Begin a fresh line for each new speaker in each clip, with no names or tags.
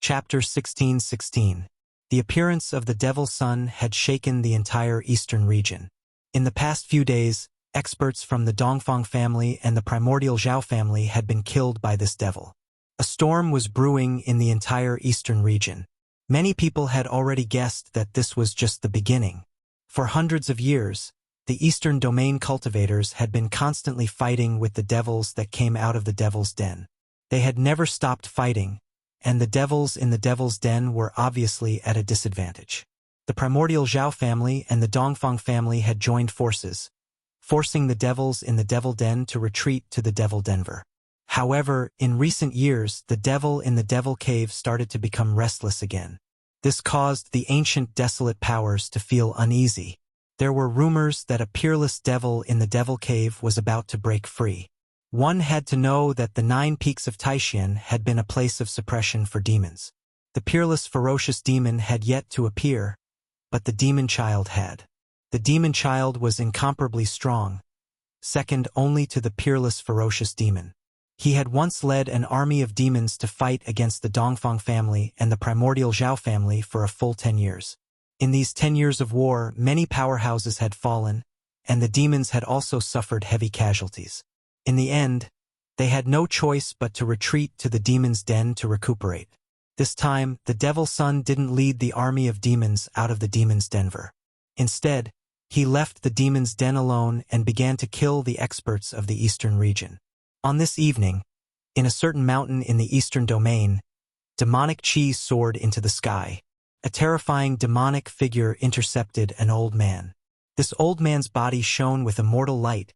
Chapter 16:16. The appearance of the Devil's Son had shaken the entire eastern region. In the past few days, experts from the Dongfang family and the primordial Zhao family had been killed by this devil. A storm was brewing in the entire eastern region. Many people had already guessed that this was just the beginning. For hundreds of years, the eastern domain cultivators had been constantly fighting with the devils that came out of the Devil's Den. They had never stopped fighting, and the devils in the Devil's Den were obviously at a disadvantage. The primordial Zhao family and the Dongfang family had joined forces, forcing the devils in the Devil Den to retreat to the Devil Denver. However, in recent years, the devil in the Devil Cave started to become restless again. This caused the ancient desolate powers to feel uneasy. There were rumors that a peerless devil in the Devil Cave was about to break free. One had to know that the 9 peaks of Taishan had been a place of suppression for demons. The peerless ferocious demon had yet to appear, but the demon child had. The demon child was incomparably strong, second only to the peerless ferocious demon. He had once led an army of demons to fight against the Dongfang family and the primordial Zhao family for a full 10 years. In these 10 years of war, many powerhouses had fallen, and the demons had also suffered heavy casualties. In the end, they had no choice but to retreat to the demon's den to recuperate. This time, the Devil's Son didn't lead the army of demons out of the demon's denver. Instead, he left the demon's den alone and began to kill the experts of the eastern region. On this evening, in a certain mountain in the eastern domain, demonic chi soared into the sky. A terrifying demonic figure intercepted an old man. This old man's body shone with immortal light,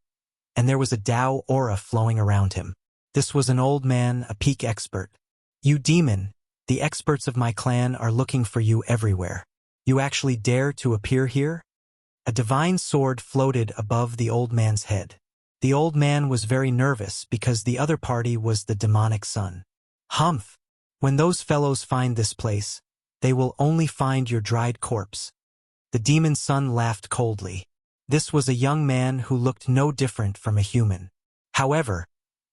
and there was a Tao aura flowing around him. This was an old man, a peak expert. "You demon, the experts of my clan are looking for you everywhere. You actually dare to appear here?" A divine sword floated above the old man's head. The old man was very nervous because the other party was the demonic son. "Humph! When those fellows find this place, they will only find your dried corpse." The demon son laughed coldly. This was a young man who looked no different from a human. However,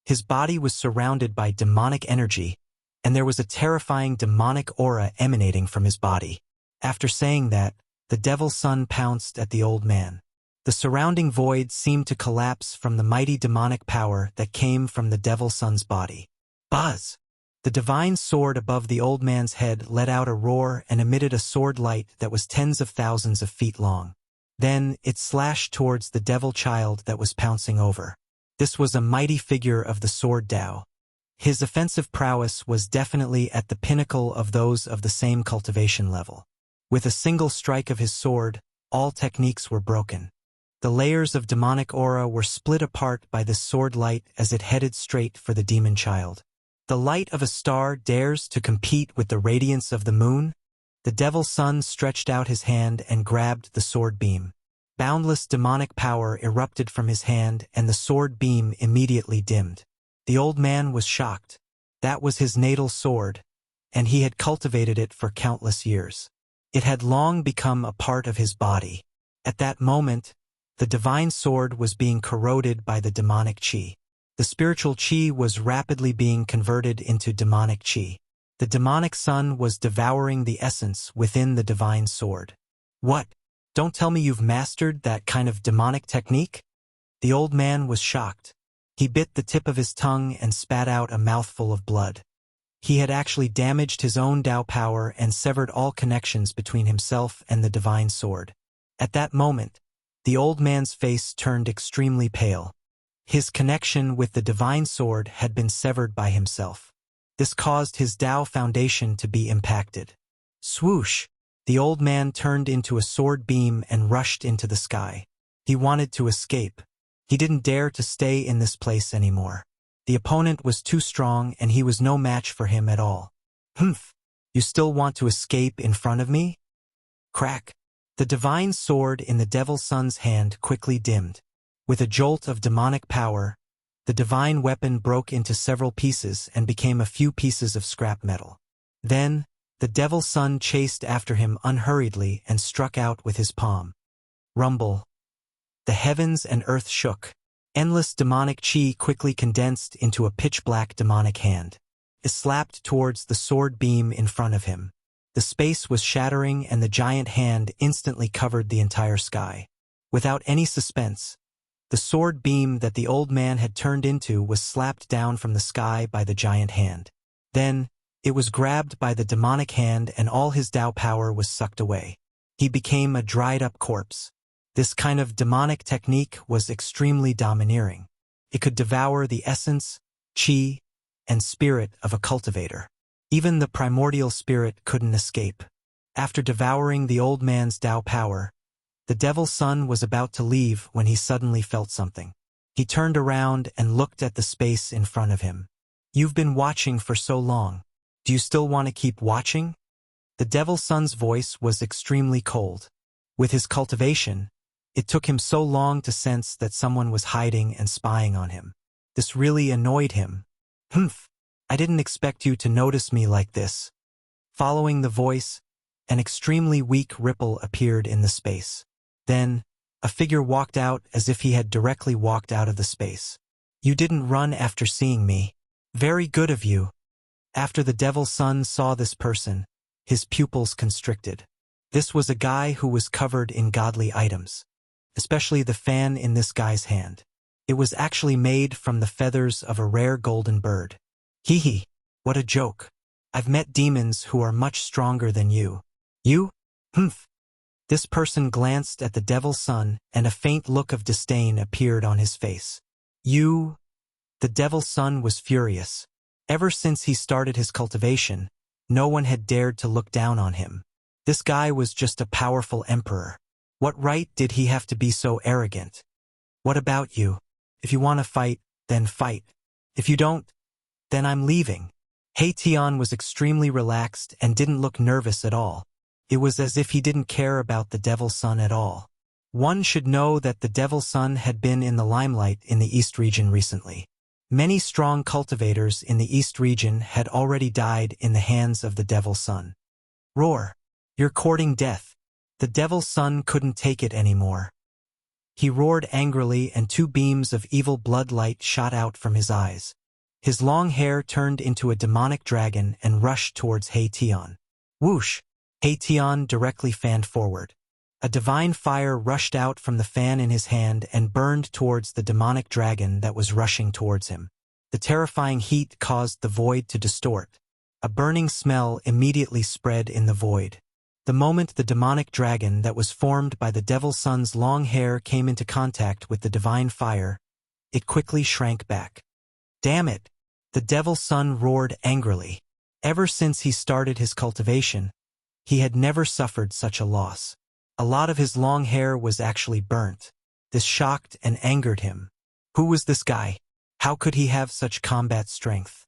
his body was surrounded by demonic energy, and there was a terrifying demonic aura emanating from his body. After saying that, the Devil's Son pounced at the old man. The surrounding void seemed to collapse from the mighty demonic power that came from the Devil's Son's body. Buzz! The divine sword above the old man's head let out a roar and emitted a sword light that was tens of thousands of feet long. Then it slashed towards the devil child that was pouncing over. This was a mighty figure of the sword Tao. His offensive prowess was definitely at the pinnacle of those of the same cultivation level. With a single strike of his sword, all techniques were broken. The layers of demonic aura were split apart by this sword light as it headed straight for the demon child. The light of a star dares to compete with the radiance of the moon? The Devil's Son stretched out his hand and grabbed the sword beam. Boundless demonic power erupted from his hand and the sword beam immediately dimmed. The old man was shocked. That was his natal sword, and he had cultivated it for countless years. It had long become a part of his body. At that moment, the divine sword was being corroded by the demonic chi. The spiritual chi was rapidly being converted into demonic chi. The demonic son was devouring the essence within the divine sword. "What? Don't tell me you've mastered that kind of demonic technique?" The old man was shocked. He bit the tip of his tongue and spat out a mouthful of blood. He had actually damaged his own Tao power and severed all connections between himself and the divine sword. At that moment, the old man's face turned extremely pale. His connection with the divine sword had been severed by himself. This caused his Tao foundation to be impacted. Swoosh! The old man turned into a sword beam and rushed into the sky. He wanted to escape. He didn't dare to stay in this place anymore. The opponent was too strong and he was no match for him at all. "Humph! You still want to escape in front of me?" Crack! The divine sword in the Devil's Son's hand quickly dimmed. With a jolt of demonic power, the divine weapon broke into several pieces and became a few pieces of scrap metal. Then, the Devil's Son chased after him unhurriedly and struck out with his palm. Rumble! The heavens and earth shook. Endless demonic chi quickly condensed into a pitch-black demonic hand. It slapped towards the sword beam in front of him. The space was shattering and the giant hand instantly covered the entire sky. Without any suspense, the sword beam that the old man had turned into was slapped down from the sky by the giant hand. Then, it was grabbed by the demonic hand and all his Tao power was sucked away. He became a dried-up corpse. This kind of demonic technique was extremely domineering. It could devour the essence, qi, and spirit of a cultivator. Even the primordial spirit couldn't escape. After devouring the old man's Tao power, the devil's son was about to leave when he suddenly felt something. He turned around and looked at the space in front of him. "You've been watching for so long. Do you still want to keep watching?" The devil's son's voice was extremely cold. With his cultivation, it took him so long to sense that someone was hiding and spying on him. This really annoyed him. "Humph, I didn't expect you to notice me like this." Following the voice, an extremely weak ripple appeared in the space. Then, a figure walked out as if he had directly walked out of the space. "You didn't run after seeing me. Very good of you." After the devil's son saw this person, his pupils constricted. This was a guy who was covered in godly items, especially the fan in this guy's hand. It was actually made from the feathers of a rare golden bird. Hee hee, what a joke. I've met demons who are much stronger than you. You? Humph. This person glanced at the devil's son and a faint look of disdain appeared on his face. You? The devil's son was furious. Ever since he started his cultivation, no one had dared to look down on him. This guy was just a powerful emperor. What right did he have to be so arrogant? What about you? If you want to fight, then fight. If you don't, then I'm leaving. Tian was extremely relaxed and didn't look nervous at all. It was as if he didn't care about the devil's son at all. One should know that the devil's son had been in the limelight in the East region recently. Many strong cultivators in the East region had already died in the hands of the devil's son. Roar! You're courting death. The devil's son couldn't take it anymore. He roared angrily and two beams of evil blood light shot out from his eyes. His long hair turned into a demonic dragon and rushed towards Tian. Whoosh! Tian directly fanned forward. A divine fire rushed out from the fan in his hand and burned towards the demonic dragon that was rushing towards him. The terrifying heat caused the void to distort. A burning smell immediately spread in the void. The moment the demonic dragon that was formed by the devil's son's long hair came into contact with the divine fire, it quickly shrank back. Damn it! The devil's son roared angrily. Ever since he started his cultivation, he had never suffered such a loss. A lot of his long hair was actually burnt. This shocked and angered him. Who was this guy? How could he have such combat strength?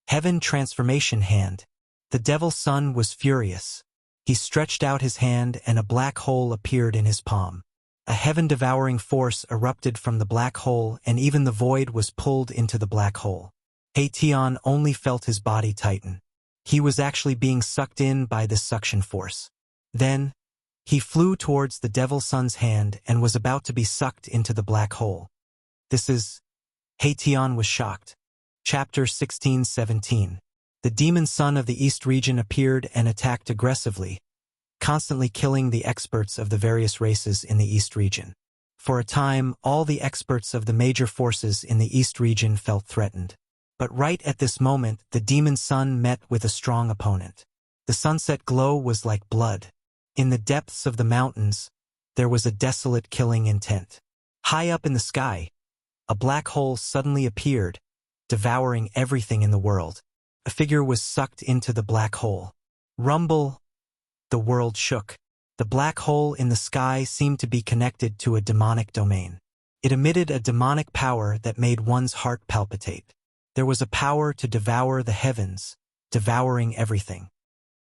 Heaven transformation hand. The devil's son was furious. He stretched out his hand and a black hole appeared in his palm. A heaven-devouring force erupted from the black hole and even the void was pulled into the black hole. Tian only felt his body tighten. He was actually being sucked in by this suction force. Then, he flew towards the devil's son's hand and was about to be sucked into the black hole. This is... Tian was shocked. Chapter 16-17. The demon son of the East region appeared and attacked aggressively, constantly killing the experts of the various races in the East region. For a time, all the experts of the major forces in the East region felt threatened. But right at this moment, the demon son met with a strong opponent. The sunset glow was like blood. In the depths of the mountains, there was a desolate killing intent. High up in the sky, a black hole suddenly appeared, devouring everything in the world. A figure was sucked into the black hole. Rumble! The world shook. The black hole in the sky seemed to be connected to a demonic domain. It emitted a demonic power that made one's heart palpitate. There was a power to devour the heavens, devouring everything.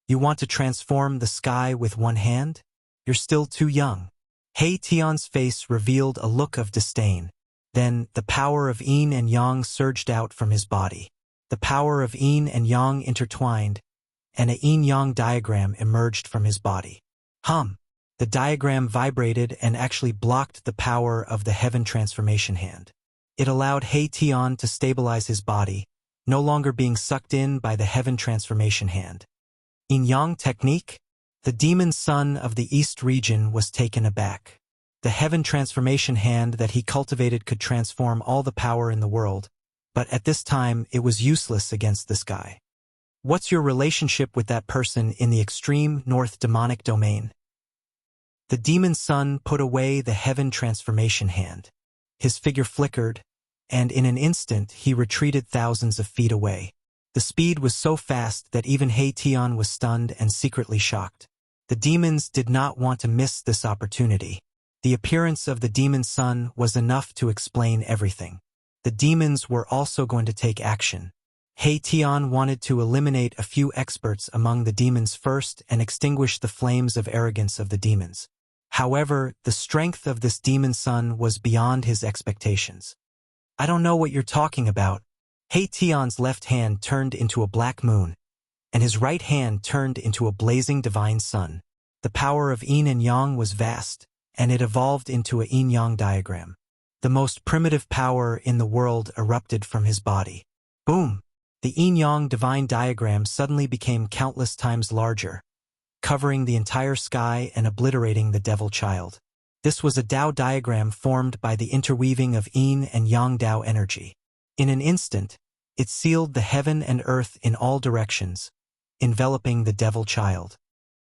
You want to transform the sky with one hand? You're still too young. Tian's face revealed a look of disdain. Then, the power of yin and yang surged out from his body. The power of yin and yang intertwined, and a yin-yang diagram emerged from his body. The diagram vibrated and actually blocked the power of the heaven transformation hand. It allowed Tian to stabilize his body, no longer being sucked in by the heaven transformation hand. Yin-yang technique? The demon son of the East region was taken aback. The heaven transformation hand that he cultivated could transform all the power in the world, but at this time it was useless against this guy. What's your relationship with that person in the extreme north demonic domain? The demon son put away the heaven transformation hand. His figure flickered, and in an instant he retreated thousands of feet away. The speed was so fast that even He Tian was stunned and secretly shocked. The demons did not want to miss this opportunity. The appearance of the demon son was enough to explain everything. The demons were also going to take action. He Tian wanted to eliminate a few experts among the demons first and extinguish the flames of arrogance of the demons. However, the strength of this demon son was beyond his expectations. I don't know what you're talking about. He Tian's left hand turned into a black moon, and his right hand turned into a blazing divine sun. The power of yin and yang was vast, and it evolved into a yin-yang diagram. The most primitive power in the world erupted from his body. Boom! The yin-yang divine diagram suddenly became countless times larger, covering the entire sky and obliterating the devil child. This was a Tao diagram formed by the interweaving of yin and yang Tao energy. In an instant, it sealed the heaven and earth in all directions, enveloping the devil child.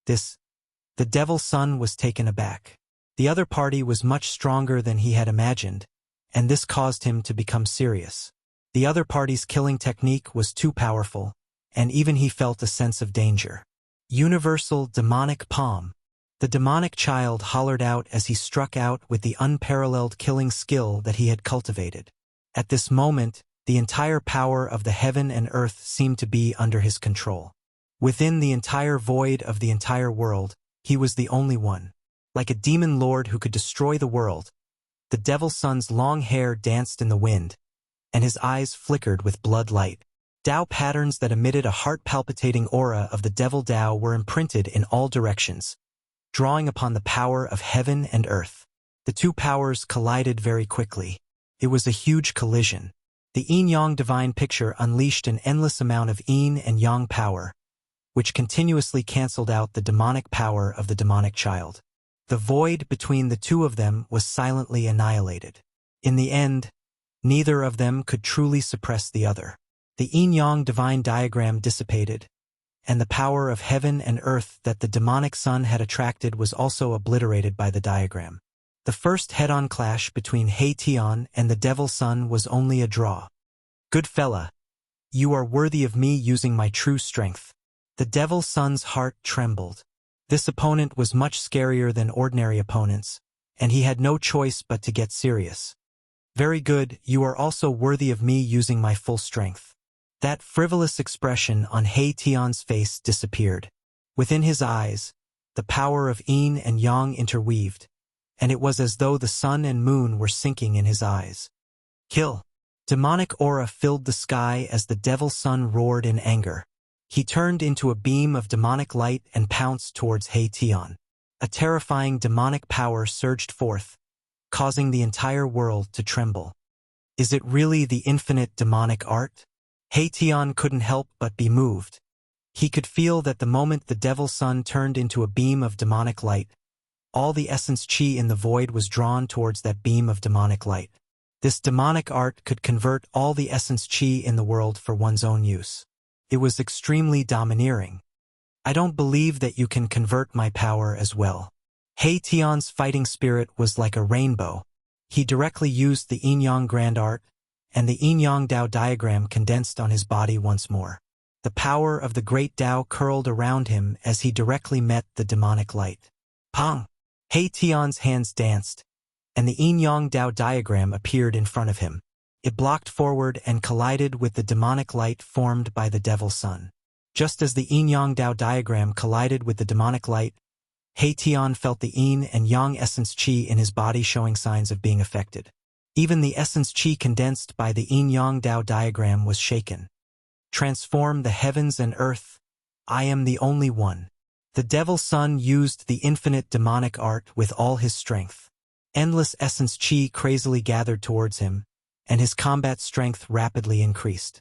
The devil son was taken aback. The other party was much stronger than he had imagined, and this caused him to become serious. The other party's killing technique was too powerful, and even he felt a sense of danger. Universal demonic palm. The demonic child hollered out as he struck out with the unparalleled killing skill that he had cultivated. At this moment, the entire power of the heaven and earth seemed to be under his control. Within the entire void of the entire world, he was the only one. Like a demon lord who could destroy the world, the devil son's long hair danced in the wind, and his eyes flickered with blood light. Tao patterns that emitted a heart-palpitating aura of the devil Tao were imprinted in all directions, drawing upon the power of heaven and earth. The two powers collided very quickly. It was a huge collision. The yin-yang divine picture unleashed an endless amount of yin and yang power, which continuously cancelled out the demonic power of the demonic child. The void between the two of them was silently annihilated. In the end, neither of them could truly suppress the other. The yin-yang divine diagram dissipated, and the power of heaven and earth that the demonic son had attracted was also obliterated by the diagram. The first head-on clash between He Tian and the devil son was only a draw. Good fella, you are worthy of me using my true strength. The devil son's heart trembled. This opponent was much scarier than ordinary opponents, and he had no choice but to get serious. Very good, you are also worthy of me using my full strength. That frivolous expression on He Tian's face disappeared. Within his eyes, the power of yin and yang interweaved, and it was as though the sun and moon were sinking in his eyes. Kill! Demonic aura filled the sky as the devil son roared in anger. He turned into a beam of demonic light and pounced towards He Tian. A terrifying demonic power surged forth, causing the entire world to tremble. Is it really the infinite demonic art? He Tian couldn't help but be moved. He could feel that the moment the devil son turned into a beam of demonic light, all the essence chi in the void was drawn towards that beam of demonic light. This demonic art could convert all the essence chi in the world for one's own use. It was extremely domineering. I don't believe that you can convert my power as well. He Tian's fighting spirit was like a rainbow. He directly used the yin-yang grand art, and the yin-yang Tao diagram condensed on his body once more. The power of the great Tao curled around him as he directly met the demonic light. Pong! He Tian's hands danced, and the yin-yang Tao diagram appeared in front of him. It blocked forward and collided with the demonic light formed by the devil son. Just as the yin-yang Tao diagram collided with the demonic light, He Tian felt the yin and yang essence chi in his body showing signs of being affected. Even the essence chi condensed by the yin-yang Tao diagram was shaken. Transform the heavens and earth. I am the only one. The devil son used the infinite demonic art with all his strength. Endless essence chi crazily gathered towards him, and his combat strength rapidly increased.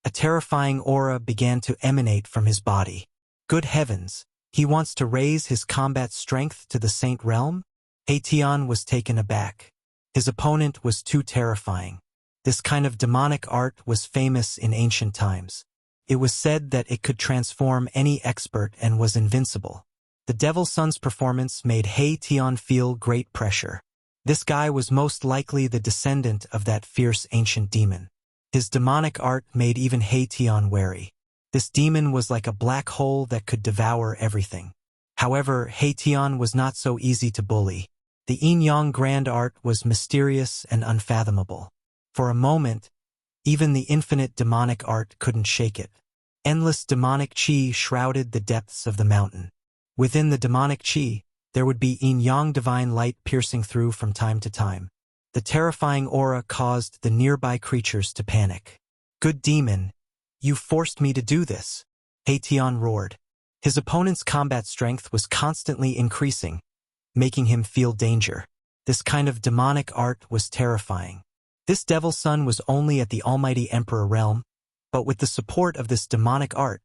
A terrifying aura began to emanate from his body. Good heavens, he wants to raise his combat strength to the Saint Realm? Tian was taken aback. His opponent was too terrifying. This kind of demonic art was famous in ancient times. It was said that it could transform any expert and was invincible. The Devil Son's performance made Tian feel great pressure. This guy was most likely the descendant of that fierce ancient demon. His demonic art made even Tian wary. This demon was like a black hole that could devour everything. However, Tian was not so easy to bully. The yin-yang grand art was mysterious and unfathomable. For a moment, even the infinite demonic art couldn't shake it. Endless demonic qi shrouded the depths of the mountain. Within the demonic qi, there would be yin-yang divine light piercing through from time to time. The terrifying aura caused the nearby creatures to panic. "Good demon, you forced me to do this," Tian roared. His opponent's combat strength was constantly increasing, making him feel danger. This kind of demonic art was terrifying. This Devil Son was only at the Almighty Emperor realm, but with the support of this demonic art,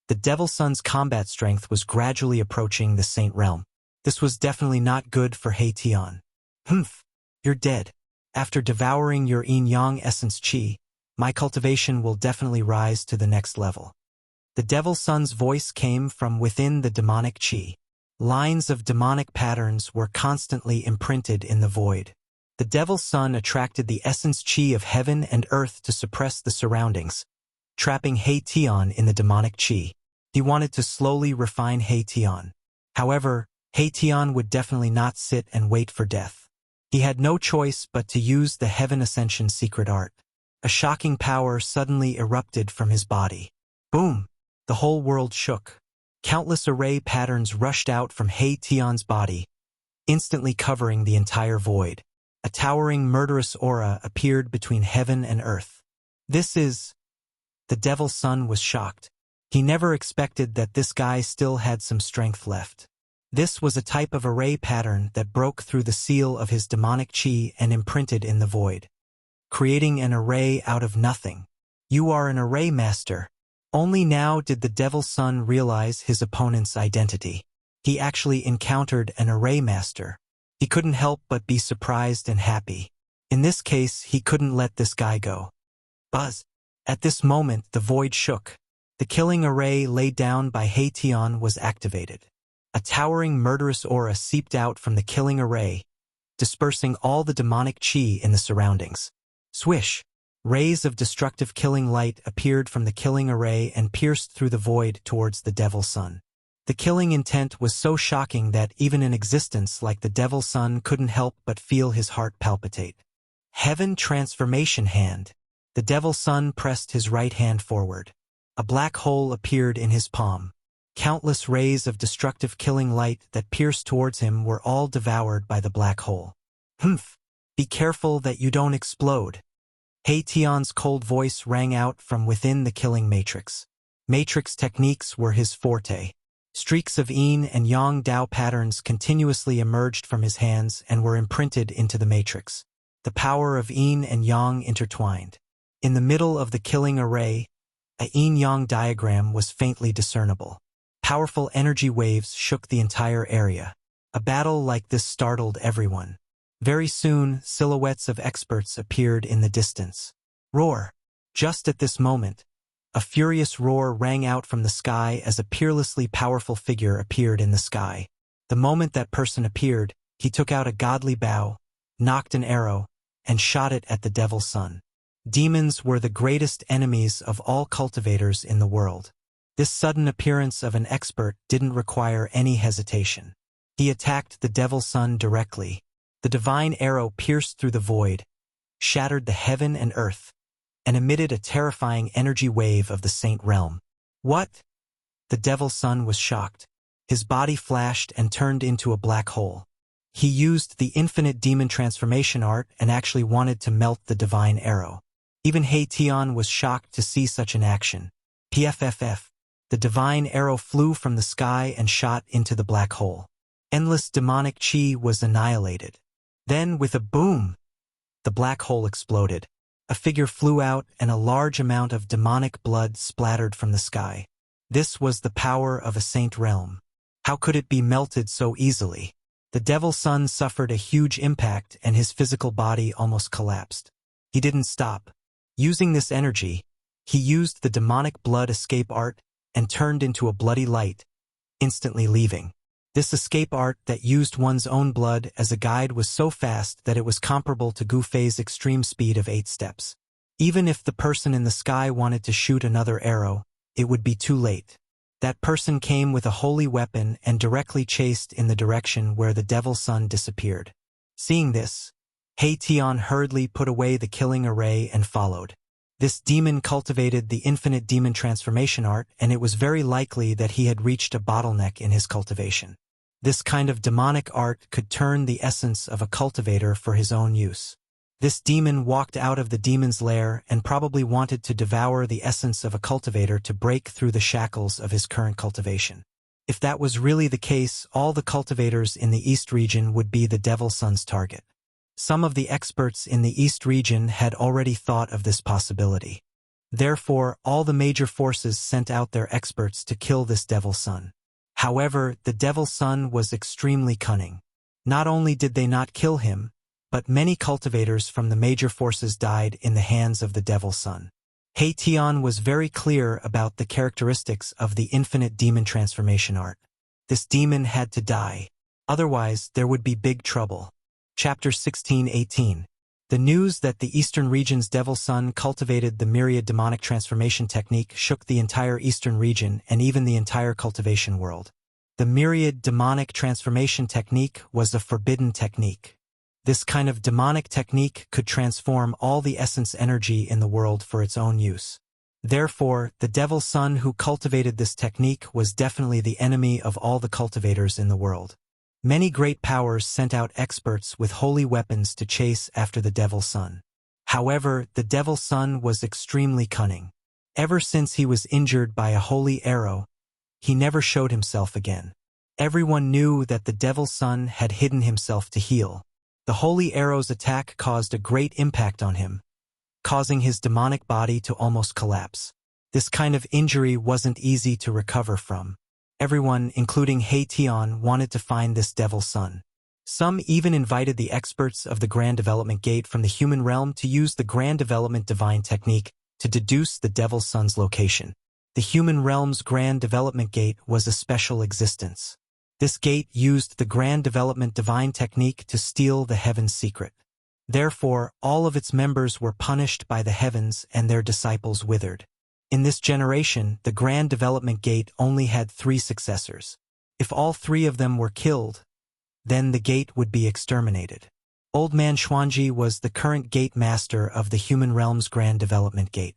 the Devil Son's combat strength was gradually approaching the Saint Realm. This was definitely not good for Tian. "Humph, you're dead. After devouring your yin-yang essence qi, my cultivation will definitely rise to the next level." The Devil Son's voice came from within the demonic qi. Lines of demonic patterns were constantly imprinted in the void. The Devil Son attracted the essence qi of heaven and earth to suppress the surroundings, trapping Tian in the demonic qi. He wanted to slowly refine Tian. However, Tian would definitely not sit and wait for death. He had no choice but to use the Heaven Ascension secret art. A shocking power suddenly erupted from his body. Boom! The whole world shook. Countless array patterns rushed out from Tian's body, instantly covering the entire void. A towering murderous aura appeared between heaven and earth. "This is..." The Devil Son was shocked. He never expected that this guy still had some strength left. This was a type of array pattern that broke through the seal of his demonic qi and imprinted in the void, creating an array out of nothing. "You are an array master." Only now did the Devil Son realize his opponent's identity. He actually encountered an array master. He couldn't help but be surprised and happy. In this case, he couldn't let this guy go. Buzz! At this moment, the void shook. The killing array laid down by Tian was activated. A towering murderous aura seeped out from the killing array, dispersing all the demonic qi in the surroundings. Swish! Rays of destructive killing light appeared from the killing array and pierced through the void towards the Devil Son. The killing intent was so shocking that even an existence like the Devil Son couldn't help but feel his heart palpitate. Heaven Transformation Hand. The Devil Son pressed his right hand forward. A black hole appeared in his palm. Countless rays of destructive killing light that pierced towards him were all devoured by the black hole. "Humph! Be careful that you don't explode." Tian's cold voice rang out from within the killing matrix. Matrix techniques were his forte. Streaks of yin and yang Dao patterns continuously emerged from his hands and were imprinted into the matrix. The power of yin and yang intertwined. In the middle of the killing array, a yin-yang diagram was faintly discernible. Powerful energy waves shook the entire area. A battle like this startled everyone. Very soon, silhouettes of experts appeared in the distance. Roar! Just at this moment, a furious roar rang out from the sky as a peerlessly powerful figure appeared in the sky. The moment that person appeared, he took out a godly bow, knocked an arrow, and shot it at the Devil Son. Demons were the greatest enemies of all cultivators in the world. This sudden appearance of an expert didn't require any hesitation. He attacked the Devil Son directly. The divine arrow pierced through the void, shattered the heaven and earth, and emitted a terrifying energy wave of the Saint Realm. "What?" The Devil Son was shocked. His body flashed and turned into a black hole. He used the infinite demon transformation art and actually wanted to melt the divine arrow. Even Tian was shocked to see such an action. PFFF. The divine arrow flew from the sky and shot into the black hole. Endless demonic qi was annihilated. Then, with a boom, the black hole exploded. A figure flew out and a large amount of demonic blood splattered from the sky. This was the power of a saint realm. How could it be melted so easily? The Devil Son suffered a huge impact and his physical body almost collapsed. He didn't stop. Using this energy, he used the demonic blood escape art and turned into a bloody light, instantly leaving. This escape art that used one's own blood as a guide was so fast that it was comparable to Gu Fei's extreme speed of 8 steps. Even if the person in the sky wanted to shoot another arrow, it would be too late. That person came with a holy weapon and directly chased in the direction where the Devil Son disappeared. Seeing this, He Tian hurriedly put away the killing array and followed. This demon cultivated the infinite demon transformation art, and it was very likely that he had reached a bottleneck in his cultivation. This kind of demonic art could turn the essence of a cultivator for his own use. This demon walked out of the demon's lair and probably wanted to devour the essence of a cultivator to break through the shackles of his current cultivation. If that was really the case, all the cultivators in the East region would be the Devil Son's target. Some of the experts in the East region had already thought of this possibility. Therefore, all the major forces sent out their experts to kill this Devil Son. However, the Devil Son was extremely cunning. Not only did they not kill him, but many cultivators from the major forces died in the hands of the Devil Son. He Tian was very clear about the characteristics of the infinite demon transformation art. This demon had to die. Otherwise, there would be big trouble. Chapter 16:18. The news that the Eastern region's Devil Son cultivated the myriad demonic transformation technique shook the entire Eastern region and even the entire cultivation world. The myriad demonic transformation technique was a forbidden technique. This kind of demonic technique could transform all the essence energy in the world for its own use. Therefore, the Devil Son who cultivated this technique was definitely the enemy of all the cultivators in the world. Many great powers sent out experts with holy weapons to chase after the Devil Son. However, the Devil Son was extremely cunning. Ever since he was injured by a holy arrow, he never showed himself again. Everyone knew that the Devil Son had hidden himself to heal. The holy arrow's attack caused a great impact on him, causing his demonic body to almost collapse. This kind of injury wasn't easy to recover from. Everyone, including He Tian, wanted to find this Devil Son. Some even invited the experts of the Grand Development Gate from the human realm to use the Grand Development Divine Technique to deduce the Devil Son's location. The human realm's Grand Development Gate was a special existence. This gate used the Grand Development Divine Technique to steal the heaven's secret. Therefore, all of its members were punished by the heavens and their disciples withered. In this generation, the Grand Development Gate only had 3 successors. If all 3 of them were killed, then the gate would be exterminated. Old Man Xuanji was the current gate master of the human realm's Grand Development Gate.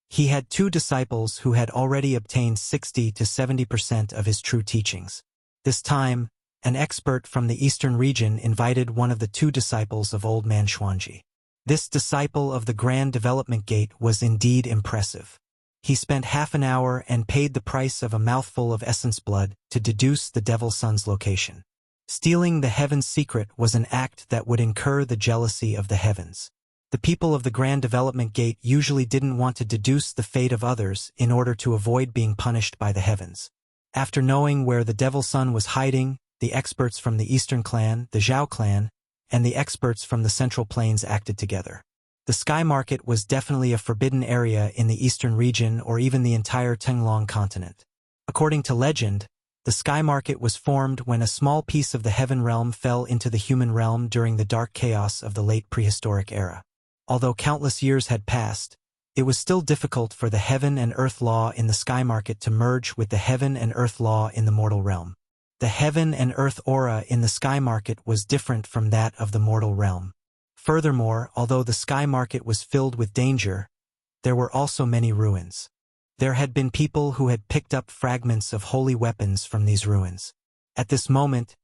He had 2 disciples who had already obtained 60 to 70% of his true teachings. This time, an expert from the Eastern region invited one of the 2 disciples of Old Man Xuanji. This disciple of the Grand Development Gate was indeed impressive. He spent half an hour and paid the price of a mouthful of essence blood to deduce the Devil Son's location. Stealing the heaven's secret was an act that would incur the jealousy of the heavens. The people of the Grand Development Gate usually didn't want to deduce the fate of others in order to avoid being punished by the heavens. After knowing where the Devil Son was hiding, the experts from the Eastern Clan, the Zhao Clan, and the experts from the Central Plains acted together. The Sky Market was definitely a forbidden area in the Eastern region or even the entire Tenglong continent. According to legend, the Sky Market was formed when a small piece of the heaven realm fell into the human realm during the dark chaos of the late prehistoric era. Although countless years had passed, it was still difficult for the heaven and earth law in the Sky Market to merge with the heaven and earth law in the mortal realm. The heaven and earth aura in the Sky Market was different from that of the mortal realm. Furthermore, although the Sky Market was filled with danger, there were also many ruins. There had been people who had picked up fragments of holy weapons from these ruins. At this moment,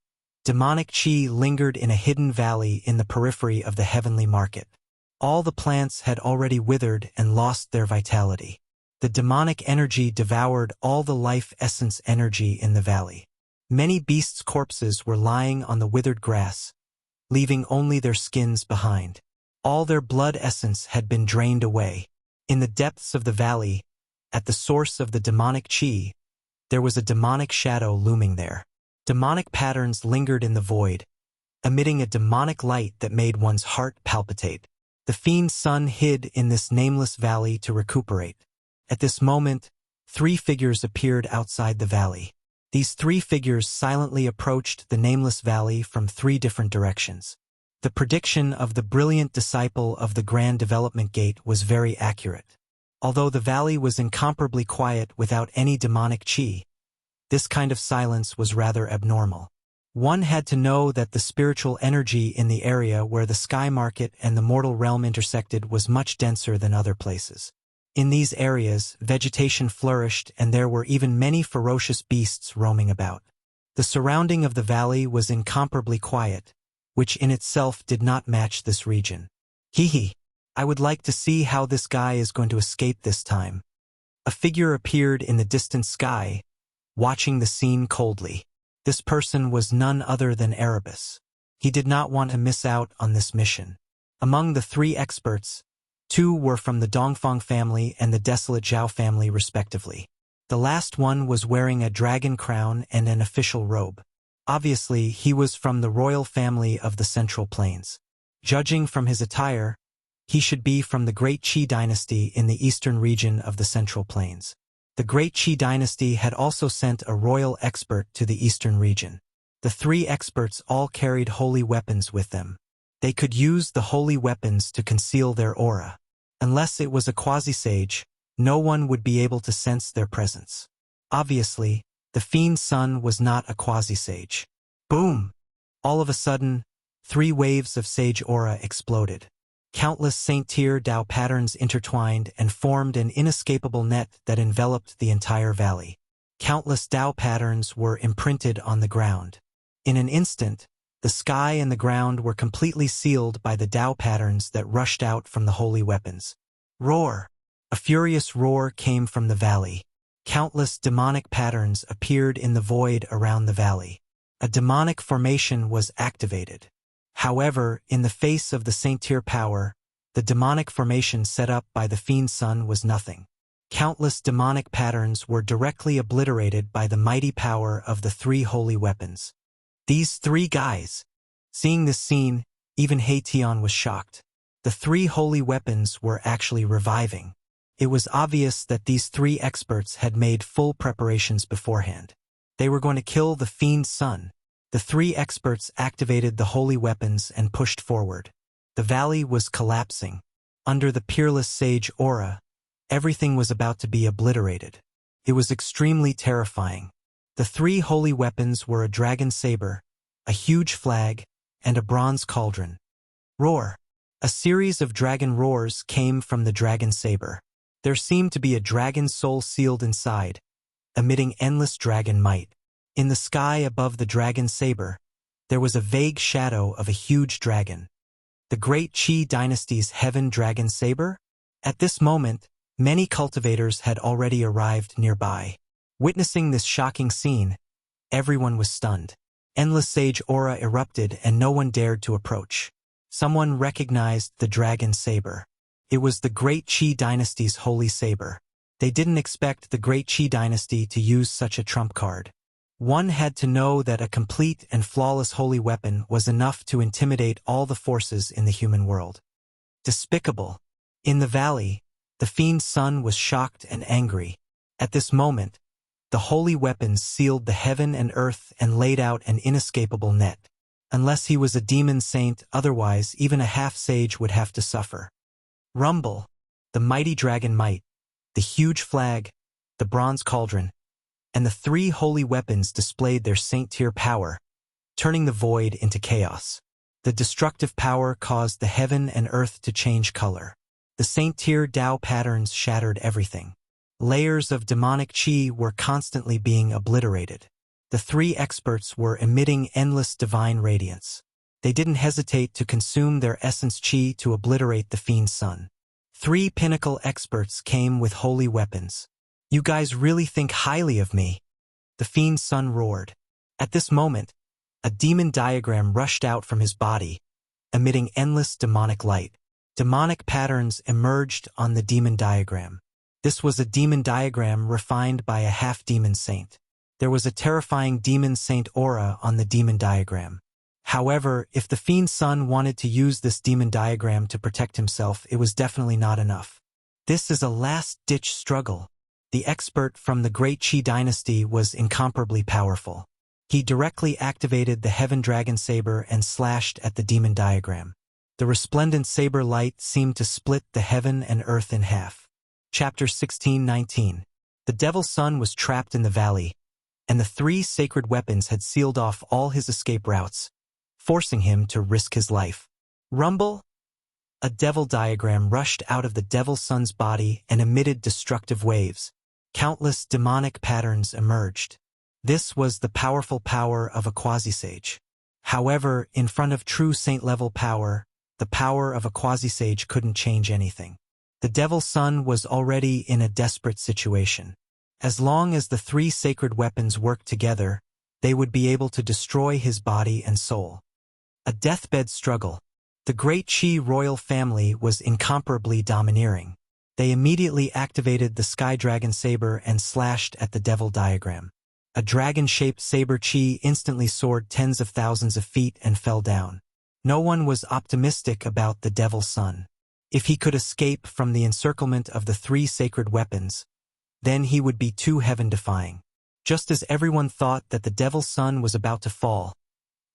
demonic chi lingered in a hidden valley in the periphery of the heavenly market. All the plants had already withered and lost their vitality. The demonic energy devoured all the life essence energy in the valley. Many beasts' corpses were lying on the withered grass, leaving only their skins behind. All their blood essence had been drained away. In the depths of the valley, at the source of the demonic chi, there was a demonic shadow looming there. Demonic patterns lingered in the void, emitting a demonic light that made one's heart palpitate. The fiend sun hid in this nameless valley to recuperate. At this moment, 3 figures appeared outside the valley. These 3 figures silently approached the nameless valley from 3 different directions. The prediction of the brilliant disciple of the Grand Development Gate was very accurate. Although the valley was incomparably quiet without any demonic chi, this kind of silence was rather abnormal. One had to know that the spiritual energy in the area where the sky market and the mortal realm intersected was much denser than other places. In these areas, vegetation flourished and there were even many ferocious beasts roaming about. The surrounding of the valley was incomparably quiet, which in itself did not match this region. Hee. I would like to see how this guy is going to escape this time. A figure appeared in the distant sky, watching the scene coldly. This person was none other than Erebus. He did not want to miss out on this mission. Among the 3 experts, 2 were from the Dongfang family and the Desolate Zhao family respectively. The last one was wearing a dragon crown and an official robe. Obviously, he was from the royal family of the Central Plains. Judging from his attire, he should be from the Great Qi dynasty in the eastern region of the Central Plains. The Great Qi dynasty had also sent a royal expert to the eastern region. The 3 experts all carried holy weapons with them. They could use the holy weapons to conceal their aura. Unless it was a quasi-sage, no one would be able to sense their presence. Obviously, the fiend sun was not a quasi-sage. Boom! All of a sudden, 3 waves of sage aura exploded. Countless Saint Tier Dao patterns intertwined and formed an inescapable net that enveloped the entire valley. Countless Dao patterns were imprinted on the ground. In an instant, the sky and the ground were completely sealed by the Dao patterns that rushed out from the holy weapons. Roar! A furious roar came from the valley. Countless demonic patterns appeared in the void around the valley. A demonic formation was activated. However, in the face of the Saint Tier power, the demonic formation set up by the fiend sun was nothing. Countless demonic patterns were directly obliterated by the mighty power of the 3 holy weapons. These 3 guys. Seeing this scene, even He Tian was shocked. The 3 holy weapons were actually reviving. It was obvious that these 3 experts had made full preparations beforehand. They were going to kill the fiend sun. The 3 experts activated the holy weapons and pushed forward. The valley was collapsing. Under the peerless sage aura, everything was about to be obliterated. It was extremely terrifying. The 3 holy weapons were a dragon saber, a huge flag, and a bronze cauldron. Roar! A series of dragon roars came from the dragon saber. There seemed to be a dragon soul sealed inside, emitting endless dragon might. In the sky above the dragon saber, there was a vague shadow of a huge dragon. The Great Qi dynasty's heaven dragon saber? At this moment, many cultivators had already arrived nearby. Witnessing this shocking scene, everyone was stunned. Endless sage aura erupted and no one dared to approach. Someone recognized the dragon saber. It was the Great Qi dynasty's holy saber. They didn't expect the Great Qi dynasty to use such a trump card. One had to know that a complete and flawless holy weapon was enough to intimidate all the forces in the human world. Despicable. In the valley, the fiend sun was shocked and angry. At this moment, the holy weapons sealed the heaven and earth and laid out an inescapable net. Unless he was a demon saint, otherwise even a half-sage would have to suffer. Rumble, the mighty dragon might, the huge flag, the bronze cauldron, and the 3 holy weapons displayed their Saint Tier power, turning the void into chaos. The destructive power caused the heaven and earth to change color. The Saint Tier Dao patterns shattered everything. Layers of demonic chi were constantly being obliterated. The 3 experts were emitting endless divine radiance. They didn't hesitate to consume their essence chi to obliterate the fiend sun. 3 pinnacle experts came with holy weapons. You guys really think highly of me? The fiend sun roared. At this moment, a demon diagram rushed out from his body, emitting endless demonic light. demonic patterns emerged on the demon diagram. This was a demon diagram refined by a half-demon saint. There was a terrifying demon saint aura on the demon diagram. However, if the fiend's son wanted to use this demon diagram to protect himself, it was definitely not enough. This is a last-ditch struggle. The expert from the Great Qi dynasty was incomparably powerful. He directly activated the Heaven Dragon Saber and slashed at the demon diagram. The resplendent saber light seemed to split the heaven and earth in half. Chapter 16:19. The Devil's Son was trapped in the valley, and the 3 sacred weapons had sealed off all his escape routes, forcing him to risk his life. Rumble! A devil diagram rushed out of the Devil's Son's body and emitted destructive waves. Countless demonic patterns emerged. This was the powerful power of a quasi-sage. However, in front of true saint-level power, the power of a quasi-sage couldn't change anything. The Devil's Son was already in a desperate situation. As long as the 3 sacred weapons worked together, they would be able to destroy his body and soul. A deathbed struggle. The Great Qi royal family was incomparably domineering. They immediately activated the Sky Dragon Saber and slashed at the devil diagram. A dragon-shaped saber Qi instantly soared tens of thousands of feet and fell down. No one was optimistic about the Devil's Son. If he could escape from the encirclement of the 3 sacred weapons, then he would be too heaven-defying. Just as everyone thought that the Devil's Son was about to fall,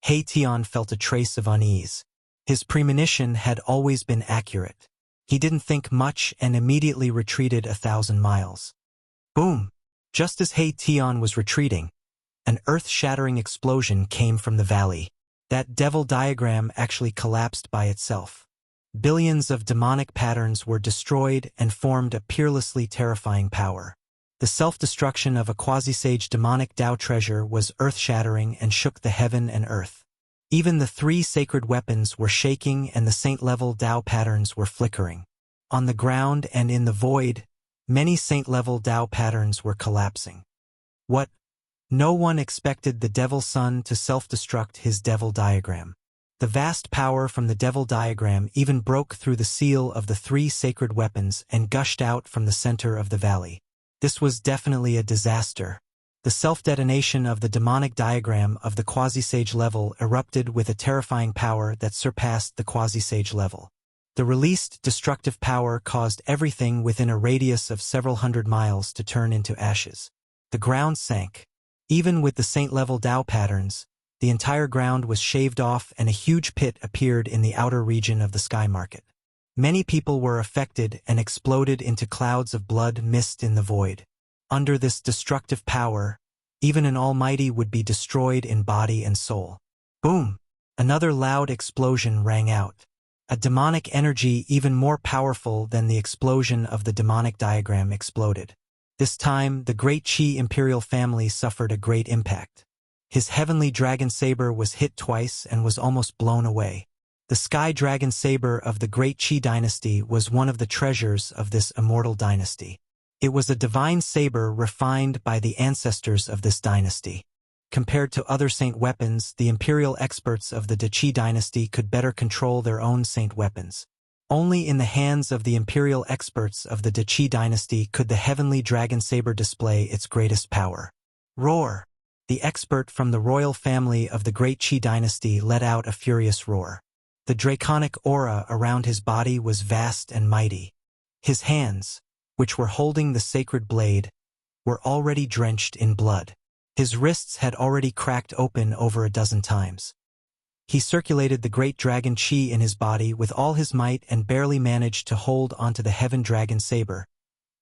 He Tian felt a trace of unease. His premonition had always been accurate. He didn't think much and immediately retreated 1,000 miles. Boom! Just as He Tian was retreating, an earth-shattering explosion came from the valley. That devil diagram actually collapsed by itself. Billions of demonic patterns were destroyed and formed a peerlessly terrifying power. The self-destruction of a quasi-sage demonic Tao treasure was earth-shattering and shook the heaven and earth. Even the 3 sacred weapons were shaking and the saint-level Tao patterns were flickering. On the ground and in the void, many saint-level Tao patterns were collapsing. What? No one expected the Devil's Son to self-destruct his devil diagram. The vast power from the devil diagram even broke through the seal of the 3 sacred weapons and gushed out from the center of the valley. This was definitely a disaster. The self-detonation of the demonic diagram of the quasi-sage level erupted with a terrifying power that surpassed the quasi-sage level. The released destructive power caused everything within a radius of several hundred miles to turn into ashes. The ground sank. Even with the saint-level Tao patterns, the entire ground was shaved off and a huge pit appeared in the outer region of the sky market. Many people were affected and exploded into clouds of blood mist in the void. Under this destructive power, even an almighty would be destroyed in body and soul. Boom! Another loud explosion rang out. A demonic energy even more powerful than the explosion of the demonic diagram exploded. This time, the Great Qi imperial family suffered a great impact. His heavenly dragon saber was hit twice and was almost blown away. The Sky Dragon Saber of the Great Qi dynasty was one of the treasures of this immortal dynasty. It was a divine saber refined by the ancestors of this dynasty. Compared to other saint weapons, the imperial experts of the Qi dynasty could better control their own saint weapons. Only in the hands of the imperial experts of the Qi dynasty could the heavenly dragon saber display its greatest power. Roar! The expert from the royal family of the Great Qi dynasty let out a furious roar. The draconic aura around his body was vast and mighty. His hands, which were holding the sacred blade, were already drenched in blood. His wrists had already cracked open over a dozen times. He circulated the great dragon Qi in his body with all his might and barely managed to hold onto the heaven dragon saber,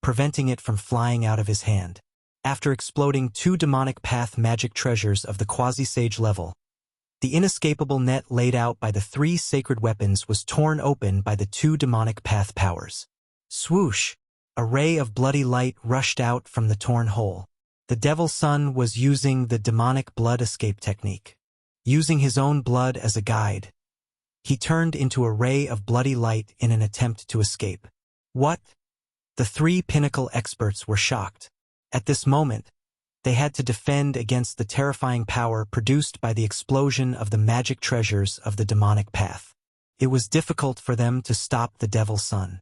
preventing it from flying out of his hand. After exploding 2 demonic path magic treasures of the quasi-sage level, the inescapable net laid out by the 3 sacred weapons was torn open by the 2 demonic path powers. Swoosh! A ray of bloody light rushed out from the torn hole. The Devil's Son was using the demonic blood escape technique. Using his own blood as a guide, he turned into a ray of bloody light in an attempt to escape. What? The 3 pinnacle experts were shocked. At this moment, they had to defend against the terrifying power produced by the explosion of the magic treasures of the demonic path. it was difficult for them to stop the Devil's Son.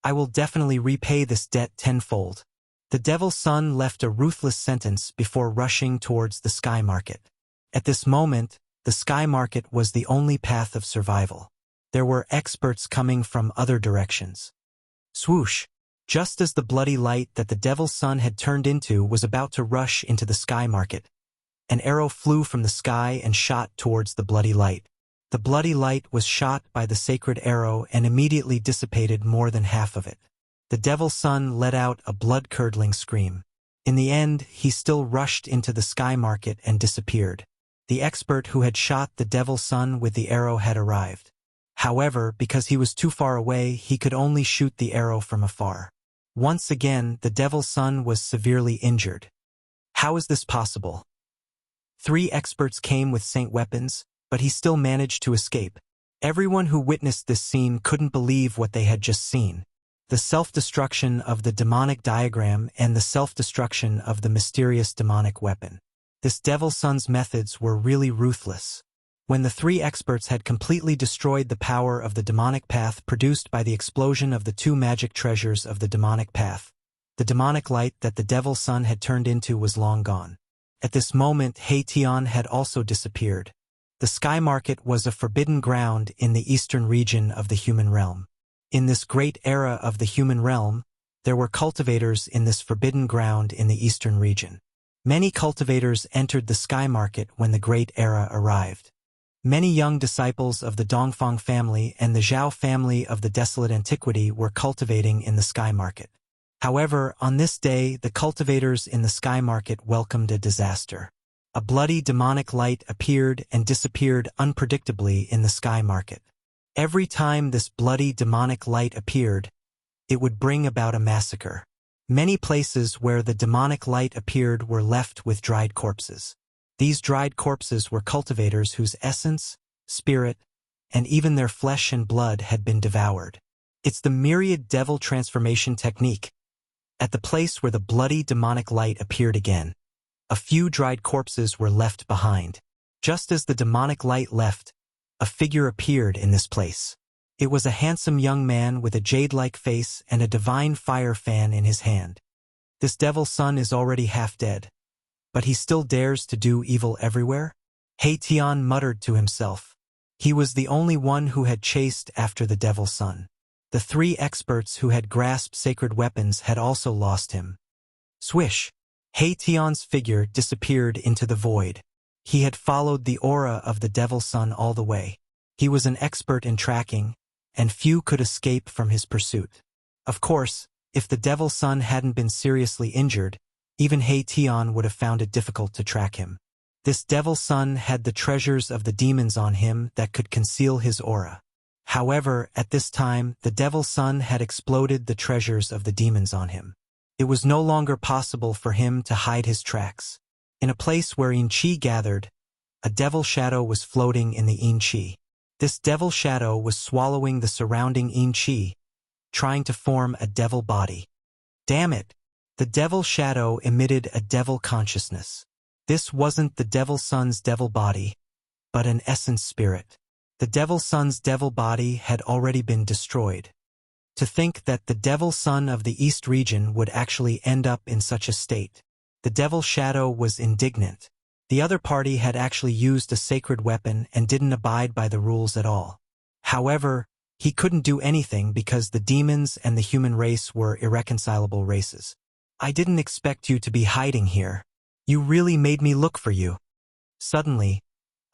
"I will definitely repay this debt tenfold." The Devil's Son left a ruthless sentence before rushing towards the sky market. At this moment, the sky market was the only path of survival. There were experts coming from other directions. Swoosh! Just as the bloody light that the Devil's Son had turned into was about to rush into the sky market, an arrow flew from the sky and shot towards the bloody light. The bloody light was shot by the sacred arrow and immediately dissipated more than half of it. The Devil's Son let out a blood-curdling scream. In the end, he still rushed into the sky market and disappeared. The expert who had shot the Devil's Son with the arrow had arrived. However, because he was too far away, he could only shoot the arrow from afar. Once again, the Devil's Son was severely injured. How is this possible? 3 experts came with saint weapons, but he still managed to escape. Everyone who witnessed this scene couldn't believe what they had just seen. The self-destruction of the demonic diagram and the self-destruction of the mysterious demonic weapon. This Devil's Son's methods were really ruthless. When the 3 experts had completely destroyed the power of the demonic path produced by the explosion of the 2 magic treasures of the demonic path, the demonic light that the Devil's Son had turned into was long gone. At this moment, Tian had also disappeared. The sky market was a forbidden ground in the eastern region of the human realm. In this great era of the human realm, there were cultivators in this forbidden ground in the eastern region. Many cultivators entered the sky market when the great era arrived. Many young disciples of the Dongfang family and the Zhao family of the desolate antiquity were cultivating in the sky market. However, on this day, the cultivators in the sky market welcomed a disaster. A bloody demonic light appeared and disappeared unpredictably in the sky market. Every time this bloody demonic light appeared, it would bring about a massacre. Many places where the demonic light appeared were left with dried corpses. These dried corpses were cultivators whose essence, spirit, and even their flesh and blood had been devoured. It's the myriad devil transformation technique. At the place where the bloody demonic light appeared again, a few dried corpses were left behind. Just as the demonic light left, a figure appeared in this place. It was a handsome young man with a jade-like face and a divine fire fan in his hand. This Devil's Son is already half dead, but he still dares to do evil everywhere? Tian muttered to himself. He was the only one who had chased after the Devil's Son. The 3 experts who had grasped sacred weapons had also lost him. Swish! Tian's figure disappeared into the void. He had followed the aura of the Devil's Son all the way. He was an expert in tracking, and few could escape from his pursuit. Of course, if the Devil's Son hadn't been seriously injured, even Tian would have found it difficult to track him. This Devil's Son had the treasures of the demons on him that could conceal his aura. However, at this time, the Devil's Son had exploded the treasures of the demons on him. It was no longer possible for him to hide his tracks. In a place where Yin Qi gathered, a devil shadow was floating in the Yin Qi. This devil shadow was swallowing the surrounding Yin Qi, trying to form a devil body. Damn it! The devil shadow emitted a devil consciousness. This wasn't the Devil's Son's devil body, but an essence spirit. The Devil's Son's devil body had already been destroyed. To think that the Devil's Son of the East region would actually end up in such a state. The devil shadow was indignant. The other party had actually used a sacred weapon and didn't abide by the rules at all. However, he couldn't do anything because the demons and the human race were irreconcilable races. I didn't expect you to be hiding here. You really made me look for you. Suddenly,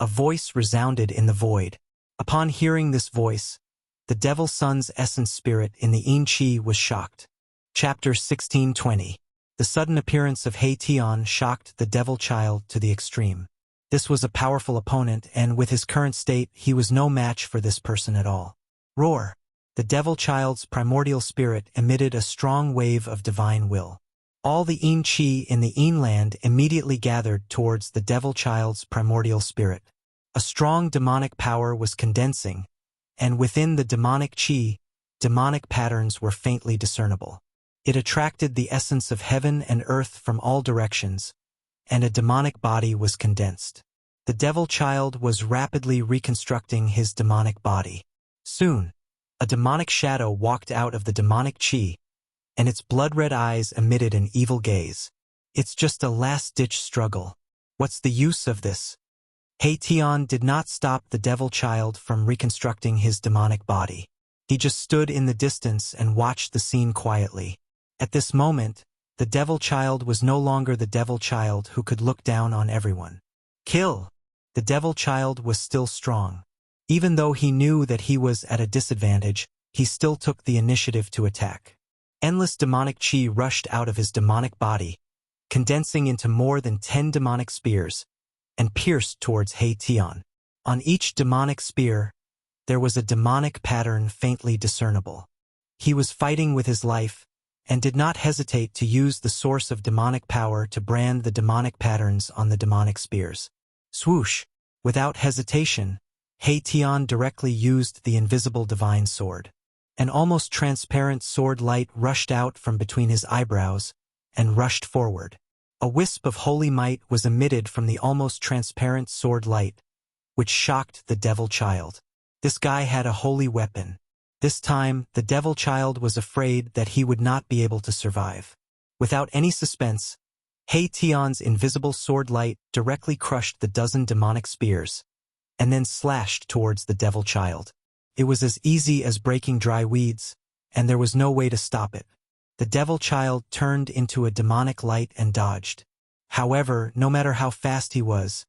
a voice resounded in the void. Upon hearing this voice, the Devil's Son's essence spirit in the Yin Qi was shocked. Chapter 1620. The sudden appearance of Tian shocked the devil child to the extreme. This was a powerful opponent, and with his current state, he was no match for this person at all. Roar! The devil child's primordial spirit emitted a strong wave of divine will. All the Yin Qi in the Yin land immediately gathered towards the devil child's primordial spirit. A strong demonic power was condensing, and within the demonic Qi, demonic patterns were faintly discernible. It attracted the essence of heaven and earth from all directions, and a demonic body was condensed. The devil child was rapidly reconstructing his demonic body. Soon, a demonic shadow walked out of the demonic chi, and its blood-red eyes emitted an evil gaze. It's just a last-ditch struggle. What's the use of this? Tian did not stop the devil child from reconstructing his demonic body. He just stood in the distance and watched the scene quietly. At this moment, the devil child was no longer the devil child who could look down on everyone. Kill! The devil child was still strong. Even though he knew that he was at a disadvantage, he still took the initiative to attack. Endless demonic chi rushed out of his demonic body, condensing into more than 10 demonic spears, and pierced towards Tian. On each demonic spear, there was a demonic pattern faintly discernible. He was fighting with his life, and did not hesitate to use the source of demonic power to brand the demonic patterns on the demonic spears. Swoosh! Without hesitation, Tian directly used the invisible divine sword. An almost transparent sword light rushed out from between his eyebrows and rushed forward. A wisp of holy might was emitted from the almost transparent sword light, which shocked the devil child. This guy had a holy weapon. This time, the devil child was afraid that he would not be able to survive. Without any suspense, Tian's invisible sword light directly crushed the dozen demonic spears, and then slashed towards the devil child. It was as easy as breaking dry weeds, and there was no way to stop it. The devil child turned into a demonic light and dodged. However, no matter how fast he was,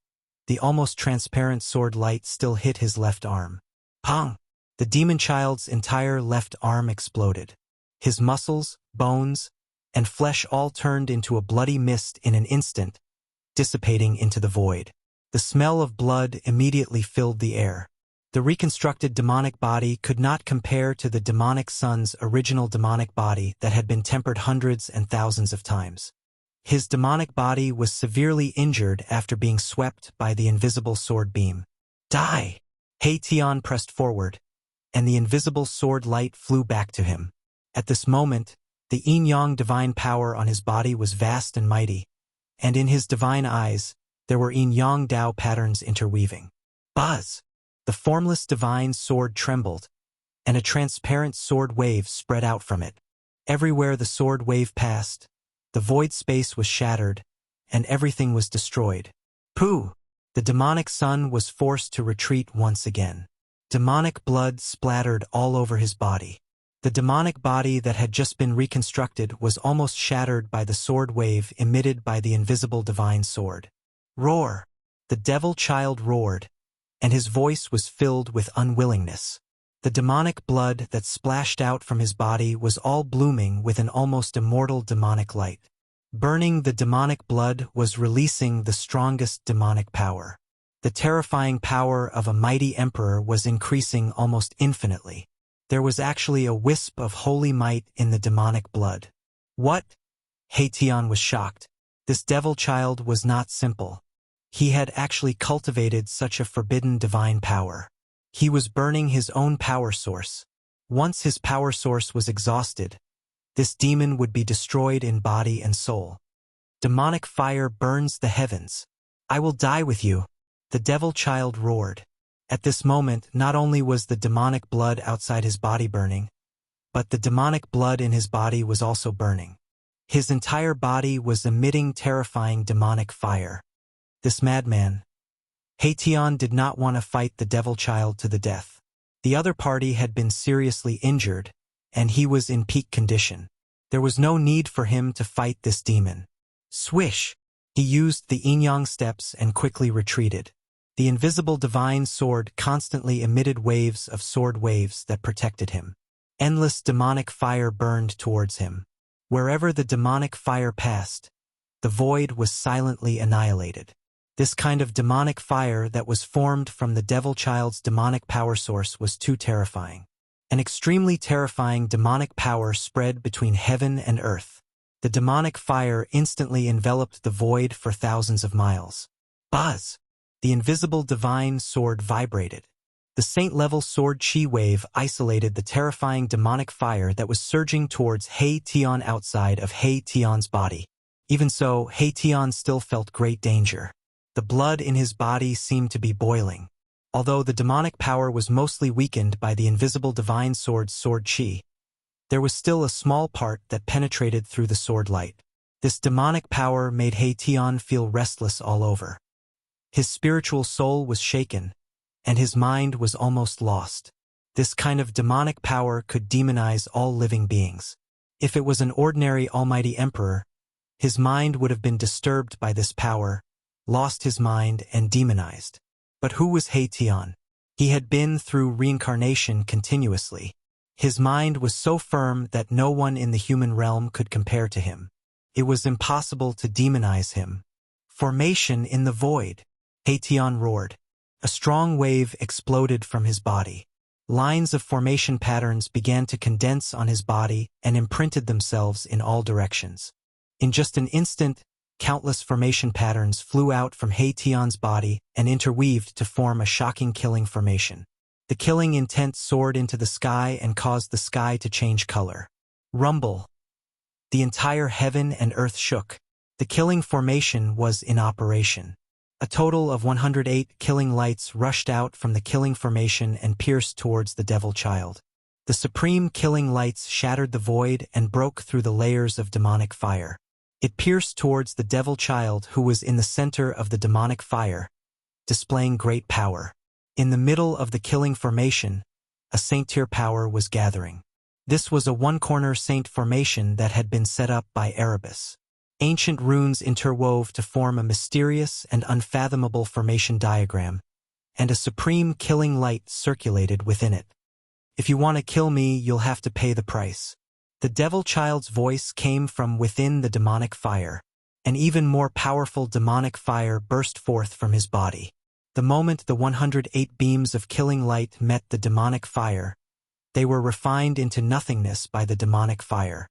the almost transparent sword light still hit his left arm. Pong! The demon child's entire left arm exploded. His muscles, bones, and flesh all turned into a bloody mist in an instant, dissipating into the void. The smell of blood immediately filled the air. The reconstructed demonic body could not compare to the demonic son's original demonic body that had been tempered hundreds and thousands of times. His demonic body was severely injured after being swept by the invisible sword beam. Die! Tian pressed forward, and the invisible sword light flew back to him. At this moment, the yin-yang divine power on his body was vast and mighty, and in his divine eyes, there were yin-yang Dao patterns interweaving. Buzz! The formless divine sword trembled, and a transparent sword wave spread out from it. Everywhere the sword wave passed, the void space was shattered, and everything was destroyed. Pooh! The demonic son was forced to retreat once again. Demonic blood splattered all over his body. The demonic body that had just been reconstructed was almost shattered by the sword wave emitted by the invisible divine sword. Roar! The devil child roared, and his voice was filled with unwillingness. The demonic blood that splashed out from his body was all blooming with an almost immortal demonic light. Burning the demonic blood was releasing the strongest demonic power. The terrifying power of a mighty emperor was increasing almost infinitely. There was actually a wisp of holy might in the demonic blood. What? Tian was shocked. This devil child was not simple. He had actually cultivated such a forbidden divine power. He was burning his own power source. Once his power source was exhausted, this demon would be destroyed in body and soul. Demonic fire burns the heavens. I will die with you, the devil child roared. At this moment, not only was the demonic blood outside his body burning, but the demonic blood in his body was also burning. His entire body was emitting terrifying demonic fire. This madman. Tian did not want to fight the devil child to the death. The other party had been seriously injured, and he was in peak condition. There was no need for him to fight this demon. Swish! He used the yin-yang steps and quickly retreated. The invisible divine sword constantly emitted waves of sword waves that protected him. Endless demonic fire burned towards him. Wherever the demonic fire passed, the void was silently annihilated. This kind of demonic fire that was formed from the devil child's demonic power source was too terrifying. An extremely terrifying demonic power spread between heaven and earth. The demonic fire instantly enveloped the void for thousands of miles. Buzz! The invisible divine sword vibrated. The saint-level sword chi wave isolated the terrifying demonic fire that was surging towards Tian outside of Tian's body. Even so, Tian still felt great danger. The blood in his body seemed to be boiling. Although the demonic power was mostly weakened by the invisible divine sword Qi, there was still a small part that penetrated through the sword light. This demonic power made He Tian feel restless all over. His spiritual soul was shaken, and his mind was almost lost. This kind of demonic power could demonize all living beings. If it was an ordinary almighty emperor, his mind would have been disturbed by this power, lost his mind and demonized. But who was He Tian? He had been through reincarnation continuously. His mind was so firm that no one in the human realm could compare to him. It was impossible to demonize him. Formation in the void. He Tian roared. A strong wave exploded from his body. Lines of formation patterns began to condense on his body and imprinted themselves in all directions. In just an instant, countless formation patterns flew out from He Tian's body and interweaved to form a shocking killing formation. The killing intent soared into the sky and caused the sky to change color. Rumble. The entire heaven and earth shook. The killing formation was in operation. A total of 108 killing lights rushed out from the killing formation and pierced towards the devil child. The supreme killing lights shattered the void and broke through the layers of demonic fire. It pierced towards the devil child who was in the center of the demonic fire, displaying great power. In the middle of the killing formation, a saint-tier power was gathering. This was a one-corner saint formation that had been set up by Erebus. Ancient runes interwove to form a mysterious and unfathomable formation diagram, and a supreme killing light circulated within it. If you want to kill me, you'll have to pay the price. The devil child's voice came from within the demonic fire. An even more powerful demonic fire burst forth from his body. The moment the 108 beams of killing light met the demonic fire, they were refined into nothingness by the demonic fire.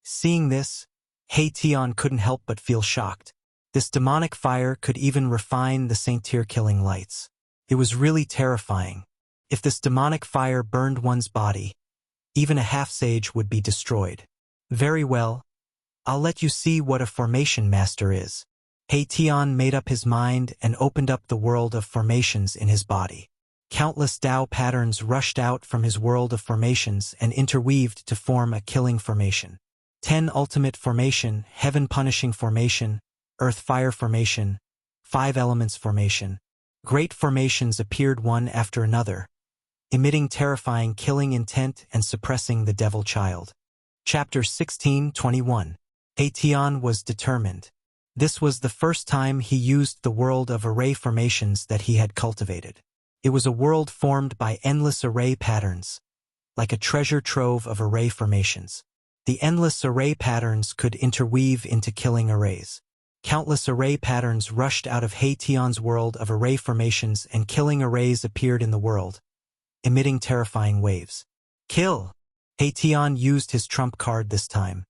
Seeing this, He Tian couldn't help but feel shocked. This demonic fire could even refine the saint-tier killing lights. It was really terrifying. If this demonic fire burned one's body, even a half-sage would be destroyed. Very well, I'll let you see what a formation master is. He Tian made up his mind and opened up the world of formations in his body. Countless Tao patterns rushed out from his world of formations and interweaved to form a killing formation. 10 ultimate formation, heaven punishing formation, earth fire formation, 5 elements formation. Great formations appeared one after another, emitting terrifying killing intent and suppressing the devil child. Chapter 16:21. He Tian was determined. This was the first time he used the world of array formations that he had cultivated. It was a world formed by endless array patterns, like a treasure trove of array formations. The endless array patterns could interweave into killing arrays. Countless array patterns rushed out of He Tian's world of array formations and killing arrays appeared in the world, emitting terrifying waves. Kill! He Tian used his trump card this time.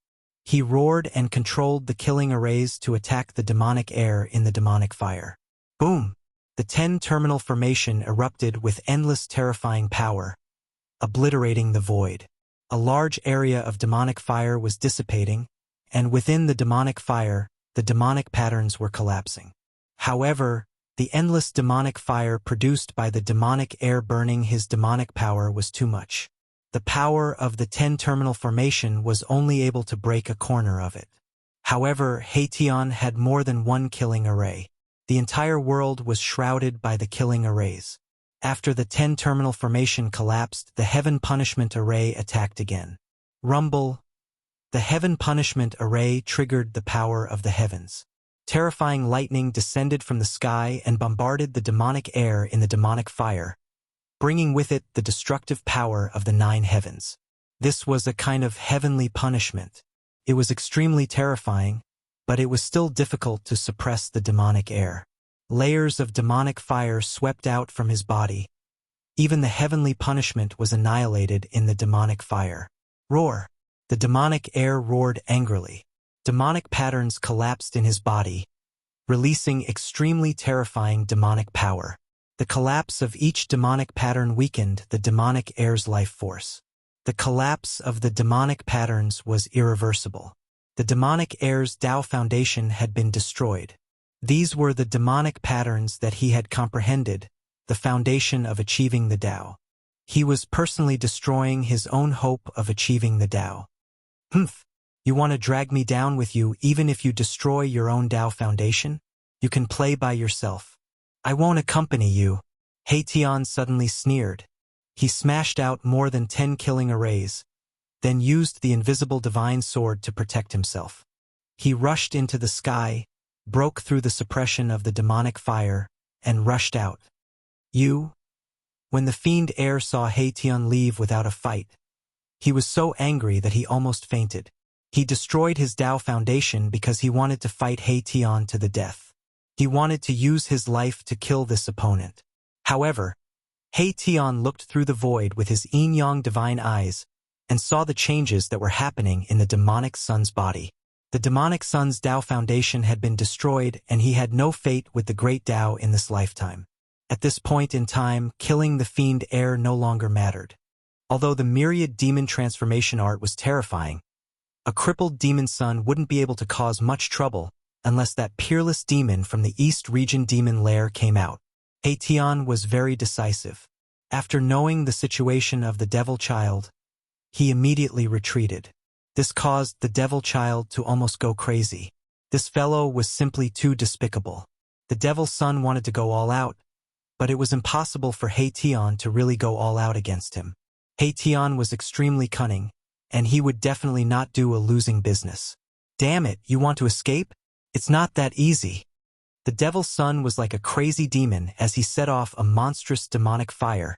He roared and controlled the killing arrays to attack the demonic air in the demonic fire. Boom! The 10-terminal formation erupted with endless terrifying power, obliterating the void. A large area of demonic fire was dissipating, and within the demonic fire, the demonic patterns were collapsing. However, the endless demonic fire produced by the demonic air burning his demonic power was too much. The power of the 10-terminal formation was only able to break a corner of it. However, He Tian had more than one killing array. The entire world was shrouded by the killing arrays. After the 10-terminal formation collapsed, the Heaven Punishment Array attacked again. Rumble. The Heaven Punishment Array triggered the power of the heavens. Terrifying lightning descended from the sky and bombarded the demonic air in the demonic fire, bringing with it the destructive power of the 9 heavens. This was a kind of heavenly punishment. It was extremely terrifying, but it was still difficult to suppress the demonic air. Layers of demonic fire swept out from his body. Even the heavenly punishment was annihilated in the demonic fire. Roar! The demonic air roared angrily. Demonic patterns collapsed in his body, releasing extremely terrifying demonic power. The collapse of each demonic pattern weakened the demonic air's life force. The collapse of the demonic patterns was irreversible. The demonic air's Tao foundation had been destroyed. These were the demonic patterns that he had comprehended, the foundation of achieving the Tao. He was personally destroying his own hope of achieving the Tao. Humph! You want to drag me down with you even if you destroy your own Tao foundation? You can play by yourself. I won't accompany you. Tian suddenly sneered. He smashed out more than 10 killing arrays, then used the invisible divine sword to protect himself. He rushed into the sky, broke through the suppression of the demonic fire, and rushed out. When the fiend heir saw Tian leave without a fight, he was so angry that he almost fainted. He destroyed his Tao foundation because he wanted to fight Tian to the death. He wanted to use his life to kill this opponent. However, Tian looked through the void with his yin-yang divine eyes and saw the changes that were happening in the demonic son's body. The demonic son's Tao foundation had been destroyed and he had no fate with the great Tao in this lifetime. At this point in time, killing the fiend heir no longer mattered. Although the myriad demon transformation art was terrifying, a crippled demon son wouldn't be able to cause much trouble unless that peerless demon from the East Region demon lair came out. Tian was very decisive. After knowing the situation of the devil child, he immediately retreated. This caused the devil child to almost go crazy. This fellow was simply too despicable. The devil's son wanted to go all out, but it was impossible for Tian to really go all out against him. Tian was extremely cunning, and he would definitely not do a losing business. Damn it, you want to escape? It's not that easy. The devil's son was like a crazy demon as he set off a monstrous demonic fire,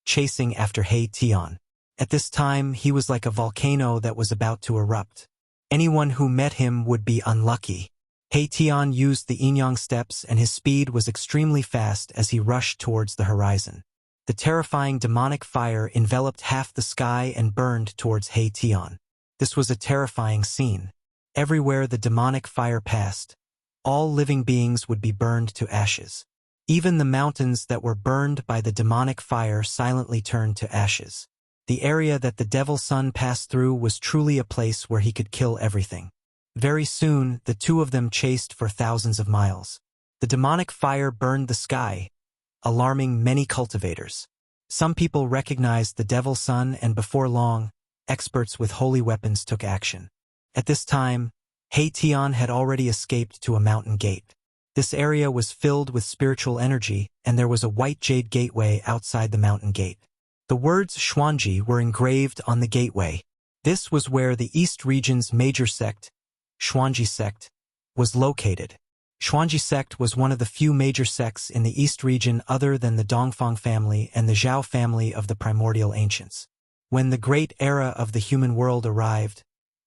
chasing after Tian. At this time, he was like a volcano that was about to erupt. Anyone who met him would be unlucky. Tian used the yin-yang steps and his speed was extremely fast as he rushed towards the horizon. The terrifying demonic fire enveloped half the sky and burned towards Tian. This was a terrifying scene. Everywhere the demonic fire passed, all living beings would be burned to ashes. Even the mountains that were burned by the demonic fire silently turned to ashes. The area that the devil's son passed through was truly a place where he could kill everything. Very soon, the two of them chased for thousands of miles. The demonic fire burned the sky, alarming many cultivators. Some people recognized the devil's son and before long, experts with holy weapons took action. At this time, Tian had already escaped to a mountain gate. This area was filled with spiritual energy and there was a white jade gateway outside the mountain gate. The words Xuanji were engraved on the gateway. This was where the East Region's major sect, Xuanji sect, was located. Xuanji sect was one of the few major sects in the East Region other than the Dongfang family and the Zhao family of the primordial ancients. When the great era of the human world arrived,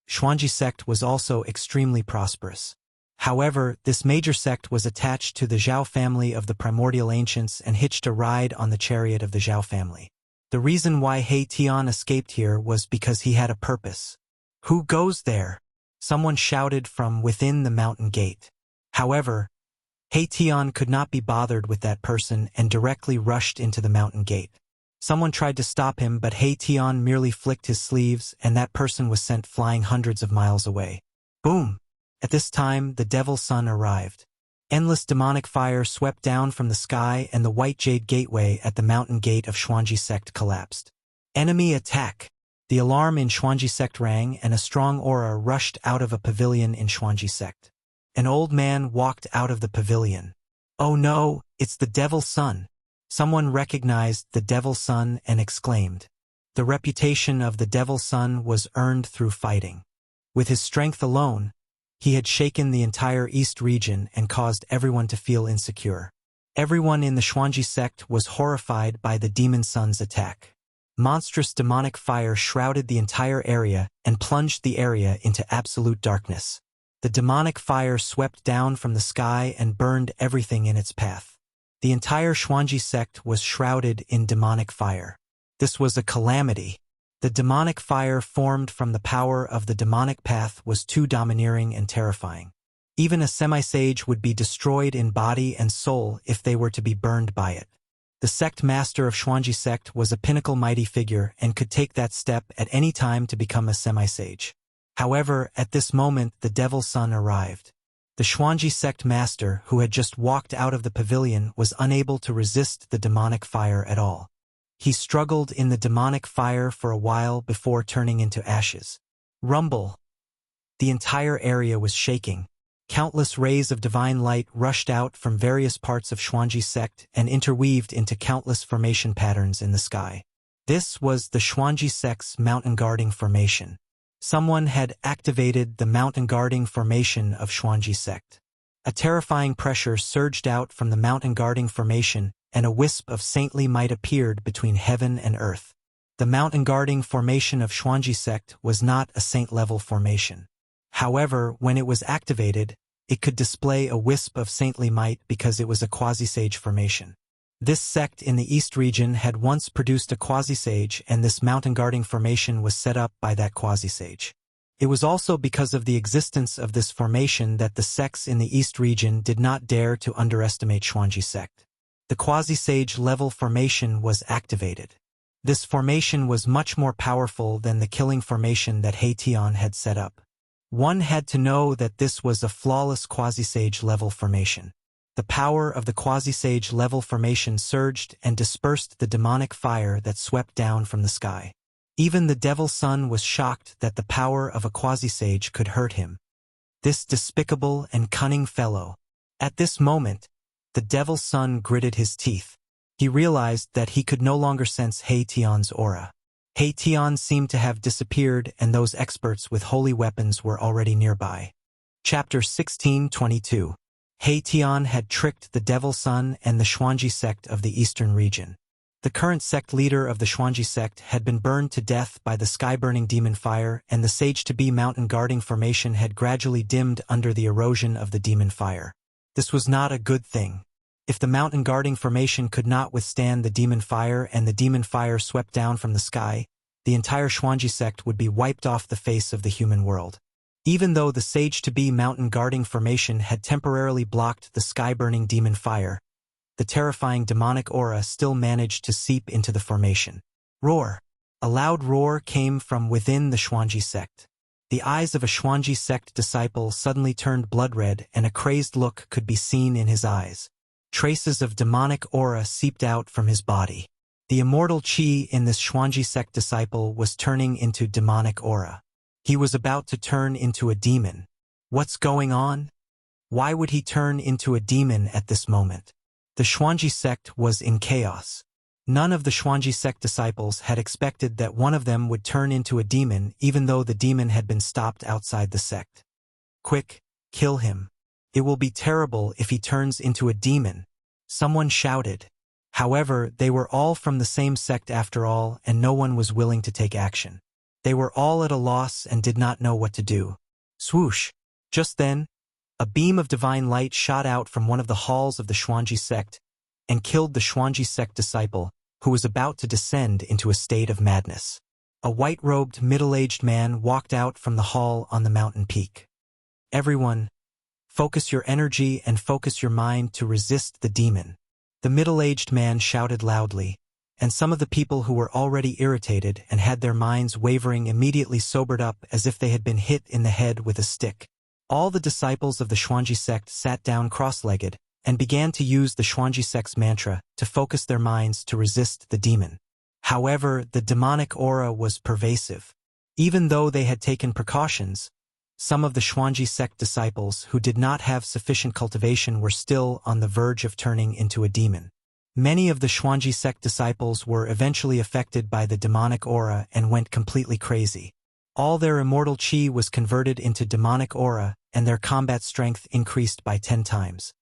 Xuanji sect was also extremely prosperous. However, this major sect was attached to the Zhao family of the primordial ancients and hitched a ride on the chariot of the Zhao family. The reason why Tian escaped here was because he had a purpose. Who goes there? Someone shouted from within the mountain gate. However, Tian could not be bothered with that person and directly rushed into the mountain gate. Someone tried to stop him, but Tian merely flicked his sleeves and that person was sent flying hundreds of miles away. Boom! At this time, the devil's son arrived. Endless demonic fire swept down from the sky and the white jade gateway at the mountain gate of Xuanji sect collapsed. Enemy attack! The alarm in Xuanji sect rang and a strong aura rushed out of a pavilion in Xuanji sect. An old man walked out of the pavilion. Oh no, it's the devil's son. Someone recognized the devil's son and exclaimed. The reputation of the devil's son was earned through fighting. With his strength alone, he had shaken the entire East region and caused everyone to feel insecure. Everyone in the Xuanji sect was horrified by the demon son's attack. Monstrous demonic fire shrouded the entire area and plunged the area into absolute darkness. The demonic fire swept down from the sky and burned everything in its path. The entire Xuanji sect was shrouded in demonic fire. This was a calamity. The demonic fire formed from the power of the demonic path was too domineering and terrifying. Even a semi-sage would be destroyed in body and soul if they were to be burned by it. The sect master of Xuanji sect was a pinnacle mighty figure and could take that step at any time to become a semi-sage. However, at this moment the devil's son arrived. The Xuanji sect master, who had just walked out of the pavilion, was unable to resist the demonic fire at all. He struggled in the demonic fire for a while before turning into ashes. Rumble! The entire area was shaking. Countless rays of divine light rushed out from various parts of Xuanji sect and interweaved into countless formation patterns in the sky. This was the Xuanji sect's mountain guarding formation. Someone had activated the mountain guarding formation of Xuanji sect. A terrifying pressure surged out from the mountain guarding formation, and a wisp of saintly might appeared between heaven and earth. The mountain guarding formation of Xuanji sect was not a saint-level formation. However, when it was activated, it could display a wisp of saintly might because it was a quasi-sage formation. This sect in the East region had once produced a quasi-sage, and this mountain guarding formation was set up by that quasi-sage. It was also because of the existence of this formation that the sects in the East region did not dare to underestimate Xuanji sect. The quasi-sage level formation was activated. This formation was much more powerful than the killing formation that Tian had set up. One had to know that this was a flawless quasi-sage level formation. The power of the quasi-sage level formation surged and dispersed the demonic fire that swept down from the sky. Even the Devil Son was shocked that the power of a quasi-sage could hurt him. This despicable and cunning fellow. At this moment, the Devil Son gritted his teeth. He realized that he could no longer sense Tian's aura. Tian seemed to have disappeared, and those experts with holy weapons were already nearby. Chapter 16:22. Tian had tricked the Devil Son and the Xuanji sect of the Eastern region. The current sect leader of the Xuanji sect had been burned to death by the sky-burning demon fire, and the sage-to-be mountain guarding formation had gradually dimmed under the erosion of the demon fire. This was not a good thing. If the mountain guarding formation could not withstand the demon fire and the demon fire swept down from the sky, the entire Xuanji sect would be wiped off the face of the human world. Even though the sage-to-be mountain guarding formation had temporarily blocked the sky-burning demon fire, the terrifying demonic aura still managed to seep into the formation. Roar! A loud roar came from within the Xuanji sect. The eyes of a Xuanji sect disciple suddenly turned blood-red, and a crazed look could be seen in his eyes. Traces of demonic aura seeped out from his body. The immortal chi in this Xuanji sect disciple was turning into demonic aura. He was about to turn into a demon. What's going on? Why would he turn into a demon at this moment? The Xuanji sect was in chaos. None of the Xuanji sect disciples had expected that one of them would turn into a demon, even though the demon had been stopped outside the sect. Quick, kill him. It will be terrible if he turns into a demon, someone shouted. However, they were all from the same sect after all, and no one was willing to take action. They were all at a loss and did not know what to do. Swoosh! Just then, a beam of divine light shot out from one of the halls of the Xuanji sect and killed the Xuanji sect disciple, who was about to descend into a state of madness. A white-robed, middle-aged man walked out from the hall on the mountain peak. Everyone, focus your energy and focus your mind to resist the demon. The middle-aged man shouted loudly, and some of the people who were already irritated and had their minds wavering immediately sobered up as if they had been hit in the head with a stick. All the disciples of the Xuanji sect sat down cross-legged and began to use the Xuanji sect's mantra to focus their minds to resist the demon. However, the demonic aura was pervasive. Even though they had taken precautions, some of the Xuanji sect disciples who did not have sufficient cultivation were still on the verge of turning into a demon. Many of the Xuanji sect disciples were eventually affected by the demonic aura and went completely crazy. All their immortal chi was converted into demonic aura, and their combat strength increased by 10 times.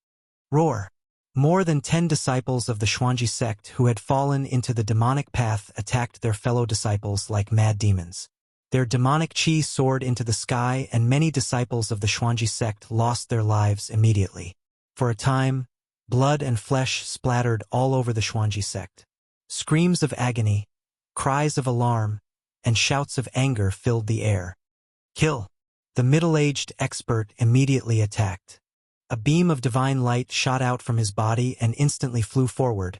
Roar! More than 10 disciples of the Xuanji sect who had fallen into the demonic path attacked their fellow disciples like mad demons. Their demonic chi soared into the sky, and many disciples of the Xuanji sect lost their lives immediately. For a time, blood and flesh splattered all over the Xuanji sect. Screams of agony, cries of alarm, and shouts of anger filled the air. Kill! The middle-aged expert immediately attacked. A beam of divine light shot out from his body and instantly flew forward,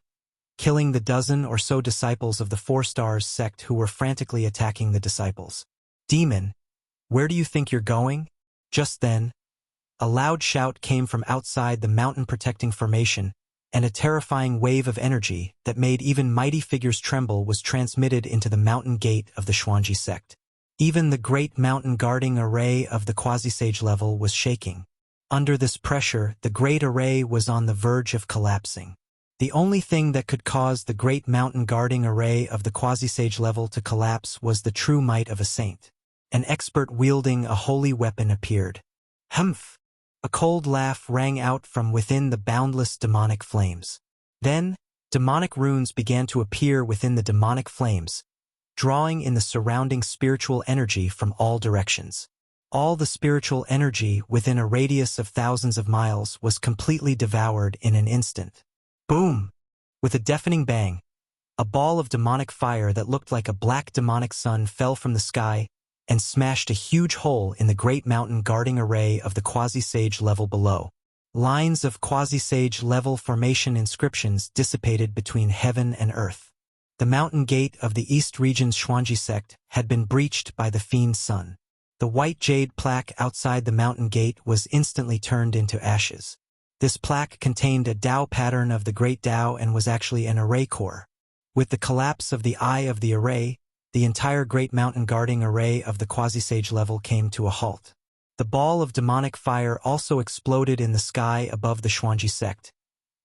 killing the dozen or so disciples of the Four Stars sect who were frantically attacking the disciples. Demon, where do you think you're going? Just then, A loud shout came from outside the mountain-protecting formation, and a terrifying wave of energy that made even mighty figures tremble was transmitted into the mountain gate of the Xuanji sect. Even the great mountain guarding array of the quasi-sage level was shaking. Under this pressure, the great array was on the verge of collapsing. The only thing that could cause the great mountain guarding array of the quasi-sage level to collapse was the true might of a saint. An expert wielding a holy weapon appeared. Humph! A cold laugh rang out from within the boundless demonic flames. Then, demonic runes began to appear within the demonic flames, drawing in the surrounding spiritual energy from all directions. All the spiritual energy within a radius of thousands of miles was completely devoured in an instant. Boom! With a deafening bang, a ball of demonic fire that looked like a black demonic sun fell from the sky and smashed a huge hole in the great mountain guarding array of the quasi-sage level below. Lines of quasi-sage level formation inscriptions dissipated between heaven and earth. The mountain gate of the East region's Xuanji sect had been breached by the fiend sun. The white jade plaque outside the mountain gate was instantly turned into ashes. This plaque contained a Tao pattern of the great Tao and was actually an array core. With the collapse of the eye of the array, the entire great mountain guarding array of the quasi-sage level came to a halt. The ball of demonic fire also exploded in the sky above the Xuanji sect,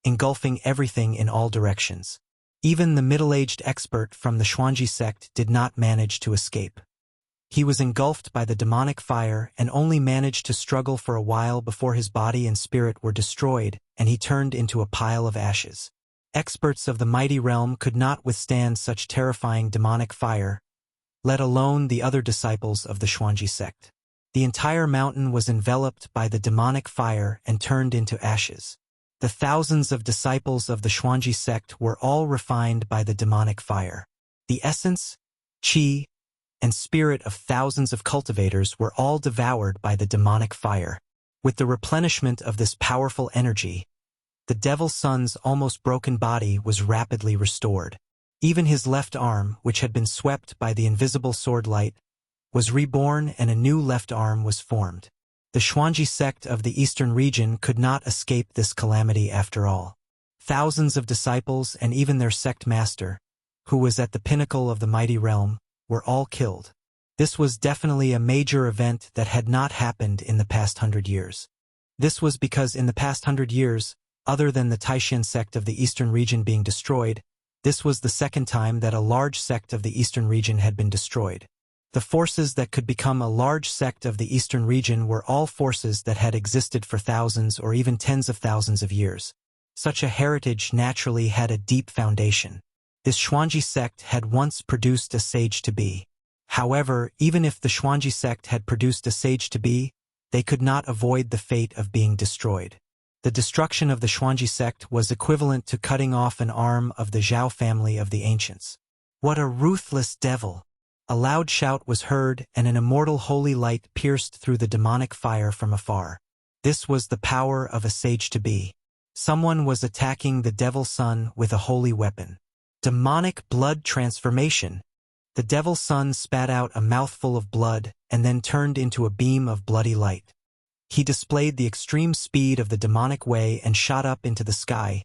engulfing everything in all directions. Even the middle-aged expert from the Xuanji sect did not manage to escape. He was engulfed by the demonic fire and only managed to struggle for a while before his body and spirit were destroyed and he turned into a pile of ashes. Experts of the mighty realm could not withstand such terrifying demonic fire, let alone the other disciples of the Xuanji sect. The entire mountain was enveloped by the demonic fire and turned into ashes. The thousands of disciples of the Xuanji sect were all refined by the demonic fire. The essence, qi, and spirit of thousands of cultivators were all devoured by the demonic fire. With the replenishment of this powerful energy, the Devil Son's almost broken body was rapidly restored. Even his left arm, which had been swept by the invisible sword light, was reborn and a new left arm was formed. The Xuanji sect of the eastern region could not escape this calamity after all. Thousands of disciples and even their sect master, who was at the pinnacle of the mighty realm, were all killed. This was definitely a major event that had not happened in the past 100 years. This was because in the past 100 years, other than the Taishan sect of the eastern region being destroyed, this was the second time that a large sect of the eastern region had been destroyed. The forces that could become a large sect of the eastern region were all forces that had existed for thousands or even tens of thousands of years. Such a heritage naturally had a deep foundation. This Xuanji sect had once produced a sage-to-be. However, even if the Xuanji sect had produced a sage-to-be, they could not avoid the fate of being destroyed. The destruction of the Xuanji sect was equivalent to cutting off an arm of the Zhao family of the ancients. What a ruthless devil! A loud shout was heard and an immortal holy light pierced through the demonic fire from afar. This was the power of a sage-to-be. Someone was attacking the Devil Son with a holy weapon. Demonic blood transformation. The Devil Son spat out a mouthful of blood and then turned into a beam of bloody light. He displayed the extreme speed of the demonic way and shot up into the sky,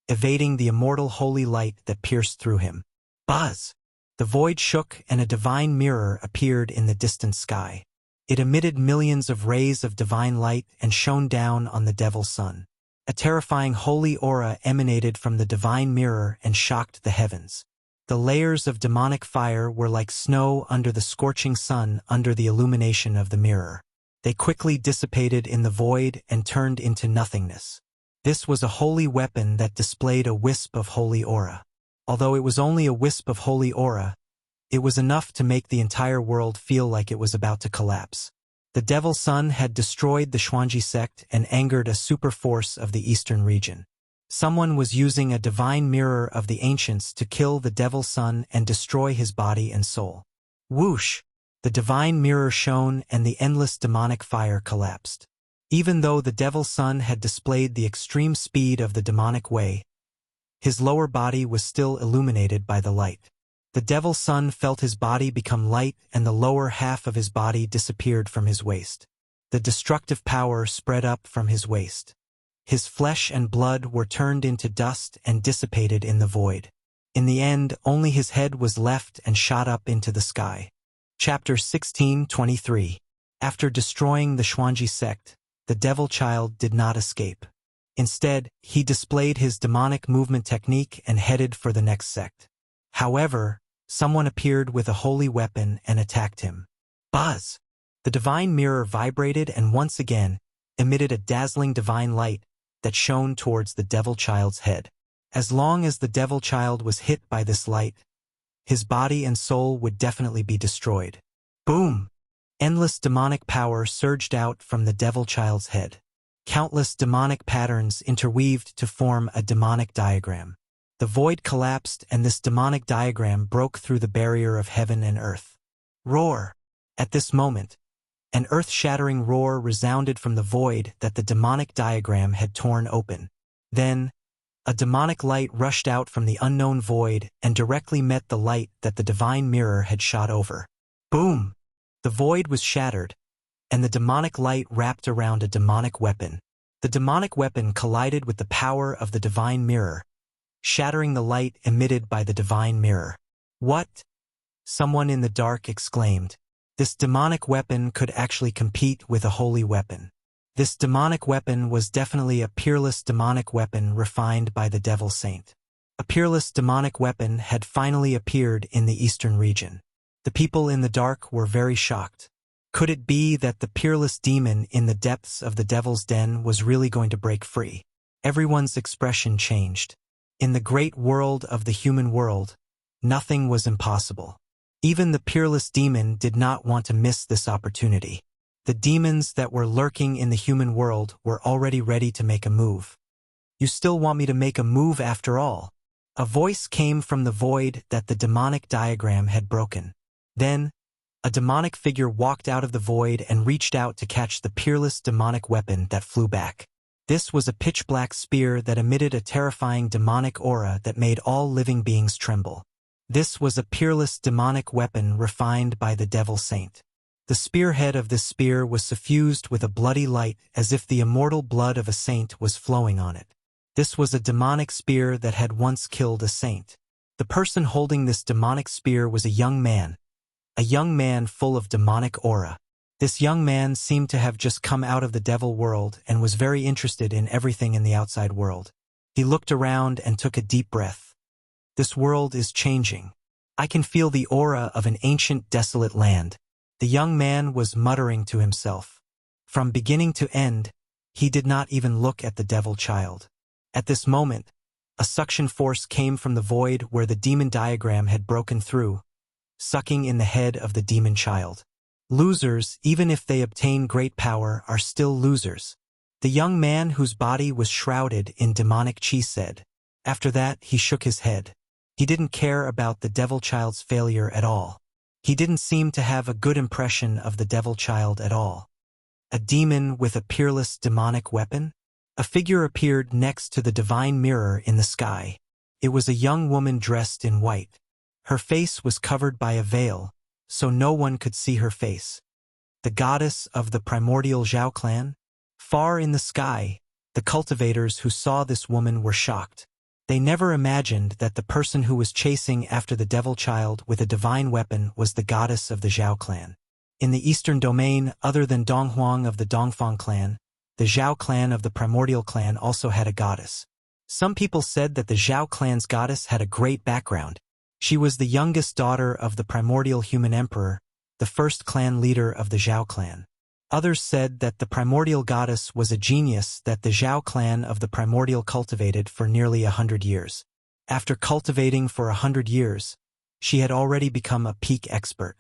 evading the immortal holy light that pierced through him. Buzz! The void shook and a divine mirror appeared in the distant sky. It emitted millions of rays of divine light and shone down on the Devil Son. A terrifying holy aura emanated from the divine mirror and shocked the heavens. The layers of demonic fire were like snow under the scorching sun under the illumination of the mirror. They quickly dissipated in the void and turned into nothingness. This was a holy weapon that displayed a wisp of holy aura. Although it was only a wisp of holy aura, it was enough to make the entire world feel like it was about to collapse. The Devil Son had destroyed the Xuanji sect and angered a super force of the eastern region. Someone was using a divine mirror of the ancients to kill the Devil Son and destroy his body and soul. Whoosh! The divine mirror shone and the endless demonic fire collapsed. Even though the Devil Son had displayed the extreme speed of the demonic way, his lower body was still illuminated by the light. The Devil Son felt his body become light and the lower half of his body disappeared from his waist. The destructive power spread up from his waist. His flesh and blood were turned into dust and dissipated in the void. In the end, only his head was left and shot up into the sky. Chapter 16:23. After destroying the Xuanji sect, the devil child did not escape. Instead, he displayed his demonic movement technique and headed for the next sect. However, someone appeared with a holy weapon and attacked him. Buzz! The divine mirror vibrated and once again emitted a dazzling divine light that shone towards the devil child's head. As long as the devil child was hit by this light, his body and soul would definitely be destroyed. Boom! Endless demonic power surged out from the devil child's head. Countless demonic patterns interweaved to form a demonic diagram. The void collapsed and this demonic diagram broke through the barrier of heaven and earth. Roar! At this moment, an earth-shattering roar resounded from the void that the demonic diagram had torn open. Then, a demonic light rushed out from the unknown void and directly met the light that the divine mirror had shot over. Boom! The void was shattered, and the demonic light wrapped around a demonic weapon. The demonic weapon collided with the power of the divine mirror, shattering the light emitted by the divine mirror. What? Someone in the dark exclaimed. This demonic weapon could actually compete with a holy weapon. This demonic weapon was definitely a peerless demonic weapon refined by the devil saint. A peerless demonic weapon had finally appeared in the eastern region. The people in the dark were very shocked. Could it be that the peerless demon in the depths of the devil's den was really going to break free? Everyone's expression changed. In the great world of the human world, nothing was impossible. Even the peerless demon did not want to miss this opportunity. The demons that were lurking in the human world were already ready to make a move. You still want me to make a move after all? A voice came from the void that the demonic diagram had broken. Then, a demonic figure walked out of the void and reached out to catch the peerless demonic weapon that flew back. This was a pitch-black spear that emitted a terrifying demonic aura that made all living beings tremble. This was a peerless demonic weapon refined by the devil saint. The spearhead of this spear was suffused with a bloody light as if the immortal blood of a saint was flowing on it. This was a demonic spear that had once killed a saint. The person holding this demonic spear was a young man full of demonic aura. This young man seemed to have just come out of the devil world and was very interested in everything in the outside world. He looked around and took a deep breath. This world is changing. I can feel the aura of an ancient, desolate land. The young man was muttering to himself. From beginning to end, he did not even look at the devil child. At this moment, a suction force came from the void where the demon diagram had broken through, sucking in the head of the demon child. Losers, even if they obtain great power, are still losers. The young man whose body was shrouded in demonic chi said. After that, he shook his head. He didn't care about the devil child's failure at all. He didn't seem to have a good impression of the devil child at all. A demon with a peerless demonic weapon? A figure appeared next to the divine mirror in the sky. It was a young woman dressed in white. Her face was covered by a veil, so no one could see her face. The goddess of the primordial Zhao clan? Far in the sky, the cultivators who saw this woman were shocked. They never imagined that the person who was chasing after the devil child with a divine weapon was the goddess of the Zhao clan. In the eastern domain, other than Donghuang of the Dongfang clan, the Zhao clan of the primordial clan also had a goddess. Some people said that the Zhao clan's goddess had a great background. She was the youngest daughter of the primordial human emperor, the first clan leader of the Zhao clan. Others said that the primordial goddess was a genius that the Zhao clan of the primordial cultivated for nearly 100 years. After cultivating for 100 years, she had already become a peak expert.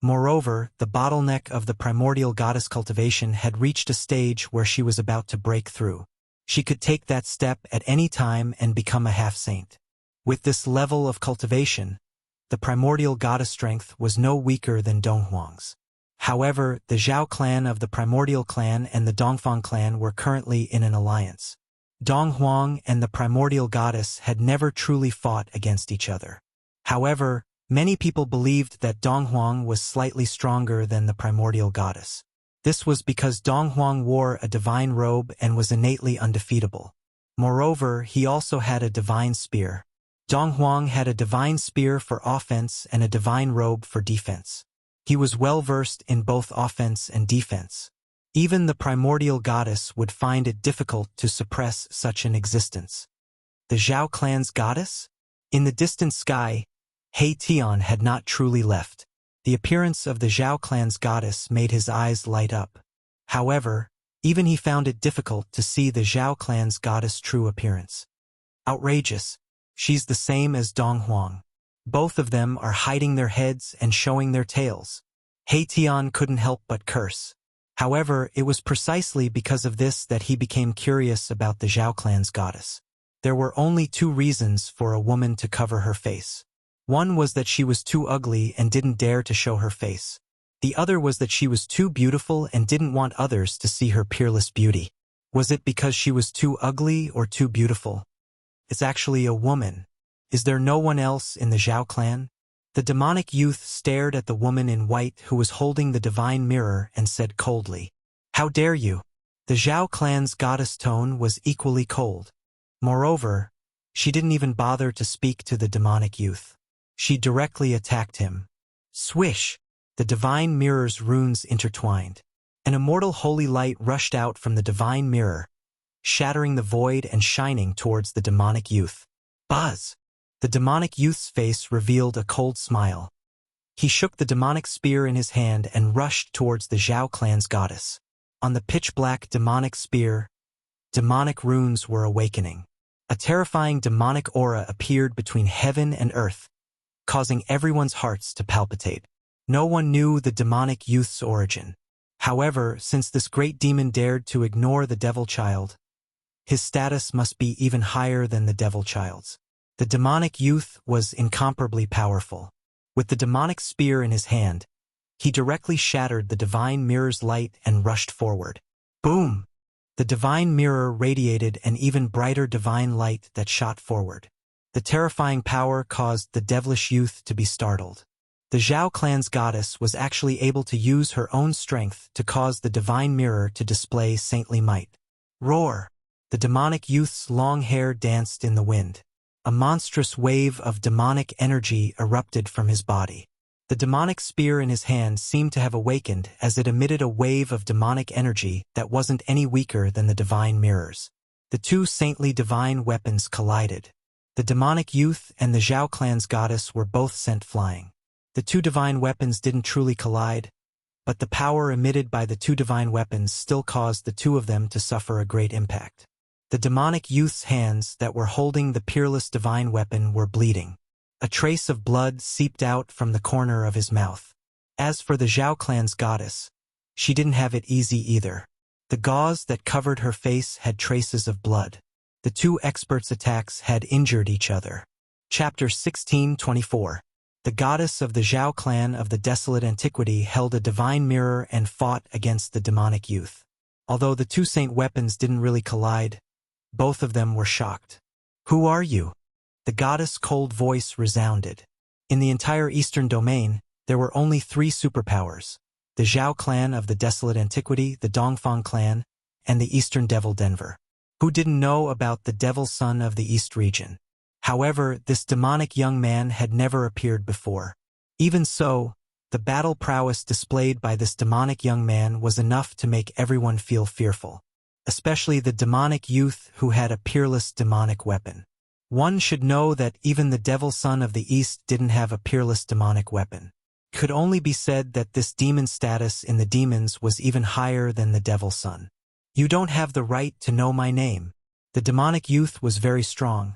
Moreover, the bottleneck of the primordial goddess cultivation had reached a stage where she was about to break through. She could take that step at any time and become a half-saint. With this level of cultivation, the primordial goddess strength was no weaker than Donghuang's. However, the Zhao clan of the primordial clan and the Dongfang clan were currently in an alliance. Donghuang and the primordial goddess had never truly fought against each other. However, many people believed that Donghuang was slightly stronger than the primordial goddess. This was because Dong Huang wore a divine robe and was innately undefeatable. Moreover, he also had a divine spear. Dong Huang had a divine spear for offense and a divine robe for defense. He was well versed in both offense and defense. Even the primordial goddess would find it difficult to suppress such an existence. The Zhao clan's goddess? In the distant sky, He Tian had not truly left. The appearance of the Zhao clan's goddess made his eyes light up. However, even he found it difficult to see the Zhao clan's goddess' true appearance. Outrageous. She's the same as Dong Huang. Both of them are hiding their heads and showing their tails. He Tian couldn't help but curse. However, it was precisely because of this that he became curious about the Zhao clan's goddess. There were only two reasons for a woman to cover her face. One was that she was too ugly and didn't dare to show her face. The other was that she was too beautiful and didn't want others to see her peerless beauty. Was it because she was too ugly or too beautiful? It's actually a woman. Is there no one else in the Zhao clan? The demonic youth stared at the woman in white who was holding the divine mirror and said coldly, "How dare you?" The Zhao clan's goddess tone was equally cold. Moreover, she didn't even bother to speak to the demonic youth. She directly attacked him. Swish! The divine mirror's runes intertwined. An immortal holy light rushed out from the divine mirror, shattering the void and shining towards the demonic youth. Buzz! The demonic youth's face revealed a cold smile. He shook the demonic spear in his hand and rushed towards the Zhao clan's goddess. On the pitch-black demonic spear, demonic runes were awakening. A terrifying demonic aura appeared between heaven and earth, causing everyone's hearts to palpitate. No one knew the demonic youth's origin. However, since this great demon dared to ignore the devil child, his status must be even higher than the devil child's. The demonic youth was incomparably powerful. With the demonic spear in his hand, he directly shattered the divine mirror's light and rushed forward. Boom! The divine mirror radiated an even brighter divine light that shot forward. The terrifying power caused the devilish youth to be startled. The Zhao clan's goddess was actually able to use her own strength to cause the divine mirror to display saintly might. Roar! The demonic youth's long hair danced in the wind. A monstrous wave of demonic energy erupted from his body. The demonic spear in his hand seemed to have awakened as it emitted a wave of demonic energy that wasn't any weaker than the divine mirrors. The two saintly divine weapons collided. The demonic youth and the Zhao clan's goddess were both sent flying. The two divine weapons didn't truly collide, but the power emitted by the two divine weapons still caused the two of them to suffer a great impact. The demonic youth's hands that were holding the peerless divine weapon were bleeding. A trace of blood seeped out from the corner of his mouth. As for the Zhao clan's goddess, she didn't have it easy either. The gauze that covered her face had traces of blood. The two experts' attacks had injured each other. Chapter 16:24. The goddess of the Zhao clan of the desolate antiquity held a divine mirror and fought against the demonic youth. Although the two saint weapons didn't really collide, both of them were shocked. Who are you? The goddess' cold voice resounded. In the entire eastern domain, there were only 3 superpowers: the Zhao clan of the desolate antiquity, the Dongfang clan, and the eastern devil Denver. Who didn't know about the devil son of the east region? However, this demonic young man had never appeared before. Even so, the battle prowess displayed by this demonic young man was enough to make everyone feel fearful, especially the demonic youth who had a peerless demonic weapon. One should know that even the devil son of the east didn't have a peerless demonic weapon. It could only be said that this demon status in the demons was even higher than the devil son. You don't have the right to know my name. The demonic youth was very strong,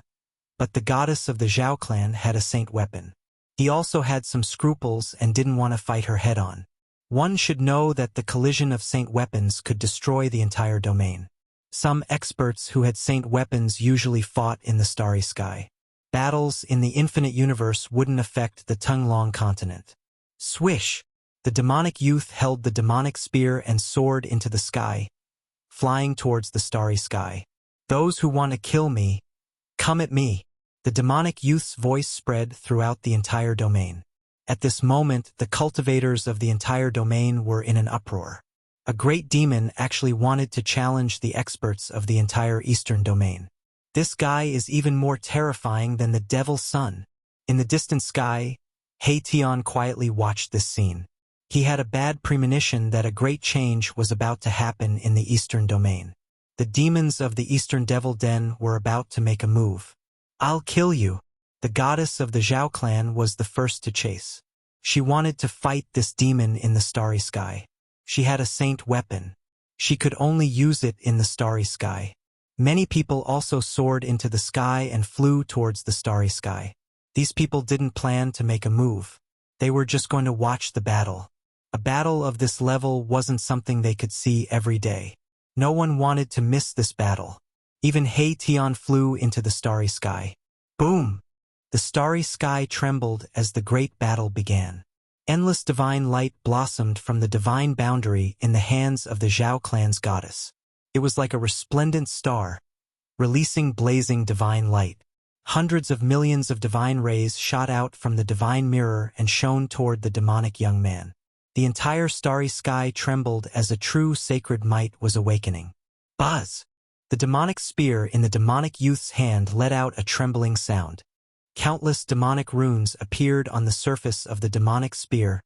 but the goddess of the Zhao clan had a saint weapon. He also had some scruples and didn't want to fight her head-on. One should know that the collision of saint weapons could destroy the entire domain. Some experts who had saint weapons usually fought in the starry sky. Battles in the infinite universe wouldn't affect the Tunglong continent. Swish! The demonic youth held the demonic spear and soared into the sky, flying towards the starry sky. Those who want to kill me, come at me. The demonic youth's voice spread throughout the entire domain. At this moment, the cultivators of the entire domain were in an uproar. A great demon actually wanted to challenge the experts of the entire Eastern domain. This guy is even more terrifying than the Devil's Son. In the distant sky, Tian quietly watched this scene. He had a bad premonition that a great change was about to happen in the Eastern domain. The demons of the Eastern Devil Den were about to make a move. "I'll kill you." The goddess of the Zhao clan was the first to chase. She wanted to fight this demon in the starry sky. She had a saint weapon. She could only use it in the starry sky. Many people also soared into the sky and flew towards the starry sky. These people didn't plan to make a move. They were just going to watch the battle. A battle of this level wasn't something they could see every day. No one wanted to miss this battle. Even Tian flew into the starry sky. Boom! The starry sky trembled as the great battle began. Endless divine light blossomed from the divine boundary in the hands of the Zhao clan's goddess. It was like a resplendent star, releasing blazing divine light. Hundreds of millions of divine rays shot out from the divine mirror and shone toward the demonic young man. The entire starry sky trembled as a true sacred might was awakening. Buzz! The demonic spear in the demonic youth's hand let out a trembling sound. Countless demonic runes appeared on the surface of the demonic spear,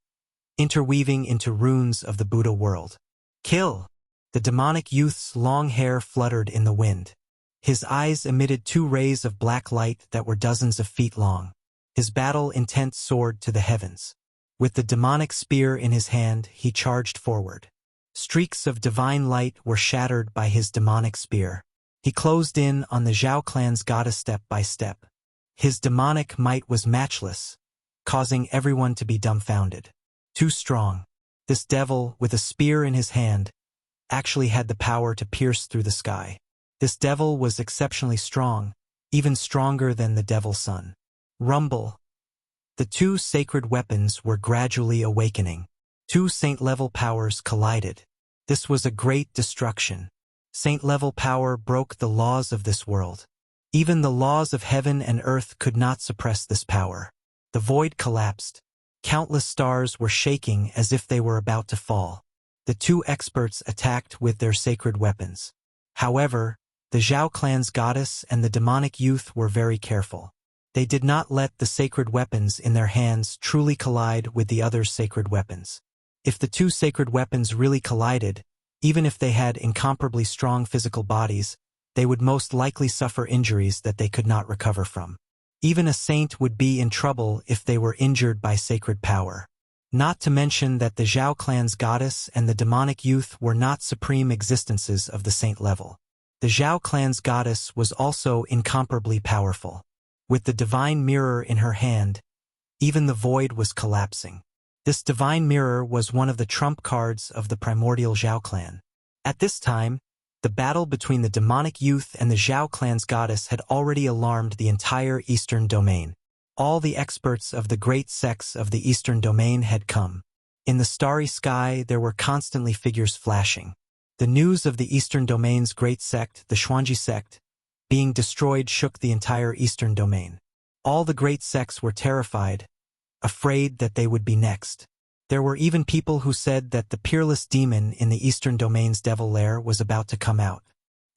interweaving into runes of the Buddha world. Kill! The demonic youth's long hair fluttered in the wind. His eyes emitted 2 rays of black light that were dozens of feet long. His battle intent soared to the heavens. With the demonic spear in his hand, he charged forward. Streaks of divine light were shattered by his demonic spear. He closed in on the Zhao clan's goddess step by step. His demonic might was matchless, causing everyone to be dumbfounded. Too strong. This devil, with a spear in his hand, actually had the power to pierce through the sky. This devil was exceptionally strong, even stronger than the Devil's Son. Rumble. The 2 sacred weapons were gradually awakening. 2 saint-level powers collided. This was a great destruction. Saint-level power broke the laws of this world. Even the laws of heaven and earth could not suppress this power. The void collapsed. Countless stars were shaking as if they were about to fall. The 2 experts attacked with their sacred weapons. However, the Zhao clan's goddess and the demonic youth were very careful. They did not let the sacred weapons in their hands truly collide with the other's sacred weapons. If the 2 sacred weapons really collided, even if they had incomparably strong physical bodies, they would most likely suffer injuries that they could not recover from. Even a saint would be in trouble if they were injured by sacred power. Not to mention that the Zhao clan's goddess and the demonic youth were not supreme existences of the saint level. The Zhao clan's goddess was also incomparably powerful. With the divine mirror in her hand, even the void was collapsing. This divine mirror was one of the trump cards of the primordial Zhao clan. At this time, the battle between the demonic youth and the Zhao clan's goddess had already alarmed the entire Eastern domain. All the experts of the great sects of the Eastern domain had come. In the starry sky, there were constantly figures flashing. The news of the Eastern domain's great sect, the Xuanji sect, being destroyed shook the entire Eastern domain. All the great sects were terrified, afraid that they would be next. There were even people who said that the peerless demon in the Eastern domain's devil lair was about to come out.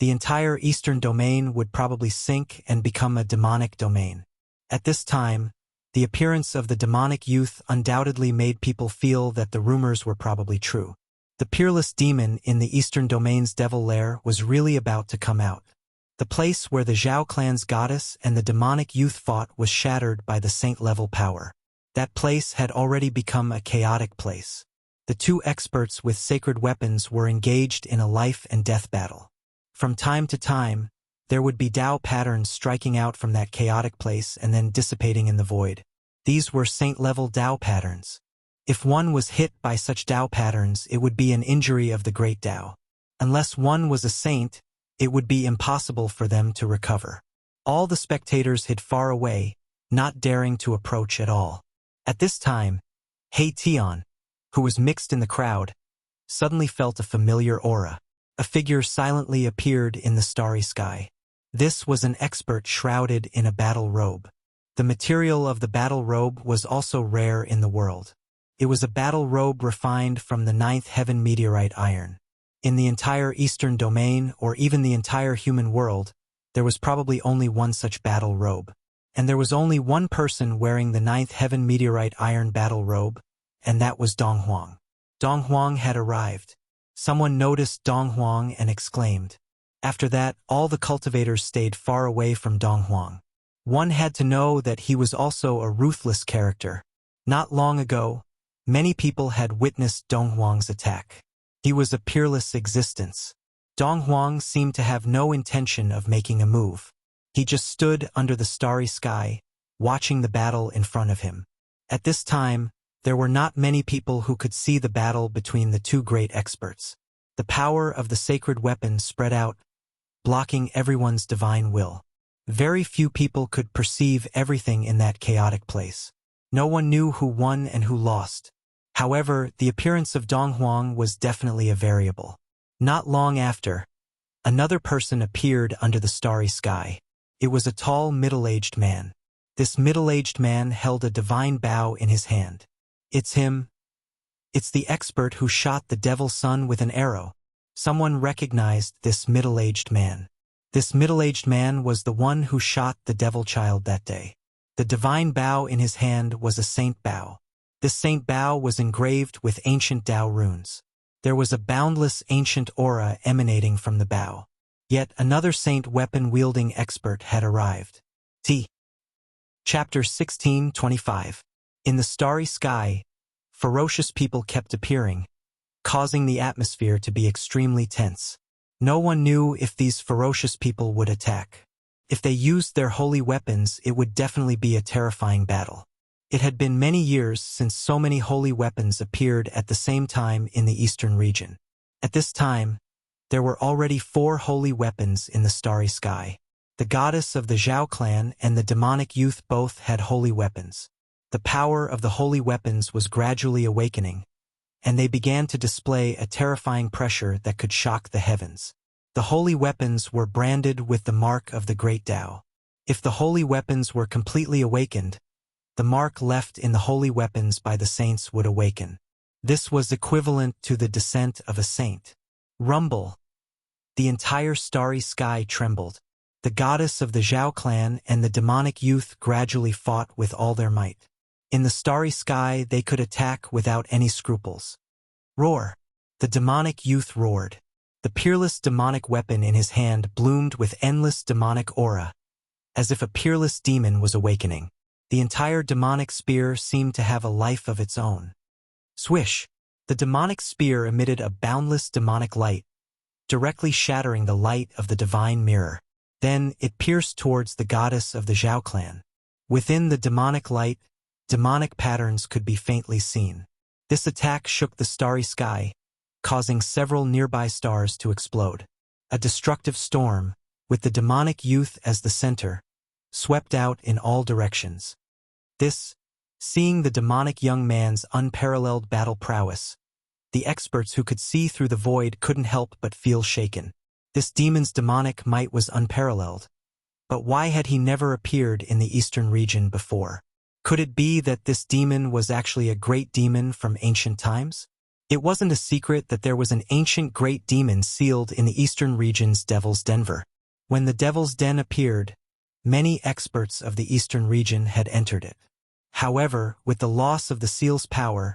The entire Eastern domain would probably sink and become a demonic domain. At this time, the appearance of the demonic youth undoubtedly made people feel that the rumors were probably true. The peerless demon in the Eastern domain's devil lair was really about to come out. The place where the Zhao clan's goddess and the demonic youth fought was shattered by the saint-level power. That place had already become a chaotic place. The 2 experts with sacred weapons were engaged in a life-and-death battle. From time to time, there would be Dao patterns striking out from that chaotic place and then dissipating in the void. These were saint-level Dao patterns. If one was hit by such Dao patterns, it would be an injury of the great Dao. Unless one was a saint, it would be impossible for them to recover. All the spectators hid far away, not daring to approach at all. At this time, Tian, who was mixed in the crowd, suddenly felt a familiar aura. A figure silently appeared in the starry sky. This was an expert shrouded in a battle robe. The material of the battle robe was also rare in the world. It was a battle robe refined from the ninth heaven meteorite iron. In the entire Eastern domain, or even the entire human world, there was probably only one such battle robe. And there was only one person wearing the ninth heaven meteorite iron battle robe, and that was Dong Huang. Dong Huang had arrived. Someone noticed Dong Huang and exclaimed. After that, all the cultivators stayed far away from Dong Huang. One had to know that he was also a ruthless character. Not long ago, many people had witnessed Dong Huang's attack. He was a peerless existence. Dong Huang seemed to have no intention of making a move. He just stood under the starry sky, watching the battle in front of him. At this time, there were not many people who could see the battle between the two great experts. The power of the sacred weapon spread out, blocking everyone's divine will. Very few people could perceive everything in that chaotic place. No one knew who won and who lost. However, the appearance of Dong Huang was definitely a variable. Not long after, another person appeared under the starry sky. It was a tall, middle-aged man. This middle-aged man held a divine bow in his hand. It's him. It's the expert who shot the devil's son with an arrow. Someone recognized this middle-aged man. This middle-aged man was the one who shot the devil child that day. The divine bow in his hand was a saint bow. This saint bow was engraved with ancient Tao runes. There was a boundless ancient aura emanating from the bow. Yet another saint weapon-wielding expert had arrived. Chapter 16:25. In the starry sky, ferocious people kept appearing, causing the atmosphere to be extremely tense. No one knew if these ferocious people would attack. If they used their holy weapons, it would definitely be a terrifying battle. It had been many years since so many holy weapons appeared at the same time in the eastern region. At this time, there were already 4 holy weapons in the starry sky. The goddess of the Zhao clan and the demonic youth both had holy weapons. The power of the holy weapons was gradually awakening, and they began to display a terrifying pressure that could shock the heavens. The holy weapons were branded with the mark of the great Tao. If the holy weapons were completely awakened, the mark left in the holy weapons by the saints would awaken. This was equivalent to the descent of a saint. Rumble. The entire starry sky trembled. The goddess of the Zhao clan and the demonic youth gradually fought with all their might. In the starry sky, they could attack without any scruples. Roar! The demonic youth roared. The peerless demonic weapon in his hand bloomed with endless demonic aura, as if a peerless demon was awakening. The entire demonic spear seemed to have a life of its own. Swish! The demonic spear emitted a boundless demonic light, directly shattering the light of the divine mirror. Then it pierced towards the goddess of the Zhao clan. Within the demonic light, demonic patterns could be faintly seen. This attack shook the starry sky, causing several nearby stars to explode. A destructive storm, with the demonic youth as the center, swept out in all directions. Seeing the demonic young man's unparalleled battle prowess, the experts who could see through the void couldn't help but feel shaken. This demon's demonic might was unparalleled. But why had he never appeared in the eastern region before? Could it be that this demon was actually a great demon from ancient times? It wasn't a secret that there was an ancient great demon sealed in the eastern region's Devil's Denver. When the Devil's Den appeared, many experts of the eastern region had entered it. However, with the loss of the seal's power,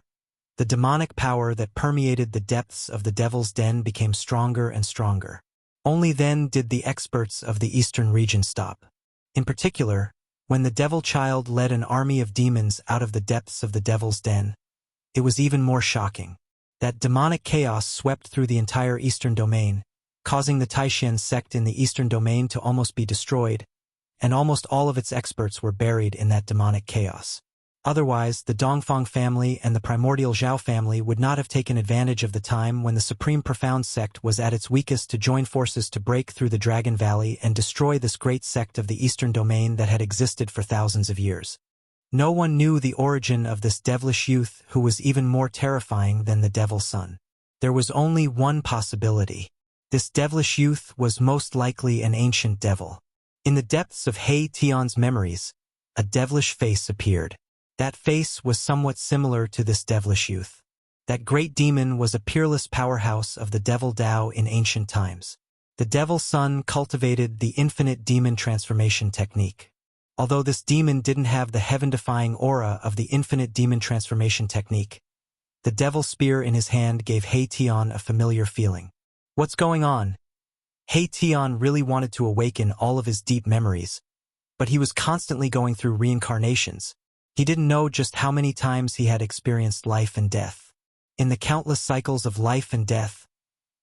the demonic power that permeated the depths of the Devil's Den became stronger and stronger. Only then did the experts of the eastern region stop. In particular, when the Devil Child led an army of demons out of the depths of the Devil's Den, it was even more shocking. That demonic chaos swept through the entire eastern domain, causing the Taishan sect in the eastern domain to almost be destroyed, and almost all of its experts were buried in that demonic chaos. Otherwise, the Dongfang family and the primordial Zhao family would not have taken advantage of the time when the Supreme Profound sect was at its weakest to join forces to break through the Dragon Valley and destroy this great sect of the eastern domain that had existed for thousands of years. No one knew the origin of this devilish youth who was even more terrifying than the Devil's Son. There was only one possibility. This devilish youth was most likely an ancient devil. In the depths of He Tian's memories, a devilish face appeared. That face was somewhat similar to this devilish youth. That great demon was a peerless powerhouse of the devil Tao in ancient times. The devil son cultivated the infinite demon transformation technique. Although this demon didn't have the heaven-defying aura of the infinite demon transformation technique, the devil spear in his hand gave He Tian a familiar feeling. What's going on? He Tian really wanted to awaken all of his deep memories, but he was constantly going through reincarnations. He didn't know just how many times he had experienced life and death. In the countless cycles of life and death,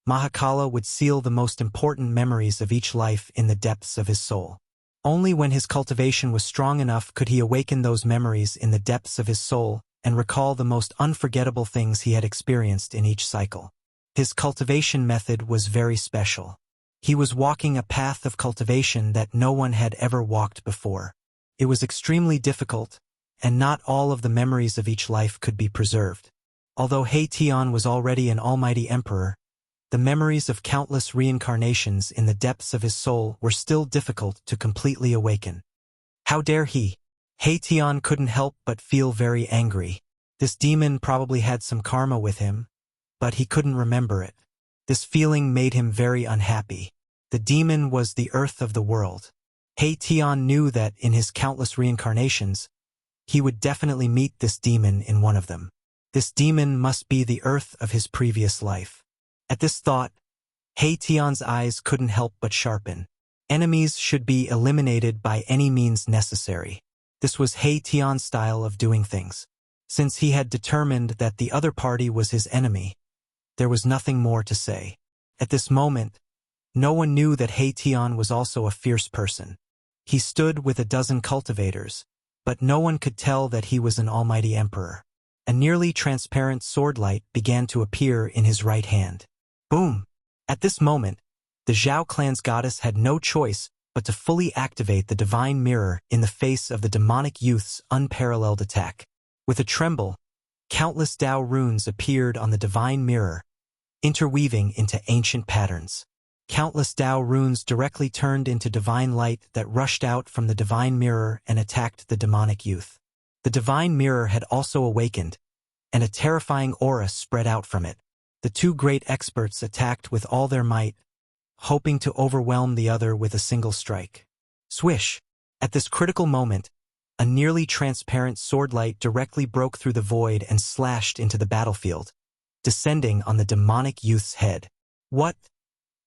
Mahakala would seal the most important memories of each life in the depths of his soul. Only when his cultivation was strong enough could he awaken those memories in the depths of his soul and recall the most unforgettable things he had experienced in each cycle. His cultivation method was very special. He was walking a path of cultivation that no one had ever walked before. It was extremely difficult, and not all of the memories of each life could be preserved. Although He Tian was already an almighty emperor, the memories of countless reincarnations in the depths of his soul were still difficult to completely awaken. How dare he? He Tian couldn't help but feel very angry. This demon probably had some karma with him, but he couldn't remember it. This feeling made him very unhappy. The demon was the earth of the world. He Tian knew that in his countless reincarnations, he would definitely meet this demon in one of them. This demon must be the earth of his previous life. At this thought, He Tian's eyes couldn't help but sharpen. Enemies should be eliminated by any means necessary. This was He Tian's style of doing things. Since he had determined that the other party was his enemy, there was nothing more to say. At this moment, no one knew that He Tian was also a fierce person. He stood with a dozen cultivators, but no one could tell that he was an almighty emperor. A nearly transparent sword light began to appear in his right hand. Boom! At this moment, the Zhao clan's goddess had no choice but to fully activate the divine mirror in the face of the demonic youth's unparalleled attack. With a tremble, countless Tao runes appeared on the divine mirror, interweaving into ancient patterns. Countless Tao runes directly turned into divine light that rushed out from the divine mirror and attacked the demonic youth. The divine mirror had also awakened, and a terrifying aura spread out from it. The two great experts attacked with all their might, hoping to overwhelm the other with a single strike. Swish! At this critical moment, a nearly transparent sword light directly broke through the void and slashed into the battlefield, descending on the demonic youth's head. What?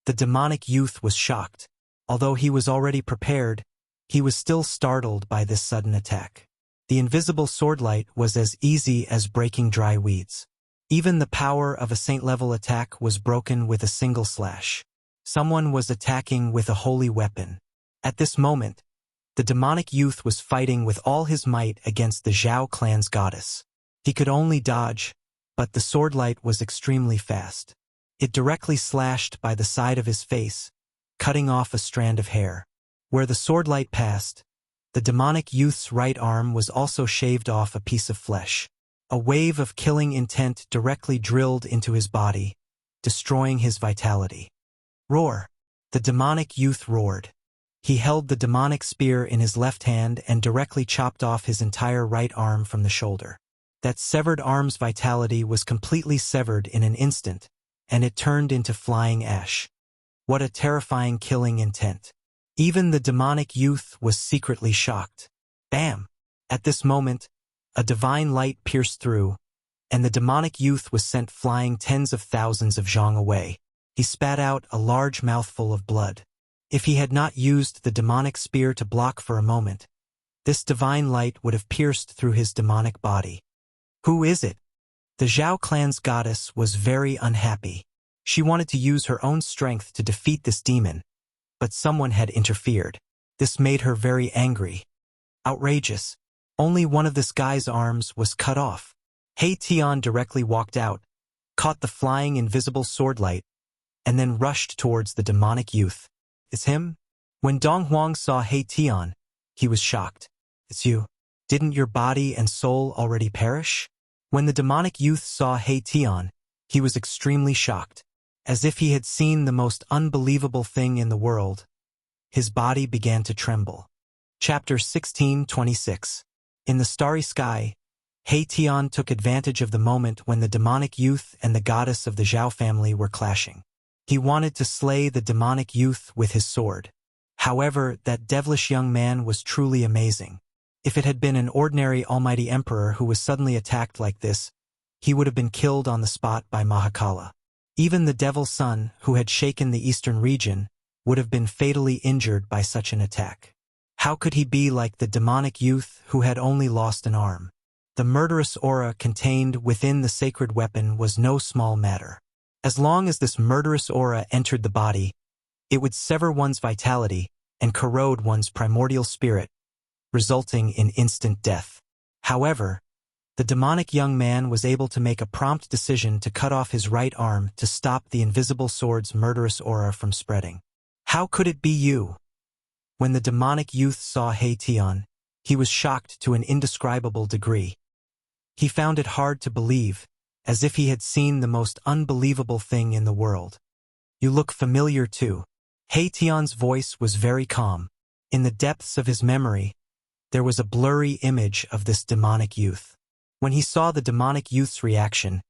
The demonic youth was shocked. Although he was already prepared, he was still startled by this sudden attack. The invisible sword light was as easy as breaking dry weeds. Even the power of a saint-level attack was broken with a single slash. Someone was attacking with a holy weapon. At this moment, the demonic youth was fighting with all his might against the Zhao clan's goddess. He could only dodge, but the sword light was extremely fast. It directly slashed by the side of his face, cutting off a strand of hair. Where the sword light passed, the demonic youth's right arm was also shaved off a piece of flesh. A wave of killing intent directly drilled into his body, destroying his vitality. Roar! The demonic youth roared. He held the demonic spear in his left hand and directly chopped off his entire right arm from the shoulder. That severed arm's vitality was completely severed in an instant, and it turned into flying ash. What a terrifying killing intent. Even the demonic youth was secretly shocked. Bam! At this moment, a divine light pierced through, and the demonic youth was sent flying tens of thousands of zhang away. He spat out a large mouthful of blood. If he had not used the demonic spear to block for a moment, this divine light would have pierced through his demonic body. Who is it? The Zhao clan's goddess was very unhappy. She wanted to use her own strength to defeat this demon, but someone had interfered. This made her very angry. Outrageous. Only one of this guy's arms was cut off. He Tian directly walked out, caught the flying invisible sword light, and then rushed towards the demonic youth. It's him? When Dong Huang saw He Tian, he was shocked. It's you. Didn't your body and soul already perish? When the demonic youth saw He Tian, he was extremely shocked. As if he had seen the most unbelievable thing in the world, his body began to tremble. Chapter 16:26. In the starry sky, He Tian took advantage of the moment when the demonic youth and the goddess of the Zhao family were clashing. He wanted to slay the demonic youth with his sword. However, that devilish young man was truly amazing. If it had been an ordinary almighty emperor who was suddenly attacked like this, he would have been killed on the spot by Mahakala. Even the devil's son, who had shaken the eastern region, would have been fatally injured by such an attack. How could he be like the demonic youth who had only lost an arm? The murderous aura contained within the sacred weapon was no small matter. As long as this murderous aura entered the body, it would sever one's vitality and corrode one's primordial spirit, resulting in instant death. However, the demonic young man was able to make a prompt decision to cut off his right arm to stop the invisible sword's murderous aura from spreading. How could it be you? When the demonic youth saw He Tian, he was shocked to an indescribable degree. He found it hard to believe, as if he had seen the most unbelievable thing in the world. You look familiar too. He Tian's voice was very calm. In the depths of his memory, there was a blurry image of this demonic youth. When he saw the demonic youth's reaction,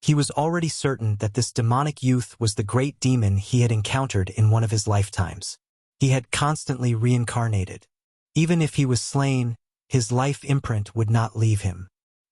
he was already certain that this demonic youth was the great demon he had encountered in one of his lifetimes. He had constantly reincarnated. Even if he was slain, his life imprint would not leave him.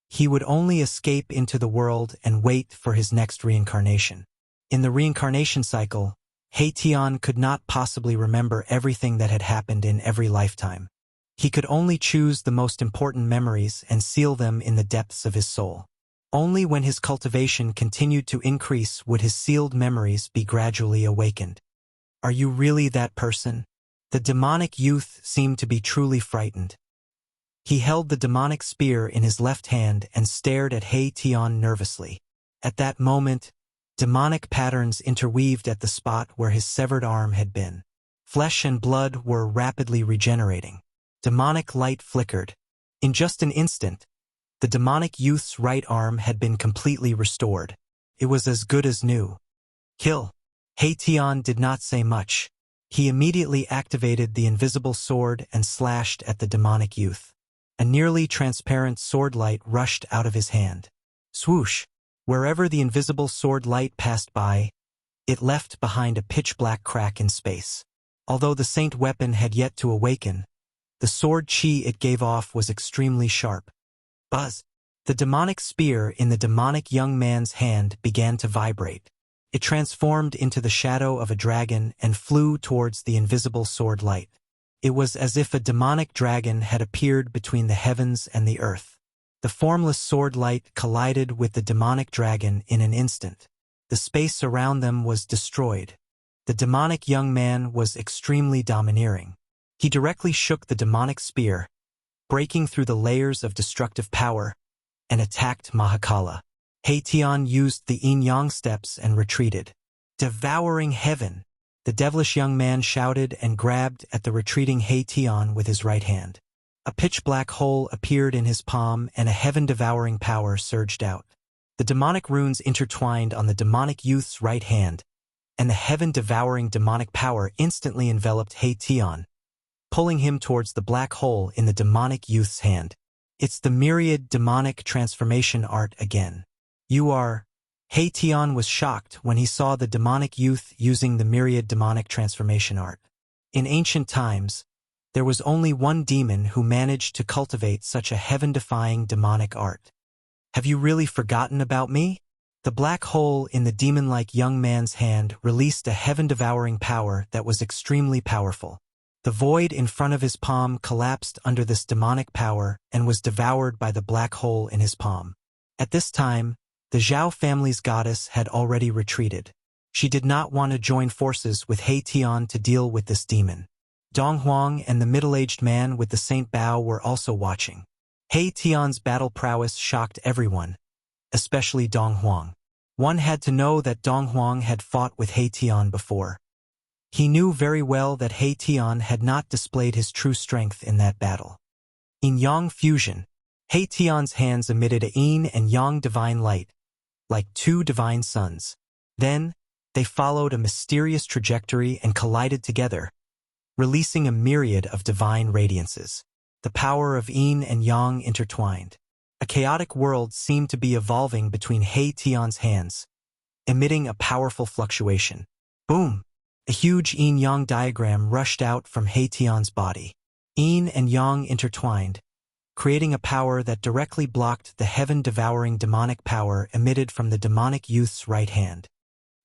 He would only escape into the world and wait for his next reincarnation. In the reincarnation cycle, He Tian could not possibly remember everything that had happened in every lifetime. He could only choose the most important memories and seal them in the depths of his soul. Only when his cultivation continued to increase would his sealed memories be gradually awakened. Are you really that person? The demonic youth seemed to be truly frightened. He held the demonic spear in his left hand and stared at He Tian nervously. At that moment, demonic patterns interweaved at the spot where his severed arm had been. Flesh and blood were rapidly regenerating. Demonic light flickered. In just an instant, the demonic youth's right arm had been completely restored. It was as good as new. Kill. He Tian did not say much. He immediately activated the invisible sword and slashed at the demonic youth. A nearly transparent sword light rushed out of his hand. Swoosh! Wherever the invisible sword light passed by, it left behind a pitch-black crack in space. Although the saint weapon had yet to awaken, the sword chi it gave off was extremely sharp. Buzz! The demonic spear in the demonic young man's hand began to vibrate. It transformed into the shadow of a dragon and flew towards the invisible sword light. It was as if a demonic dragon had appeared between the heavens and the earth. The formless sword light collided with the demonic dragon in an instant. The space around them was destroyed. The demonic young man was extremely domineering. He directly shook the demonic spear, breaking through the layers of destructive power, and attacked Mahakala. He Tian used the yin-yang steps and retreated. Devouring heaven! The devilish young man shouted and grabbed at the retreating He Tian with his right hand. A pitch-black hole appeared in his palm and a heaven-devouring power surged out. The demonic runes intertwined on the demonic youth's right hand, and the heaven-devouring demonic power instantly enveloped He Tian, pulling him towards the black hole in the demonic youth's hand. It's the myriad demonic transformation art again. You are... He Tian was shocked when he saw the demonic youth using the myriad demonic transformation art. In ancient times, there was only one demon who managed to cultivate such a heaven-defying demonic art. Have you really forgotten about me? The black hole in the demon-like young man's hand released a heaven-devouring power that was extremely powerful. The void in front of his palm collapsed under this demonic power and was devoured by the black hole in his palm. At this time, the Zhao family's goddess had already retreated. She did not want to join forces with He Tian to deal with this demon. Dong Huang and the middle-aged man with the Saint Bao were also watching. He Tian's battle prowess shocked everyone, especially Dong Huang. One had to know that Dong Huang had fought with He Tian before. He knew very well that He Tian had not displayed his true strength in that battle. In Yang fusion, He Tian's hands emitted a yin and yang divine light, like two divine suns. Then, they followed a mysterious trajectory and collided together, releasing a myriad of divine radiances. the power of yin and yang intertwined. A chaotic world seemed to be evolving between He Tian's hands, emitting a powerful fluctuation. Boom! A huge yin-yang diagram rushed out from He Tian's body. Yin and yang intertwined, creating a power that directly blocked the heaven-devouring demonic power emitted from the demonic youth's right hand.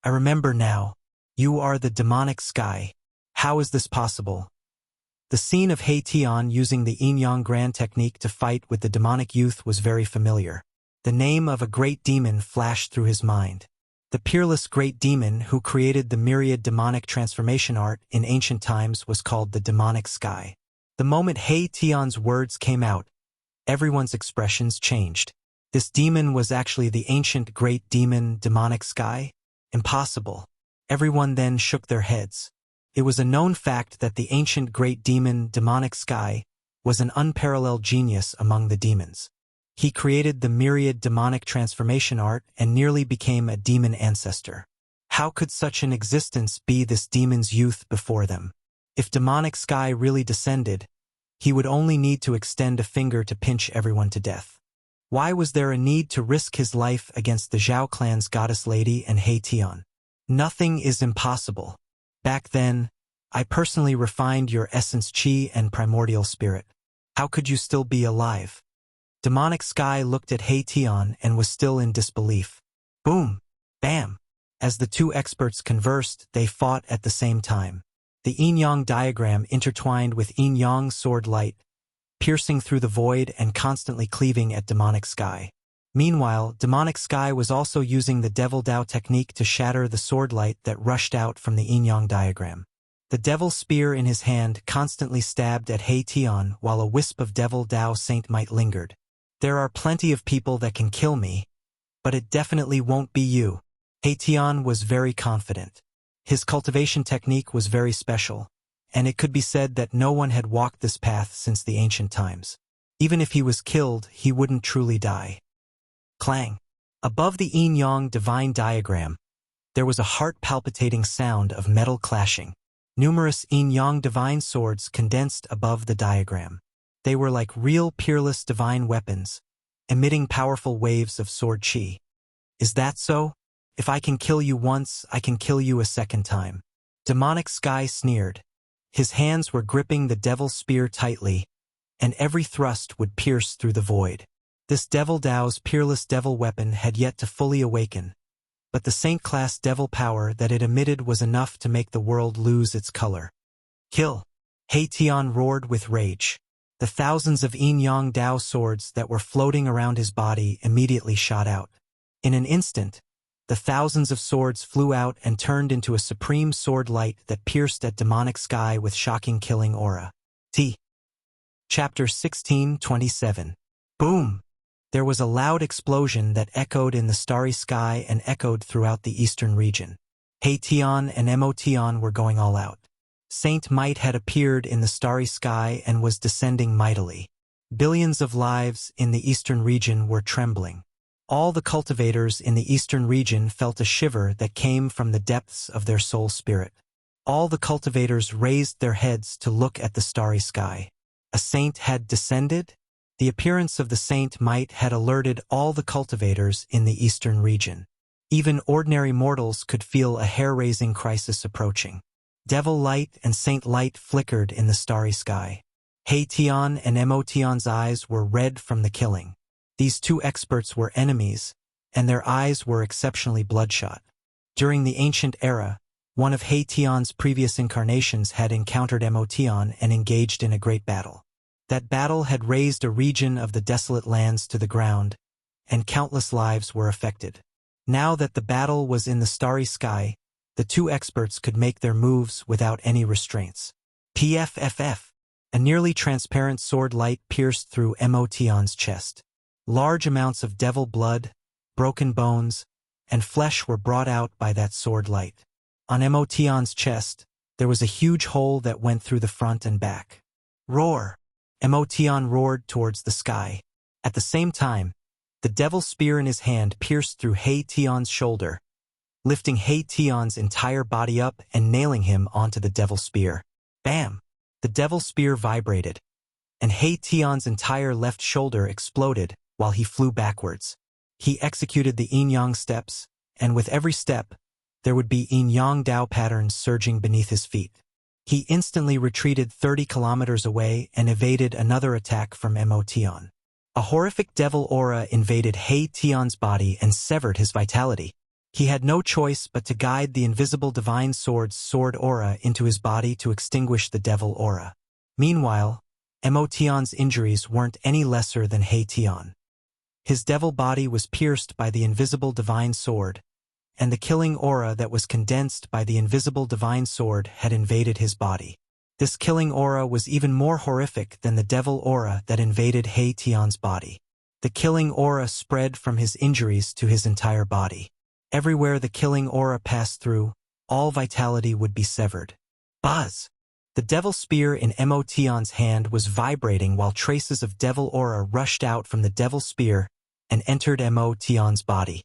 I remember now. You are the demonic sky. How is this possible? The scene of He Tian using the yin-yang grand technique to fight with the demonic youth was very familiar. The name of a great demon flashed through his mind. The peerless great demon who created the myriad demonic transformation art in ancient times was called the demonic sky. The moment He Tian's words came out, everyone's expressions changed. This demon was actually the ancient great demon demonic sky? Impossible. Everyone then shook their heads. It was a known fact that the ancient great demon demonic sky was an unparalleled genius among the demons. He created the myriad demonic transformation art and nearly became a demon ancestor. How could such an existence be this demon's youth before them? If demonic sky really descended, he would only need to extend a finger to pinch everyone to death. Why was there a need to risk his life against the Zhao clan's goddess lady and He Tian? Nothing is impossible. Back then, I personally refined your essence chi and primordial spirit. How could you still be alive? Demonic Sky looked at He Tian and was still in disbelief. Boom! Bam! As the two experts conversed, they fought at the same time. The yin-yang diagram intertwined with yin-yang sword light, piercing through the void and constantly cleaving at Demonic Sky. Meanwhile, Demonic Sky was also using the Devil Dao technique to shatter the sword light that rushed out from the yin-yang diagram. The devil spear in his hand constantly stabbed at He Tian while a wisp of Devil Dao Saint Might lingered. There are plenty of people that can kill me, but it definitely won't be you. He Tian was very confident. His cultivation technique was very special, and it could be said that no one had walked this path since the ancient times. Even if he was killed, he wouldn't truly die. Clang! Above the yin-yang divine diagram, there was a heart-palpitating sound of metal clashing. Numerous yin-yang divine swords condensed above the diagram. They were like real peerless divine weapons, emitting powerful waves of sword chi. Is that so? If I can kill you once, I can kill you a second time. Demonic Sky sneered. His hands were gripping the devil spear tightly, and every thrust would pierce through the void. This Devil Dao's peerless devil weapon had yet to fully awaken, but the saint-class devil power that it emitted was enough to make the world lose its color. Kill! He Tian roared with rage. The thousands of yin-yang Dao swords that were floating around his body immediately shot out. In an instant, the thousands of swords flew out and turned into a supreme sword light that pierced at Demonic Sky with shocking killing aura. Chapter 16:27. Boom! There was a loud explosion that echoed in the starry sky and echoed throughout the eastern region. He Tian and Mo Tian were going all out. Saint Might had appeared in the starry sky and was descending mightily. Billions of lives in the eastern region were trembling. All the cultivators in the eastern region felt a shiver that came from the depths of their soul spirit. All the cultivators raised their heads to look at the starry sky. A saint had descended? The appearance of the Saint Might had alerted all the cultivators in the eastern region. Even ordinary mortals could feel a hair-raising crisis approaching. Devil light and saint light flickered in the starry sky. He Tian and Mo Tian's eyes were red from the killing. These two experts were enemies, and their eyes were exceptionally bloodshot. During the ancient era, one of He Tian's previous incarnations had encountered Mo Tian and engaged in a great battle. That battle had razed a region of the desolate lands to the ground, and countless lives were affected. Now that the battle was in the starry sky, the two experts could make their moves without any restraints. PFFF. A nearly transparent sword light pierced through Mo Tian's chest. Large amounts of devil blood, broken bones, and flesh were brought out by that sword light. On Mo Tian's chest, there was a huge hole that went through the front and back. Roar! Mo Tian roared towards the sky. At the same time, the devil spear in his hand pierced through He Tian's shoulder, lifting He Tian's entire body up and nailing him onto the devil spear. Bam! The devil spear vibrated, and He Tian's entire left shoulder exploded while he flew backwards. He executed the yin-yang steps, and with every step, there would be yin-yang Dao patterns surging beneath his feet. He instantly retreated 30 kilometers away and evaded another attack from Mo Tian. A horrific devil aura invaded He Tian's body and severed his vitality. He had no choice but to guide the invisible divine sword's sword aura into his body to extinguish the devil aura. Meanwhile, Mo Tian's injuries weren't any lesser than He Tian. His devil body was pierced by the invisible divine sword, and the killing aura that was condensed by the invisible divine sword had invaded his body. This killing aura was even more horrific than the devil aura that invaded He Tian's body. The killing aura spread from his injuries to his entire body. Everywhere the killing aura passed through, all vitality would be severed. Buzz! The devil spear in Mo Tian's hand was vibrating while traces of devil aura rushed out from the devil spear and entered Mo Tian's body.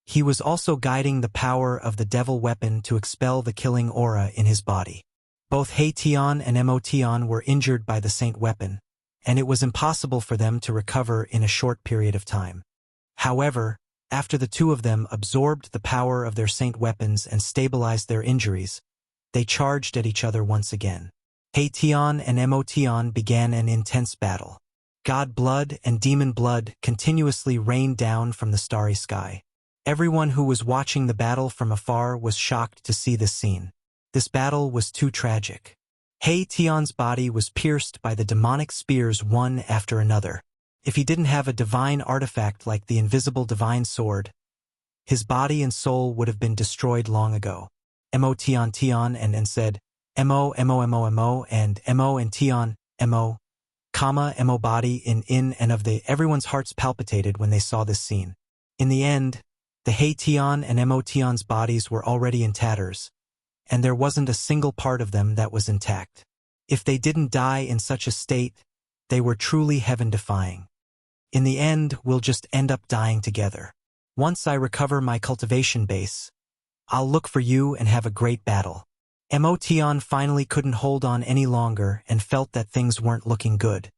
He was also guiding the power of the devil weapon to expel the killing aura in his body. Both He Tian and Mo Tian were injured by the saint weapon, and it was impossible for them to recover in a short period of time. However, after the two of them absorbed the power of their saint weapons and stabilized their injuries, they charged at each other once again. He Tian and Mo Tian began an intense battle. God blood and demon blood continuously rained down from the starry sky. Everyone who was watching the battle from afar was shocked to see this scene. This battle was too tragic. He Tian's body was pierced by the demonic spears one after another. If he didn't have a divine artifact like the invisible divine sword, his body and soul would have been destroyed long ago. Mo Tian Tian and said, Mo and Mo and Tian, Mo, Mo body in and of the everyone's hearts palpitated when they saw this scene. In the end, the He Tian and Mo Tian's bodies were already in tatters, and there wasn't a single part of them that was intact. If they didn't die in such a state, they were truly heaven-defying. In the end, we'll just end up dying together. Once I recover my cultivation base, I'll look for you and have a great battle. Mo Tian finally couldn't hold on any longer and felt that things weren't looking good.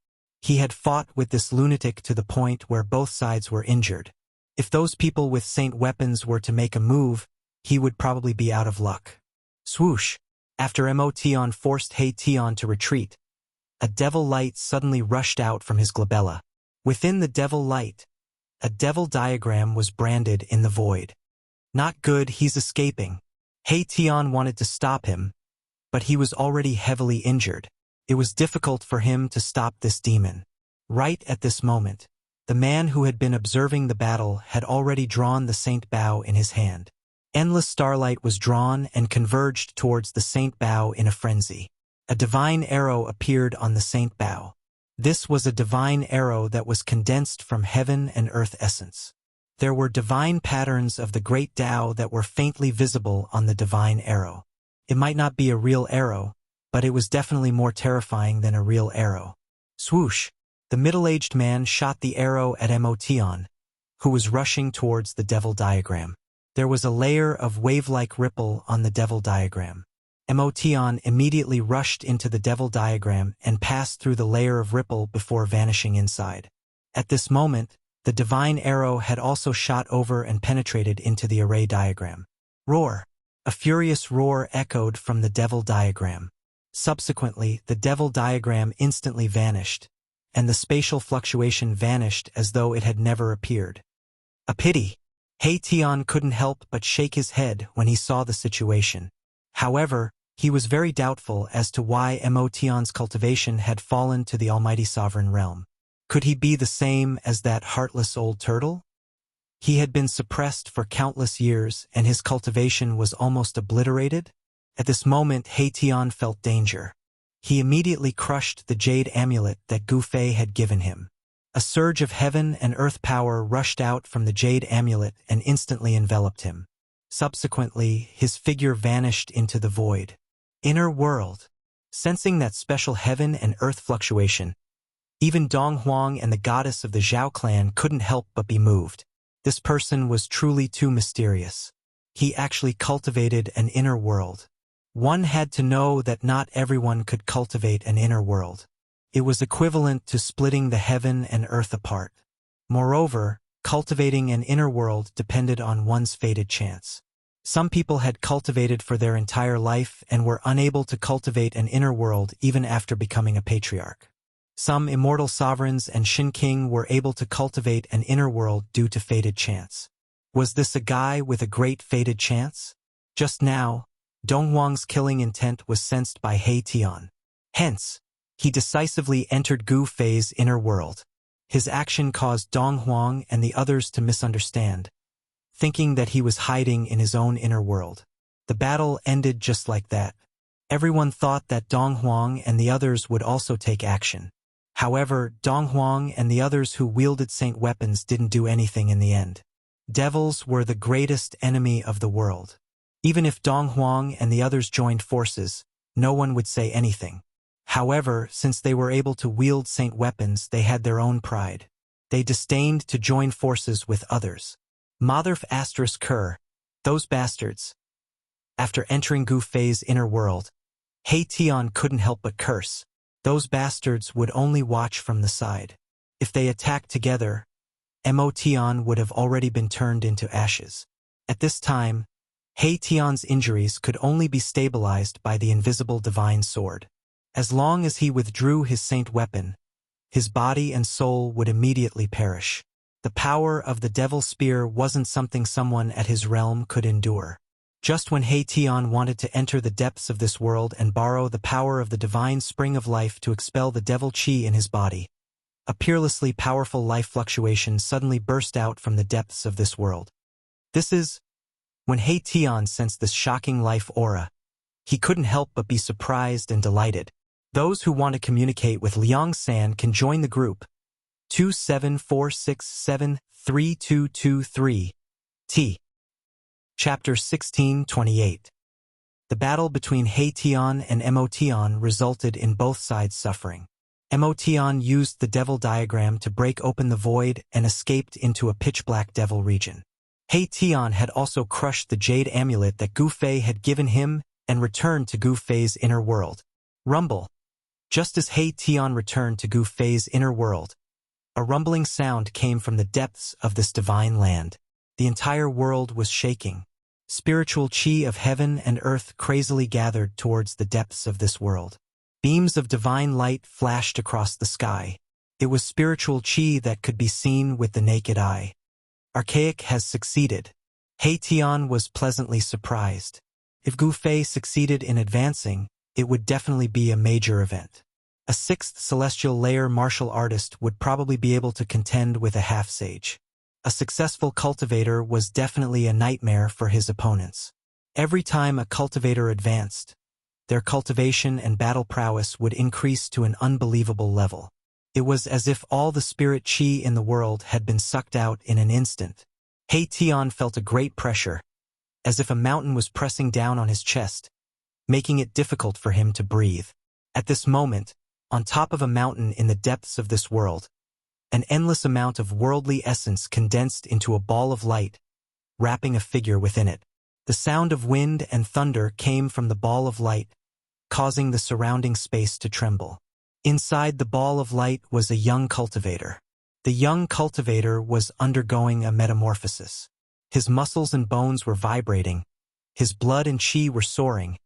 He had fought with this lunatic to the point where both sides were injured. If those people with saint weapons were to make a move, he would probably be out of luck. Swoosh! After Mo Tian forced He Tian to retreat, a devil light suddenly rushed out from his glabella. Within the devil light, a devil diagram was branded in the void. Not good, he's escaping. He Tian wanted to stop him, but he was already heavily injured. It was difficult for him to stop this demon. Right at this moment, the man who had been observing the battle had already drawn the saint bow in his hand. Endless starlight was drawn and converged towards the saint bow in a frenzy. A divine arrow appeared on the saint bow. This was a divine arrow that was condensed from heaven and earth essence. There were divine patterns of the great Tao that were faintly visible on the divine arrow. It might not be a real arrow, but it was definitely more terrifying than a real arrow. Swoosh! The middle-aged man shot the arrow at Mo Tian, who was rushing towards the devil diagram. There was a layer of wave-like ripple on the devil diagram. Mo Tian immediately rushed into the devil diagram and passed through the layer of ripple before vanishing inside. At this moment, the divine arrow had also shot over and penetrated into the array diagram. Roar! A furious roar echoed from the devil diagram. Subsequently, the devil diagram instantly vanished, and the spatial fluctuation vanished as though it had never appeared. A pity! He Tian couldn't help but shake his head when he saw the situation. However, he was very doubtful as to why Mo Tian's cultivation had fallen to the almighty sovereign realm. Could he be the same as that heartless old turtle? He had been suppressed for countless years, and his cultivation was almost obliterated. At this moment, He Tian felt danger. He immediately crushed the jade amulet that Gu Fei had given him. A surge of heaven and earth power rushed out from the jade amulet and instantly enveloped him. Subsequently, his figure vanished into the void. Inner world. Sensing that special heaven and earth fluctuation, even Dong Huang and the goddess of the Zhao clan couldn't help but be moved. This person was truly too mysterious. He actually cultivated an inner world. One had to know that not everyone could cultivate an inner world. It was equivalent to splitting the heaven and earth apart. Moreover, cultivating an inner world depended on one's fated chance. Some people had cultivated for their entire life and were unable to cultivate an inner world even after becoming a patriarch. Some immortal sovereigns and Shin King were able to cultivate an inner world due to fated chance. Was this a guy with a great fated chance? Just now, Dong Huang's killing intent was sensed by He Tian. Hence, he decisively entered Gu Fei's inner world. His action caused Dong Huang and the others to misunderstand, thinking that he was hiding in his own inner world. The battle ended just like that. Everyone thought that Dong Huang and the others would also take action. However, Dong Huang and the others who wielded saint weapons didn't do anything in the end. Devils were the greatest enemy of the world. Even if Dong Huang and the others joined forces, no one would say anything. However, since they were able to wield saint weapons, they had their own pride. They disdained to join forces with others. Motherf ***, those bastards. After entering Gu Fei's inner world, He Tian couldn't help but curse. Those bastards would only watch from the side. If they attacked together, Mo Tian would have already been turned into ashes. At this time, He Tian's injuries could only be stabilized by the invisible divine sword. As long as he withdrew his saint weapon, his body and soul would immediately perish. The power of the devil spear wasn't something someone at his realm could endure. Just when He Tian wanted to enter the depths of this world and borrow the power of the divine spring of life to expel the devil chi in his body, a peerlessly powerful life fluctuation suddenly burst out from the depths of this world. When He Tian sensed this shocking life aura, he couldn't help but be surprised and delighted. Those who want to communicate with Liang San can join the group 274673223 T. Chapter 1628. The battle between He Tian and Mo Tian resulted in both sides suffering. Mo Tian used the devil diagram to break open the void and escaped into a pitch-black devil region. He Tian had also crushed the jade amulet that Gu Fei had given him and returned to Gu Fei's inner world. Rumble. Just as He Tian returned to Gu Fei's inner world, a rumbling sound came from the depths of this divine land. The entire world was shaking. Spiritual chi of heaven and earth crazily gathered towards the depths of this world. Beams of divine light flashed across the sky. It was spiritual chi that could be seen with the naked eye. Archaic has succeeded. He Tian was pleasantly surprised. If Gu Fei succeeded in advancing, it would definitely be a major event. A sixth celestial layer martial artist would probably be able to contend with a half-sage. A successful cultivator was definitely a nightmare for his opponents. Every time a cultivator advanced, their cultivation and battle prowess would increase to an unbelievable level. It was as if all the spirit chi in the world had been sucked out in an instant. He Tian felt a great pressure, as if a mountain was pressing down on his chest, making it difficult for him to breathe. At this moment, on top of a mountain in the depths of this world, an endless amount of worldly essence condensed into a ball of light, wrapping a figure within it. The sound of wind and thunder came from the ball of light, causing the surrounding space to tremble. Inside the ball of light was a young cultivator. The young cultivator was undergoing a metamorphosis. His muscles and bones were vibrating, his blood and chi were soaring,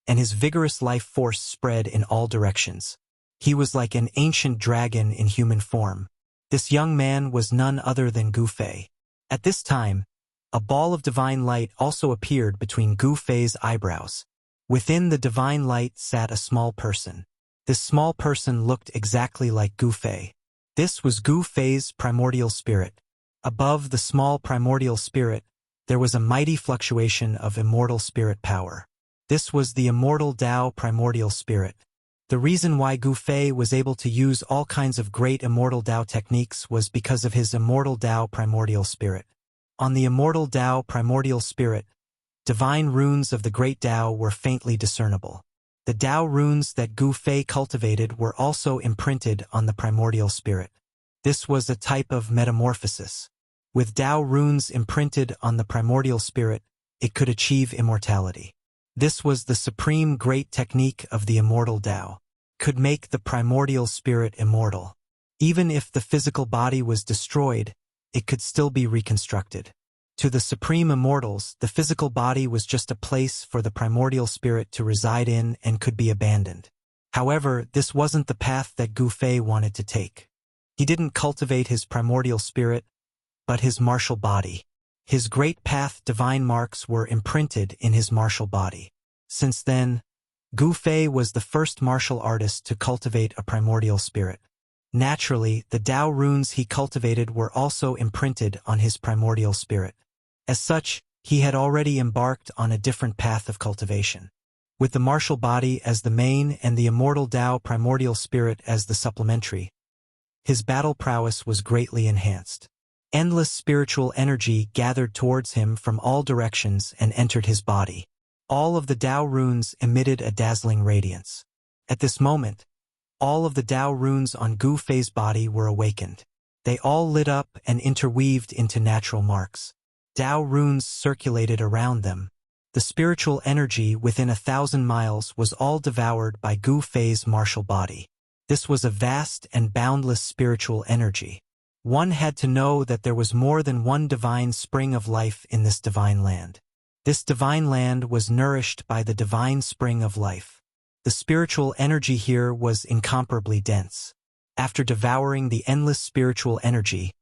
and his vigorous life force spread in all directions. He was like an ancient dragon in human form. This young man was none other than Gu Fei. At this time, a ball of divine light also appeared between Gu Fei's eyebrows. Within the divine light sat a small person. This small person looked exactly like Gu Fei. This was Gu Fei's primordial spirit. Above the small primordial spirit, there was a mighty fluctuation of immortal spirit power. This was the immortal Tao primordial spirit. The reason why Gu Fei was able to use all kinds of great immortal Tao techniques was because of his immortal Tao primordial spirit. On the immortal Tao primordial spirit, divine runes of the great Tao were faintly discernible. The Tao runes that Gu Fei cultivated were also imprinted on the primordial spirit. This was a type of metamorphosis. With Tao runes imprinted on the primordial spirit, it could achieve immortality. This was the supreme great technique of the immortal Tao. could make the primordial spirit immortal. Even if the physical body was destroyed, it could still be reconstructed. To the supreme immortals, the physical body was just a place for the primordial spirit to reside in and could be abandoned. However, this wasn't the path that Gu Fei wanted to take. He didn't cultivate his primordial spirit, but his martial body. His great path divine marks were imprinted in his martial body. Since then, Gu Fei was the first martial artist to cultivate a primordial spirit. Naturally, the Tao runes he cultivated were also imprinted on his primordial spirit. As such, he had already embarked on a different path of cultivation. With the martial body as the main and the immortal Tao primordial spirit as the supplementary, his battle prowess was greatly enhanced. Endless spiritual energy gathered towards him from all directions and entered his body. All of the Tao runes emitted a dazzling radiance. At this moment, all of the Tao runes on Gu Fei's body were awakened. They all lit up and interweaved into natural marks. Tao runes circulated around them. The spiritual energy within 1,000 miles was all devoured by Gu Fei's martial body. This was a vast and boundless spiritual energy. One had to know that there was more than one divine spring of life in this divine land. This divine land was nourished by the divine spring of life. The spiritual energy here was incomparably dense. After devouring the endless spiritual energy,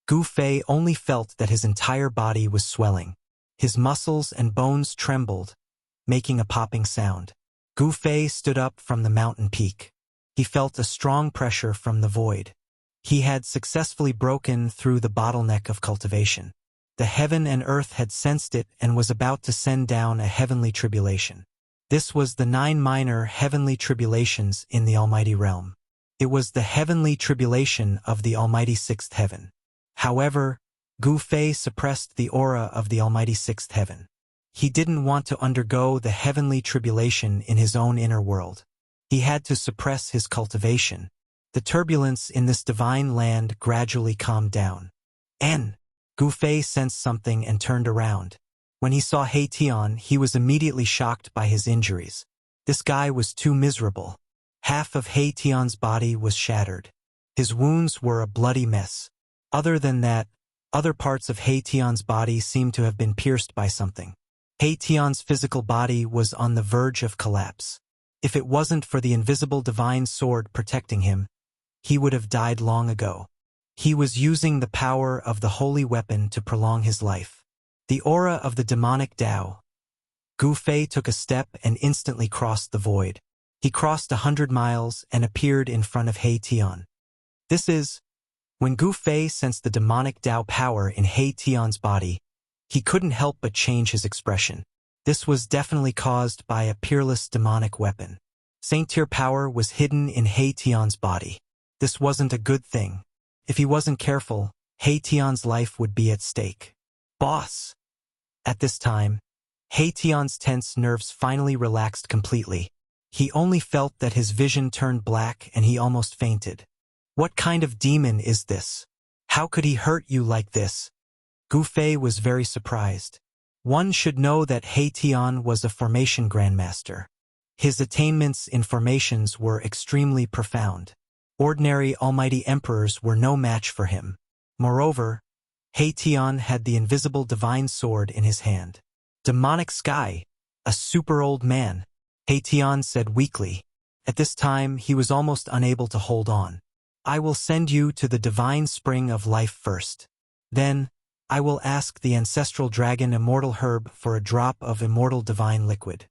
Gu Fei only felt that his entire body was swelling. His muscles and bones trembled, making a popping sound. Gu Fei stood up from the mountain peak. He felt a strong pressure from the void. He had successfully broken through the bottleneck of cultivation. The heaven and earth had sensed it and was about to send down a heavenly tribulation. This was the 9 minor heavenly tribulations in the Almighty Realm. It was the heavenly tribulation of the Almighty Sixth Heaven. However, Gu Fei suppressed the aura of the Almighty Sixth Heaven. He didn't want to undergo the heavenly tribulation in his own inner world. He had to suppress his cultivation. The turbulence in this divine land gradually calmed down. Gu Fei sensed something and turned around. When he saw He Tian, he was immediately shocked by his injuries. This guy was too miserable. Half of He Tian's body was shattered. His wounds were a bloody mess. Other than that, other parts of He Tian's body seemed to have been pierced by something. He Tian's physical body was on the verge of collapse. If it wasn't for the invisible divine sword protecting him, he would have died long ago. He was using the power of the holy weapon to prolong his life. The aura of the demonic Tao. Gu Fei took a step and instantly crossed the void. He crossed 100 miles and appeared in front of He Tian. When Gu Fei sensed the demonic Tao power in He Tian's body, he couldn't help but change his expression. This was definitely caused by a peerless demonic weapon. Saint-tier power was hidden in He Tian's body. This wasn't a good thing. If he wasn't careful, He Tian's life would be at stake. Boss! At this time, He Tian's tense nerves finally relaxed completely. He only felt that his vision turned black and he almost fainted. What kind of demon is this? How could he hurt you like this? Gu Fei was very surprised. One should know that He Tian was a formation grandmaster. His attainments in formations were extremely profound. Ordinary almighty emperors were no match for him. Moreover, He Tian had the invisible divine sword in his hand. Demonic sky, a super old man, He Tian said weakly. At this time, he was almost unable to hold on. I will send you to the divine spring of life first. Then, I will ask the ancestral dragon Immortal herb for a drop of immortal divine liquid.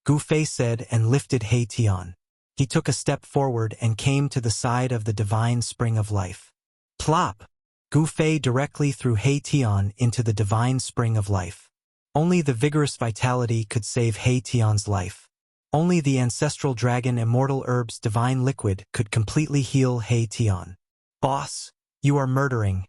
Gu Fei said and lifted He Tian. He took a step forward and came to the side of the divine spring of life. Plop! Gu Fei directly threw He Tian into the divine spring of life. Only the vigorous vitality could save He Tian's life. Only the ancestral dragon Immortal herb's divine liquid could completely heal He Tian. Boss, you are murdering.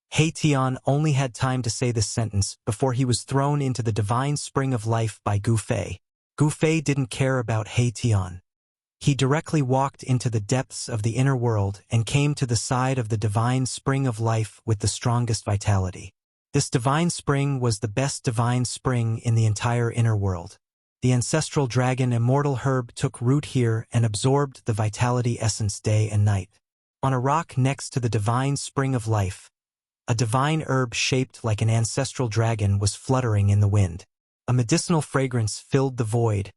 He Tian only had time to say this sentence before he was thrown into the divine spring of life by Gu Fei. Gu Fei didn't care about He Tian. He directly walked into the depths of the inner world and came to the side of the divine spring of life with the strongest vitality. This divine spring was the best divine spring in the entire inner world. The ancestral dragon Immortal herb took root here and absorbed the vitality essence day and night. On a rock next to the divine spring of life, a divine herb shaped like an ancestral dragon was fluttering in the wind. A medicinal fragrance filled the void,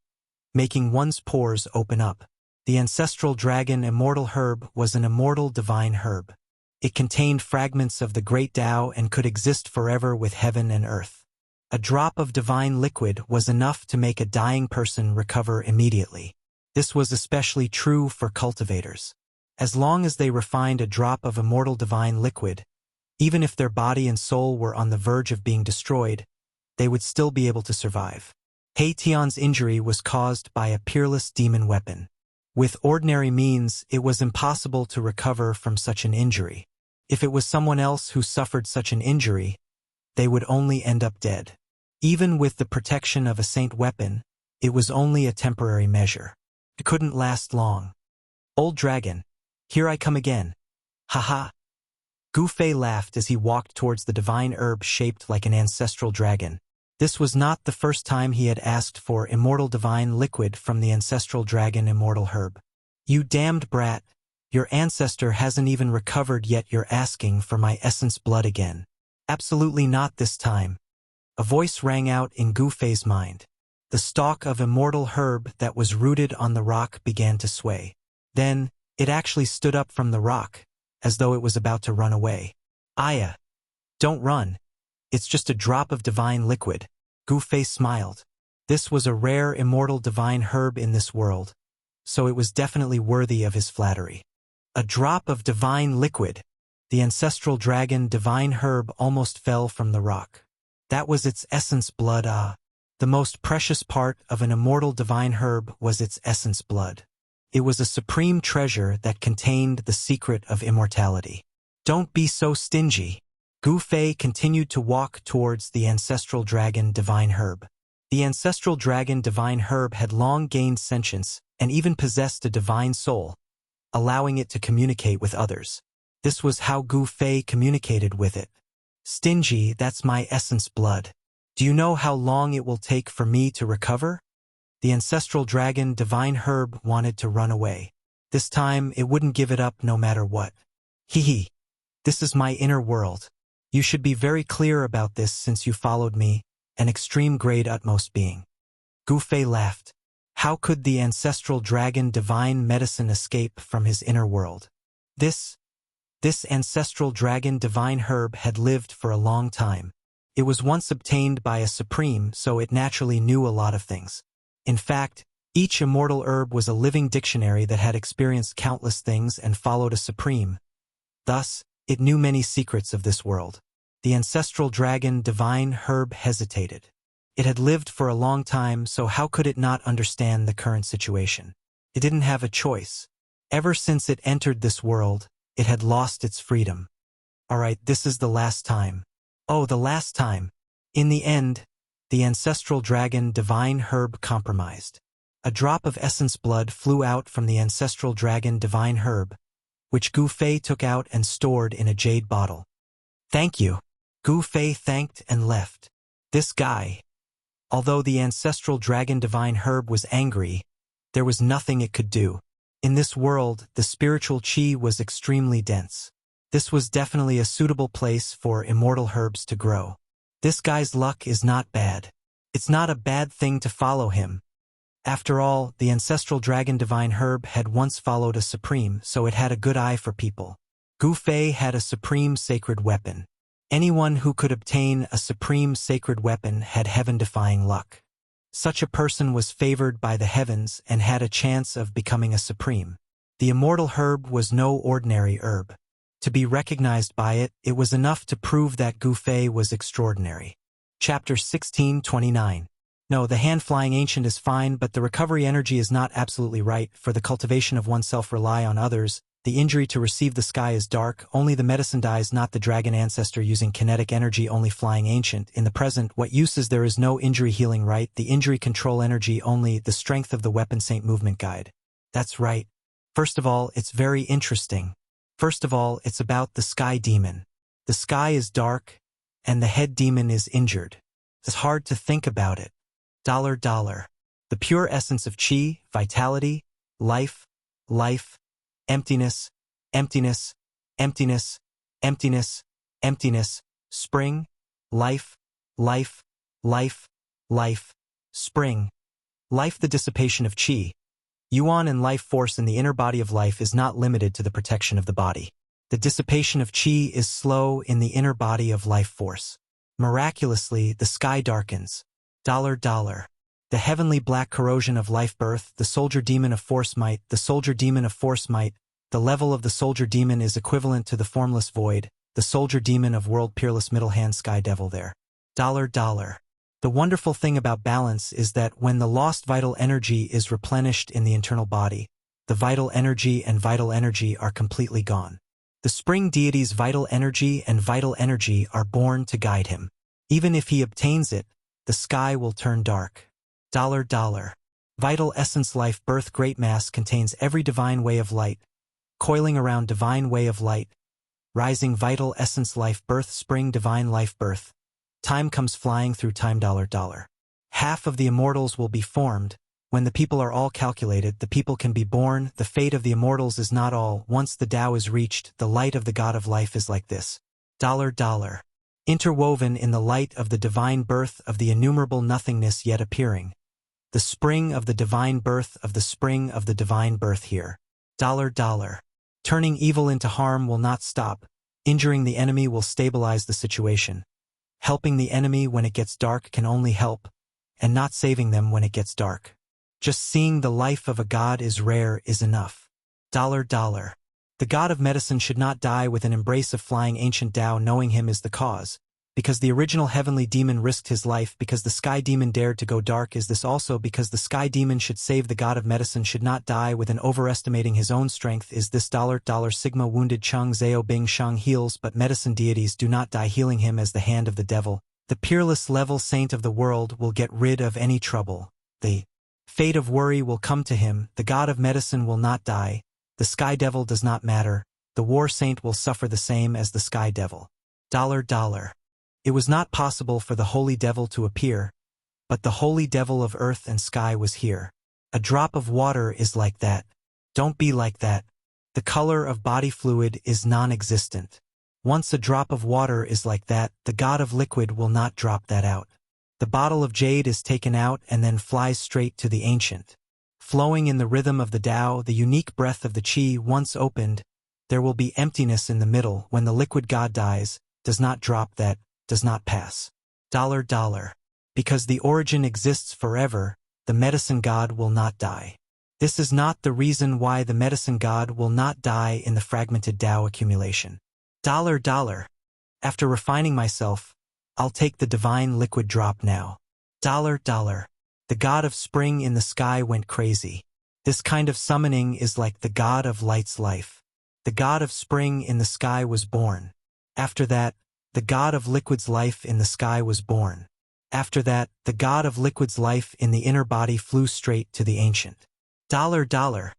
making one's pores open up. The ancestral dragon Immortal herb was an immortal divine herb. It contained fragments of the great Tao and could exist forever with heaven and earth. A drop of divine liquid was enough to make a dying person recover immediately. This was especially true for cultivators. As long as they refined a drop of immortal divine liquid, even if their body and soul were on the verge of being destroyed, they would still be able to survive. He Tian's injury was caused by a peerless demon weapon. With ordinary means, it was impossible to recover from such an injury. If it was someone else who suffered such an injury, they would only end up dead. Even with the protection of a saint weapon, it was only a temporary measure. It couldn't last long. Old dragon, here I come again. Haha. Gu Fei laughed as he walked towards the divine herb shaped like an ancestral dragon. This was not the first time he had asked for immortal divine liquid from the ancestral dragon Immortal herb. You damned brat, your ancestor hasn't even recovered yet you're asking for my essence blood again. Absolutely not this time. A voice rang out in Gu Fei's mind. The stalk of Immortal herb that was rooted on the rock began to sway. Then, it actually stood up from the rock, as though it was about to run away. Aya! Don't run. It's just a drop of divine liquid. Gu Fei smiled. This was a rare immortal divine herb in this world, so it was definitely worthy of his flattery. A drop of divine liquid. The ancestral dragon divine herb almost fell from the rock. That was its essence blood. The most precious part of an immortal divine herb was its essence blood. It was a supreme treasure that contained the secret of immortality. Don't be so stingy. Gu Fei continued to walk towards the ancestral dragon divine herb. The ancestral dragon divine herb had long gained sentience and even possessed a divine soul, allowing it to communicate with others. This was how Gu Fei communicated with it. Stingy, that's my essence blood. Do you know how long it will take for me to recover? The ancestral dragon divine herb wanted to run away. This time, it wouldn't give it up no matter what. Hee. This is my inner world. You should be very clear about this since you followed me, an extreme grade utmost being. Gu Fei laughed. How could the ancestral dragon divine medicine escape from his inner world? This ancestral dragon divine herb had lived for a long time. It was once obtained by a supreme, so it naturally knew a lot of things. In fact, each immortal herb was a living dictionary that had experienced countless things and followed a supreme. Thus, it knew many secrets of this world. The ancestral dragon divine herb hesitated. It had lived for a long time, so how could it not understand the current situation? It didn't have a choice. Ever since it entered this world, it had lost its freedom. Alright, this is the last time. Oh, the last time. In the end, the ancestral dragon divine herb compromised. A drop of essence blood flew out from the ancestral dragon divine herb, which Gu Fei took out and stored in a jade bottle. Thank you. Gu Fei thanked and left. This guy. Although the ancestral dragon divine herb was angry, there was nothing it could do. In this world, the spiritual qi was extremely dense. This was definitely a suitable place for immortal herbs to grow. This guy's luck is not bad. It's not a bad thing to follow him. After all, the ancestral dragon divine herb had once followed a supreme, so it had a good eye for people. Gu Fei had a supreme sacred weapon. Anyone who could obtain a supreme sacred weapon had heaven-defying luck. Such a person was favored by the heavens and had a chance of becoming a supreme. The immortal herb was no ordinary herb. To be recognized by it, it was enough to prove that Gu Fei was extraordinary. Chapter 16:29. No, the hand-flying ancient is fine, but the recovery energy is not absolutely right. For the cultivation of oneself rely on others. The injury to receive the sky is dark, only the medicine dies, not the dragon ancestor using kinetic energy, only flying ancient. In the present, what use is there is no injury healing right, the injury control energy only, the strength of the weapon saint movement guide. That's right. First of all, it's very interesting. First of all, it's about the sky demon. The sky is dark, and the head demon is injured. It's hard to think about it. $. the pure essence of qi, vitality, life, life, emptiness, emptiness, emptiness, emptiness, emptiness, spring, life, life, life, life, spring, life. The dissipation of qi, yuan and life force in the inner body of life is not limited to the protection of the body. The dissipation of qi is slow in the inner body of life force. Miraculously, the sky darkens. $. The heavenly black corrosion of life birth, the soldier demon of force might, the soldier demon of force might, the level of the soldier demon is equivalent to the formless void, the soldier demon of world peerless middle hand sky devil there. $. The wonderful thing about balance is that when the lost vital energy is replenished in the internal body, the vital energy and vital energy are completely gone. The spring deity's vital energy and vital energy are born to guide him. Even if he obtains it, the sky will turn dark. $. Vital essence life birth great mass contains every divine way of light, coiling around divine way of light, rising vital essence life birth spring divine life birth. Time comes flying through time. $. Half of the immortals will be formed. When the people are all calculated, the people can be born. The fate of the immortals is not all. Once the Tao is reached, the light of the God of life is like this. $. Interwoven in the light of the divine birth of the innumerable nothingness yet appearing. The spring of the divine birth of the spring of the divine birth here. $. Turning evil into harm will not stop. Injuring the enemy will stabilize the situation. Helping the enemy when it gets dark can only help, and not saving them when it gets dark. Just seeing the life of a god is rare is enough. $. The god of medicine should not die with an embrace of flying ancient Tao knowing him is the cause. Because the original heavenly demon risked his life because the sky demon dared to go dark is this also because the sky demon should save the god of medicine should not die with an overestimating his own strength is this $. Wounded Chung Zao Bing Sheng heals but medicine deities do not die healing him as the hand of the devil. The peerless level saint of the world will get rid of any trouble. The fate of worry will come to him. The god of medicine will not die. The sky devil does not matter. The war saint will suffer the same as the sky devil. $. It was not possible for the holy devil to appear, but the holy devil of earth and sky was here. A drop of water is like that. Don't be like that. The color of body fluid is non-existent. Once a drop of water is like that, the god of liquid will not drop that out. The bottle of jade is taken out and then flies straight to the ancient. Flowing in the rhythm of the Tao, the unique breath of the qi once opened, there will be emptiness in the middle when the liquid god dies, does not drop that, does not pass. $. Because the origin exists forever, the medicine god will not die. This is not the reason why the medicine god will not die in the fragmented Tao accumulation. $. After refining myself, I'll take the divine liquid drop now. $. The god of spring in the sky went crazy. This kind of summoning is like the god of light's life. The god of spring in the sky was born. After that, the god of liquid's life in the sky was born. After that, the god of liquid's life in the inner body flew straight to the ancient. $.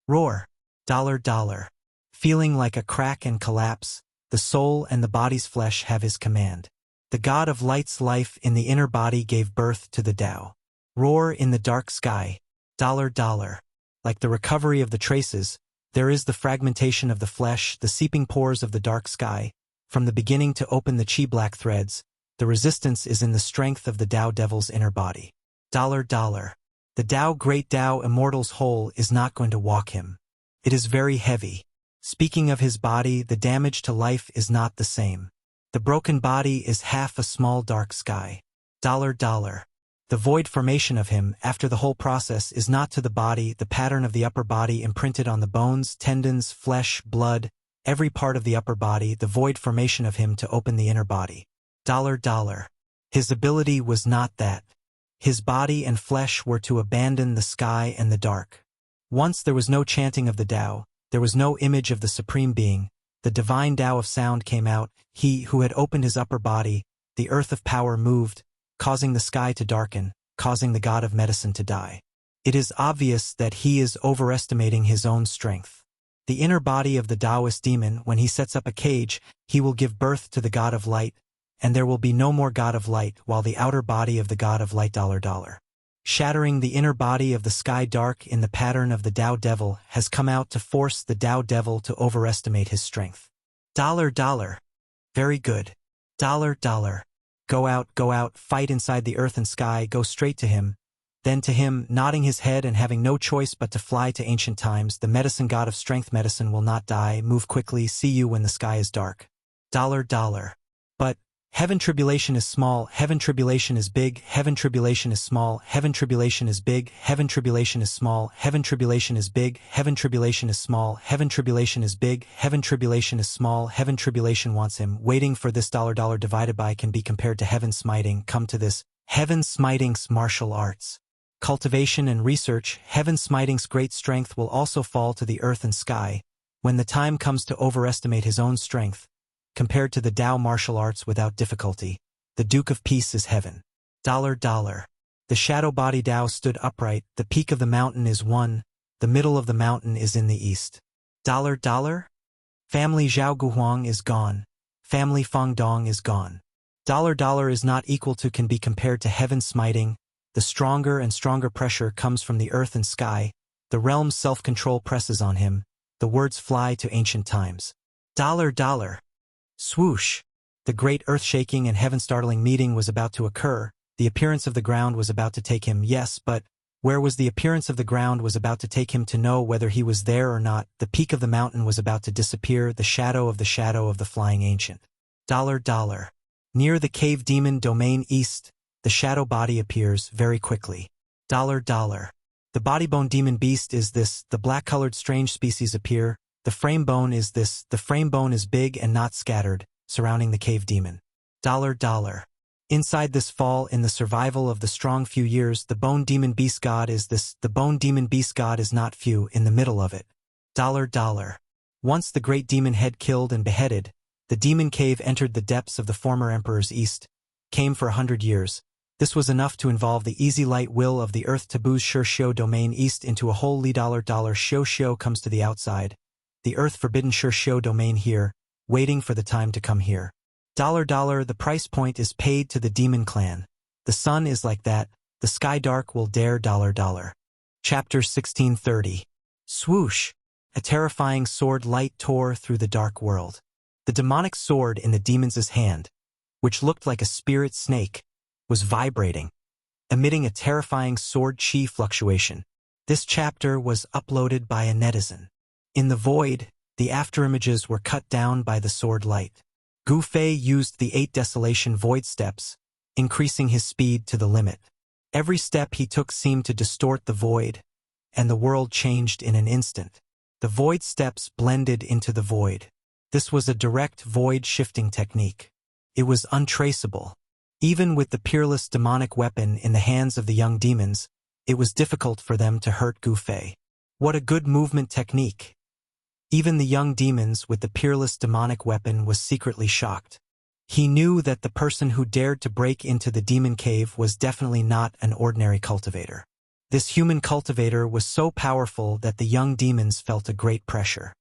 Roar. $. Feeling like a crack and collapse, the soul and the body's flesh have his command. The god of light's life in the inner body gave birth to the Tao. Roar in the dark sky. $. Like the recovery of the traces, there is the fragmentation of the flesh, the seeping pores of the dark sky. From the beginning to open the qi black threads, the resistance is in the strength of the Tao devil's inner body. $. The Tao great Tao immortal's whole is not going to walk him. It is very heavy. Speaking of his body, the damage to life is not the same. The broken body is half a small dark sky. $. The void formation of him, after the whole process, is not to the body, the pattern of the upper body imprinted on the bones, tendons, flesh, blood, every part of the upper body, the void formation of him to open the inner body. $. His ability was not that. His body and flesh were to abandon the sky and the dark. Once there was no chanting of the Tao, there was no image of the Supreme Being, the divine Tao of sound came out, he who had opened his upper body, the earth of power moved, causing the sky to darken, causing the god of medicine to die. It is obvious that he is overestimating his own strength. The inner body of the Taoist demon, when he sets up a cage, he will give birth to the god of light, and there will be no more god of light while the outer body of the god of light $. shattering the inner body of the sky dark in the pattern of the Tao Devil, has come out to force the Tao Devil to overestimate his strength. $. Very good. $. Go out, fight inside the earth and sky, go straight to him. Then to him, nodding his head and having no choice but to fly to ancient times, the medicine god of strength. Medicine will not die, move quickly, see you when the sky is dark. $. But heaven tribulation is small, heaven tribulation is big, heaven tribulation is small, heaven tribulation is big, heaven tribulation is small, heaven tribulation is big, heaven tribulation is small, heaven tribulation is big, heaven tribulation is small, heaven tribulation wants him, waiting for this $. Divided by can be compared to heaven smiting, come to this, heaven smiting's martial arts. Cultivation and research, heaven smiting's great strength will also fall to the earth and sky, when the time comes to overestimate his own strength, compared to the Tao martial arts without difficulty. The Duke of Peace is heaven. $. The shadow body Tao stood upright, the peak of the mountain is one, the middle of the mountain is in the east. $. Family Zhao Guhuang is gone. Family Feng Dong is gone. $. Is not equal to can be compared to heaven smiting. The stronger and stronger pressure comes from the earth and sky. The realm's self-control presses on him. The words fly to ancient times. $. Swoosh! The great earth-shaking and heaven-startling meeting was about to occur. The appearance of the ground was about to take him, yes, but where was the appearance of the ground was about to take him to know whether he was there or not. The peak of the mountain was about to disappear, the shadow of the flying ancient. $. Near the cave demon domain east, the shadow body appears very quickly. $. The body bone demon beast is this, the black-colored strange species appear. The frame bone is this, the frame bone is big and not scattered, surrounding the cave demon. $. Inside this fall in the survival of the strong few years, the bone demon beast god is this, the bone demon beast god is not few in the middle of it. $. Once the great demon head killed and beheaded, the demon cave entered the depths of the former emperor's east, came for 100 years. This was enough to involve the easy light will of the earth taboos Shio domain east into a whole $. Shio comes to the outside. The earth forbidden Shio domain here, waiting for the time to come here. $. The price point is paid to the demon clan. The sun is like that, the sky dark will dare $. Chapter 1630. Swoosh! A terrifying sword light tore through the dark world. The demonic sword in the demon's hand, which looked like a spirit snake, was vibrating, emitting a terrifying sword chi fluctuation. This chapter was uploaded by a netizen. In the void, the afterimages were cut down by the sword light. Gu Fei used the 8 desolation void steps, increasing his speed to the limit. Every step he took seemed to distort the void, and the world changed in an instant. The void steps blended into the void. This was a direct void shifting technique. It was untraceable. Even with the peerless demonic weapon in the hands of the young demons, it was difficult for them to hurt Gu Fei. What a good movement technique! Even the young demons with the peerless demonic weapon was secretly shocked. He knew that the person who dared to break into the demon cave was definitely not an ordinary cultivator. This human cultivator was so powerful that the young demons felt a great pressure.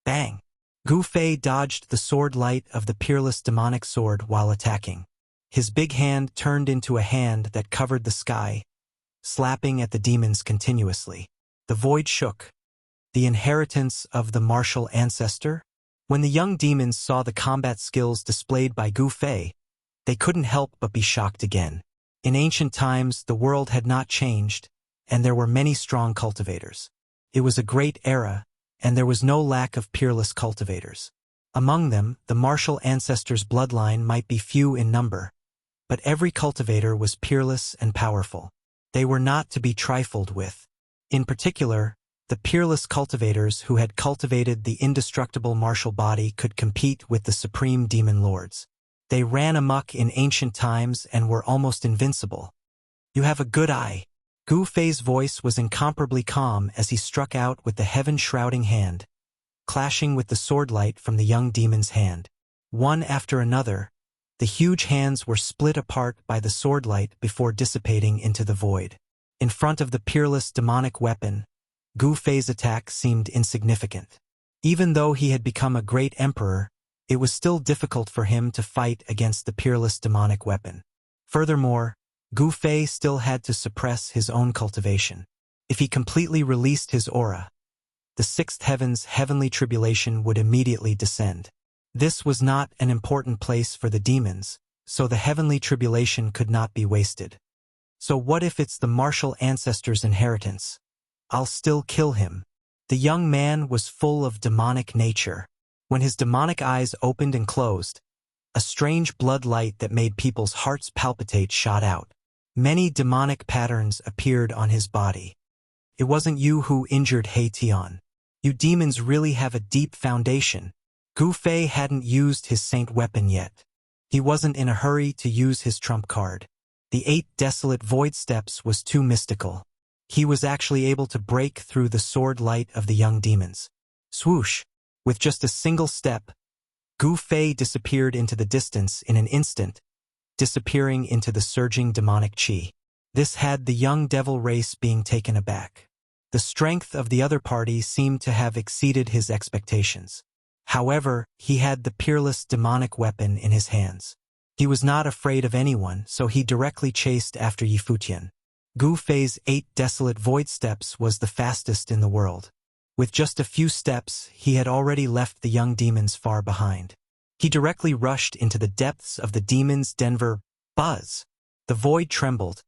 Bang! Gu Fei dodged the sword light of the peerless demonic sword while attacking. His big hand turned into a hand that covered the sky, slapping at the demons continuously. The void shook. The inheritance of the martial ancestor? When the young demons saw the combat skills displayed by Gu Fei, they couldn't help but be shocked again. In ancient times, the world had not changed, and there were many strong cultivators. It was a great era, and there was no lack of peerless cultivators. Among them, the martial ancestors' bloodline might be few in number, but every cultivator was peerless and powerful. They were not to be trifled with. In particular, the peerless cultivators who had cultivated the indestructible martial body could compete with the supreme demon lords. They ran amok in ancient times and were almost invincible. You have a good eye. Gu Fei's voice was incomparably calm as he struck out with the heaven-shrouding hand, clashing with the sword light from the young demon's hand. One after another, the huge hands were split apart by the sword light before dissipating into the void. In front of the peerless demonic weapon, Gu Fei's attack seemed insignificant. Even though he had become a great emperor, it was still difficult for him to fight against the peerless demonic weapon. Furthermore, Gu Fei still had to suppress his own cultivation. If he completely released his aura, the sixth heaven's heavenly tribulation would immediately descend. This was not an important place for the demons, so the heavenly tribulation could not be wasted. So what if it's the martial ancestor's inheritance? I'll still kill him. The young man was full of demonic nature. When his demonic eyes opened and closed, a strange blood light that made people's hearts palpitate shot out. Many demonic patterns appeared on his body. It wasn't you who injured He Tian. You demons really have a deep foundation. Gu Fei hadn't used his saint weapon yet. He wasn't in a hurry to use his trump card. The 8 desolate void steps was too mystical. He was actually able to break through the sword light of the young demons. Swoosh! With just a single step, Gu Fei disappeared into the distance in an instant, disappearing into the surging demonic qi. This had the young devil race being taken aback. The strength of the other party seemed to have exceeded his expectations. However, he had the peerless demonic weapon in his hands. He was not afraid of anyone, so he directly chased after Yifutian. Gu Fei's 8 desolate void steps was the fastest in the world. With just a few steps, he had already left the young demons far behind. He directly rushed into the depths of the demon's Denver buzz. The void trembled,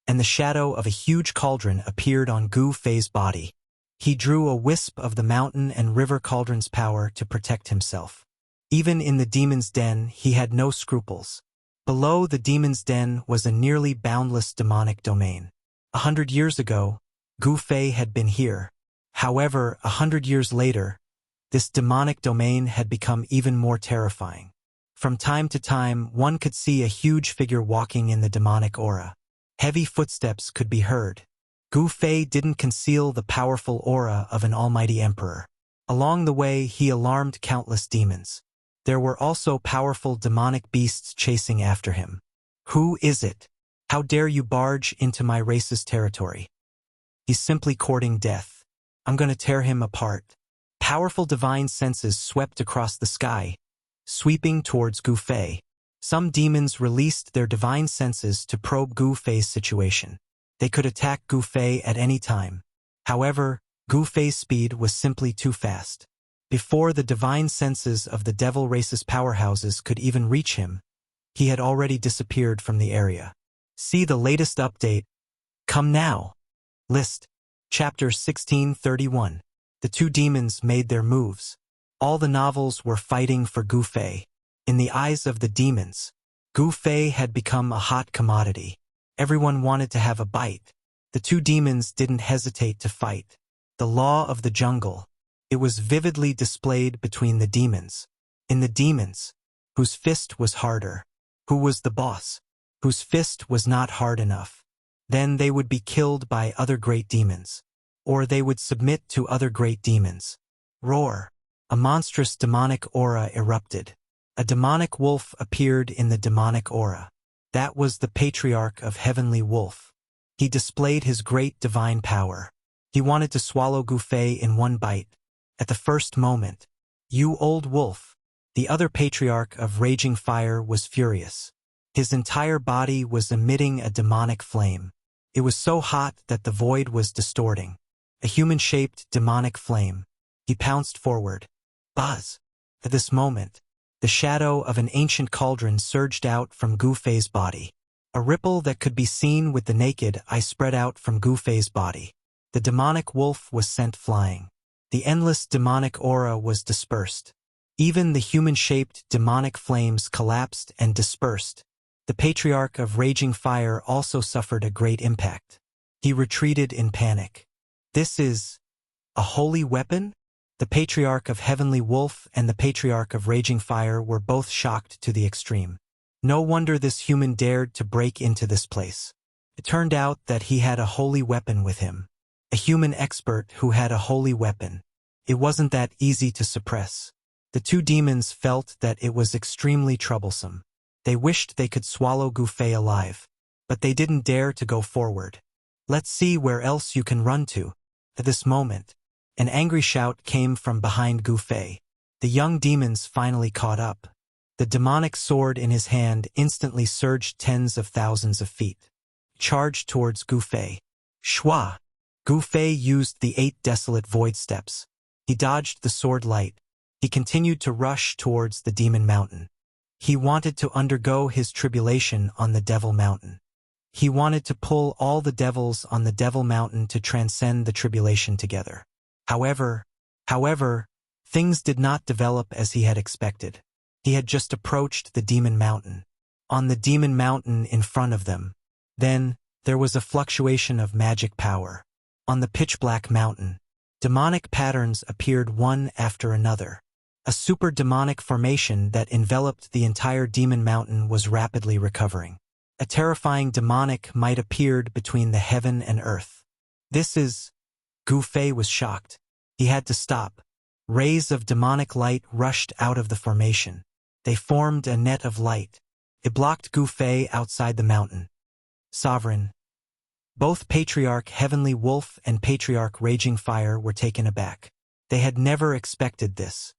and the shadow of a huge cauldron appeared on Gu Fei's body. He drew a wisp of the mountain and river cauldron's power to protect himself. Even in the demon's den, he had no scruples. Below the demon's den was a nearly boundless demonic domain. 100 years ago, Gu Fei had been here. However, 100 years later, this demonic domain had become even more terrifying. From time to time, one could see a huge figure walking in the demonic aura. Heavy footsteps could be heard. Gu Fei didn't conceal the powerful aura of an almighty emperor. Along the way, he alarmed countless demons. There were also powerful demonic beasts chasing after him. Who is it? How dare you barge into my race's territory? He's simply courting death. I'm gonna tear him apart. Powerful divine senses swept across the sky, sweeping towards Gu Fei. Some demons released their divine senses to probe Gu Fei's situation. They could attack Gu Fei at any time. However, Gu Fei's speed was simply too fast. Before the divine senses of the devil race's powerhouses could even reach him, he had already disappeared from the area. See the latest update. Come now. List. Chapter 1631. The 2 demons made their moves. All the novels were fighting for Gu Fei. In the eyes of the demons, Gu Fei had become a hot commodity. Everyone wanted to have a bite. The 2 demons didn't hesitate to fight. The law of the jungle. It was vividly displayed between the demons. In the demons, whose fist was harder? Who was the boss? Whose fist was not hard enough? Then they would be killed by other great demons. Or they would submit to other great demons. Roar! A monstrous demonic aura erupted. A demonic wolf appeared in the demonic aura. That was the patriarch of Heavenly Wolf. He displayed his great divine power. He wanted to swallow Gu Fei in one bite. At the first moment, you old wolf. The other patriarch of Raging Fire was furious. His entire body was emitting a demonic flame. It was so hot that the void was distorting. A human-shaped demonic flame. He pounced forward. Buzz! At this moment, the shadow of an ancient cauldron surged out from Gu Fei's body. A ripple that could be seen with the naked eye spread out from Gu Fei's body. The demonic wolf was sent flying. The endless demonic aura was dispersed. Even the human-shaped demonic flames collapsed and dispersed. The patriarch of Raging Fire also suffered a great impact. He retreated in panic. This is a holy weapon? The patriarch of Heavenly Wolf and the patriarch of Raging Fire were both shocked to the extreme. No wonder this human dared to break into this place. It turned out that he had a holy weapon with him. A human expert who had a holy weapon. It wasn't that easy to suppress. The 2 demons felt that it was extremely troublesome. They wished they could swallow Gu Fei alive, but they didn't dare to go forward. Let's see where else you can run to. At this moment, an angry shout came from behind Gu Fei. The young demons finally caught up. The demonic sword in his hand instantly surged tens of thousands of feet. charged towards Gu Fei. Shua! Gu Fei used the 8 desolate void steps. He dodged the sword light. He continued to rush towards the demon mountain. He wanted to undergo his tribulation on the devil mountain. He wanted to pull all the devils on the devil mountain to transcend the tribulation together. However, things did not develop as he had expected. He had just approached the demon mountain. On the demon mountain in front of them, then, there was a fluctuation of magic power. On the pitch-black mountain, demonic patterns appeared one after another. A super-demonic formation that enveloped the entire demon mountain was rapidly recovering. A terrifying demonic might appeared between the heaven and earth. This is... Gu Fei was shocked. He had to stop. Rays of demonic light rushed out of the formation. They formed a net of light. It blocked Gu Fei outside the mountain. Sovereign. Both Patriarch Heavenly Wolf and Patriarch Raging Fire were taken aback. They had never expected this.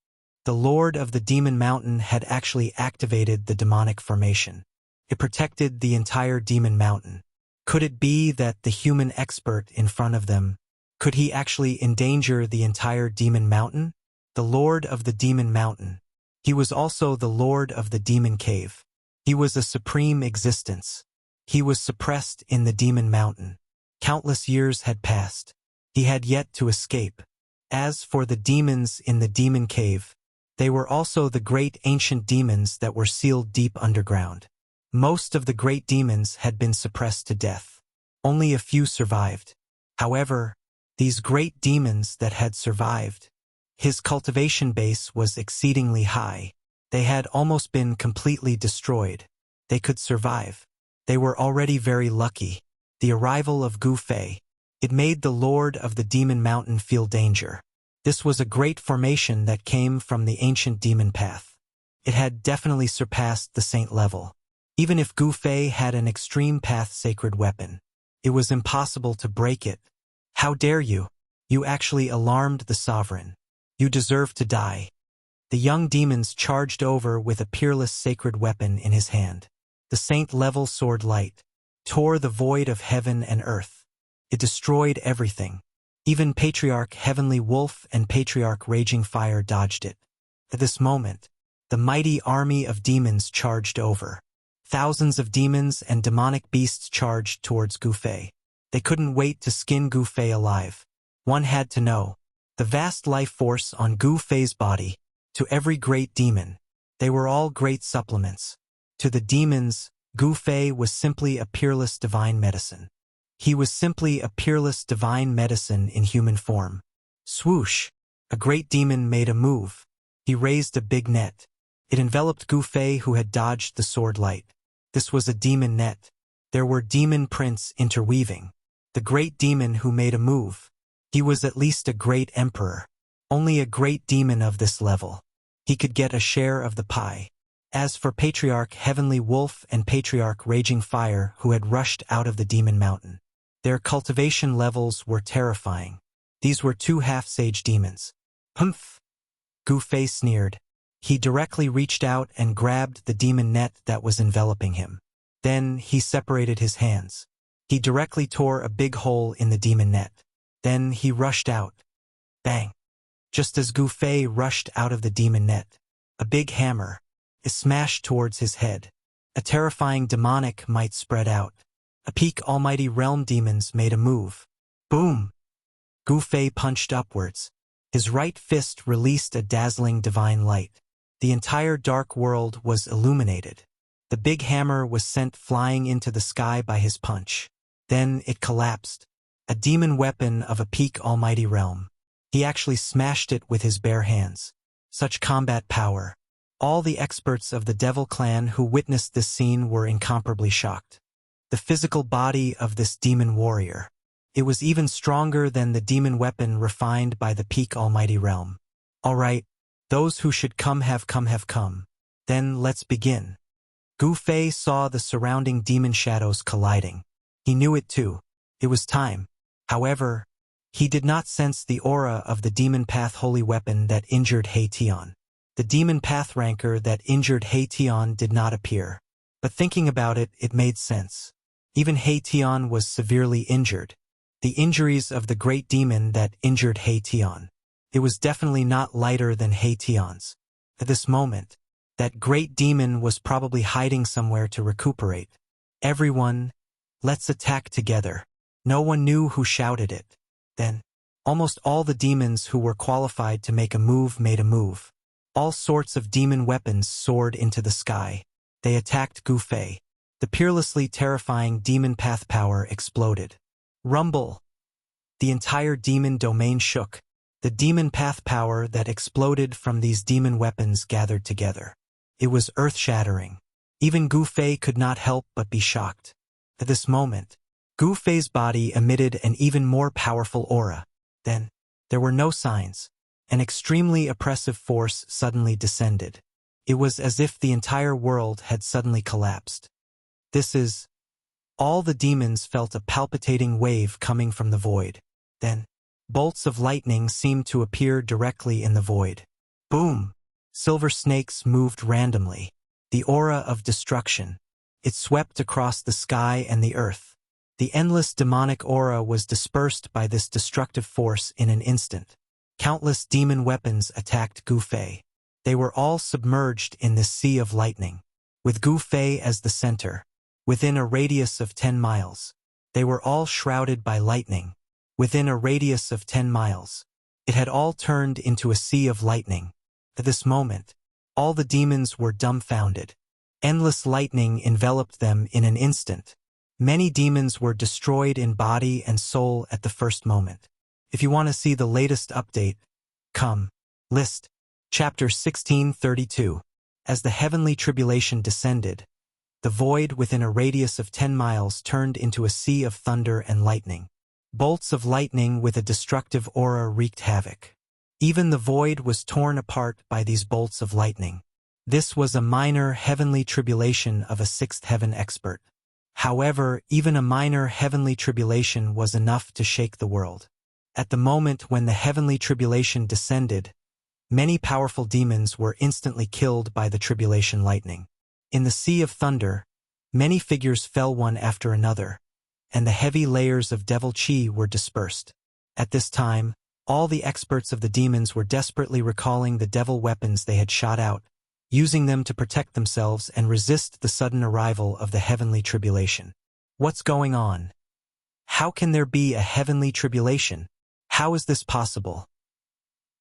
The Lord of the Demon Mountain had actually activated the demonic formation. It protected the entire demon mountain. Could it be that the human expert in front of them, could he actually endanger the entire demon mountain? The Lord of the Demon Mountain. He was also the Lord of the Demon Cave. He was a supreme existence. He was suppressed in the demon mountain. Countless years had passed. He had yet to escape. As for the demons in the demon cave, they were also the great ancient demons that were sealed deep underground. Most of the great demons had been suppressed to death. Only a few survived. However, these great demons that had survived, his cultivation base was exceedingly high. They had almost been completely destroyed. They could survive. They were already very lucky. The arrival of Gu Fei, it made the Lord of the Demon Mountain feel danger. This was a great formation that came from the ancient demon path. It had definitely surpassed the saint level. Even if Gu Fei had an extreme path sacred weapon, it was impossible to break it. How dare you? You actually alarmed the sovereign. You deserve to die. The young demons charged over with a peerless sacred weapon in his hand. The saint-level sword light tore the void of heaven and earth. It destroyed everything. Even Patriarch Heavenly Wolf and Patriarch Raging Fire dodged it. At this moment, the mighty army of demons charged over. Thousands of demons and demonic beasts charged towards Gu Fei. They couldn't wait to skin Gu Fei alive. One had to know. The vast life force on Gu Fei's body, to every great demon, they were all great supplements. To the demons, Gu Fei was simply a peerless divine medicine. He was simply a peerless divine medicine in human form. Swoosh! A great demon made a move. He raised a big net. It enveloped Gu Fei, who had dodged the sword light. This was a demon net. There were demon prints interweaving. The great demon who made a move. He was at least a great emperor. Only a great demon of this level. He could get a share of the pie. As for Patriarch Heavenly Wolf and Patriarch Raging Fire, who had rushed out of the demon mountain, their cultivation levels were terrifying. These were 2 half-sage demons. Humph! Gu Fei sneered. He directly reached out and grabbed the demon net that was enveloping him. Then he separated his hands. He directly tore a big hole in the demon net. Then he rushed out. Bang! Just as Gu Fei rushed out of the demon net, a big hammer is smashed towards his head. A terrifying demonic might spread out. A peak almighty realm demons made a move. Boom! Gu Fei punched upwards. His right fist released a dazzling divine light. The entire dark world was illuminated. The big hammer was sent flying into the sky by his punch. Then it collapsed. A demon weapon of a peak almighty realm. He actually smashed it with his bare hands. Such combat power. All the experts of the Devil Clan who witnessed this scene were incomparably shocked. The physical body of this demon warrior. It was even stronger than the demon weapon refined by the peak almighty realm. All right, those who should come have come. Then let's begin. Gu Fei saw the surrounding demon shadows colliding. He knew it too. It was time. However, he did not sense the aura of the demon path holy weapon that injured He Tian. The demon path ranker that injured He Tian did not appear. But thinking about it, it made sense. Even He Tian was severely injured. The injuries of the great demon that injured He Tian. It was definitely not lighter than He Tian's. At this moment, that great demon was probably hiding somewhere to recuperate. Everyone, let's attack together. No one knew who shouted it. Then, almost all the demons who were qualified to make a move made a move. All sorts of demon weapons soared into the sky. They attacked Gu Fei. The peerlessly terrifying demon path power exploded. Rumble! The entire demon domain shook. The demon path power that exploded from these demon weapons gathered together. It was earth-shattering. Even Gu Fei could not help but be shocked. At this moment, Gu Fei's body emitted an even more powerful aura. Then, there were no signs. An extremely oppressive force suddenly descended. It was as if the entire world had suddenly collapsed. All the demons felt a palpitating wave coming from the void. Then, bolts of lightning seemed to appear directly in the void. Boom! Silver snakes moved randomly. The aura of destruction. It swept across the sky and the earth. The endless demonic aura was dispersed by this destructive force in an instant. Countless demon weapons attacked Gu Fei. They were all submerged in this sea of lightning, with Gu Fei as the center. Within a radius of 10 miles, they were all shrouded by lightning. Within a radius of 10 miles, it had all turned into a sea of lightning. At this moment, all the demons were dumbfounded. Endless lightning enveloped them in an instant. Many demons were destroyed in body and soul at the first moment. If you want to see the latest update, come. List. Chapter 1632. As the heavenly tribulation descended, the void within a radius of 10 miles turned into a sea of thunder and lightning. Bolts of lightning with a destructive aura wreaked havoc. Even the void was torn apart by these bolts of lightning. This was a minor heavenly tribulation of a sixth heaven expert. However, even a minor heavenly tribulation was enough to shake the world. At the moment when the heavenly tribulation descended, many powerful demons were instantly killed by the tribulation lightning. In the sea of thunder, many figures fell one after another, and the heavy layers of devil chi were dispersed. At this time, all the experts of the demons were desperately recalling the devil weapons they had shot out, using them to protect themselves and resist the sudden arrival of the heavenly tribulation. What's going on? How can there be a heavenly tribulation? How is this possible?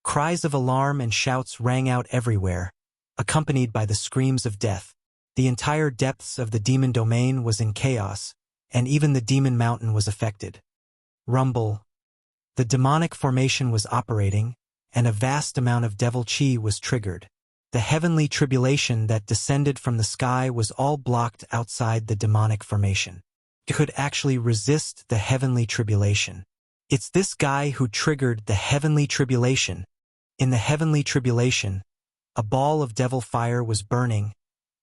Cries of alarm and shouts rang out everywhere, accompanied by the screams of death. The entire depths of the demon domain was in chaos, and even the demon mountain was affected. Rumble. The demonic formation was operating, and a vast amount of devil chi was triggered. The heavenly tribulation that descended from the sky was all blocked outside the demonic formation. It could actually resist the heavenly tribulation. It's this guy who triggered the heavenly tribulation. In the heavenly tribulation, a ball of devil fire was burning,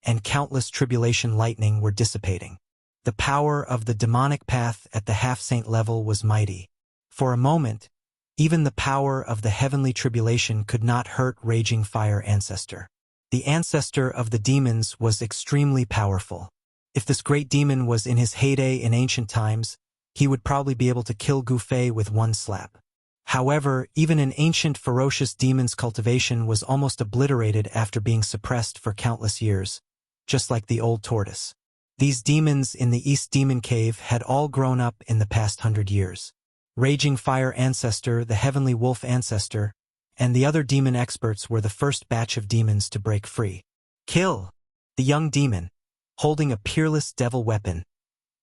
and countless tribulation lightning were dissipating. The power of the demonic path at the half-saint level was mighty. For a moment, even the power of the heavenly tribulation could not hurt Raging Fire Ancestor. The ancestor of the demons was extremely powerful. If this great demon was in his heyday in ancient times, he would probably be able to kill Gu Fei with one slap. However, even an ancient ferocious demon's cultivation was almost obliterated after being suppressed for countless years, just like the old tortoise. These demons in the East Demon Cave had all grown up in the past 100 years. Raging Fire Ancestor, the Heavenly Wolf Ancestor, and the other demon experts were the first batch of demons to break free. Kill! The young demon, holding a peerless devil weapon,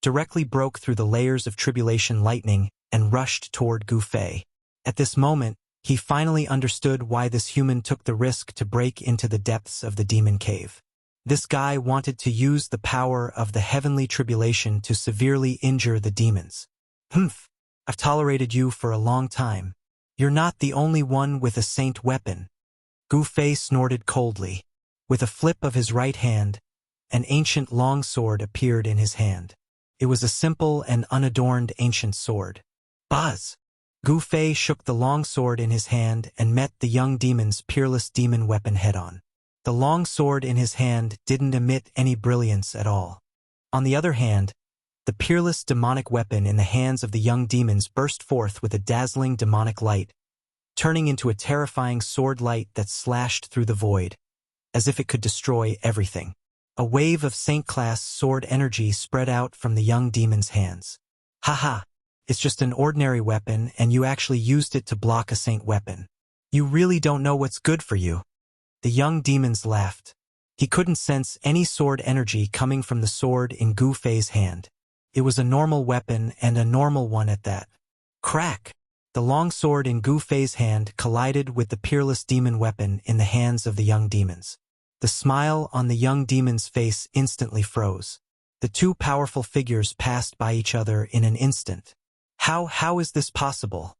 directly broke through the layers of tribulation lightning and rushed toward Gu Fei. At this moment, he finally understood why this human took the risk to break into the depths of the demon cave. This guy wanted to use the power of the heavenly tribulation to severely injure the demons. Humph! I've tolerated you for a long time. You're not the only one with a saint weapon. Gu Fei snorted coldly. With a flip of his right hand, an ancient longsword appeared in his hand. It was a simple and unadorned ancient sword. Buzz! Gu Fei shook the longsword in his hand and met the young demon's peerless demon weapon head-on. The longsword in his hand didn't emit any brilliance at all. On the other hand, The peerless demonic weapon in the hands of the young demons burst forth with a dazzling demonic light, turning into a terrifying sword light that slashed through the void, as if it could destroy everything. A wave of saint-class sword energy spread out from the young demon's hands. Haha, it's just an ordinary weapon and you actually used it to block a saint weapon. You really don't know what's good for you. The young demons laughed. He couldn't sense any sword energy coming from the sword in Gu Fei's hand. It was a normal weapon and a normal one at that. Crack! The long sword in Gu Fei's hand collided with the peerless demon weapon in the hands of the young demons. The smile on the young demon's face instantly froze. The two powerful figures passed by each other in an instant. How is this possible?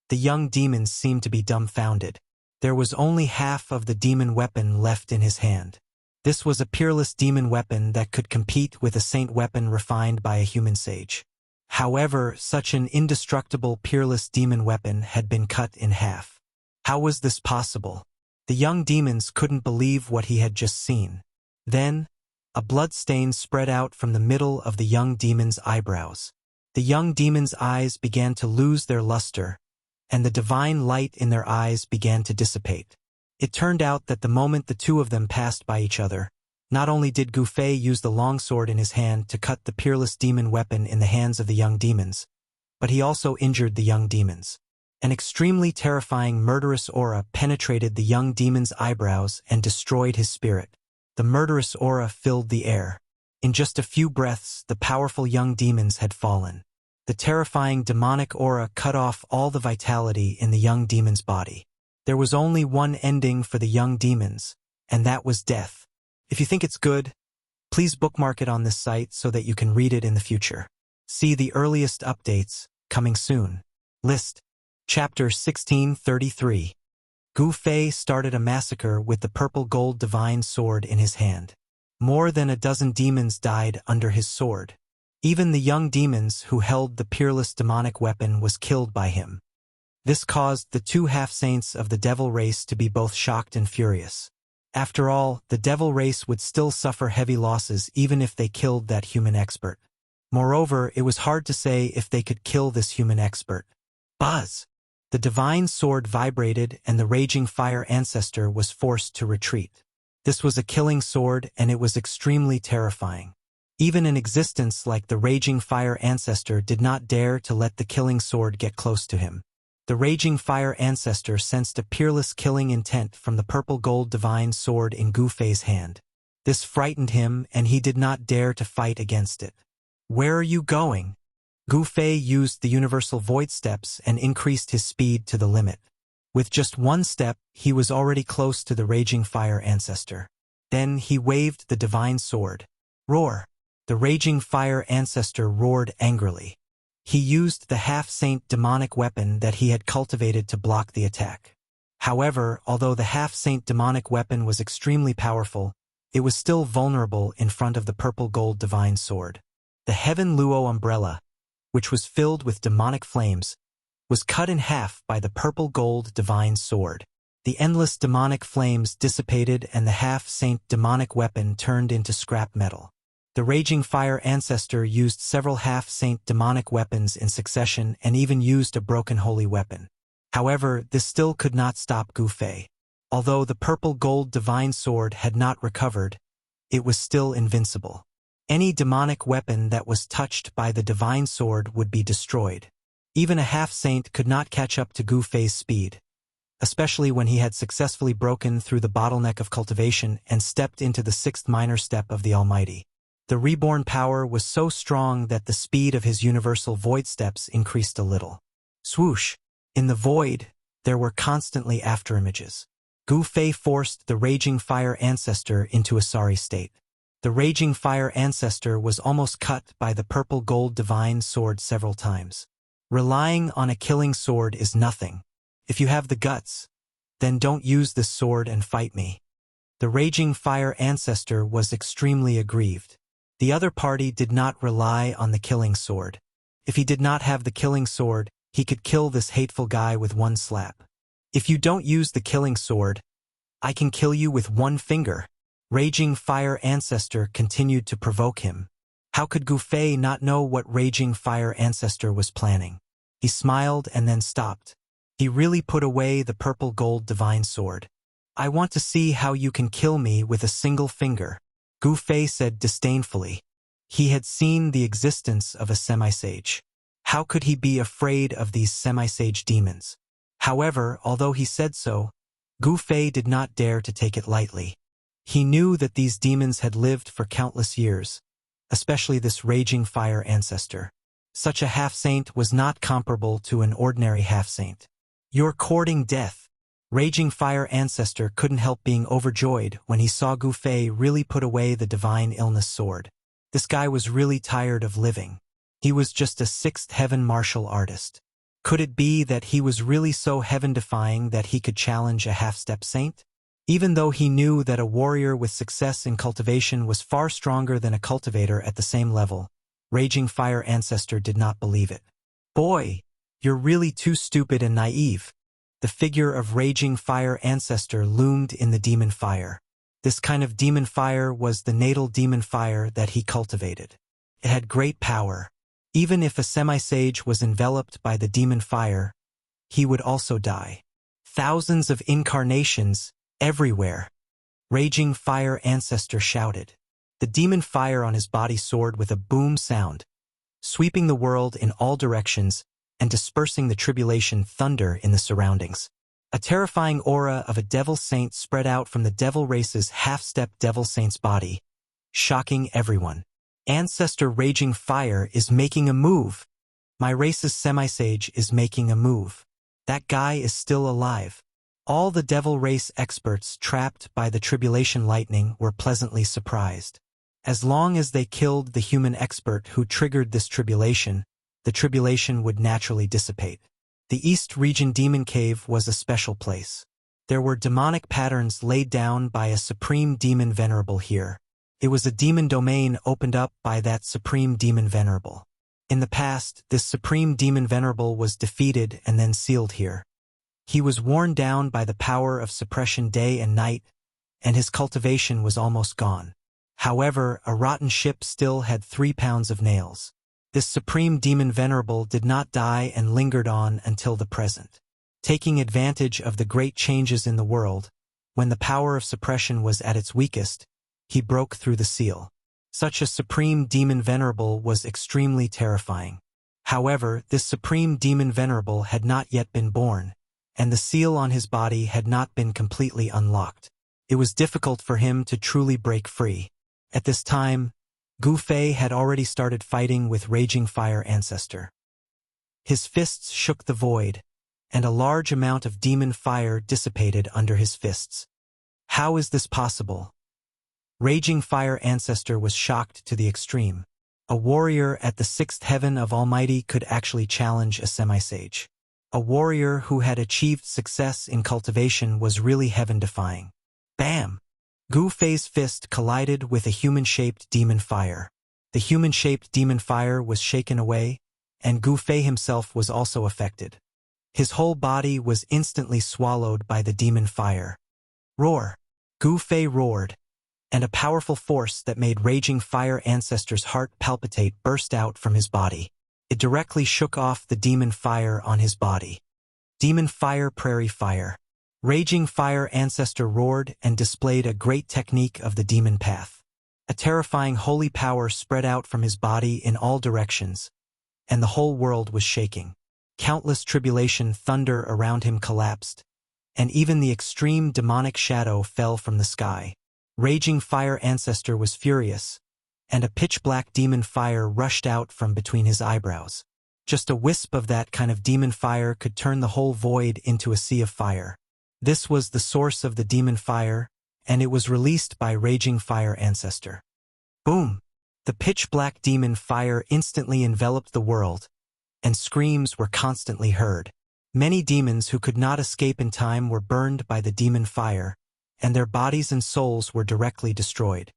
The young demons seemed to be dumbfounded. There was only half of the demon weapon left in his hand. This was a peerless demon weapon that could compete with a saint weapon refined by a human sage. However, such an indestructible peerless demon weapon had been cut in half. How was this possible? The young demons couldn't believe what he had just seen. Then, a blood stain spread out from the middle of the young demon's eyebrows. The young demon's eyes began to lose their luster, and the divine light in their eyes began to dissipate. It turned out that the moment the two of them passed by each other, not only did Gu Fei use the longsword in his hand to cut the peerless demon weapon in the hands of the young demons, but he also injured the young demons. An extremely terrifying murderous aura penetrated the young demon's eyebrows and destroyed his spirit. The murderous aura filled the air. In just a few breaths, the powerful young demons had fallen. The terrifying demonic aura cut off all the vitality in the young demon's body. There was only one ending for the young demons, and that was death. If you think it's good, please bookmark it on this site so that you can read it in the future. See the earliest updates, coming soon. List. Chapter 1633. Gu Fei started a massacre with the purple gold divine sword in his hand. More than a dozen demons died under his sword. Even the young demons who held the peerless demonic weapon was killed by him. This caused the two half-saints of the devil race to be both shocked and furious. After all, the devil race would still suffer heavy losses even if they killed that human expert. Moreover, it was hard to say if they could kill this human expert. Buzz! The divine sword vibrated and the raging fire ancestor was forced to retreat. This was a killing sword and it was extremely terrifying. Even an existence like the raging fire ancestor did not dare to let the killing sword get close to him. The raging fire ancestor sensed a peerless killing intent from the purple gold divine sword in Gu Fei's hand. This frightened him and he did not dare to fight against it. Where are you going? Gu Fei used the universal void steps and increased his speed to the limit. With just one step, he was already close to the raging fire ancestor. Then he waved the divine sword. Roar! The raging fire ancestor roared angrily. He used the half-saint demonic weapon that he had cultivated to block the attack. However, although the half-saint demonic weapon was extremely powerful, it was still vulnerable in front of the purple gold divine sword. The Heaven Luo umbrella, which was filled with demonic flames, was cut in half by the purple gold divine sword. The endless demonic flames dissipated and the half-saint demonic weapon turned into scrap metal. The raging fire ancestor used several half-saint demonic weapons in succession and even used a broken holy weapon. However, this still could not stop Gu Fei. Although the purple gold divine sword had not recovered, it was still invincible. Any demonic weapon that was touched by the divine sword would be destroyed. Even a half-saint could not catch up to Gu Fei's speed, especially when he had successfully broken through the bottleneck of cultivation and stepped into the sixth minor step of the Almighty. The reborn power was so strong that the speed of his universal void steps increased a little. Swoosh! In the void, there were constantly afterimages. Gu Fei forced the raging fire ancestor into a sorry state. The raging fire ancestor was almost cut by the purple gold divine sword several times. Relying on a killing sword is nothing. If you have the guts, then don't use this sword and fight me. The raging fire ancestor was extremely aggrieved. The other party did not rely on the killing sword. If he did not have the killing sword, he could kill this hateful guy with one slap. If you don't use the killing sword, I can kill you with one finger. Raging fire ancestor continued to provoke him. How could Gu Fei not know what raging fire ancestor was planning? He smiled and then stopped. He really put away the purple gold divine sword. I want to see how you can kill me with a single finger, Gu Fei said disdainfully. He had seen the existence of a semi-sage. How could he be afraid of these semi-sage demons? However, although he said so, Gu Fei did not dare to take it lightly. He knew that these demons had lived for countless years, especially this raging fire ancestor. Such a half-saint was not comparable to an ordinary half-saint. You're courting death. Raging fire ancestor couldn't help being overjoyed when he saw Gu Fei really put away the divine illness sword. This guy was really tired of living. He was just a sixth heaven martial artist. Could it be that he was really so heaven-defying that he could challenge a half-step saint? Even though he knew that a warrior with success in cultivation was far stronger than a cultivator at the same level, Raging Fire Ancestor did not believe it. Boy, you're really too stupid and naive. The figure of Raging Fire Ancestor loomed in the demon fire. This kind of demon fire was the natal demon fire that he cultivated. It had great power. Even if a semi-sage was enveloped by the demon fire, he would also die. Thousands of incarnations, everywhere. Raging Fire Ancestor shouted. The demon fire on his body soared with a boom sound, sweeping the world in all directions and dispersing the tribulation thunder in the surroundings. A terrifying aura of a devil saint spread out from the devil race's half-step devil saint's body, shocking everyone. Ancestor Raging Fire is making a move. My race's semi-sage is making a move. That guy is still alive. All the devil race experts trapped by the tribulation lightning were pleasantly surprised. As long as they killed the human expert who triggered this tribulation, the tribulation would naturally dissipate. The East Region Demon Cave was a special place. There were demonic patterns laid down by a supreme demon venerable here. It was a demon domain opened up by that supreme demon venerable. In the past, this supreme demon venerable was defeated and then sealed here. He was worn down by the power of suppression day and night, and his cultivation was almost gone. However, a rotten ship still had 3 pounds of nails. This supreme demon venerable did not die and lingered on until the present. Taking advantage of the great changes in the world, when the power of suppression was at its weakest, he broke through the seal. Such a supreme demon venerable was extremely terrifying. However, this supreme demon venerable had not yet been born, and the seal on his body had not been completely unlocked. It was difficult for him to truly break free. At this time, Gu Fei had already started fighting with Raging Fire Ancestor. His fists shook the void, and a large amount of demon fire dissipated under his fists. How is this possible? Raging Fire Ancestor was shocked to the extreme. A warrior at the 6th heaven of Almighty could actually challenge a semi-sage. A warrior who had achieved success in cultivation was really heaven-defying. Bam! Gu Fei's fist collided with a human-shaped demon fire. The human-shaped demon fire was shaken away, and Gu Fei himself was also affected. His whole body was instantly swallowed by the demon fire. Roar! Gu Fei roared, and a powerful force that made Raging Fire Ancestor's heart palpitate burst out from his body. It directly shook off the demon fire on his body. Demon Fire Prairie Fire. Raging Fire Ancestor roared and displayed a great technique of the demon path. A terrifying holy power spread out from his body in all directions, and the whole world was shaking. Countless tribulation thunder around him collapsed, and even the extreme demonic shadow fell from the sky. Raging Fire Ancestor was furious, and a pitch-black demon fire rushed out from between his eyebrows. Just a wisp of that kind of demon fire could turn the whole void into a sea of fire. This was the source of the demon fire, and it was released by Raging Fire Ancestor. Boom! The pitch-black demon fire instantly enveloped the world, and screams were constantly heard. Many demons who could not escape in time were burned by the demon fire, and their bodies and souls were directly destroyed.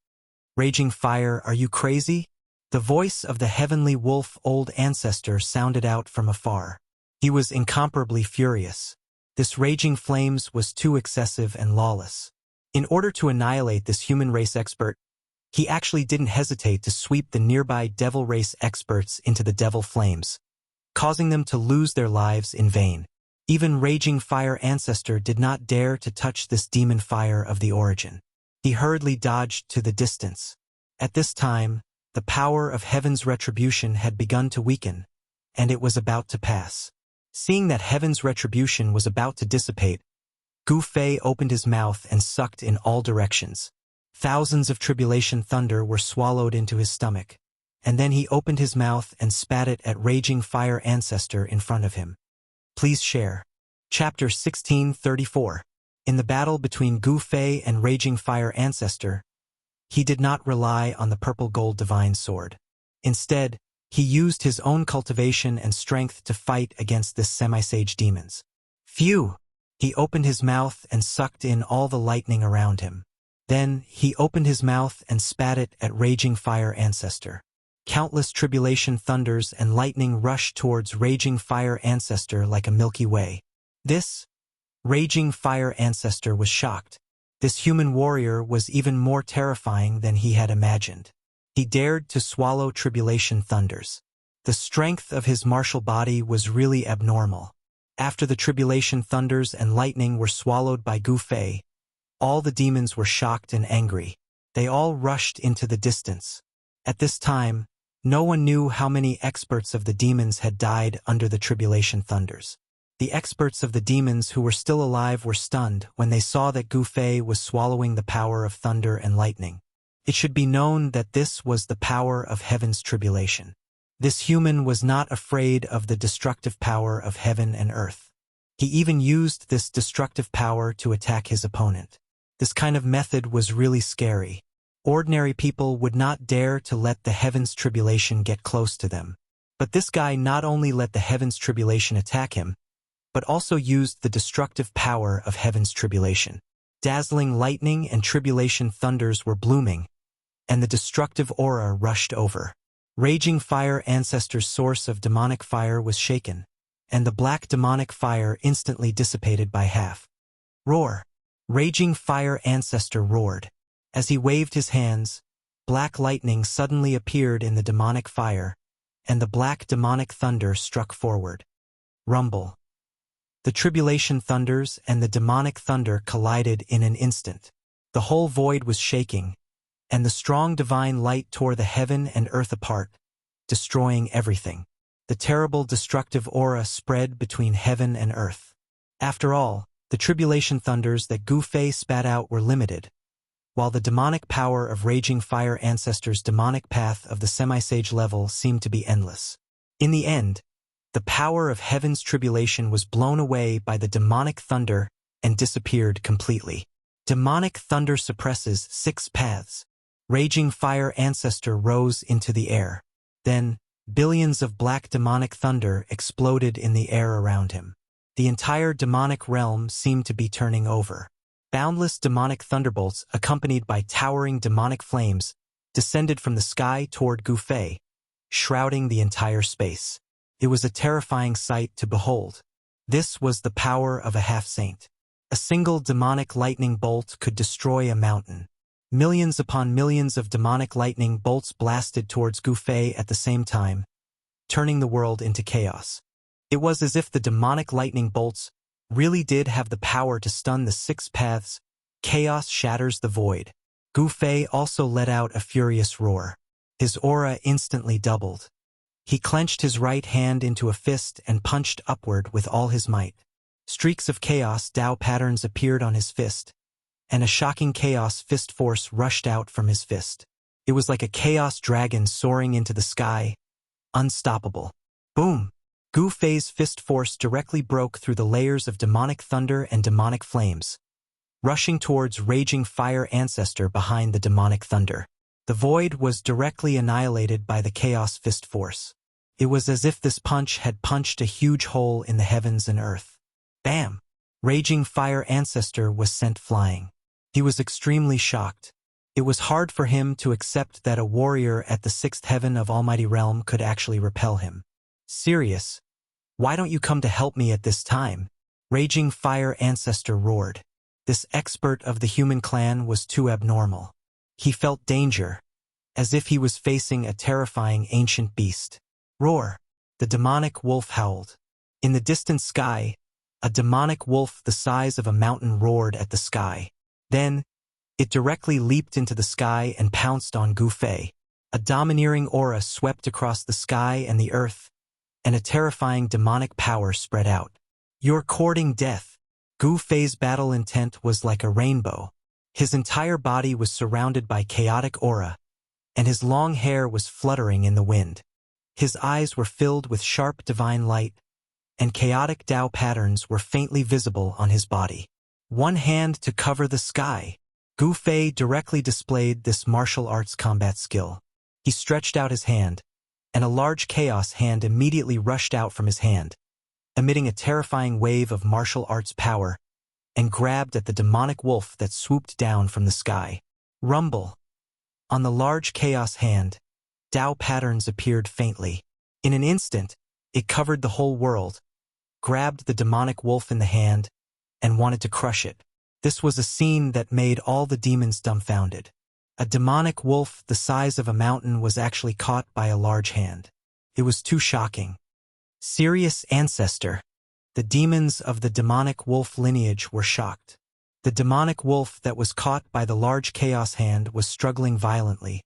Raging Fire, are you crazy? The voice of the heavenly wolf old ancestor sounded out from afar. He was incomparably furious. This raging flames was too excessive and lawless. In order to annihilate this human race expert, He actually didn't hesitate to sweep the nearby devil race experts into the devil flames, causing them to lose their lives in vain. Even Raging Fire Ancestor did not dare to touch this demon fire of the origin. He hurriedly dodged to the distance. At this time, the power of heaven's retribution had begun to weaken, and it was about to pass. Seeing that heaven's retribution was about to dissipate, Gu Fei opened his mouth and sucked in all directions. Thousands of tribulation thunder were swallowed into his stomach, and then he opened his mouth and spat it at Raging Fire Ancestor in front of him. Please share. Chapter 1634. In the battle between Gu Fei and Raging Fire Ancestor, he did not rely on the purple gold divine sword. Instead, he used his own cultivation and strength to fight against this semi-sage demons. Phew! He opened his mouth and sucked in all the lightning around him. Then, he opened his mouth and spat it at Raging Fire Ancestor. Countless tribulation thunders and lightning rushed towards Raging Fire Ancestor like a Milky Way. This Raging Fire Ancestor was shocked. This human warrior was even more terrifying than he had imagined. He dared to swallow tribulation thunders. The strength of his martial body was really abnormal. After the tribulation thunders and lightning were swallowed by Gu Fei, all the demons were shocked and angry. They all rushed into the distance. At this time, no one knew how many experts of the demons had died under the tribulation thunders. The experts of the demons who were still alive were stunned when they saw that Gu Fei was swallowing the power of thunder and lightning. It should be known that this was the power of heaven's tribulation. This human was not afraid of the destructive power of heaven and earth. He even used this destructive power to attack his opponent. This kind of method was really scary. Ordinary people would not dare to let the heavens tribulation get close to them. But this guy not only let the heavens tribulation attack him, but also used the destructive power of heaven's tribulation. Dazzling lightning and tribulation thunders were blooming, and the destructive aura rushed over. Raging Fire Ancestor's source of demonic fire was shaken, and the black demonic fire instantly dissipated by half. Roar! Raging Fire Ancestor roared. As he waved his hands, black lightning suddenly appeared in the demonic fire, and the black demonic thunder struck forward. Rumble. The tribulation thunders and the demonic thunder collided in an instant. The whole void was shaking, and the strong divine light tore the heaven and earth apart, destroying everything. The terrible destructive aura spread between heaven and earth. After all, the tribulation thunders that Gu Fei spat out were limited, while the demonic power of Raging Fire Ancestor's demonic path of the semi-sage level seemed to be endless. In the end, the power of heaven's tribulation was blown away by the demonic thunder and disappeared completely. Demonic thunder suppresses 6 paths. Raging Fire Ancestor rose into the air. Then, billions of black demonic thunder exploded in the air around him. The entire demonic realm seemed to be turning over. Boundless demonic thunderbolts, accompanied by towering demonic flames, descended from the sky toward Gu Fei, shrouding the entire space. It was a terrifying sight to behold. This was the power of a half-saint. A single demonic lightning bolt could destroy a mountain. Millions upon millions of demonic lightning bolts blasted towards Gu Fei at the same time, turning the world into chaos. It was as if the demonic lightning bolts really did have the power to stun the 6 paths. Chaos shatters the void. Gu Fei also let out a furious roar. His aura instantly doubled. He clenched his right hand into a fist and punched upward with all his might. Streaks of chaos Dao patterns appeared on his fist, and a shocking chaos fist force rushed out from his fist. It was like a chaos dragon soaring into the sky, unstoppable. Boom! Gu Fei's fist force directly broke through the layers of demonic thunder and demonic flames, rushing towards Raging Fire Ancestor behind the demonic thunder. The void was directly annihilated by the chaos fist force. It was as if this punch had punched a huge hole in the heavens and earth. Bam! Raging Fire Ancestor was sent flying. He was extremely shocked. It was hard for him to accept that a warrior at the 6th heaven of Almighty Realm could actually repel him. Serious? Why don't you come to help me at this time? Raging Fire Ancestor roared. This expert of the human clan was too abnormal. He felt danger, as if he was facing a terrifying ancient beast. Roar! The demonic wolf howled. In the distant sky, a demonic wolf the size of a mountain roared at the sky. Then, it directly leaped into the sky and pounced on Gu Fei. A domineering aura swept across the sky and the earth, and a terrifying demonic power spread out. You're courting death. Gu Fei's battle intent was like a rainbow. His entire body was surrounded by chaotic aura, and his long hair was fluttering in the wind. His eyes were filled with sharp divine light, and chaotic Tao patterns were faintly visible on his body. One hand to cover the sky. Gu Fei directly displayed this martial arts combat skill. He stretched out his hand, and a large chaos hand immediately rushed out from his hand, emitting a terrifying wave of martial arts power, and grabbed at the demonic wolf that swooped down from the sky. Rumble. On the large chaos hand, Tao patterns appeared faintly. In an instant, it covered the whole world, grabbed the demonic wolf in the hand, and wanted to crush it. This was a scene that made all the demons dumbfounded. A demonic wolf the size of a mountain was actually caught by a large hand. It was too shocking. Serious ancestor. The demons of the demonic wolf lineage were shocked. The demonic wolf that was caught by the large chaos hand was struggling violently,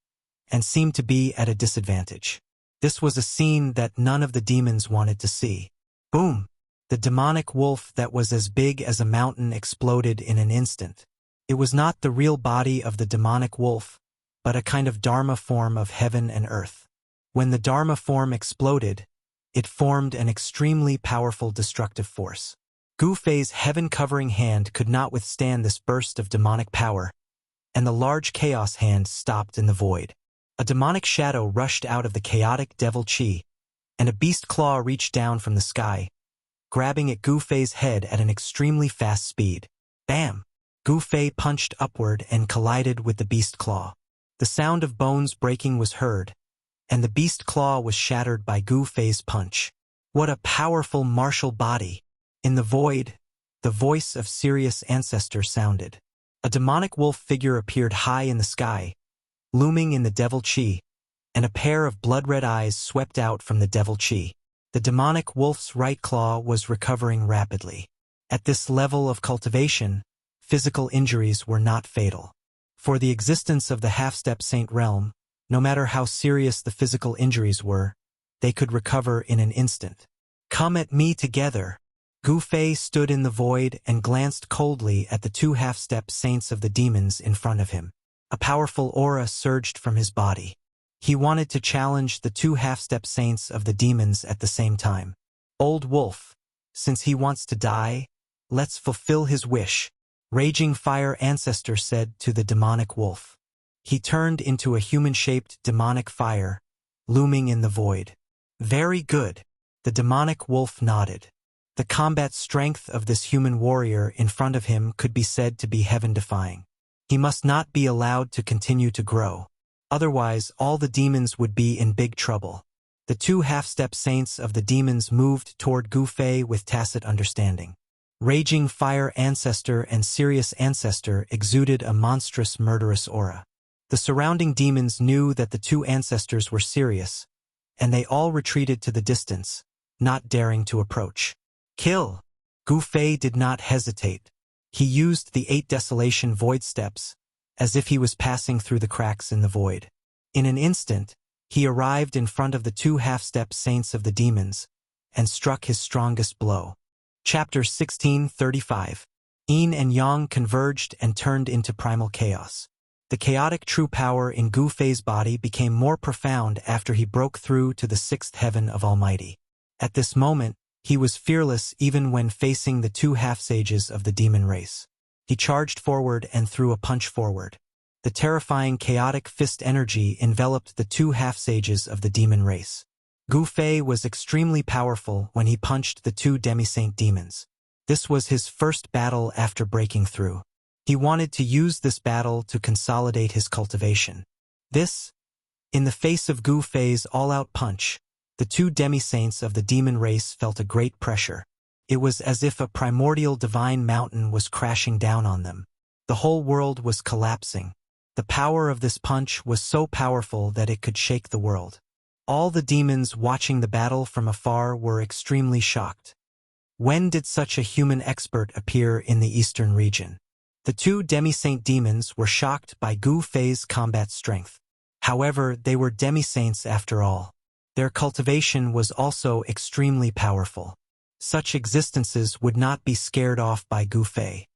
and seemed to be at a disadvantage. This was a scene that none of the demons wanted to see. Boom! The demonic wolf that was as big as a mountain exploded in an instant. It was not the real body of the demonic wolf, but a kind of Dharma form of heaven and earth. When the Dharma form exploded, it formed an extremely powerful destructive force. Gu Fei's heaven-covering hand could not withstand this burst of demonic power, and the large chaos hand stopped in the void. A demonic shadow rushed out of the chaotic devil chi, and a beast claw reached down from the sky, grabbing at Gu Fei's head at an extremely fast speed. Bam! Gu Fei punched upward and collided with the beast claw. The sound of bones breaking was heard, and the beast claw was shattered by Gu Fei's punch. What a powerful martial body! In the void, the voice of Sirius' ancestor sounded. A demonic wolf figure appeared high in the sky, looming in the devil chi, and a pair of blood-red eyes swept out from the devil chi. The demonic wolf's right claw was recovering rapidly. At this level of cultivation, physical injuries were not fatal. For the existence of the half-step saint realm, no matter how serious the physical injuries were, they could recover in an instant. Come at me together. Gu Fei stood in the void and glanced coldly at the two half-step saints of the demons in front of him. A powerful aura surged from his body. He wanted to challenge the two half-step saints of the demons at the same time. Old wolf, since he wants to die, let's fulfill his wish, Raging Fire Ancestor said to the demonic wolf. He turned into a human-shaped demonic fire, looming in the void. Very good. The demonic wolf nodded. The combat strength of this human warrior in front of him could be said to be heaven-defying. He must not be allowed to continue to grow. Otherwise, all the demons would be in big trouble. The two half-step saints of the demons moved toward Gu Fei with tacit understanding. Raging Fire Ancestor and Sirius Ancestor exuded a monstrous murderous aura. The surrounding demons knew that the two ancestors were serious, and they all retreated to the distance, not daring to approach. Kill! Gu Fei did not hesitate. He used the 8 Desolation Void Steps, as if he was passing through the cracks in the void. In an instant, he arrived in front of the two half-step saints of the demons, and struck his strongest blow. Chapter 1635. Yin and Yang converged and turned into primal chaos. The chaotic true power in Gu Fei's body became more profound after he broke through to the 6th heaven of Almighty. At this moment, he was fearless even when facing the two half-sages of the demon race. He charged forward and threw a punch forward. The terrifying chaotic fist energy enveloped the two half-sages of the demon race. Gu Fei was extremely powerful when he punched the two demi-saint demons. This was his first battle after breaking through. He wanted to use this battle to consolidate his cultivation. In the face of Gu Fei's all-out punch, the two demi-saints of the demon race felt a great pressure. It was as if a primordial divine mountain was crashing down on them. The whole world was collapsing. The power of this punch was so powerful that it could shake the world. All the demons watching the battle from afar were extremely shocked. When did such a human expert appear in the eastern region? The two demi-saint demons were shocked by Gu Fei's combat strength. However, they were demi-saints after all. Their cultivation was also extremely powerful. Such existences would not be scared off by Gu Fei.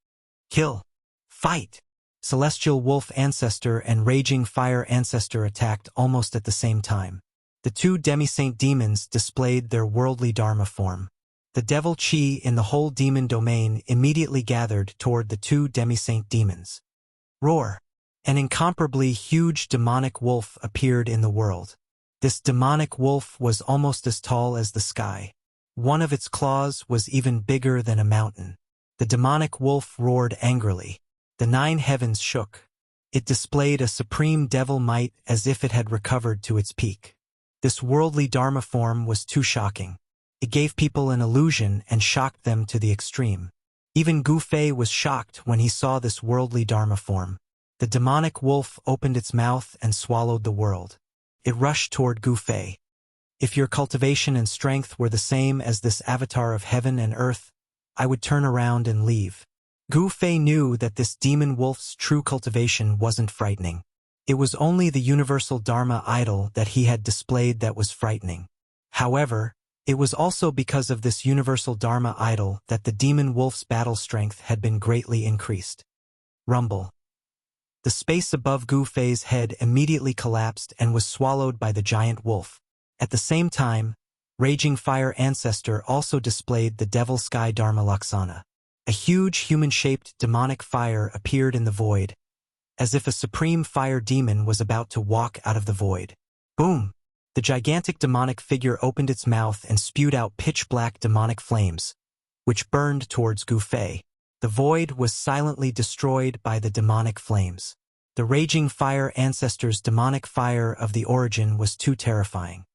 Kill. Fight. Celestial Wolf Ancestor and Raging Fire Ancestor attacked almost at the same time. The two demi-saint demons displayed their worldly Dharma form. The devil chi in the whole demon domain immediately gathered toward the two demi-saint demons. Roar! An incomparably huge demonic wolf appeared in the world. This demonic wolf was almost as tall as the sky. One of its claws was even bigger than a mountain. The demonic wolf roared angrily. The 9 heavens shook. It displayed a supreme devil might as if it had recovered to its peak. This worldly Dharma form was too shocking. It gave people an illusion and shocked them to the extreme. Even Gu Fei was shocked when he saw this worldly Dharma form. The demonic wolf opened its mouth and swallowed the world. It rushed toward Gu Fei. If your cultivation and strength were the same as this avatar of heaven and earth, I would turn around and leave. Gu Fei knew that this demon wolf's true cultivation wasn't frightening. It was only the universal Dharma idol that he had displayed that was frightening. However, it was also because of this universal Dharma idol that the demon wolf's battle strength had been greatly increased. Rumble. The space above Gu Fei's head immediately collapsed and was swallowed by the giant wolf. At the same time, Raging Fire Ancestor also displayed the Devil Sky Dharma Laksana. A huge human-shaped demonic fire appeared in the void, as if a supreme fire demon was about to walk out of the void. Boom! The gigantic demonic figure opened its mouth and spewed out pitch-black demonic flames, which burned towards Gu Fei. The void was silently destroyed by the demonic flames. The Raging Fire Ancestor's demonic fire of the origin was too terrifying.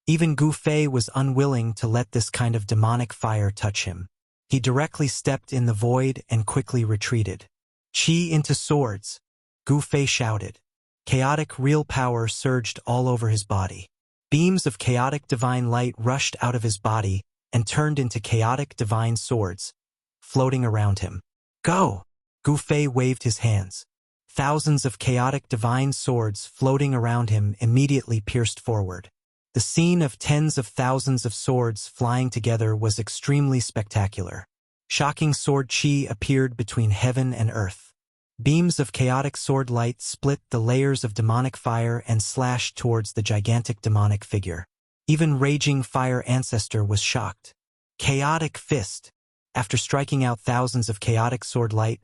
Even Gu Fei was unwilling to let this kind of demonic fire touch him. He directly stepped in the void and quickly retreated. Chi into swords! Gu Fei shouted. Chaotic real power surged all over his body. Beams of chaotic divine light rushed out of his body and turned into chaotic divine swords, floating around him. Go! Gu Fei waved his hands. Thousands of chaotic divine swords floating around him immediately pierced forward. The scene of tens of thousands of swords flying together was extremely spectacular. Shocking sword chi appeared between heaven and earth. Beams of chaotic sword light split the layers of demonic fire and slashed towards the gigantic demonic figure. Even Raging Fire Ancestor was shocked. Chaotic Fist! After striking out thousands of chaotic sword light,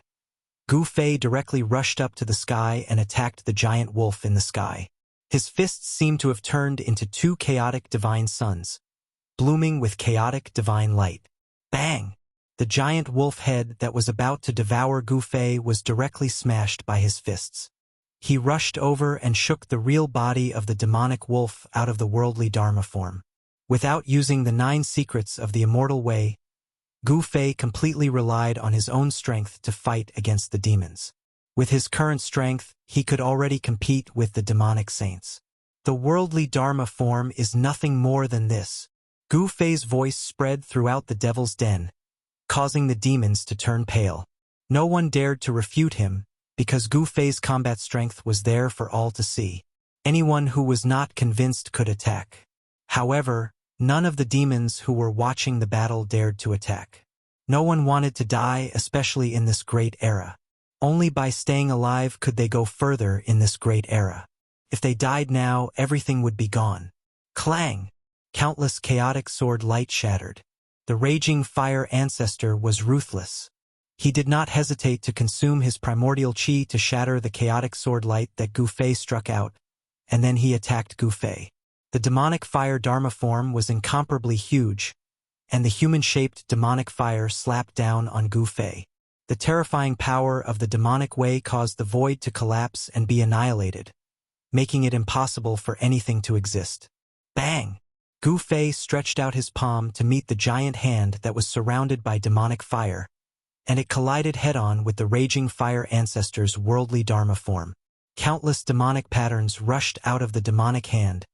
Gu Fei directly rushed up to the sky and attacked the giant wolf in the sky. His fists seemed to have turned into 2 chaotic divine suns, blooming with chaotic divine light. Bang! The giant wolf head that was about to devour Gu Fei was directly smashed by his fists. He rushed over and shook the real body of the demonic wolf out of the worldly Dharma form. Without using the 9 secrets of the immortal way, Gu Fei completely relied on his own strength to fight against the demons. With his current strength, he could already compete with the demonic saints. The worldly Dharma form is nothing more than this. Gu Fei's voice spread throughout the devil's den, causing the demons to turn pale. No one dared to refute him, because Gu Fei's combat strength was there for all to see. Anyone who was not convinced could attack. However, none of the demons who were watching the battle dared to attack. No one wanted to die, especially in this great era. Only by staying alive could they go further in this great era. If they died now, everything would be gone. Clang! Countless chaotic sword light shattered. The Raging Fire Ancestor was ruthless. He did not hesitate to consume his primordial chi to shatter the chaotic sword light that Gu Fei struck out, and then he attacked Gu Fei. The demonic fire Dharma form was incomparably huge, and the human-shaped demonic fire slapped down on Gu Fei. The terrifying power of the demonic way caused the void to collapse and be annihilated, making it impossible for anything to exist. Bang! Gu Fei stretched out his palm to meet the giant hand that was surrounded by demonic fire, and it collided head-on with the Raging Fire Ancestor's worldly Dharma form. Countless demonic patterns rushed out of the demonic hand,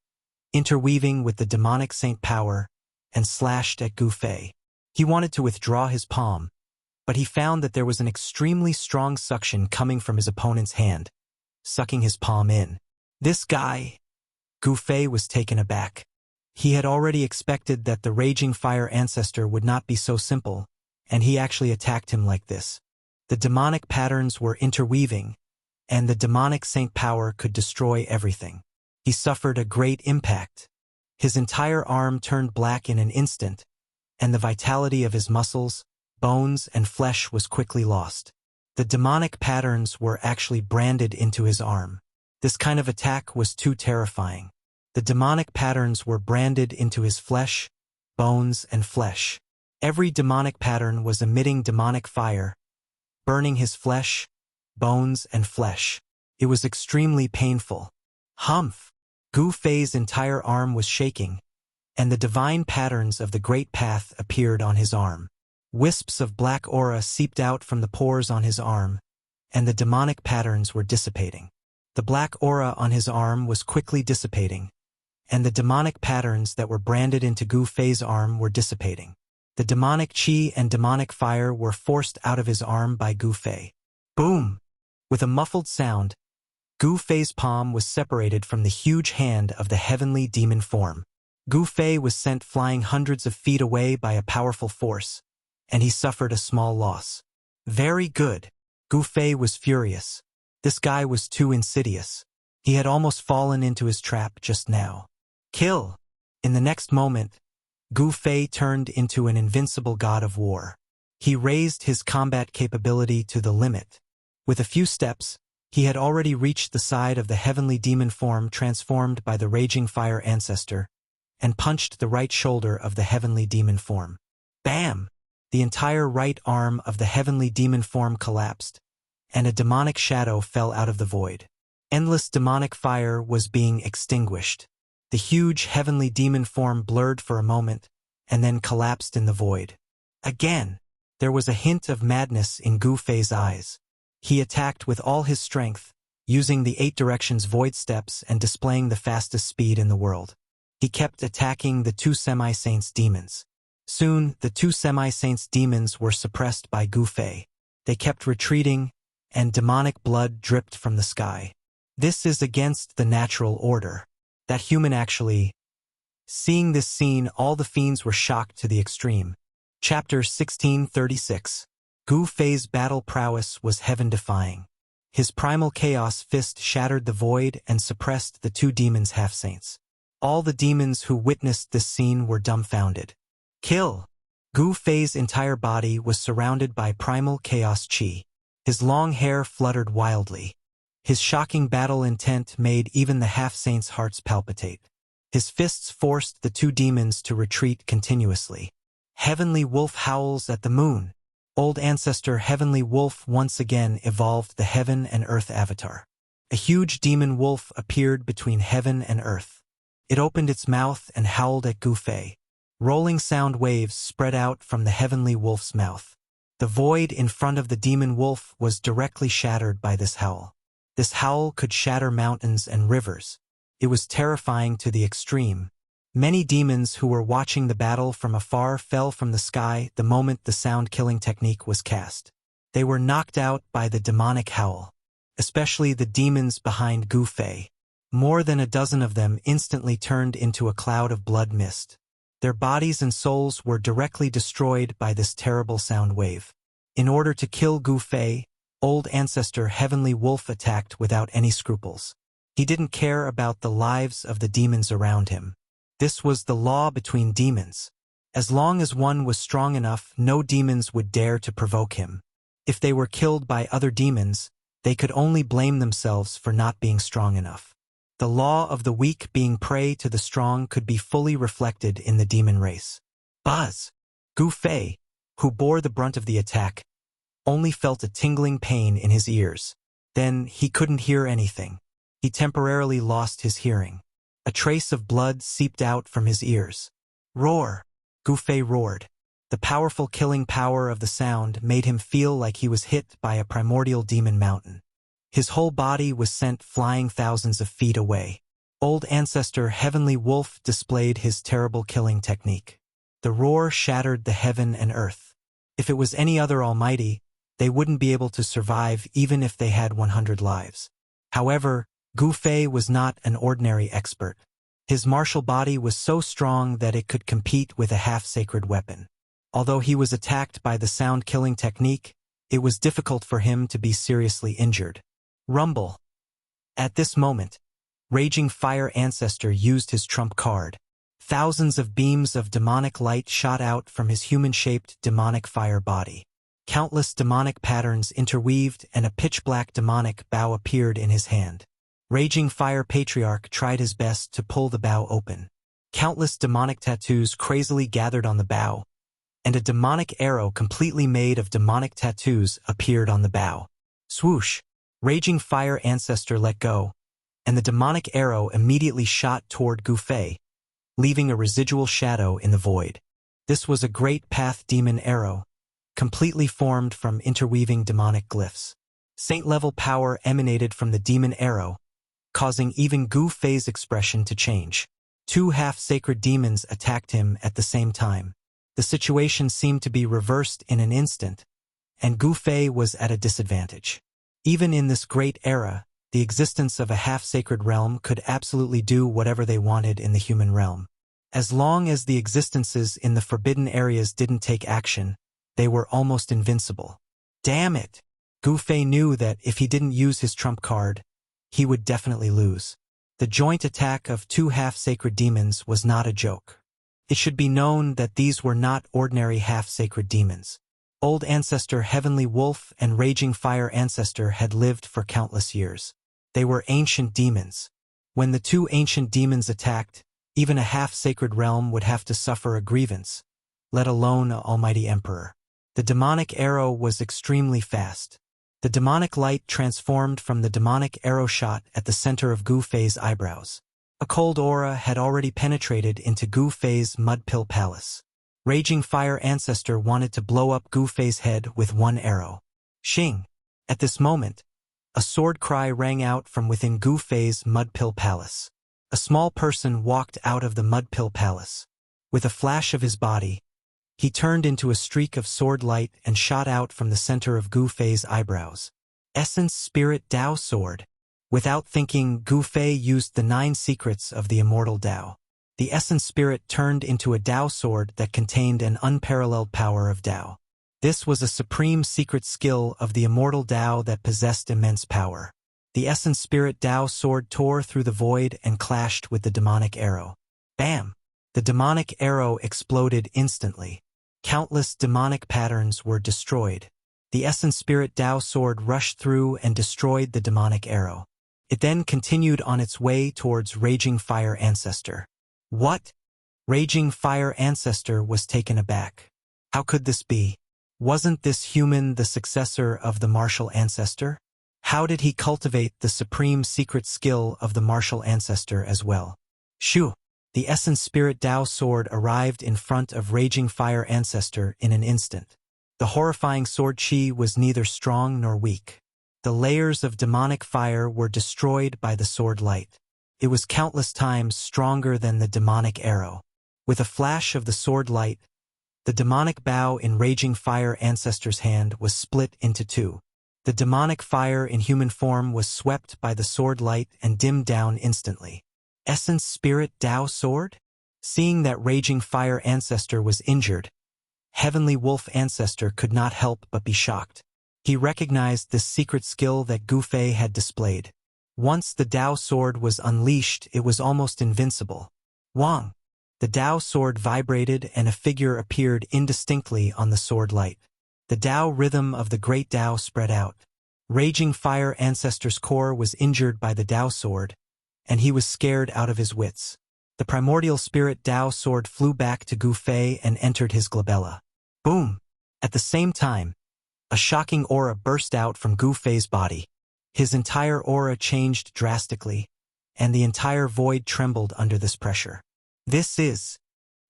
interweaving with the demonic saint power, and slashed at Gu Fei. He wanted to withdraw his palm, but he found that there was an extremely strong suction coming from his opponent's hand, sucking his palm in. This guy, Gu Fei was taken aback. He had already expected that the raging fire ancestor would not be so simple, and he actually attacked him like this. The demonic patterns were interweaving, and the demonic saint power could destroy everything. He suffered a great impact. His entire arm turned black in an instant, and the vitality of his muscles, bones, and flesh was quickly lost. The demonic patterns were actually branded into his arm. This kind of attack was too terrifying. The demonic patterns were branded into his flesh, bones, and flesh. Every demonic pattern was emitting demonic fire, burning his flesh, bones, and flesh. It was extremely painful. Humph! Gu Fei's entire arm was shaking, and the divine patterns of the Great Path appeared on his arm. Wisps of black aura seeped out from the pores on his arm, and the demonic patterns were dissipating. The black aura on his arm was quickly dissipating, and the demonic patterns that were branded into Gu Fei's arm were dissipating. The demonic chi and demonic fire were forced out of his arm by Gu Fei. Boom! With a muffled sound, Gu Fei's palm was separated from the huge hand of the heavenly demon form. Gu Fei was sent flying hundreds of feet away by a powerful force, and he suffered a small loss. Very good. Gu Fei was furious. This guy was too insidious. He had almost fallen into his trap just now. Kill! In the next moment, Gu Fei turned into an invincible god of war. He raised his combat capability to the limit. With a few steps, he had already reached the side of the heavenly demon form transformed by the raging fire ancestor, and punched the right shoulder of the heavenly demon form. Bam! The entire right arm of the heavenly demon form collapsed, and a demonic shadow fell out of the void. Endless demonic fire was being extinguished. The huge heavenly demon form blurred for a moment, and then collapsed in the void. Again, there was a hint of madness in Gu Fei's eyes. He attacked with all his strength, using the 8 directions void steps and displaying the fastest speed in the world. He kept attacking the 2 semi-saints demons. Soon, the 2 semi-saints demons were suppressed by Gu Fei. They kept retreating, and demonic blood dripped from the sky. This is against the natural order. That human actually... Seeing this scene, all the fiends were shocked to the extreme. Chapter 1636. Gu Fei's battle prowess was heaven-defying. His primal chaos fist shattered the void and suppressed the 2 demons half-saints. All the demons who witnessed this scene were dumbfounded. Kill! Gu Fei's entire body was surrounded by primal chaos chi. His long hair fluttered wildly. His shocking battle intent made even the half-saints' hearts palpitate. His fists forced the 2 demons to retreat continuously. Heavenly Wolf howls at the moon. Old ancestor Heavenly Wolf once again evolved the Heaven and Earth avatar. A huge demon wolf appeared between heaven and earth. It opened its mouth and howled at Gu Fei. Rolling sound waves spread out from the Heavenly Wolf's mouth. The void in front of the demon wolf was directly shattered by this howl. This howl could shatter mountains and rivers. It was terrifying to the extreme. Many demons who were watching the battle from afar fell from the sky the moment the sound-killing technique was cast. They were knocked out by the demonic howl, especially the demons behind Gu Fei. More than a dozen of them instantly turned into a cloud of blood mist. Their bodies and souls were directly destroyed by this terrible sound wave. In order to kill Gu Fei, old ancestor Heavenly Wolf attacked without any scruples. He didn't care about the lives of the demons around him. This was the law between demons. As long as one was strong enough, no demons would dare to provoke him. If they were killed by other demons, they could only blame themselves for not being strong enough. The law of the weak being prey to the strong could be fully reflected in the demon race. Buzz! Gu Fei, who bore the brunt of the attack, only felt a tingling pain in his ears. Then he couldn't hear anything. He temporarily lost his hearing. A trace of blood seeped out from his ears. Roar! Gu Fei roared. The powerful killing power of the sound made him feel like he was hit by a primordial demon mountain. His whole body was sent flying thousands of feet away. Old ancestor Heavenly Wolf displayed his terrible killing technique. The roar shattered the heaven and earth. If it was any other almighty, they wouldn't be able to survive even if they had 100 lives. However, Gu Fei was not an ordinary expert. His martial body was so strong that it could compete with a half-sacred weapon. Although he was attacked by the sound-killing technique, it was difficult for him to be seriously injured. Rumble. At this moment, Raging Fire Ancestor used his trump card. Thousands of beams of demonic light shot out from his human-shaped demonic fire body. Countless demonic patterns interweaved and a pitch-black demonic bow appeared in his hand. Raging Fire Patriarch tried his best to pull the bow open. Countless demonic tattoos crazily gathered on the bow, and a demonic arrow completely made of demonic tattoos appeared on the bow. Swoosh! Raging Fire Ancestor let go, and the demonic arrow immediately shot toward Gu Fei, leaving a residual shadow in the void. This was a great path demon arrow, completely formed from interweaving demonic glyphs. Saint-level power emanated from the demon arrow, causing even Gu Fei's expression to change. Two half-sacred demons attacked him at the same time. The situation seemed to be reversed in an instant, and Gu Fei was at a disadvantage. Even in this great era, the existence of a half-sacred realm could absolutely do whatever they wanted in the human realm. As long as the existences in the forbidden areas didn't take action, they were almost invincible. Damn it! Gu Fei knew that if he didn't use his trump card, he would definitely lose. The joint attack of two half-sacred demons was not a joke. It should be known that these were not ordinary half-sacred demons. Old Ancestor Heavenly Wolf and Raging Fire Ancestor had lived for countless years. They were ancient demons. When the two ancient demons attacked, even a half-sacred realm would have to suffer a grievance, let alone an almighty emperor. The demonic arrow was extremely fast. The demonic light transformed from the demonic arrow shot at the center of Gu Fei's eyebrows. A cold aura had already penetrated into Gu Fei's mud pill palace. Raging Fire Ancestor wanted to blow up Gu Fei's head with one arrow. Xing! At this moment, a sword cry rang out from within Gu Fei's mud pill palace. A small person walked out of the mud pill palace. With a flash of his body, he turned into a streak of sword light and shot out from the center of Gu Fei's eyebrows. Essence Spirit Dao Sword. Without thinking, Gu Fei used the 9 secrets of the Immortal Dao. The Essence Spirit turned into a Dao sword that contained an unparalleled power of Dao. This was a supreme secret skill of the Immortal Dao that possessed immense power. The Essence Spirit Dao sword tore through the void and clashed with the demonic arrow. Bam! The demonic arrow exploded instantly. Countless demonic patterns were destroyed. The Essence Spirit Dao sword rushed through and destroyed the demonic arrow. It then continued on its way towards Raging Fire Ancestor. What? Raging Fire Ancestor was taken aback. How could this be? Wasn't this human the successor of the martial ancestor? How did he cultivate the supreme secret skill of the martial ancestor as well? Shoo! The Essence Spirit Dao sword arrived in front of Raging Fire Ancestor in an instant. The horrifying sword chi was neither strong nor weak. The layers of demonic fire were destroyed by the sword light. It was countless times stronger than the demonic arrow. With a flash of the sword light, the demonic bow in Raging Fire Ancestor's hand was split into 2. The demonic fire in human form was swept by the sword light and dimmed down instantly. Essence Spirit Dao Sword? Seeing that Raging Fire Ancestor was injured, Heavenly Wolf Ancestor could not help but be shocked. He recognized this secret skill that Gu Fei had displayed. Once the Dao sword was unleashed, it was almost invincible. Wang! The Dao sword vibrated and a figure appeared indistinctly on the sword light. The Dao rhythm of the great Dao spread out. Raging Fire Ancestor's core was injured by the Dao sword, and he was scared out of his wits. The primordial spirit Dao sword flew back to Gu Fei and entered his glabella. Boom! At the same time, a shocking aura burst out from Gu Fei's body. His entire aura changed drastically, and the entire void trembled under this pressure. This is...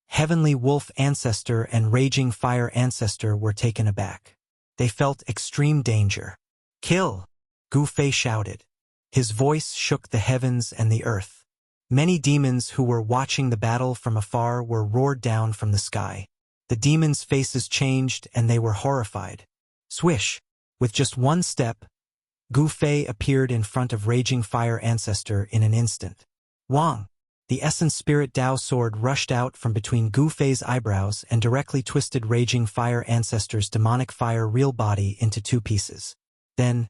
Heavenly Wolf Ancestor and Raging Fire Ancestor were taken aback. They felt extreme danger. Kill! Gu Fei shouted. His voice shook the heavens and the earth. Many demons who were watching the battle from afar were roared down from the sky. The demons' faces changed and they were horrified. Swish! With just one step, Gu Fei appeared in front of Raging Fire Ancestor in an instant. Wang! The Essence Spirit Dao sword rushed out from between Gu Fei's eyebrows and directly twisted Raging Fire Ancestor's demonic fire real body into two pieces. Then,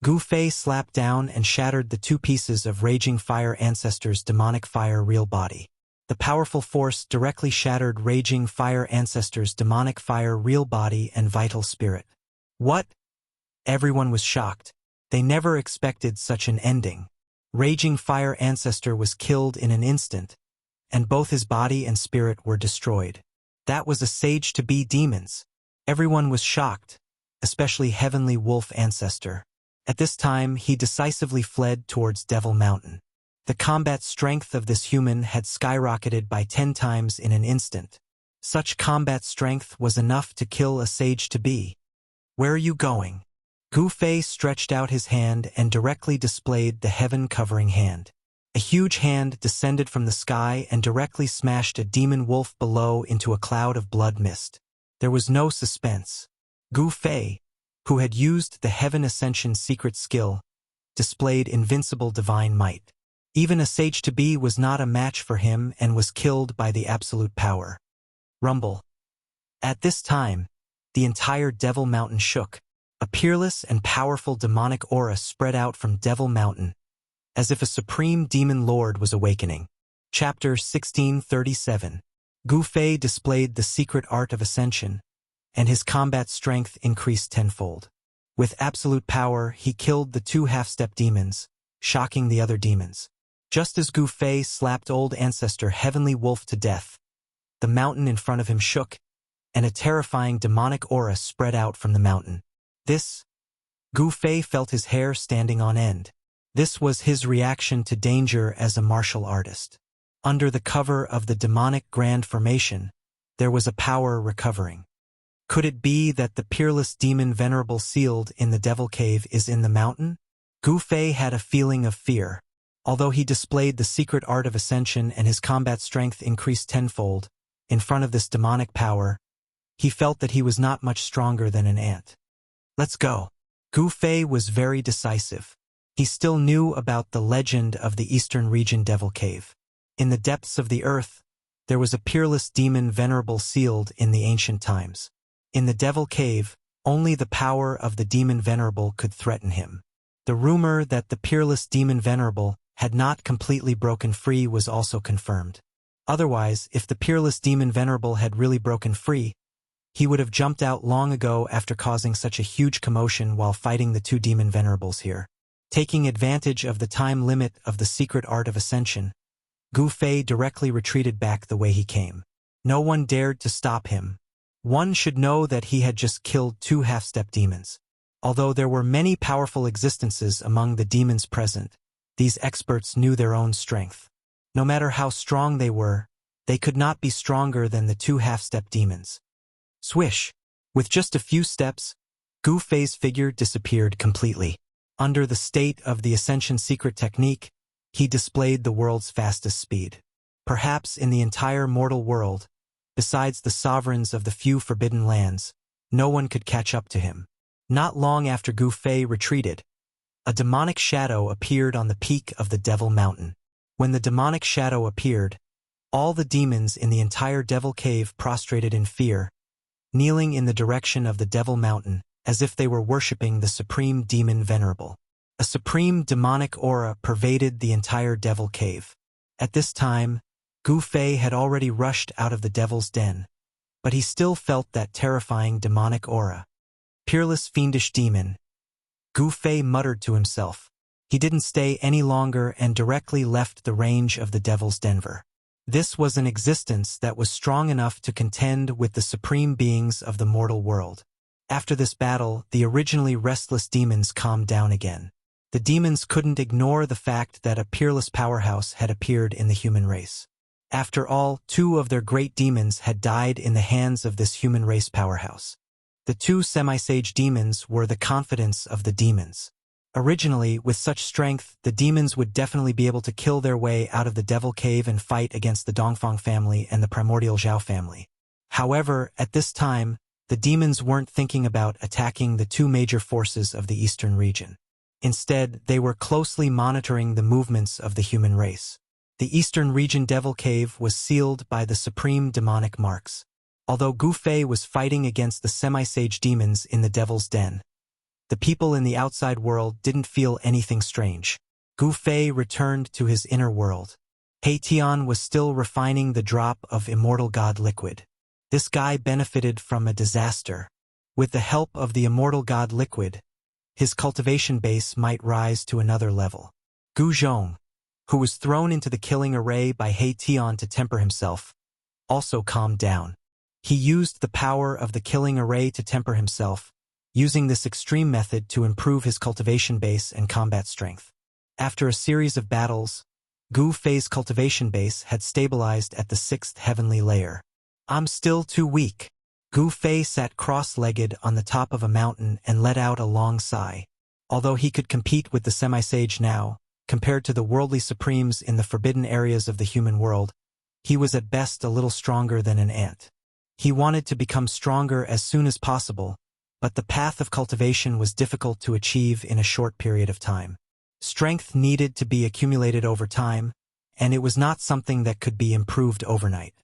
Gu Fei slapped down and shattered the two pieces of Raging Fire Ancestor's demonic fire real body. The powerful force directly shattered Raging Fire Ancestor's demonic fire real body and vital spirit. What? Everyone was shocked. They never expected such an ending. Raging Fire Ancestor was killed in an instant, and both his body and spirit were destroyed. That was a sage-to-be demons. Everyone was shocked, especially Heavenly Wolf Ancestor. At this time, he decisively fled towards Devil Mountain. The combat strength of this human had skyrocketed by 10 times in an instant. Such combat strength was enough to kill a sage-to-be. Where are you going? Gu Fei stretched out his hand and directly displayed the heaven-covering hand. A huge hand descended from the sky and directly smashed a demon wolf below into a cloud of blood mist. There was no suspense. Gu Fei, who had used the Heaven Ascension secret skill, displayed invincible divine might. Even a sage-to-be was not a match for him and was killed by the absolute power. Rumble. At this time, the entire Devil Mountain shook. A peerless and powerful demonic aura spread out from Devil Mountain, as if a supreme demon lord was awakening. Chapter 1637. Gu Fei displayed the secret art of ascension, and his combat strength increased tenfold. With absolute power, he killed the two half-step demons, shocking the other demons. Just as Gu Fei slapped old ancestor Heavenly Wolf to death, the mountain in front of him shook, and a terrifying demonic aura spread out from the mountain. Gu Fei felt his hair standing on end. This was his reaction to danger as a martial artist. Under the cover of the demonic grand formation, there was a power recovering. Could it be that the peerless demon venerable sealed in the Devil Cave is in the mountain? Gu Fei had a feeling of fear. Although he displayed the secret art of ascension and his combat strength increased tenfold, in front of this demonic power, he felt that he was not much stronger than an ant. Let's go. Gu Fei was very decisive. He still knew about the legend of the Eastern Region Devil Cave. In the depths of the earth, there was a peerless demon venerable sealed in the ancient times. In the Devil Cave, only the power of the demon venerable could threaten him. The rumor that the peerless demon venerable had not completely broken free was also confirmed. Otherwise, if the peerless demon venerable had really broken free, he would have jumped out long ago after causing such a huge commotion while fighting the two demon venerables here. Taking advantage of the time limit of the secret art of ascension, Gu Fei directly retreated back the way he came. No one dared to stop him. One should know that he had just killed two half-step demons. Although there were many powerful existences among the demons present, these experts knew their own strength. No matter how strong they could not be stronger than the two half-step demons. Swish! With just a few steps, Gu Fei's figure disappeared completely. Under the state of the Ascension secret technique, he displayed the world's fastest speed. Perhaps in the entire mortal world, besides the sovereigns of the few forbidden lands, no one could catch up to him. Not long after Gu Fei retreated, a demonic shadow appeared on the peak of the Devil Mountain. When the demonic shadow appeared, all the demons in the entire Devil Cave prostrated in fear, kneeling in the direction of the Devil Mountain, as if they were worshipping the supreme demon venerable. A supreme demonic aura pervaded the entire Devil Cave. At this time, Gu Fei had already rushed out of the Devil's Den, but he still felt that terrifying demonic aura. Peerless fiendish demon. Gu Fei muttered to himself. He didn't stay any longer and directly left the range of the Devil's Denver. This was an existence that was strong enough to contend with the supreme beings of the mortal world. After this battle, the originally restless demons calmed down again. The demons couldn't ignore the fact that a peerless powerhouse had appeared in the human race. After all, two of their great demons had died in the hands of this human race powerhouse. The two semi-sage demons were the confidants of the demons. Originally, with such strength, the demons would definitely be able to kill their way out of the Devil Cave and fight against the Dongfang family and the primordial Zhao family. However, at this time, the demons weren't thinking about attacking the two major forces of the eastern region. Instead, they were closely monitoring the movements of the human race. The eastern region Devil Cave was sealed by the supreme demonic marks. Although Gu Fei was fighting against the semi-sage demons in the Devil's Den, the people in the outside world didn't feel anything strange. Gu Fei returned to his inner world. He Tian was still refining the drop of Immortal God liquid. This guy benefited from a disaster. With the help of the Immortal God liquid, his cultivation base might rise to another level. Gu Zhong, who was thrown into the killing array by He Tian to temper himself, also calmed down. He used the power of the killing array to temper himself, using this extreme method to improve his cultivation base and combat strength. After a series of battles, Gu Fei's cultivation base had stabilized at the 6th heavenly layer. I'm still too weak. Gu Fei sat cross-legged on the top of a mountain and let out a long sigh. Although he could compete with the semi-sage now, compared to the worldly supremes in the forbidden areas of the human world, he was at best a little stronger than an ant. He wanted to become stronger as soon as possible, but the path of cultivation was difficult to achieve in a short period of time. Strength needed to be accumulated over time, and it was not something that could be improved overnight.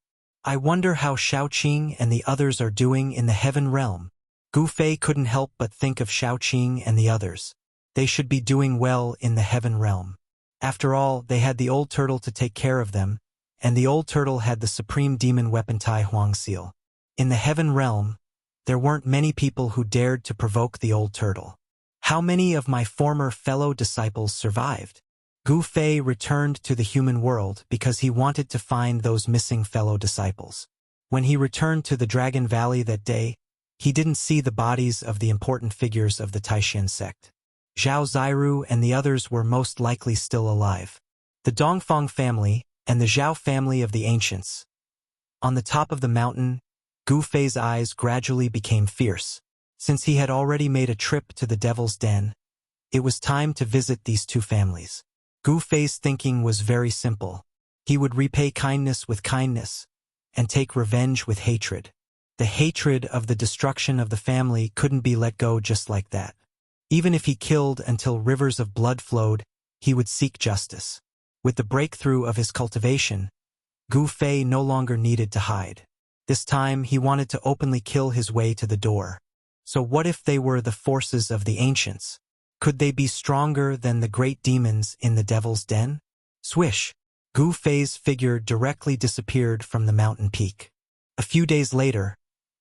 I wonder how Shaoqing and the others are doing in the heaven realm. Gu Fei couldn't help but think of Shaoqing and the others. They should be doing well in the heaven realm. After all, they had the old turtle to take care of them, and the old turtle had the supreme demon weapon Tai Huang seal. In the heaven realm, there weren't many people who dared to provoke the old turtle. How many of my former fellow disciples survived? Gu Fei returned to the human world because he wanted to find those missing fellow disciples. When he returned to the Dragon Valley that day, he didn't see the bodies of the important figures of the Taishan sect. Zhao Ziru and the others were most likely still alive. The Dongfang family and the Zhao family of the ancients. On the top of the mountain, Gu Fei's eyes gradually became fierce. Since he had already made a trip to the Devil's Den, it was time to visit these two families. Gu Fei's thinking was very simple. He would repay kindness with kindness, and take revenge with hatred. The hatred of the destruction of the family couldn't be let go just like that. Even if he killed until rivers of blood flowed, he would seek justice. With the breakthrough of his cultivation, Gu Fei no longer needed to hide. This time he wanted to openly kill his way to the door. So what if they were the forces of the ancients? Could they be stronger than the great demons in the Devil's Den? Swish! Gu Fei's figure directly disappeared from the mountain peak. A few days later,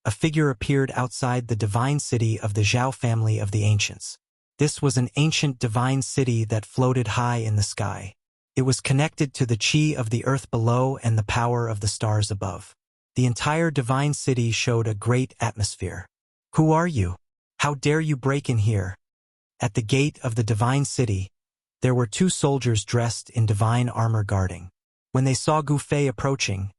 a figure appeared outside the divine city of the Zhao family of the ancients. This was an ancient divine city that floated high in the sky. It was connected to the chi of the earth below and the power of the stars above. The entire divine city showed a great atmosphere. Who are you? How dare you break in here? At the gate of the divine city, there were two soldiers dressed in divine armor guarding. When they saw Gu Fei approaching,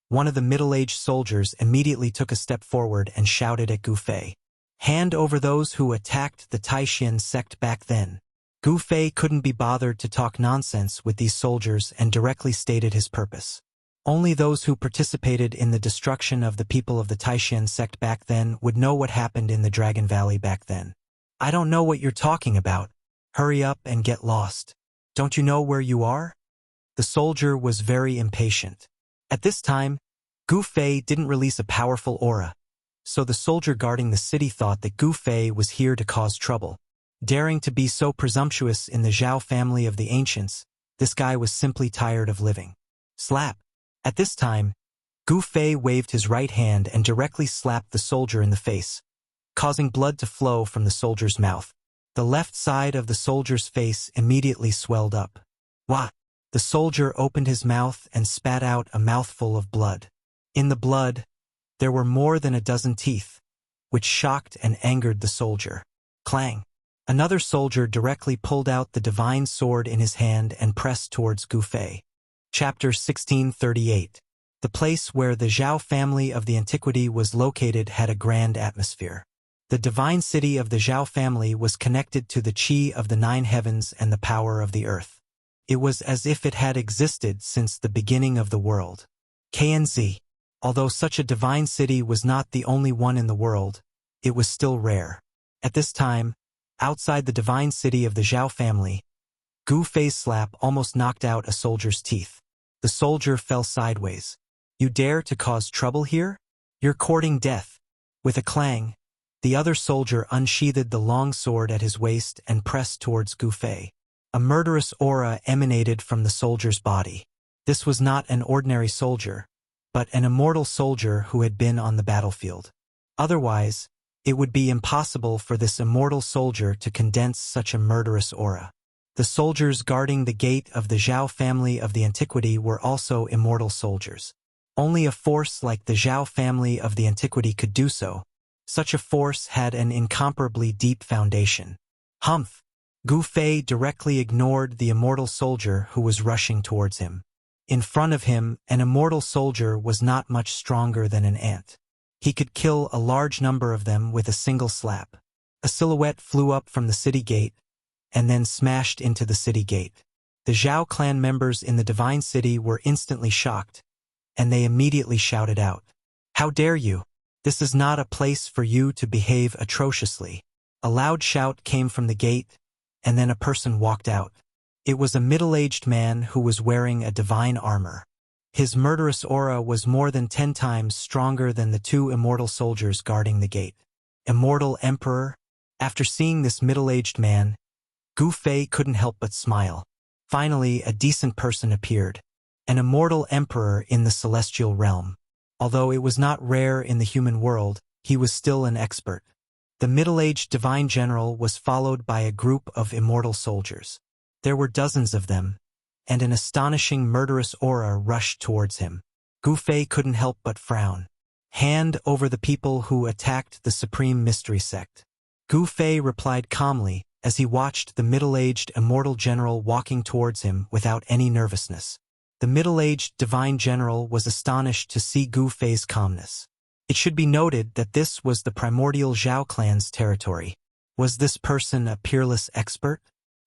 one of the middle-aged soldiers immediately took a step forward and shouted at Gu Fei, "Hand over those who attacked the Taishan sect back then." Gu Fei couldn't be bothered to talk nonsense with these soldiers and directly stated his purpose. Only those who participated in the destruction of the people of the Taishan sect back then would know what happened in the Dragon Valley back then. I don't know what you're talking about. Hurry up and get lost. Don't you know where you are? The soldier was very impatient. At this time, Gu Fei didn't release a powerful aura, so the soldier guarding the city thought that Gu Fei was here to cause trouble. Daring to be so presumptuous in the Zhao family of the ancients, this guy was simply tired of living. Slap! At this time, Gu Fei waved his right hand and directly slapped the soldier in the face, causing blood to flow from the soldier's mouth. The left side of the soldier's face immediately swelled up. Wah! The soldier opened his mouth and spat out a mouthful of blood. In the blood, there were more than a dozen teeth, which shocked and angered the soldier. Clang! Another soldier directly pulled out the divine sword in his hand and pressed towards Gu Fei. Chapter 1638. The place where the Zhao family of the antiquity was located had a grand atmosphere. The divine city of the Zhao family was connected to the qi of the 9 heavens and the power of the earth. It was as if it had existed since the beginning of the world. KNZ. Although such a divine city was not the only one in the world, it was still rare. At this time, outside the divine city of the Zhao family, Gu Fei's slap almost knocked out a soldier's teeth. The soldier fell sideways. "You dare to cause trouble here? You're courting death." With a clang, the other soldier unsheathed the long sword at his waist and pressed towards Gu Fei. A murderous aura emanated from the soldier's body. This was not an ordinary soldier, but an immortal soldier who had been on the battlefield. Otherwise, it would be impossible for this immortal soldier to condense such a murderous aura. The soldiers guarding the gate of the Zhao family of the antiquity were also immortal soldiers. Only a force like the Zhao family of the antiquity could do so. Such a force had an incomparably deep foundation. Humph! Gu Fei directly ignored the immortal soldier who was rushing towards him. In front of him, an immortal soldier was not much stronger than an ant. He could kill a large number of them with a single slap. A silhouette flew up from the city gate, and then smashed into the city gate. The Zhao clan members in the divine city were instantly shocked, and they immediately shouted out, "How dare you! This is not a place for you to behave atrociously." A loud shout came from the gate, and then a person walked out. It was a middle-aged man who was wearing a divine armor. His murderous aura was more than 10 times stronger than the 2 immortal soldiers guarding the gate. Immortal Emperor? After seeing this middle-aged man, Gu Fei couldn't help but smile. Finally, a decent person appeared. An immortal emperor in the celestial realm. Although it was not rare in the human world, he was still an expert. The middle-aged divine general was followed by a group of immortal soldiers. There were dozens of them, and an astonishing murderous aura rushed towards him. Gu Fei couldn't help but frown. Hand over the people who attacked the Supreme Mystery Sect. Gu Fei replied calmly as he watched the middle-aged immortal general walking towards him without any nervousness. The middle-aged divine general was astonished to see Gu Fei's calmness. It should be noted that this was the primordial Zhao clan's territory. Was this person a peerless expert?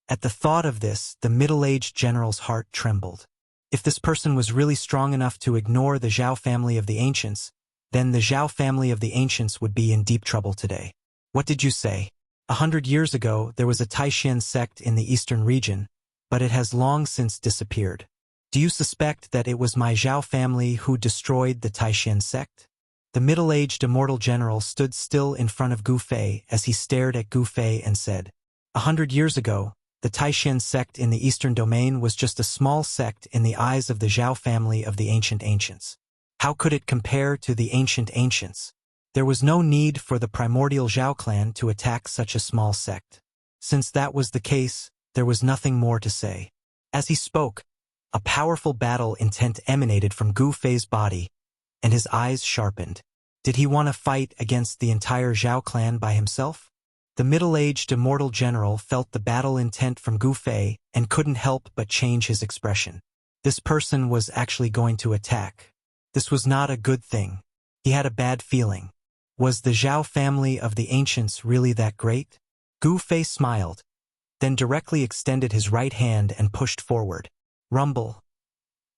At the thought of this, the middle-aged general's heart trembled. If this person was really strong enough to ignore the Zhao family of the ancients, then the Zhao family of the ancients would be in deep trouble today. What did you say? 100 years ago, there was a Taishan sect in the eastern region, but it has long since disappeared. Do you suspect that it was my Zhao family who destroyed the Taishan sect? The middle-aged immortal general stood still in front of Gu Fei as he stared at Gu Fei and said, 100 years ago, the Taishan sect in the eastern domain was just a small sect in the eyes of the Zhao family of the ancient ancients. How could it compare to the ancient ancients? There was no need for the primordial Zhao clan to attack such a small sect. Since that was the case, there was nothing more to say. As he spoke, a powerful battle intent emanated from Gu Fei's body, and his eyes sharpened. Did he want to fight against the entire Zhao clan by himself? The middle-aged immortal general felt the battle intent from Gu Fei and couldn't help but change his expression. This person was actually going to attack. This was not a good thing. He had a bad feeling. Was the Zhao family of the ancients really that great? Gu Fei smiled, then directly extended his right hand and pushed forward. Rumble.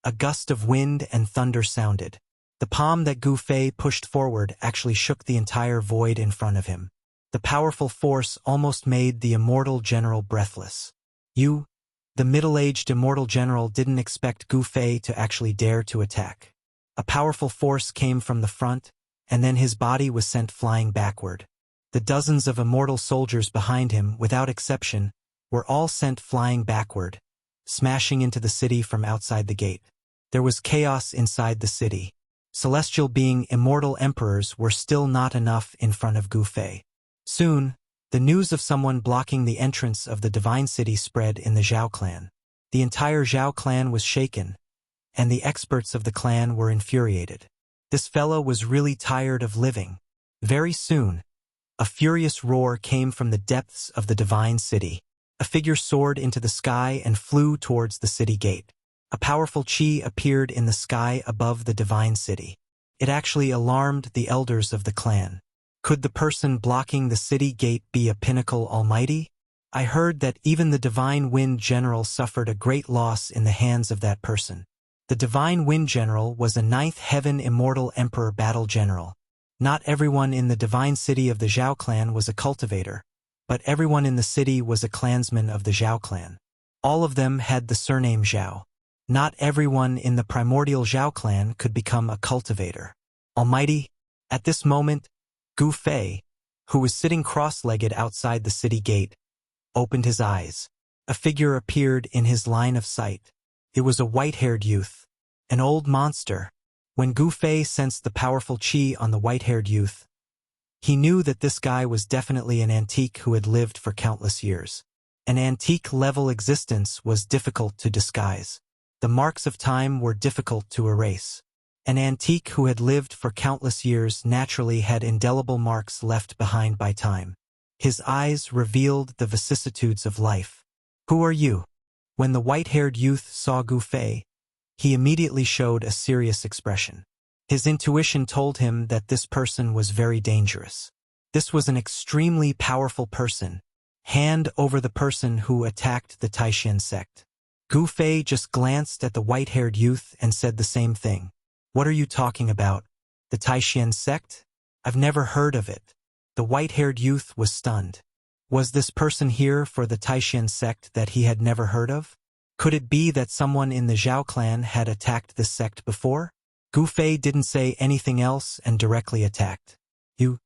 A gust of wind and thunder sounded. The palm that Gu Fei pushed forward actually shook the entire void in front of him. The powerful force almost made the immortal general breathless. The middle-aged immortal general didn't expect Gu Fei to actually dare to attack. A powerful force came from the front, and then his body was sent flying backward. The dozens of immortal soldiers behind him, without exception, were all sent flying backward, smashing into the city from outside the gate. There was chaos inside the city. Celestial being immortal emperors were still not enough in front of Gu Fei. Soon, the news of someone blocking the entrance of the divine city spread in the Zhao clan. The entire Zhao clan was shaken, and the experts of the clan were infuriated. This fellow was really tired of living. Very soon, a furious roar came from the depths of the divine city. A figure soared into the sky and flew towards the city gate. A powerful qi appeared in the sky above the divine city. It actually alarmed the elders of the clan. Could the person blocking the city gate be a pinnacle almighty? I heard that even the Divine Wind General suffered a great loss in the hands of that person. The Divine Wind General was a ninth heaven immortal emperor battle general. Not everyone in the divine city of the Zhao clan was a cultivator, but everyone in the city was a clansman of the Zhao clan. All of them had the surname Zhao. Not everyone in the primordial Zhao clan could become a cultivator. Almighty, at this moment, Gu Fei, who was sitting cross-legged outside the city gate, opened his eyes. A figure appeared in his line of sight. It was a white-haired youth, an old monster. When Gu Fei sensed the powerful qi on the white-haired youth, he knew that this guy was definitely an antique who had lived for countless years. An antique-level existence was difficult to disguise. The marks of time were difficult to erase. An antique who had lived for countless years naturally had indelible marks left behind by time. His eyes revealed the vicissitudes of life. Who are you? When the white-haired youth saw Gu Fei, he immediately showed a serious expression. His intuition told him that this person was very dangerous. This was an extremely powerful person. Hand over the person who attacked the Taishan sect. Gu Fei just glanced at the white-haired youth and said the same thing. What are you talking about? The Taishan sect? I've never heard of it. The white-haired youth was stunned. Was this person here for the Taishan sect that he had never heard of? Could it be that someone in the Zhao clan had attacked this sect before? Gu Fei didn't say anything else and directly attacked. You?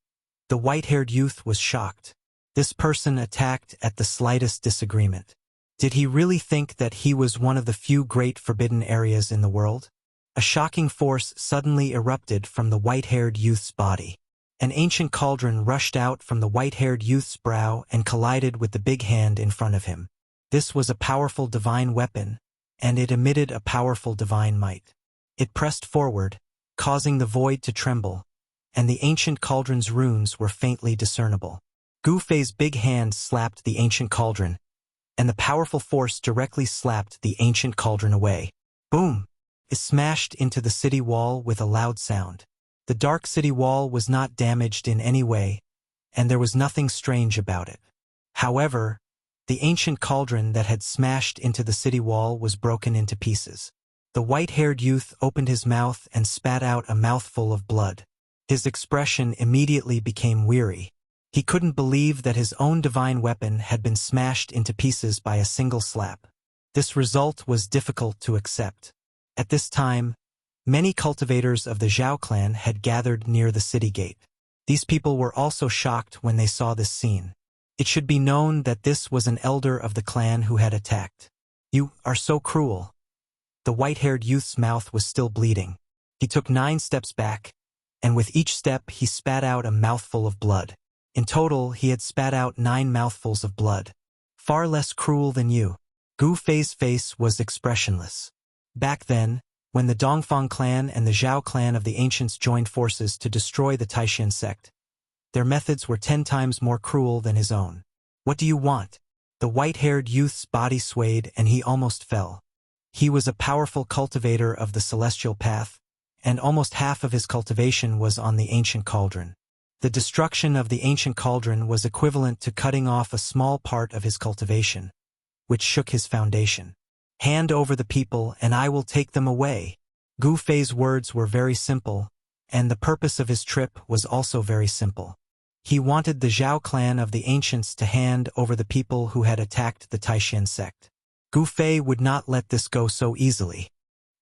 The white-haired youth was shocked. This person attacked at the slightest disagreement. Did he really think that he was one of the few great forbidden areas in the world? A shocking force suddenly erupted from the white-haired youth's body. An ancient cauldron rushed out from the white-haired youth's brow and collided with the big hand in front of him. This was a powerful divine weapon, and it emitted a powerful divine might. It pressed forward, causing the void to tremble, and the ancient cauldron's runes were faintly discernible. Gu Fei's big hand slapped the ancient cauldron, and the powerful force directly slapped the ancient cauldron away. Boom! It smashed into the city wall with a loud sound. The dark city wall was not damaged in any way, and there was nothing strange about it. However, the ancient cauldron that had smashed into the city wall was broken into pieces. The white-haired youth opened his mouth and spat out a mouthful of blood. His expression immediately became weary. He couldn't believe that his own divine weapon had been smashed into pieces by a single slap. This result was difficult to accept. At this time, many cultivators of the Zhao clan had gathered near the city gate. These people were also shocked when they saw this scene. It should be known that this was an elder of the clan who had attacked. You are so cruel. The white-haired youth's mouth was still bleeding. He took 9 steps back, and with each step he spat out a mouthful of blood. In total, he had spat out 9 mouthfuls of blood. Far less cruel than you. Gu Fei's face was expressionless. Back then, when the Dongfang clan and the Zhao clan of the ancients joined forces to destroy the Taishan sect, their methods were 10 times more cruel than his own. What do you want? The white-haired youth's body swayed and he almost fell. He was a powerful cultivator of the celestial path, and almost half of his cultivation was on the ancient cauldron. The destruction of the ancient cauldron was equivalent to cutting off a small part of his cultivation, which shook his foundation. Hand over the people and I will take them away. Gu Fei's words were very simple, and the purpose of his trip was also very simple. He wanted the Zhao clan of the ancients to hand over the people who had attacked the Taishan sect. Gu Fei would not let this go so easily.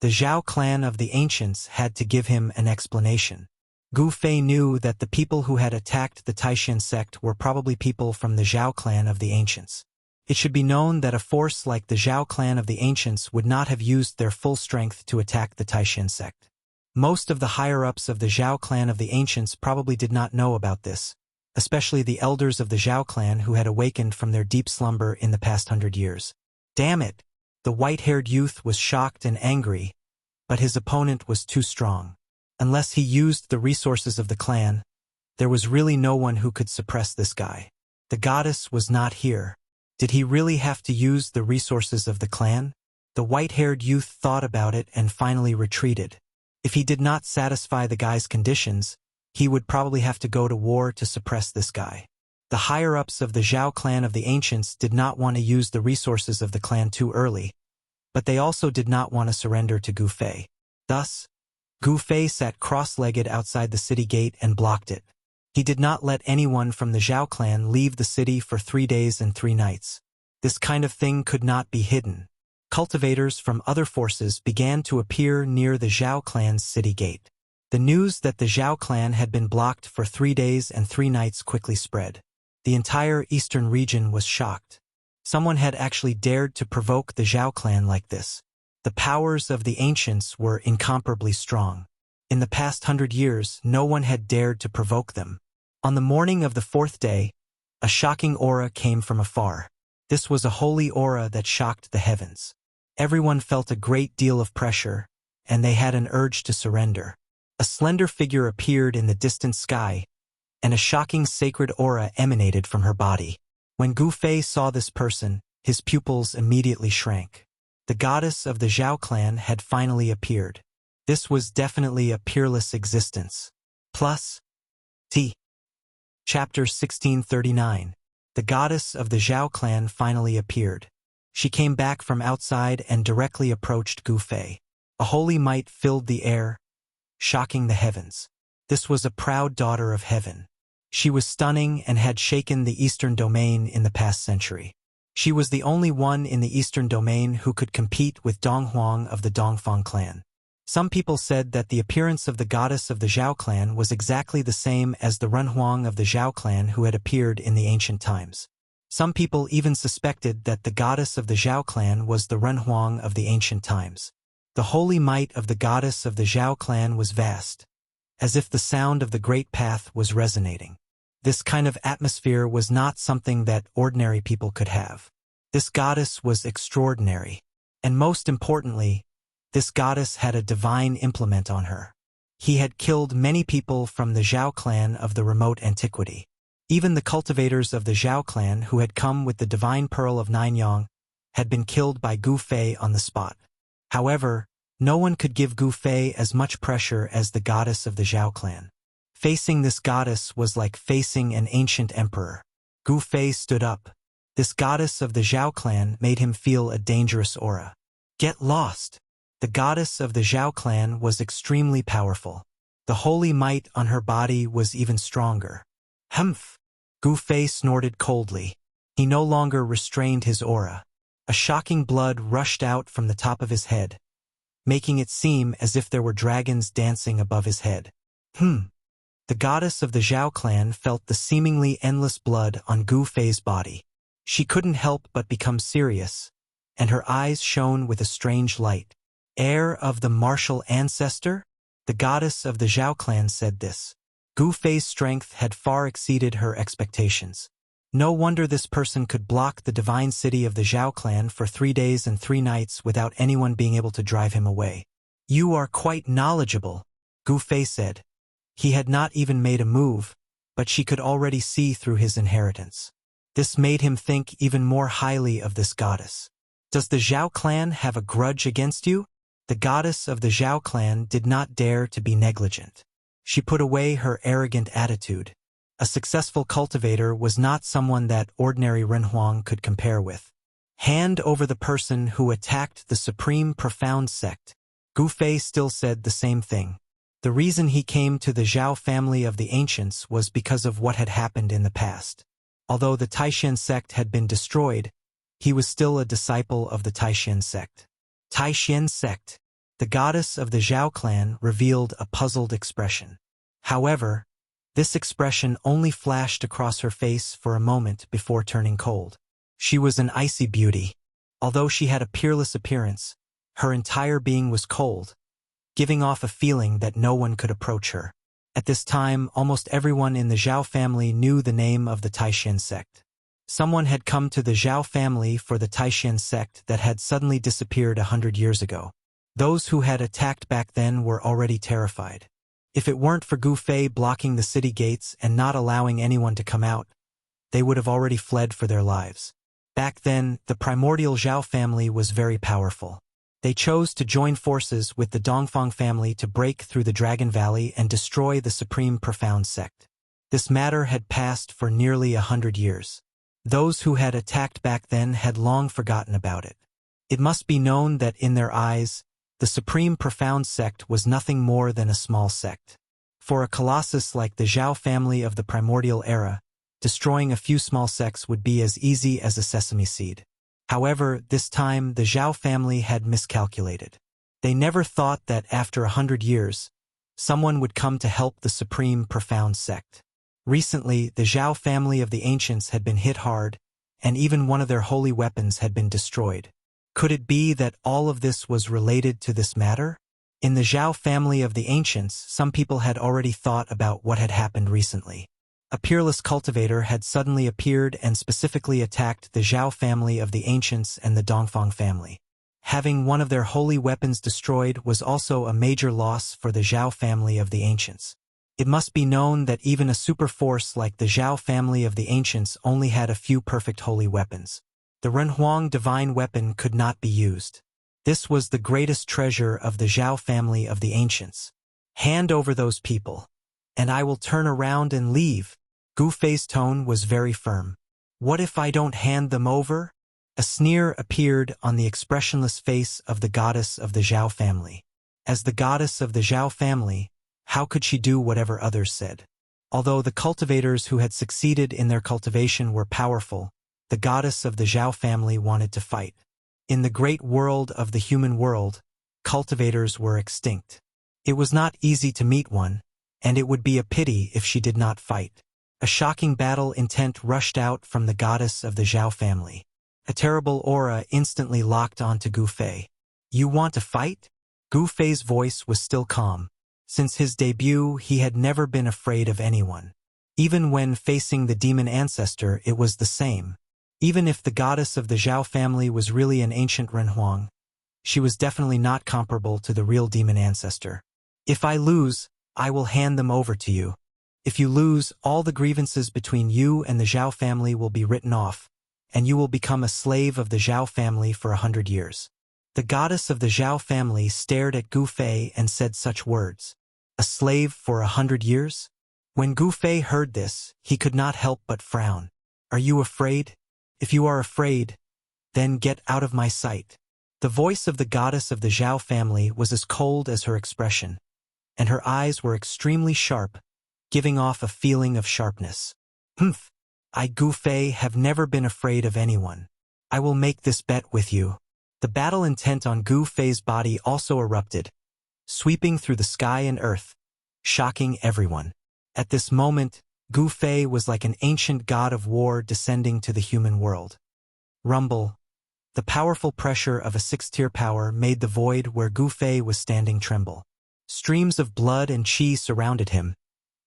The Zhao clan of the ancients had to give him an explanation. Gu Fei knew that the people who had attacked the Taishan sect were probably people from the Zhao clan of the ancients. It should be known that a force like the Zhao clan of the ancients would not have used their full strength to attack the Taishan sect. Most of the higher-ups of the Zhao clan of the ancients probably did not know about this, especially the elders of the Zhao clan who had awakened from their deep slumber in the past 100 years. Damn it! The white-haired youth was shocked and angry, but his opponent was too strong. Unless he used the resources of the clan, there was really no one who could suppress this guy. The goddess was not here. Did he really have to use the resources of the clan? The white-haired youth thought about it and finally retreated. If he did not satisfy the guy's conditions, he would probably have to go to war to suppress this guy. The higher-ups of the Zhao clan of the ancients did not want to use the resources of the clan too early, but they also did not want to surrender to Gu Fei. Thus, Gu Fei sat cross-legged outside the city gate and blocked it. He did not let anyone from the Zhao clan leave the city for 3 days and 3 nights. This kind of thing could not be hidden. Cultivators from other forces began to appear near the Zhao clan's city gate. The news that the Zhao clan had been blocked for 3 days and 3 nights quickly spread. The entire eastern region was shocked. Someone had actually dared to provoke the Zhao clan like this. The powers of the ancients were incomparably strong. In the past 100 years, no one had dared to provoke them. On the morning of the 4th day, a shocking aura came from afar. This was a holy aura that shocked the heavens. Everyone felt a great deal of pressure, and they had an urge to surrender. A slender figure appeared in the distant sky, and a shocking sacred aura emanated from her body. When Gu Fei saw this person, his pupils immediately shrank. The goddess of the Zhao clan had finally appeared. This was definitely a peerless existence. Plus, T. Chapter 1639. The goddess of the Zhao clan finally appeared. She came back from outside and directly approached Gu Fei. A holy might filled the air, shocking the heavens. This was a proud daughter of heaven. She was stunning and had shaken the Eastern Domain in the past century. She was the only one in the Eastern Domain who could compete with Dong Huang of the Dongfang clan. Some people said that the appearance of the goddess of the Zhao clan was exactly the same as the Ren Huang of the Zhao clan who had appeared in the ancient times. Some people even suspected that the goddess of the Zhao clan was the Ren Huang of the ancient times. The holy might of the goddess of the Zhao clan was vast, as if the sound of the great path was resonating. This kind of atmosphere was not something that ordinary people could have. This goddess was extraordinary. And most importantly, this goddess had a divine implement on her. He had killed many people from the Zhao clan of the remote antiquity. Even the cultivators of the Zhao clan who had come with the divine pearl of Ninyang had been killed by Gu Fei on the spot. However, no one could give Gu Fei as much pressure as the goddess of the Zhao clan. Facing this goddess was like facing an ancient emperor. Gu Fei stood up. This goddess of the Zhao clan made him feel a dangerous aura. Get lost! The goddess of the Zhao clan was extremely powerful. The holy might on her body was even stronger. Humph! Gu Fei snorted coldly. He no longer restrained his aura. A shocking blood rushed out from the top of his head, making it seem as if there were dragons dancing above his head. The goddess of the Zhao clan felt the seemingly endless blood on Gu Fei's body. She couldn't help but become serious, and her eyes shone with a strange light. Heir of the martial ancestor? The goddess of the Zhao clan said this. Gu Fei's strength had far exceeded her expectations. No wonder this person could block the divine city of the Zhao clan for 3 days and 3 nights without anyone being able to drive him away. You are quite knowledgeable, Gu Fei said. He had not even made a move, but she could already see through his inheritance. This made him think even more highly of this goddess. Does the Zhao clan have a grudge against you? The goddess of the Zhao clan did not dare to be negligent. She put away her arrogant attitude. A successful cultivator was not someone that ordinary Ren Huang could compare with. Hand over the person who attacked the supreme profound sect. Gu Fei still said the same thing. The reason he came to the Zhao family of the ancients was because of what had happened in the past. Although the Taishan sect had been destroyed, he was still a disciple of the Taishan sect. Taishan sect. The goddess of the Zhao clan revealed a puzzled expression. However, this expression only flashed across her face for a moment before turning cold. She was an icy beauty. Although she had a peerless appearance, her entire being was cold, giving off a feeling that no one could approach her. At this time, almost everyone in the Zhao family knew the name of the Taishan sect. Someone had come to the Zhao family for the Taishan sect that had suddenly disappeared 100 years ago. Those who had attacked back then were already terrified. If it weren't for Gu Fei blocking the city gates and not allowing anyone to come out, they would have already fled for their lives. Back then, the primordial Zhao family was very powerful. They chose to join forces with the Dongfang family to break through the Dragon Valley and destroy the Supreme Profound Sect. This matter had passed for nearly 100 years. Those who had attacked back then had long forgotten about it. It must be known that in their eyes, the Supreme Profound Sect was nothing more than a small sect. For a colossus like the Zhao family of the primordial era, destroying a few small sects would be as easy as a sesame seed. However, this time the Zhao family had miscalculated. They never thought that after 100 years, someone would come to help the Supreme Profound Sect. Recently, the Zhao family of the ancients had been hit hard, and even one of their holy weapons had been destroyed. Could it be that all of this was related to this matter? In the Zhao family of the ancients, some people had already thought about what had happened recently. A peerless cultivator had suddenly appeared and specifically attacked the Zhao family of the ancients and the Dongfang family. Having one of their holy weapons destroyed was also a major loss for the Zhao family of the ancients. It must be known that even a super force like the Zhao family of the ancients only had a few perfect holy weapons. The Renhuang divine weapon could not be used. This was the greatest treasure of the Zhao family of the ancients. Hand over those people, and I will turn around and leave. Gu Fei's tone was very firm. What if I don't hand them over? A sneer appeared on the expressionless face of the goddess of the Zhao family. As the goddess of the Zhao family, how could she do whatever others said? Although the cultivators who had succeeded in their cultivation were powerful, the goddess of the Zhao family wanted to fight. In the great world of the human world, cultivators were extinct. It was not easy to meet one, and it would be a pity if she did not fight. A shocking battle intent rushed out from the goddess of the Zhao family. A terrible aura instantly locked onto Gu Fei. You want to fight? Gu Fei's voice was still calm. Since his debut, he had never been afraid of anyone. Even when facing the demon ancestor, it was the same. Even if the goddess of the Zhao family was really an ancient Renhuang, she was definitely not comparable to the real demon ancestor. If I lose, I will hand them over to you. If you lose, all the grievances between you and the Zhao family will be written off, and you will become a slave of the Zhao family for 100 years. The goddess of the Zhao family stared at Gu Fei and said such words. A slave for 100 years? When Gu Fei heard this, he could not help but frown. Are you afraid? If you are afraid, then get out of my sight. The voice of the goddess of the Zhao family was as cold as her expression, and her eyes were extremely sharp, giving off a feeling of sharpness. Humph! I, Gu Fei, have never been afraid of anyone. I will make this bet with you. The battle intent on Gu Fei's body also erupted, sweeping through the sky and earth, shocking everyone. At this moment, Gu Fei was like an ancient god of war descending to the human world. Rumble. The powerful pressure of a six-tier power made the void where Gu Fei was standing tremble. Streams of blood and qi surrounded him,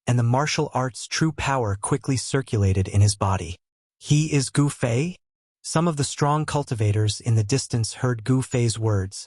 and the martial arts' true power quickly circulated in his body. He is Gu Fei? Some of the strong cultivators in the distance heard Gu Fei's words,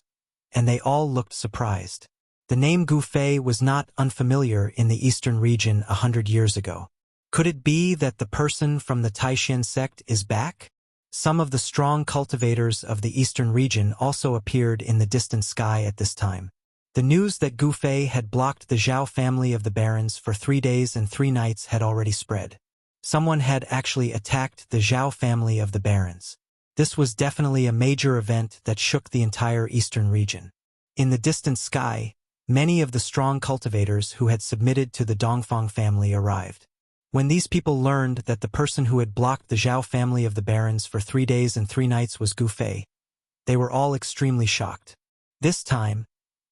and they all looked surprised. The name Gu Fei was not unfamiliar in the eastern region 100 years ago. Could it be that the person from the Taishan sect is back? Some of the strong cultivators of the eastern region also appeared in the distant sky at this time. The news that Gu Fei had blocked the Zhao family of the barons for 3 days and 3 nights had already spread. Someone had actually attacked the Zhao family of the barons. This was definitely a major event that shook the entire eastern region. In the distant sky, many of the strong cultivators who had submitted to the Dongfang family arrived. When these people learned that the person who had blocked the Zhao family of the barons for 3 days and 3 nights was Gu Fei, they were all extremely shocked. This time,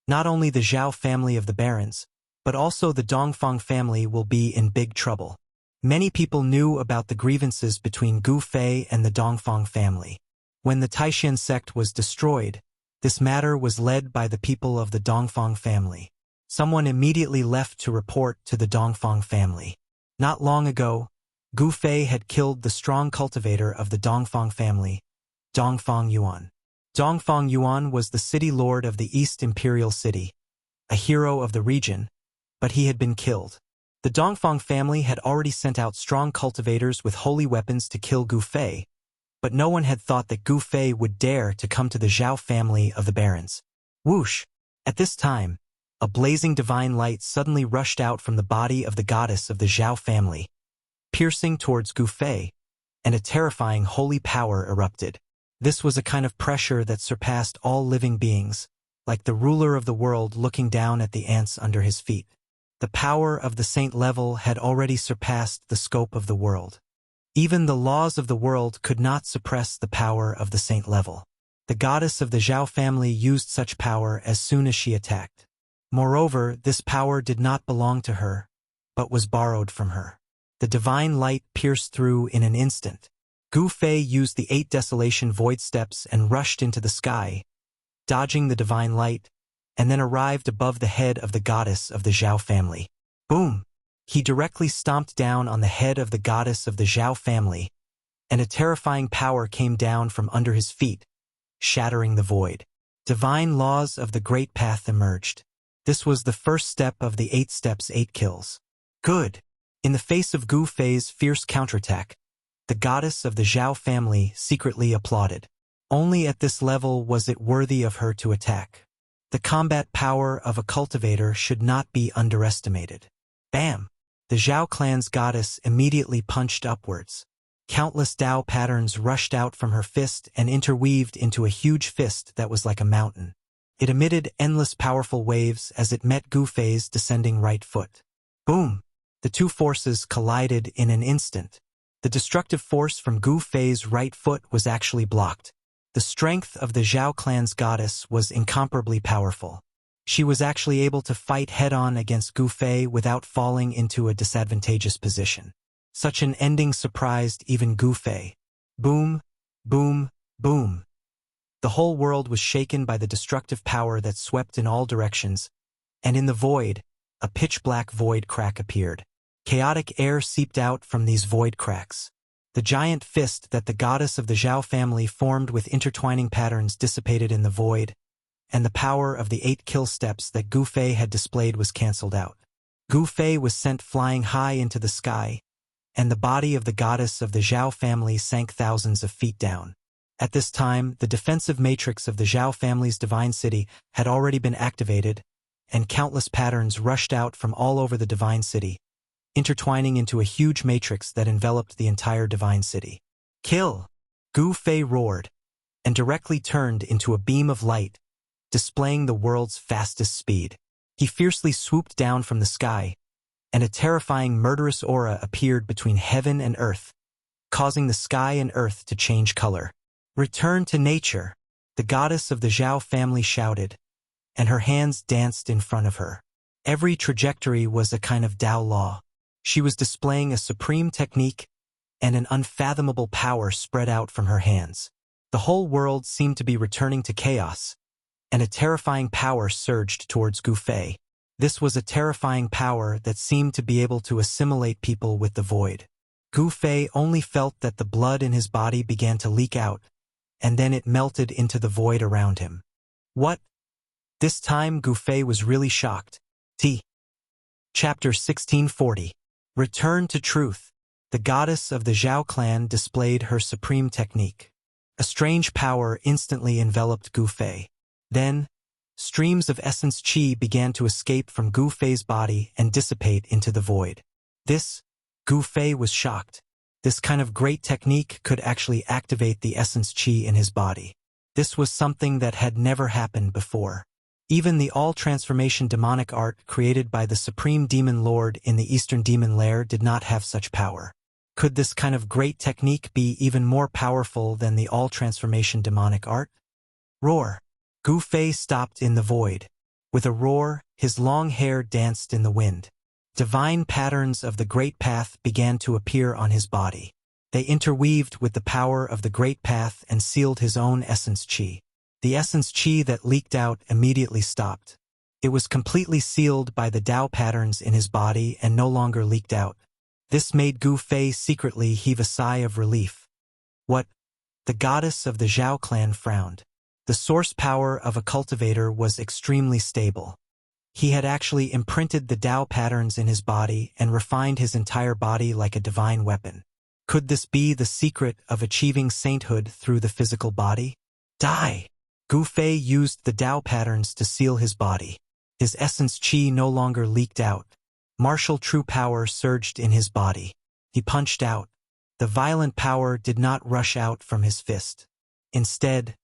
not only the Zhao family of the barons, but also the Dongfang family will be in big trouble. Many people knew about the grievances between Gu Fei and the Dongfang family. When the Taishan sect was destroyed, this matter was led by the people of the Dongfang family. Someone immediately left to report to the Dongfang family. Not long ago, Gu Fei had killed the strong cultivator of the Dongfang family, Dongfang Yuan. Dongfang Yuan was the city lord of the East Imperial City, a hero of the region, but he had been killed. The Dongfang family had already sent out strong cultivators with holy weapons to kill Gu Fei, but no one had thought that Gu Fei would dare to come to the Zhao family of the barons. Whoosh! At this time, a blazing divine light suddenly rushed out from the body of the goddess of the Zhao family, piercing towards Gu Fei, and a terrifying holy power erupted. This was a kind of pressure that surpassed all living beings, like the ruler of the world looking down at the ants under his feet. The power of the saint level had already surpassed the scope of the world. Even the laws of the world could not suppress the power of the saint level. The goddess of the Zhao family used such power as soon as she attacked. Moreover, this power did not belong to her, but was borrowed from her. The divine light pierced through in an instant. Gu Fei used the 8 desolation void steps and rushed into the sky, dodging the divine light, and then arrived above the head of the goddess of the Zhao family. Boom! He directly stomped down on the head of the goddess of the Zhao family, and a terrifying power came down from under his feet, shattering the void. Divine laws of the great path emerged. This was the first step of the 8 steps 8 kills. Good! In the face of Gu Fei's fierce counterattack, the goddess of the Zhao family secretly applauded. Only at this level was it worthy of her to attack. The combat power of a cultivator should not be underestimated. Bam! The Zhao clan's goddess immediately punched upwards. Countless Dao patterns rushed out from her fist and interweaved into a huge fist that was like a mountain. It emitted endless powerful waves as it met Gu Fei's descending right foot. Boom! The two forces collided in an instant. The destructive force from Gu Fei's right foot was actually blocked. The strength of the Zhao clan's goddess was incomparably powerful. She was actually able to fight head-on against Gu Fei without falling into a disadvantageous position. Such an ending surprised even Gu Fei. Boom, boom, boom. The whole world was shaken by the destructive power that swept in all directions, and in the void, a pitch-black void crack appeared. Chaotic air seeped out from these void cracks. The giant fist that the goddess of the Zhao family formed with intertwining patterns dissipated in the void, and the power of the 8 kill steps that Gu Fei had displayed was cancelled out. Gu Fei was sent flying high into the sky, and the body of the goddess of the Zhao family sank thousands of feet down. At this time, the defensive matrix of the Zhao family's divine city had already been activated, and countless patterns rushed out from all over the divine city, intertwining into a huge matrix that enveloped the entire divine city. Kill! Gu Fei roared, and directly turned into a beam of light, displaying the world's fastest speed. He fiercely swooped down from the sky, and a terrifying murderous aura appeared between heaven and earth, causing the sky and earth to change color. Return to nature, the goddess of the Zhao family shouted, and her hands danced in front of her. Every trajectory was a kind of Tao law. She was displaying a supreme technique, and an unfathomable power spread out from her hands. The whole world seemed to be returning to chaos, and a terrifying power surged towards Gu Fei. This was a terrifying power that seemed to be able to assimilate people with the void. Gu Fei only felt that the blood in his body began to leak out, and then it melted into the void around him. What? This time Gu Fei was really shocked. Chapter 1640. Return to truth. The goddess of the Zhao clan displayed her supreme technique. A strange power instantly enveloped Gu Fei. Then, streams of essence qi began to escape from Gu Fei's body and dissipate into the void. Gu Fei was shocked. This kind of great technique could actually activate the essence qi in his body. This was something that had never happened before. Even the all-transformation demonic art created by the Supreme Demon Lord in the Eastern Demon Lair did not have such power. Could this kind of great technique be even more powerful than the all-transformation demonic art? Roar! Gu Fei stopped in the void. With a roar, his long hair danced in the wind. Divine patterns of the Great Path began to appear on his body. They interweaved with the power of the Great Path and sealed his own essence qi. The essence qi that leaked out immediately stopped. It was completely sealed by the Tao patterns in his body and no longer leaked out. This made Gu Fei secretly heave a sigh of relief. What? The goddess of the Zhao clan frowned. The source power of a cultivator was extremely stable. He had actually imprinted the Tao patterns in his body and refined his entire body like a divine weapon. Could this be the secret of achieving sainthood through the physical body? Die! Gu Fei used the Tao patterns to seal his body. His essence qi no longer leaked out. Martial true power surged in his body. He punched out. The violent power did not rush out from his fist. Instead,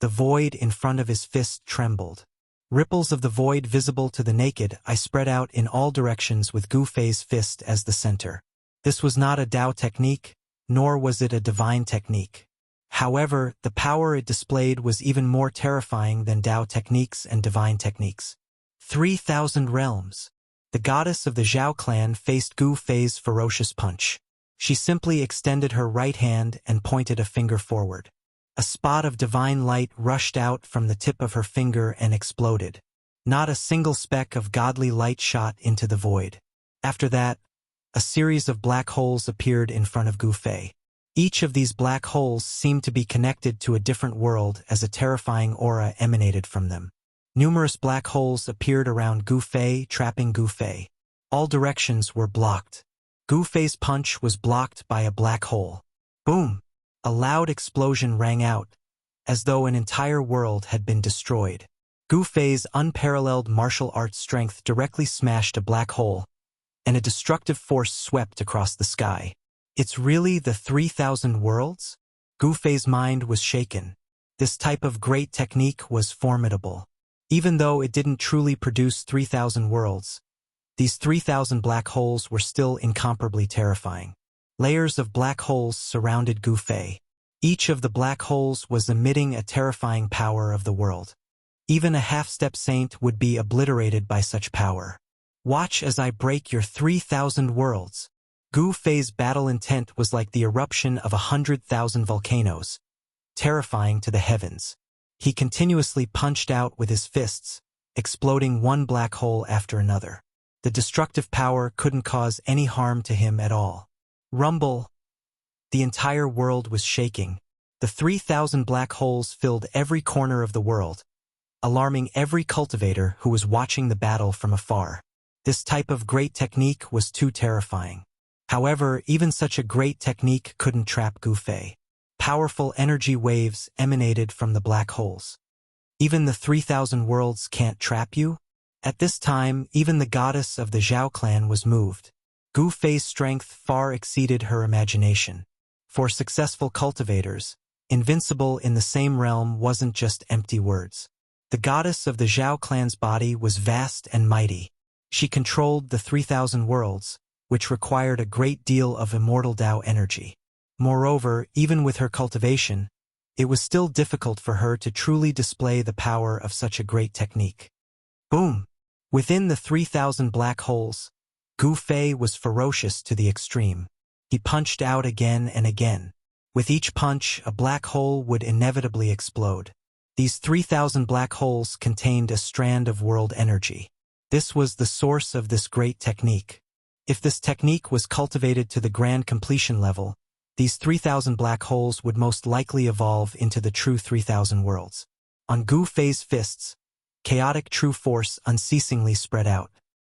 the void in front of his fist trembled. Ripples of the void visible to the naked eye spread out in all directions with Gu Fei's fist as the center. This was not a Tao technique, nor was it a divine technique. However, the power it displayed was even more terrifying than Tao techniques and divine techniques. 3,000 realms. The goddess of the Zhao clan faced Gu Fei's ferocious punch. She simply extended her right hand and pointed a finger forward. A spot of divine light rushed out from the tip of her finger and exploded. Not a single speck of godly light shot into the void. After that, a series of black holes appeared in front of Gu Fei. Each of these black holes seemed to be connected to a different world as a terrifying aura emanated from them. Numerous black holes appeared around Gu Fei, trapping Gu Fei. All directions were blocked. Gu Fei's punch was blocked by a black hole. Boom! A loud explosion rang out, as though an entire world had been destroyed. Gu Fei's unparalleled martial arts strength directly smashed a black hole, and a destructive force swept across the sky. It's really the 3,000 worlds? Gu Fei's mind was shaken. This type of great technique was formidable. Even though it didn't truly produce 3,000 worlds, these 3,000 black holes were still incomparably terrifying. Layers of black holes surrounded Gu Fei. Each of the black holes was emitting a terrifying power of the world. Even a half-step saint would be obliterated by such power. Watch as I break your 3,000 worlds. Gu Fei's battle intent was like the eruption of 100,000 volcanoes, terrifying to the heavens. He continuously punched out with his fists, exploding one black hole after another. The destructive power couldn't cause any harm to him at all. Rumble! The entire world was shaking. The 3,000 black holes filled every corner of the world, alarming every cultivator who was watching the battle from afar. This type of great technique was too terrifying. However, even such a great technique couldn't trap Gu Fei. Powerful energy waves emanated from the black holes. Even the 3,000 worlds can't trap you? At this time, even the goddess of the Zhao clan was moved. Gu Fei's strength far exceeded her imagination. For successful cultivators, invincible in the same realm wasn't just empty words. The goddess of the Zhao clan's body was vast and mighty. She controlled the 3,000 worlds, which required a great deal of immortal Tao energy. Moreover, even with her cultivation, it was still difficult for her to truly display the power of such a great technique. Boom! Within the 3,000 black holes, Gu Fei was ferocious to the extreme. He punched out again and again. With each punch, a black hole would inevitably explode. These 3,000 black holes contained a strand of world energy. This was the source of this great technique. If this technique was cultivated to the grand completion level, these 3,000 black holes would most likely evolve into the true 3,000 worlds. On Gu Fei's fists, chaotic true force unceasingly spread out.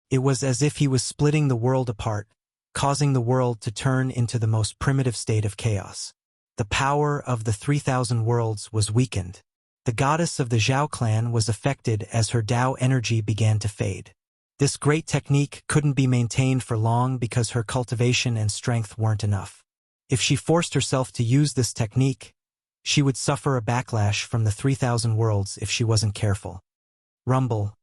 It was as if he was splitting the world apart, causing the world to turn into the most primitive state of chaos. The power of the 3,000 worlds was weakened. The goddess of the Zhao clan was affected as her Tao energy began to fade. This great technique couldn't be maintained for long because her cultivation and strength weren't enough. If she forced herself to use this technique, she would suffer a backlash from the 3,000 worlds if she wasn't careful. Rumble.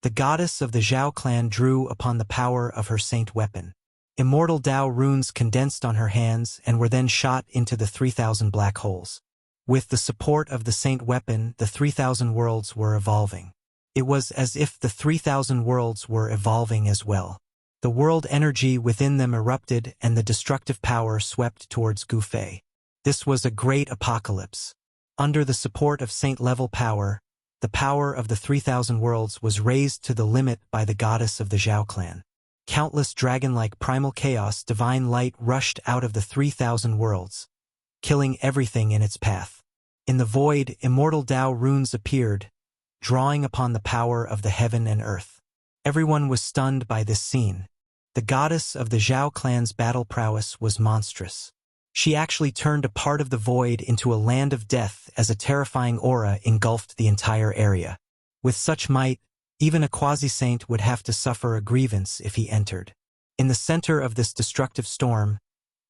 The goddess of the Zhao clan drew upon the power of her saint weapon. Immortal Tao runes condensed on her hands and were then shot into the 3,000 black holes. With the support of the saint weapon, the 3,000 worlds were evolving. It was as if the 3,000 worlds were evolving as well. The world energy within them erupted and the destructive power swept towards Gu Fei. This was a great apocalypse. Under the support of saint-level power, the power of the 3,000 worlds was raised to the limit by the goddess of the Zhao clan. Countless dragon-like primal chaos divine light rushed out of the 3,000 worlds, killing everything in its path. In the void, immortal Tao runes appeared, drawing upon the power of the heaven and earth. Everyone was stunned by this scene. The goddess of the Zhao clan's battle prowess was monstrous. She actually turned a part of the void into a land of death as a terrifying aura engulfed the entire area. With such might, even a quasi-saint would have to suffer a grievance if he entered. In the center of this destructive storm,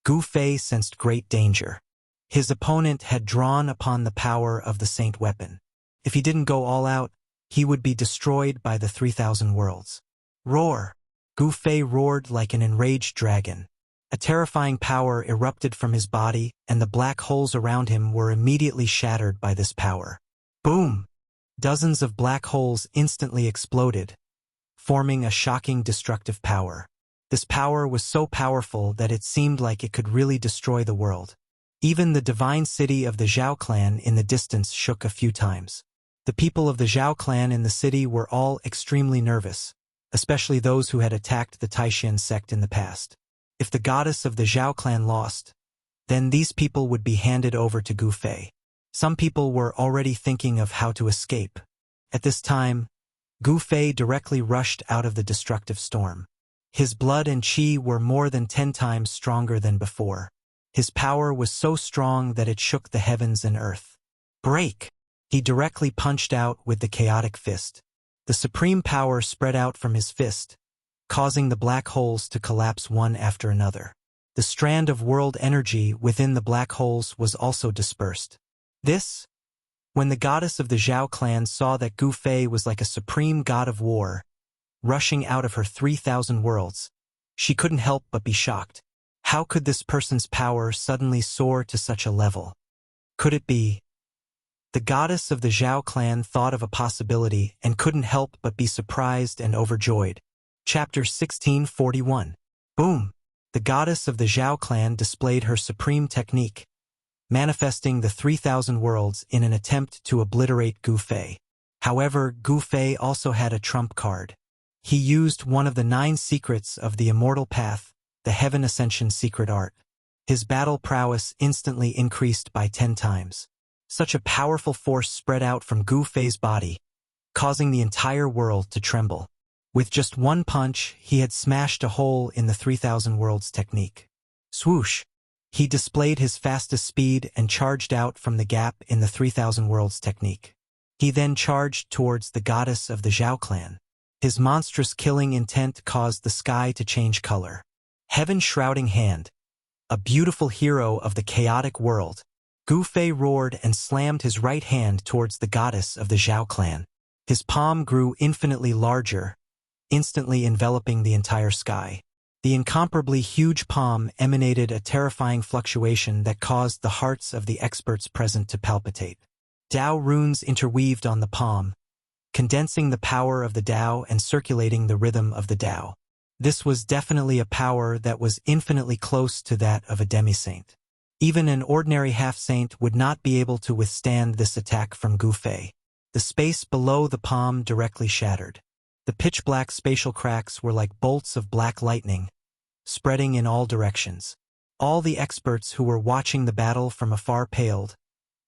Gu Fei sensed great danger. His opponent had drawn upon the power of the saint weapon. If he didn't go all out, he would be destroyed by the 3,000 worlds. Roar! Gu Fei roared like an enraged dragon. A terrifying power erupted from his body, and the black holes around him were immediately shattered by this power. Boom! Dozens of black holes instantly exploded, forming a shocking destructive power. This power was so powerful that it seemed like it could really destroy the world. Even the divine city of the Zhao clan in the distance shook a few times. The people of the Zhao clan in the city were all extremely nervous, especially those who had attacked the Taishan sect in the past. If the goddess of the Zhao clan lost, then these people would be handed over to Gu Fei. Some people were already thinking of how to escape. At this time, Gu Fei directly rushed out of the destructive storm. His blood and qi were more than 10 times stronger than before. His power was so strong that it shook the heavens and earth. Break! He directly punched out with the chaotic fist. The supreme power spread out from his fist, causing the black holes to collapse one after another. The strand of world energy within the black holes was also dispersed. When the goddess of the Zhao clan saw that Gu Fei was like a supreme god of war, rushing out of her 3,000 worlds, she couldn't help but be shocked. How could this person's power suddenly soar to such a level? Could it be? The goddess of the Zhao clan thought of a possibility and couldn't help but be surprised and overjoyed. Chapter 1641. Boom! The goddess of the Zhao clan displayed her supreme technique, manifesting the 3,000 worlds in an attempt to obliterate Gu Fei. However, Gu Fei also had a trump card. He used one of the 9 secrets of the Immortal path, the Heaven Ascension secret art. His battle prowess instantly increased by 10 times. Such a powerful force spread out from Gu Fei's body, causing the entire world to tremble. With just one punch, he had smashed a hole in the 3,000 worlds technique. Swoosh! He displayed his fastest speed and charged out from the gap in the 3,000 worlds technique. He then charged towards the goddess of the Zhao clan. His monstrous killing intent caused the sky to change color. Heaven's shrouding hand, a beautiful hero of the chaotic world, Gu Fei roared and slammed his right hand towards the goddess of the Zhao clan. His palm grew infinitely larger, instantly enveloping the entire sky. The incomparably huge palm emanated a terrifying fluctuation that caused the hearts of the experts present to palpitate. Dao runes interweaved on the palm, condensing the power of the Dao and circulating the rhythm of the Dao. This was definitely a power that was infinitely close to that of a demi-saint. Even an ordinary half-saint would not be able to withstand this attack from Gu Fei. The space below the palm directly shattered. The pitch-black spatial cracks were like bolts of black lightning, spreading in all directions. All the experts who were watching the battle from afar paled,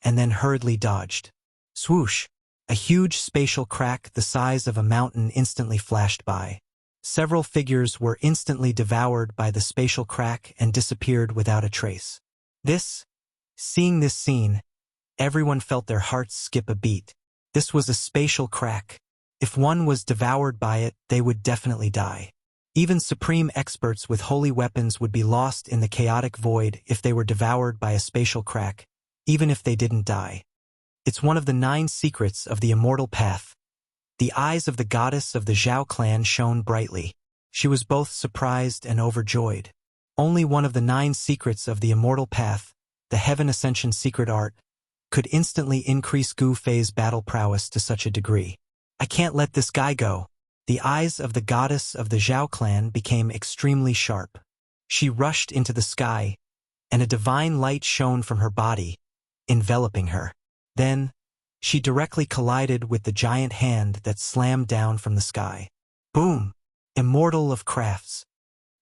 and then hurriedly dodged. Swoosh! A huge spatial crack the size of a mountain instantly flashed by. Several figures were instantly devoured by the spatial crack and disappeared without a trace. Seeing this scene, everyone felt their hearts skip a beat. This was a spatial crack. If one was devoured by it, they would definitely die. Even supreme experts with holy weapons would be lost in the chaotic void if they were devoured by a spatial crack, even if they didn't die. It's one of the 9 secrets of the Immortal path. The eyes of the goddess of the Zhao clan shone brightly. She was both surprised and overjoyed. Only one of the 9 secrets of the Immortal path, the Heaven Ascension secret art, could instantly increase Gu Fei's battle prowess to such a degree. I can't let this guy go. The eyes of the goddess of the Zhao clan became extremely sharp. She rushed into the sky, and a divine light shone from her body, enveloping her. Then, she directly collided with the giant hand that slammed down from the sky. Boom! Immortal of crafts.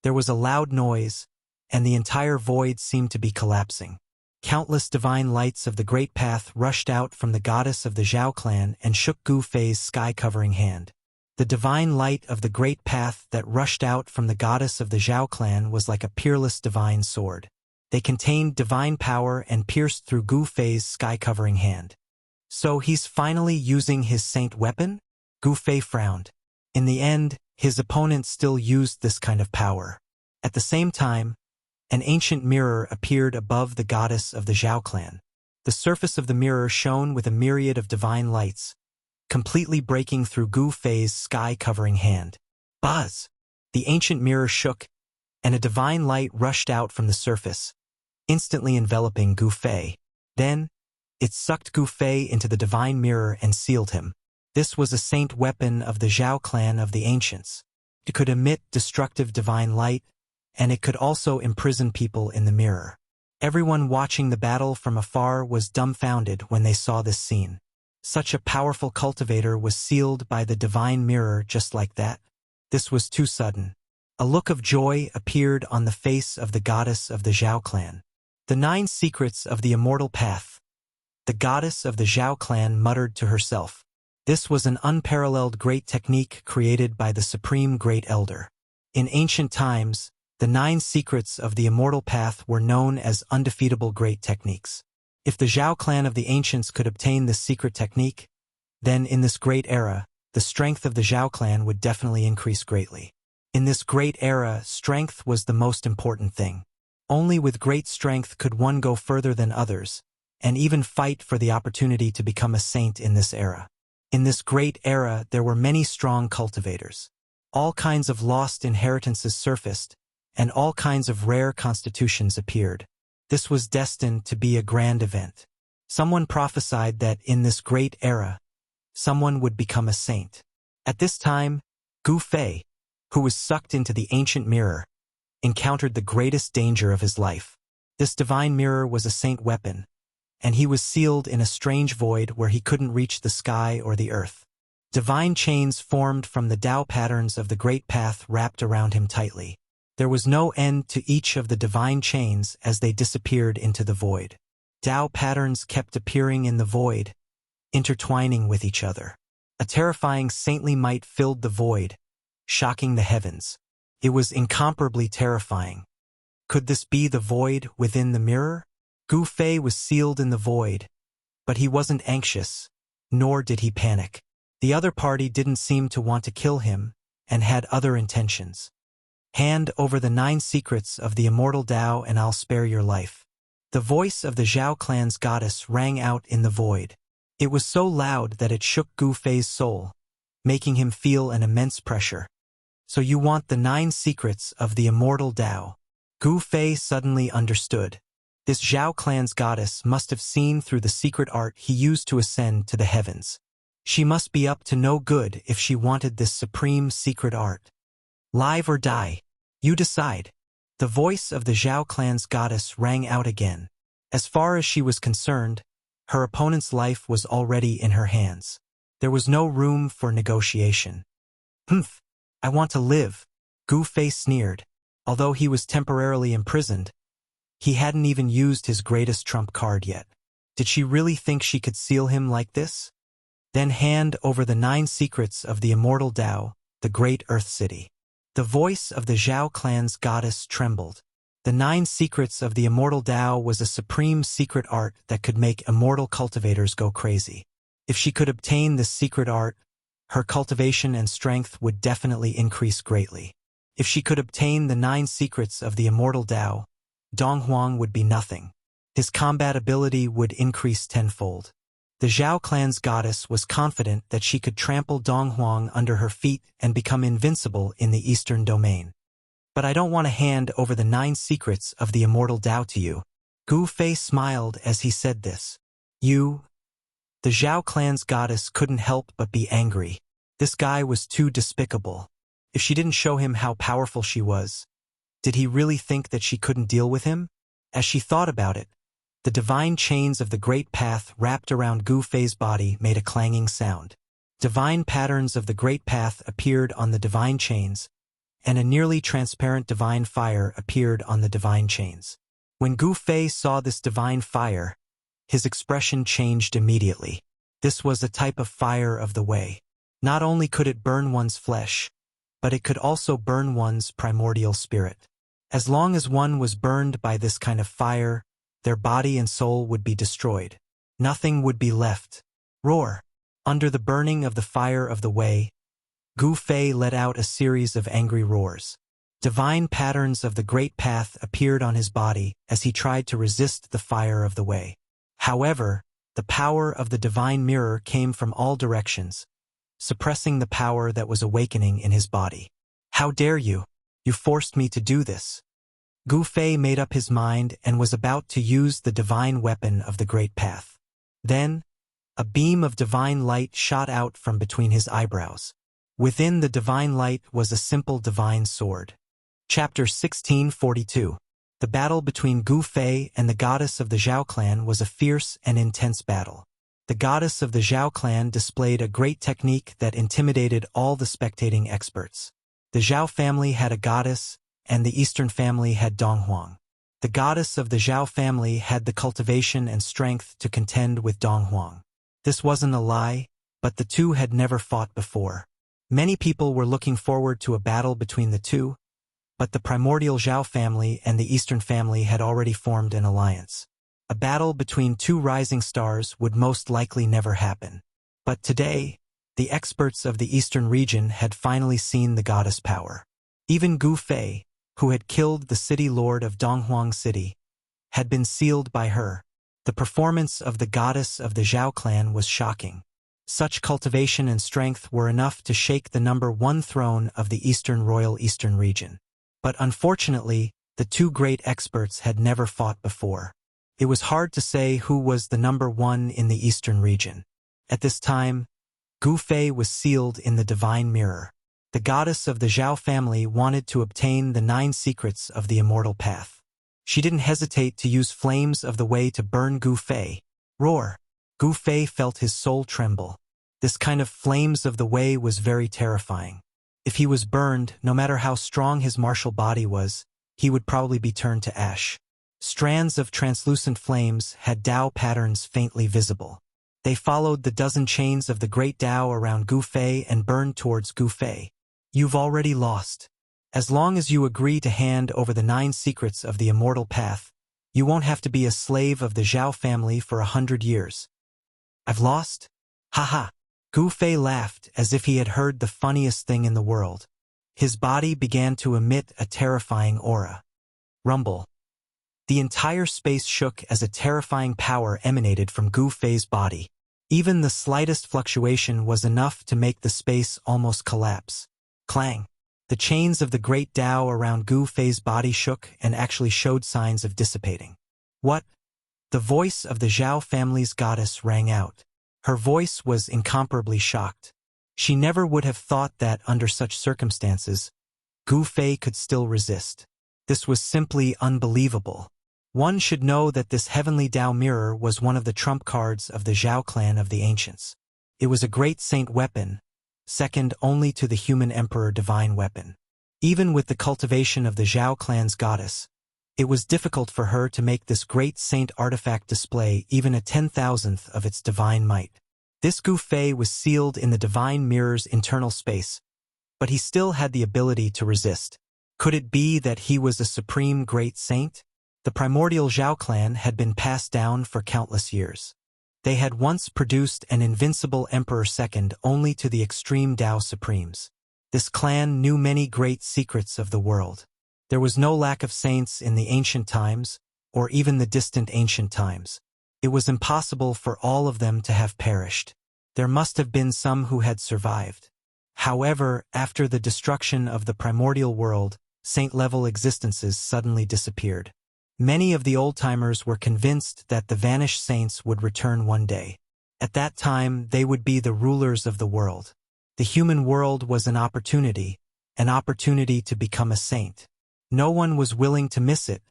There was a loud noise, and the entire void seemed to be collapsing. Countless divine lights of the Great Path rushed out from the goddess of the Zhao clan and shook Gu Fei's sky-covering hand. The divine light of the Great Path that rushed out from the goddess of the Zhao clan was like a peerless divine sword. They contained divine power and pierced through Gu Fei's sky-covering hand. So he's finally using his saint weapon? Gu Fei frowned. In the end, his opponent still used this kind of power. At the same time, an ancient mirror appeared above the goddess of the Zhao clan. The surface of the mirror shone with a myriad of divine lights, completely breaking through Gu Fei's sky-covering hand. Buzz! The ancient mirror shook, and a divine light rushed out from the surface, instantly enveloping Gu Fei. Then, it sucked Gu Fei into the divine mirror and sealed him. This was a saint weapon of the Zhao clan of the ancients. It could emit destructive divine light, and it could also imprison people in the mirror. Everyone watching the battle from afar was dumbfounded when they saw this scene. Such a powerful cultivator was sealed by the divine mirror just like that. This was too sudden. A look of joy appeared on the face of the goddess of the Zhao clan. The 9 secrets of the immortal path. The goddess of the Zhao clan muttered to herself. This was an unparalleled great technique created by the Supreme Great Elder. In ancient times, the 9 secrets of the immortal path were known as undefeatable great techniques. If the Zhao clan of the ancients could obtain this secret technique, then in this great era, the strength of the Zhao clan would definitely increase greatly. In this great era, strength was the most important thing. Only with great strength could one go further than others, and even fight for the opportunity to become a saint in this era. In this great era, there were many strong cultivators. All kinds of lost inheritances surfaced, and all kinds of rare constitutions appeared. This was destined to be a grand event. Someone prophesied that in this great era, someone would become a saint. At this time, Gu Fei, who was sucked into the ancient mirror, encountered the greatest danger of his life. This divine mirror was a saint weapon, and he was sealed in a strange void where he couldn't reach the sky or the earth. Divine chains formed from the Tao patterns of the great path wrapped around him tightly. There was no end to each of the divine chains as they disappeared into the void. Tao patterns kept appearing in the void, intertwining with each other. A terrifying saintly might filled the void, shocking the heavens. It was incomparably terrifying. Could this be the void within the mirror? Gu Fei was sealed in the void, but he wasn't anxious, nor did he panic. The other party didn't seem to want to kill him, and had other intentions. Hand over the 9 secrets of the immortal Tao and I'll spare your life. The voice of the Zhao clan's goddess rang out in the void. It was so loud that it shook Gu Fei's soul, making him feel an immense pressure. So you want the 9 secrets of the immortal Tao? Gu Fei suddenly understood. This Zhao clan's goddess must have seen through the secret art he used to ascend to the heavens. She must be up to no good if she wanted this supreme secret art. Live or die. You decide. The voice of the Zhao clan's goddess rang out again. As far as she was concerned, her opponent's life was already in her hands. There was no room for negotiation. Humph, I want to live, Gu Fei sneered. Although he was temporarily imprisoned, he hadn't even used his greatest trump card yet. Did she really think she could seal him like this? Then hand over the 9 secrets of the immortal Tao, the great Earth City. The voice of the Zhao clan's goddess trembled. The 9 secrets of the immortal Tao was a supreme secret art that could make immortal cultivators go crazy. If she could obtain this secret art, her cultivation and strength would definitely increase greatly. If she could obtain the 9 secrets of the immortal Tao, Dong Huang would be nothing. His combat ability would increase tenfold. The Zhao clan's goddess was confident that she could trample Dong Huang under her feet and become invincible in the eastern domain. But I don't want to hand over the 9 secrets of the immortal Tao to you. Gu Fei smiled as he said this. You? The Zhao clan's goddess couldn't help but be angry. This guy was too despicable. If she didn't show him how powerful she was, did he really think that she couldn't deal with him? As she thought about it, the divine chains of the great path wrapped around Gu Fei's body made a clanging sound. Divine patterns of the great path appeared on the divine chains, and a nearly transparent divine fire appeared on the divine chains. When Gu Fei saw this divine fire, his expression changed immediately. This was a type of fire of the way. Not only could it burn one's flesh, but it could also burn one's primordial spirit. As long as one was burned by this kind of fire, their body and soul would be destroyed. Nothing would be left. Roar! Under the burning of the fire of the way, Gu Fei let out a series of angry roars. Divine patterns of the great path appeared on his body as he tried to resist the fire of the way. However, the power of the divine mirror came from all directions, suppressing the power that was awakening in his body. How dare you! You forced me to do this. Gu Fei made up his mind and was about to use the divine weapon of the great path. Then, a beam of divine light shot out from between his eyebrows. Within the divine light was a simple divine sword. Chapter 1642. The battle between Gu Fei and the goddess of the Zhao clan was a fierce and intense battle. The goddess of the Zhao clan displayed a great technique that intimidated all the spectating experts. The Zhao family had a goddess, and the Eastern family had Donghuang. The goddess of the Zhao family had the cultivation and strength to contend with Donghuang. This wasn't a lie, but the two had never fought before. Many people were looking forward to a battle between the two, but the primordial Zhao family and the Eastern family had already formed an alliance. A battle between two rising stars would most likely never happen. But today, the experts of the Eastern region had finally seen the goddess power. Even Gu Fei, who had killed the city lord of Donghuang City, had been sealed by her. The performance of the goddess of the Zhao clan was shocking. Such cultivation and strength were enough to shake the #1 throne of the Royal Eastern region. But unfortunately, the two great experts had never fought before. It was hard to say who was the #1 in the Eastern region. At this time, Gu Fei was sealed in the divine mirror. The goddess of the Zhao family wanted to obtain the 9 secrets of the immortal path. She didn't hesitate to use flames of the way to burn Gu Fei. Roar! Gu Fei felt his soul tremble. This kind of flames of the way was very terrifying. If he was burned, no matter how strong his martial body was, he would probably be turned to ash. Strands of translucent flames had Tao patterns faintly visible. They followed the dozen chains of the great Tao around Gu Fei and burned towards Gu Fei. You've already lost. As long as you agree to hand over the 9 secrets of the immortal path, you won't have to be a slave of the Zhao family for 100 years. I've lost? Ha! Gu Fei laughed as if he had heard the funniest thing in the world. His body began to emit a terrifying aura. Rumble. The entire space shook as a terrifying power emanated from Gu Fei's body. Even the slightest fluctuation was enough to make the space almost collapse. Clang! The chains of the great Tao around Gu Fei's body shook and actually showed signs of dissipating. What? The voice of the Zhao family's goddess rang out. Her voice was incomparably shocked. She never would have thought that, under such circumstances, Gu Fei could still resist. This was simply unbelievable. One should know that this heavenly Tao mirror was one of the trump cards of the Zhao clan of the ancients. It was a great saint weapon, second only to the human emperor divine weapon. Even with the cultivation of the Zhao clan's goddess, it was difficult for her to make this great saint artifact display even a 10,000th of its divine might. This Gu Fei was sealed in the divine mirror's internal space, but he still had the ability to resist. Could it be that he was a supreme great saint? The primordial Zhao clan had been passed down for countless years. They had once produced an invincible emperor second only to the extreme Tao supremes. This clan knew many great secrets of the world. There was no lack of saints in the ancient times, or even the distant ancient times. It was impossible for all of them to have perished. There must have been some who had survived. However, after the destruction of the primordial world, saint-level existences suddenly disappeared. Many of the old-timers were convinced that the vanished saints would return one day. At that time, they would be the rulers of the world. The human world was an opportunity to become a saint. No one was willing to miss it,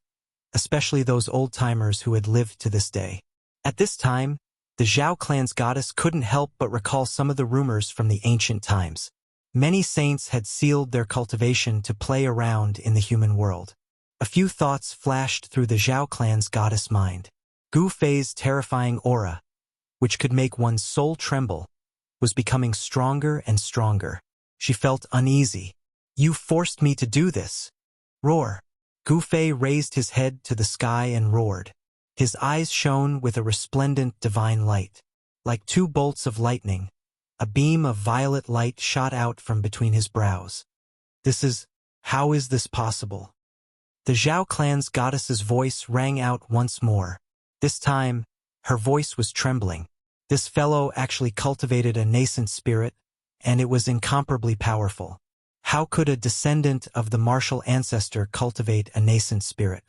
especially those old-timers who had lived to this day. At this time, the Zhao clan's goddess couldn't help but recall some of the rumors from the ancient times. Many saints had sealed their cultivation to play around in the human world. A few thoughts flashed through the Zhao clan's goddess mind. Gu Fei's terrifying aura, which could make one's soul tremble, was becoming stronger and stronger. She felt uneasy. You forced me to do this. Roar! Gu Fei raised his head to the sky and roared. His eyes shone with a resplendent divine light. Like two bolts of lightning, a beam of violet light shot out from between his brows. How is this possible? The Zhao clan's goddess's voice rang out once more. This time, her voice was trembling. This fellow actually cultivated a nascent spirit, and it was incomparably powerful. How could a descendant of the martial ancestor cultivate a nascent spirit?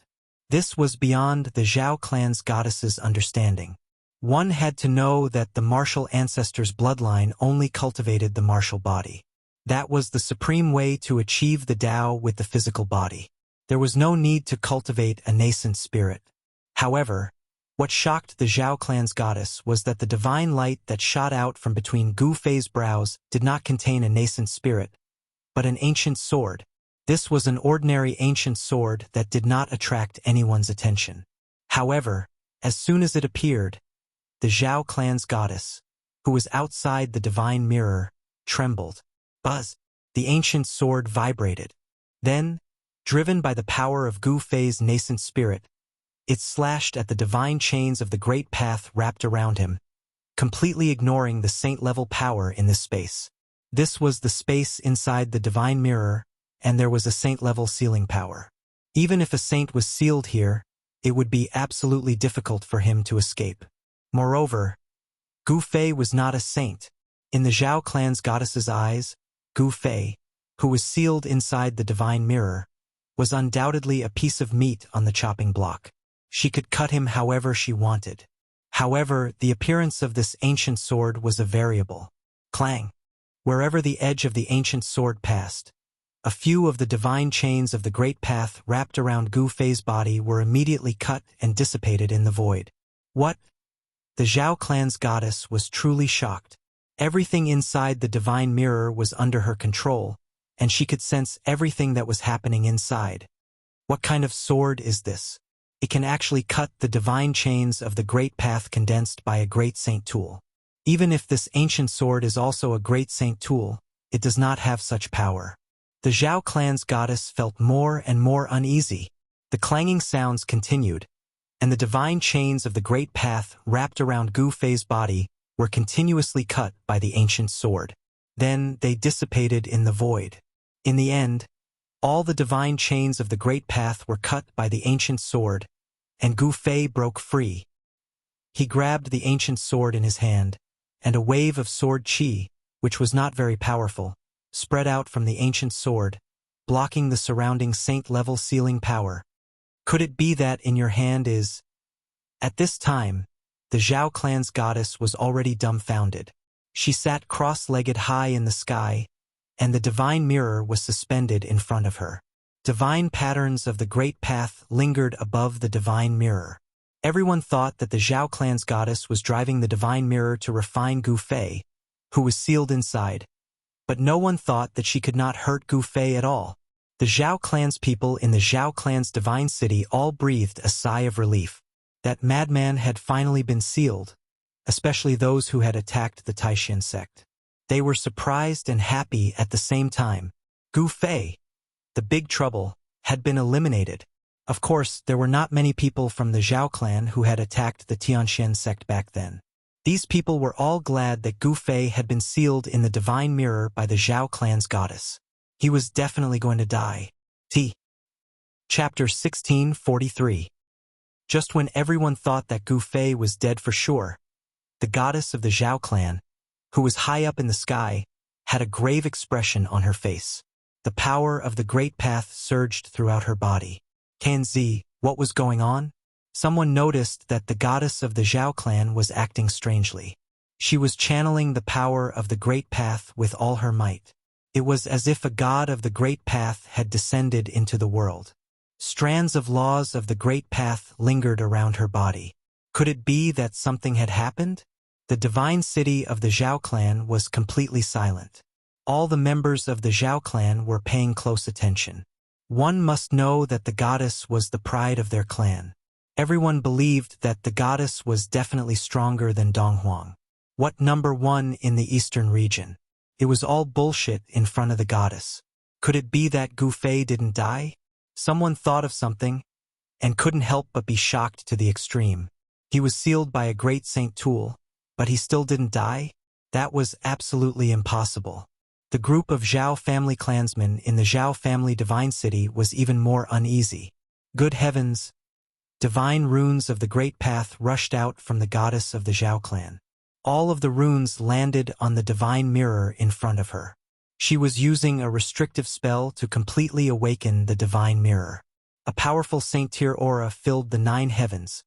This was beyond the Zhao clan's goddess's understanding. One had to know that the martial ancestor's bloodline only cultivated the martial body. That was the supreme way to achieve the Tao with the physical body. There was no need to cultivate a nascent spirit. However, what shocked the Zhao clan's goddess was that the divine light that shot out from between Gu Fei's brows did not contain a nascent spirit, but an ancient sword. This was an ordinary ancient sword that did not attract anyone's attention. However, as soon as it appeared, the Zhao clan's goddess, who was outside the divine mirror, trembled. Buzz! The ancient sword vibrated. Then, driven by the power of Gu Fei's nascent spirit, it slashed at the divine chains of the great path wrapped around him, completely ignoring the saint-level power in this space. This was the space inside the divine mirror, and there was a saint-level sealing power. Even if a saint was sealed here, it would be absolutely difficult for him to escape. Moreover, Gu Fei was not a saint. In the Zhao clan's goddess's eyes, Gu Fei, who was sealed inside the divine mirror, was undoubtedly a piece of meat on the chopping block. She could cut him however she wanted. However, the appearance of this ancient sword was a variable. Clang! Wherever the edge of the ancient sword passed, a few of the divine chains of the great path wrapped around Gu Fei's body were immediately cut and dissipated in the void. What? The Zhao clan's goddess was truly shocked. Everything inside the divine mirror was under her control, and she could sense everything that was happening inside. What kind of sword is this? It can actually cut the divine chains of the great path condensed by a great saint tool. Even if this ancient sword is also a great saint tool, it does not have such power. The Zhao clan's goddess felt more and more uneasy. The clanging sounds continued, and the divine chains of the great path wrapped around Gu Fei's body were continuously cut by the ancient sword. Then they dissipated in the void. In the end, all the divine chains of the great path were cut by the ancient sword, and Gu Fei broke free. He grabbed the ancient sword in his hand, and a wave of sword qi, which was not very powerful, spread out from the ancient sword, blocking the surrounding saint-level sealing power. Could it be that in your hand is... At this time, the Zhao clan's goddess was already dumbfounded. She sat cross-legged high in the sky, and the divine mirror was suspended in front of her. Divine patterns of the great path lingered above the divine mirror. Everyone thought that the Zhao clan's goddess was driving the divine mirror to refine Gu Fei, who was sealed inside. But no one thought that she could not hurt Gu Fei at all. The Zhao clan's people in the Zhao clan's divine city all breathed a sigh of relief. That madman had finally been sealed, especially those who had attacked the Taishan sect. They were surprised and happy at the same time. Gu Fei, the big trouble, had been eliminated. Of course, there were not many people from the Zhao clan who had attacked the Tianxian sect back then. These people were all glad that Gu Fei had been sealed in the divine mirror by the Zhao clan's goddess. He was definitely going to die. Chapter 1643. Just when everyone thought that Gu Fei was dead for sure, the goddess of the Zhao clan, who was high up in the sky, had a grave expression on her face. The power of the great path surged throughout her body. Kanzi, what was going on? Someone noticed that the goddess of the Zhao clan was acting strangely. She was channeling the power of the great path with all her might. It was as if a god of the great path had descended into the world. Strands of laws of the great path lingered around her body. Could it be that something had happened? The divine city of the Zhao clan was completely silent. All the members of the Zhao clan were paying close attention. One must know that the goddess was the pride of their clan. Everyone believed that the goddess was definitely stronger than Donghuang. What number one in the eastern region? It was all bullshit in front of the goddess. Could it be that Gu Fei didn't die? Someone thought of something and couldn't help but be shocked to the extreme. He was sealed by a great saint tool, but he still didn't die? That was absolutely impossible. The group of Zhao family clansmen in the Zhao family divine city was even more uneasy. Good heavens! Divine runes of the Great Path rushed out from the goddess of the Zhao clan. All of the runes landed on the divine mirror in front of her. She was using a restrictive spell to completely awaken the divine mirror. A powerful saint-tier aura filled the 9 heavens,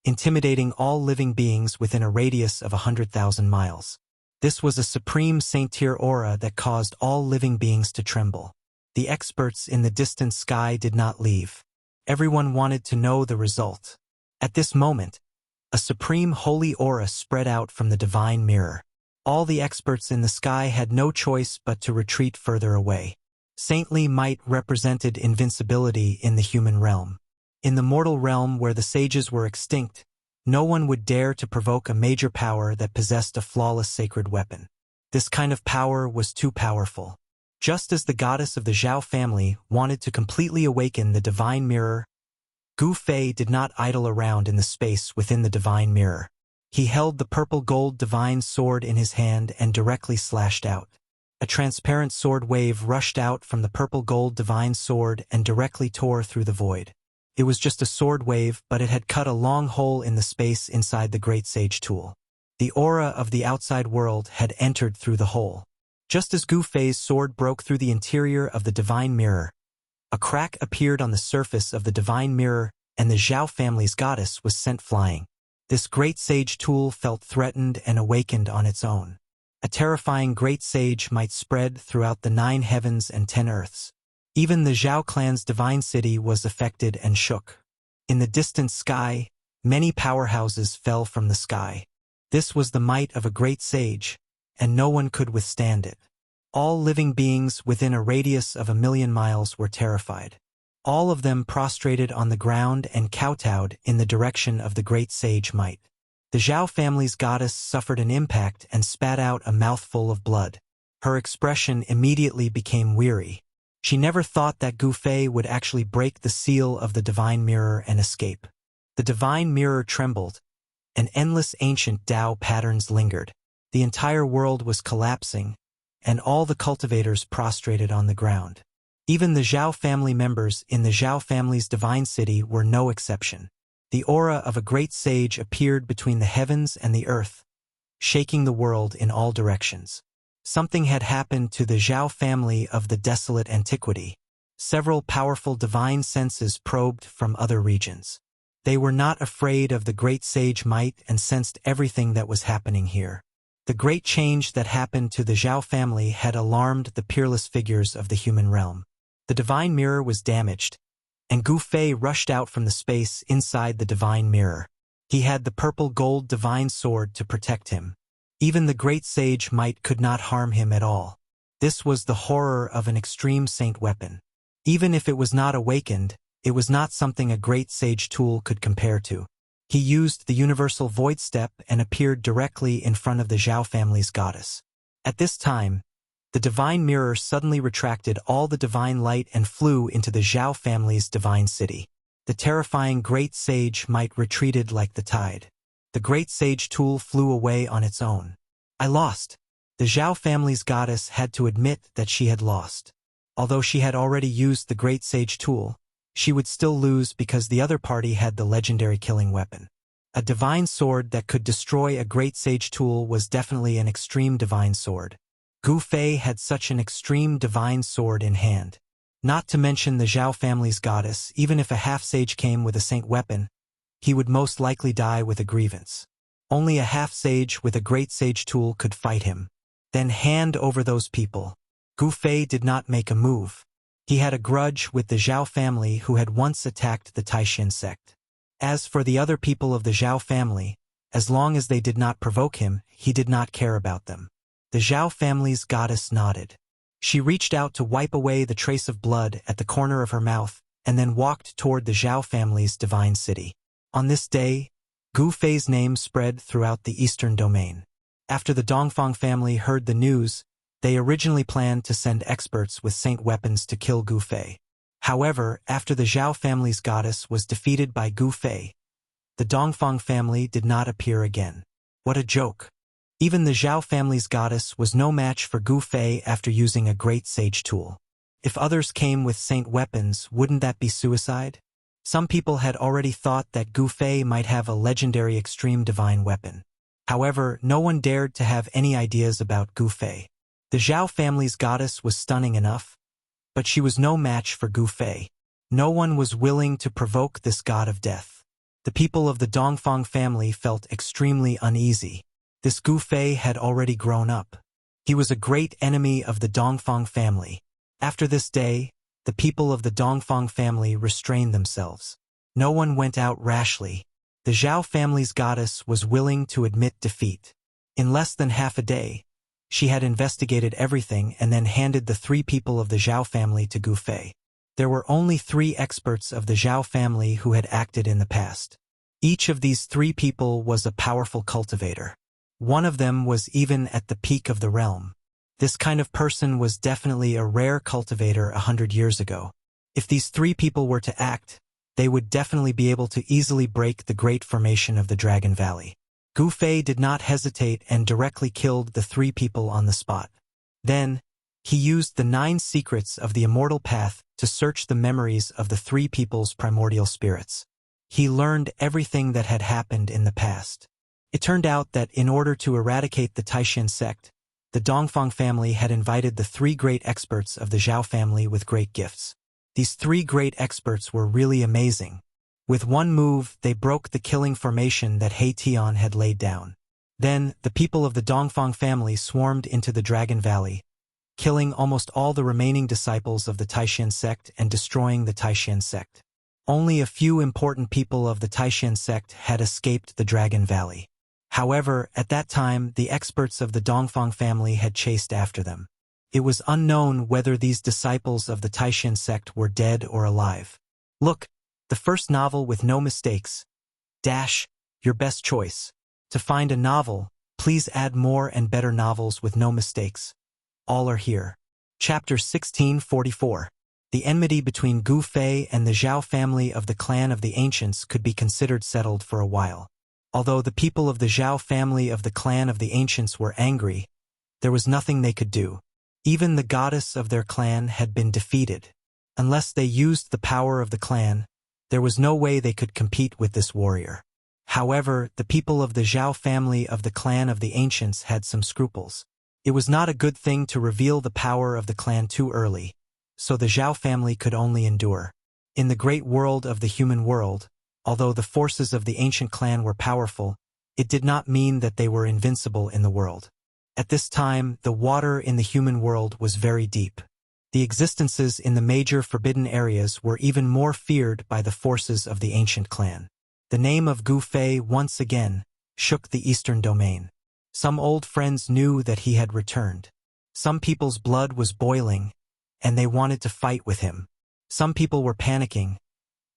intimidating all living beings within a radius of 100,000 miles. This was a supreme saint-tier aura that caused all living beings to tremble. The experts in the distant sky did not leave. Everyone wanted to know the result. At this moment, a supreme holy aura spread out from the divine mirror. All the experts in the sky had no choice but to retreat further away. Saintly might represented invincibility in the human realm. In the mortal realm where the sages were extinct, no one would dare to provoke a major power that possessed a flawless sacred weapon. This kind of power was too powerful. Just as the goddess of the Zhao family wanted to completely awaken the divine mirror, Gu Fei did not idle around in the space within the divine mirror. He held the purple gold divine sword in his hand and directly slashed out. A transparent sword wave rushed out from the purple gold divine sword and directly tore through the void. It was just a sword wave, but it had cut a long hole in the space inside the great sage tool. The aura of the outside world had entered through the hole. Just as Gu Fei's sword broke through the interior of the divine mirror, a crack appeared on the surface of the divine mirror, and the Zhao family's goddess was sent flying. This great sage tool felt threatened and awakened on its own. A terrifying great sage might spread throughout the 9 heavens and 10 earths. Even the Zhao clan's divine city was affected and shook. In the distant sky, many powerhouses fell from the sky. This was the might of a great sage, and no one could withstand it. All living beings within a radius of 1,000,000 miles were terrified. All of them prostrated on the ground and kowtowed in the direction of the great sage might. The Zhao family's goddess suffered an impact and spat out a mouthful of blood. Her expression immediately became weary. She never thought that Gu Fei would actually break the seal of the divine mirror and escape. The divine mirror trembled, and endless ancient Tao patterns lingered. The entire world was collapsing, and all the cultivators prostrated on the ground. Even the Zhao family members in the Zhao family's divine city were no exception. The aura of a great sage appeared between the heavens and the earth, shaking the world in all directions. Something had happened to the Zhao family of the desolate antiquity. Several powerful divine senses probed from other regions. They were not afraid of the great sage might and sensed everything that was happening here. The great change that happened to the Zhao family had alarmed the peerless figures of the human realm. The divine mirror was damaged, and Gu Fei rushed out from the space inside the divine mirror. He had the purple gold divine sword to protect him. Even the great sage might could not harm him at all. This was the horror of an extreme saint weapon. Even if it was not awakened, it was not something a great sage tool could compare to. He used the universal void step and appeared directly in front of the Zhao family's goddess. At this time, the divine mirror suddenly retracted all the divine light and flew into the Zhao family's divine city. The terrifying great sage might retreated like the tide. The great sage tool flew away on its own. I lost. The Zhao family's goddess had to admit that she had lost. Although she had already used the great sage tool, she would still lose because the other party had the legendary killing weapon. A divine sword that could destroy a great sage tool was definitely an extreme divine sword. Gu Fei had such an extreme divine sword in hand. Not to mention the Zhao family's goddess, even if a half-sage came with a saint weapon, he would most likely die with a grievance. Only a half-sage with a great sage tool could fight him. Then hand over those people. Gu Fei did not make a move. He had a grudge with the Zhao family who had once attacked the Taishan sect. As for the other people of the Zhao family, as long as they did not provoke him, he did not care about them. The Zhao family's goddess nodded. She reached out to wipe away the trace of blood at the corner of her mouth and then walked toward the Zhao family's divine city. On this day, Gu Fei's name spread throughout the eastern domain. After the Dongfang family heard the news, they originally planned to send experts with saint weapons to kill Gu Fei. However, after the Zhao family's goddess was defeated by Gu Fei, the Dongfang family did not appear again. What a joke! Even the Zhao family's goddess was no match for Gu Fei after using a great sage tool. If others came with saint weapons, wouldn't that be suicide? Some people had already thought that Gu Fei might have a legendary extreme divine weapon. However, no one dared to have any ideas about Gu Fei. The Zhao family's goddess was stunning enough, but she was no match for Gu Fei. No one was willing to provoke this god of death. The people of the Dongfang family felt extremely uneasy. This Gu Fei had already grown up. He was a great enemy of the Dongfang family. After this day, the people of the Dongfang family restrained themselves. No one went out rashly. The Zhao family's goddess was willing to admit defeat. In less than half a day, she had investigated everything and then handed the 3 people of the Zhao family to Gu Fei. There were only 3 experts of the Zhao family who had acted in the past. Each of these 3 people was a powerful cultivator. One of them was even at the peak of the realm. This kind of person was definitely a rare cultivator 100 years ago. If these 3 people were to act, they would definitely be able to easily break the great formation of the Dragon Valley. Gu Fei did not hesitate and directly killed the 3 people on the spot. Then, he used the 9 secrets of the Immortal Path to search the memories of the 3 people's primordial spirits. He learned everything that had happened in the past. It turned out that in order to eradicate the Taishan sect, the Dongfang family had invited the 3 great experts of the Zhao family with great gifts. These 3 great experts were really amazing. With one move, they broke the killing formation that He Tian had laid down. Then, the people of the Dongfang family swarmed into the Dragon Valley, killing almost all the remaining disciples of the Taishan sect and destroying the Taishan sect. Only a few important people of the Taishan sect had escaped the Dragon Valley. However, at that time, the experts of the Dongfang family had chased after them. It was unknown whether these disciples of the Taishan sect were dead or alive. Look, the first novel with no mistakes. Your best choice. To find a novel, please add more and better novels with no mistakes. All are here. Chapter 1644. The enmity between Gu Fei and the Zhao family of the clan of the ancients could be considered settled for a while. Although the people of the Zhao family of the clan of the ancients were angry, there was nothing they could do. Even the goddess of their clan had been defeated. Unless they used the power of the clan, there was no way they could compete with this warrior. However, the people of the Zhao family of the clan of the ancients had some scruples. It was not a good thing to reveal the power of the clan too early, so the Zhao family could only endure. In the great world of the human world, although the forces of the ancient clan were powerful, it did not mean that they were invincible in the world. At this time, the water in the human world was very deep. The existences in the major forbidden areas were even more feared by the forces of the ancient clan. The name of Gu Fei once again shook the eastern domain. Some old friends knew that he had returned. Some people's blood was boiling, and they wanted to fight with him. Some people were panicking,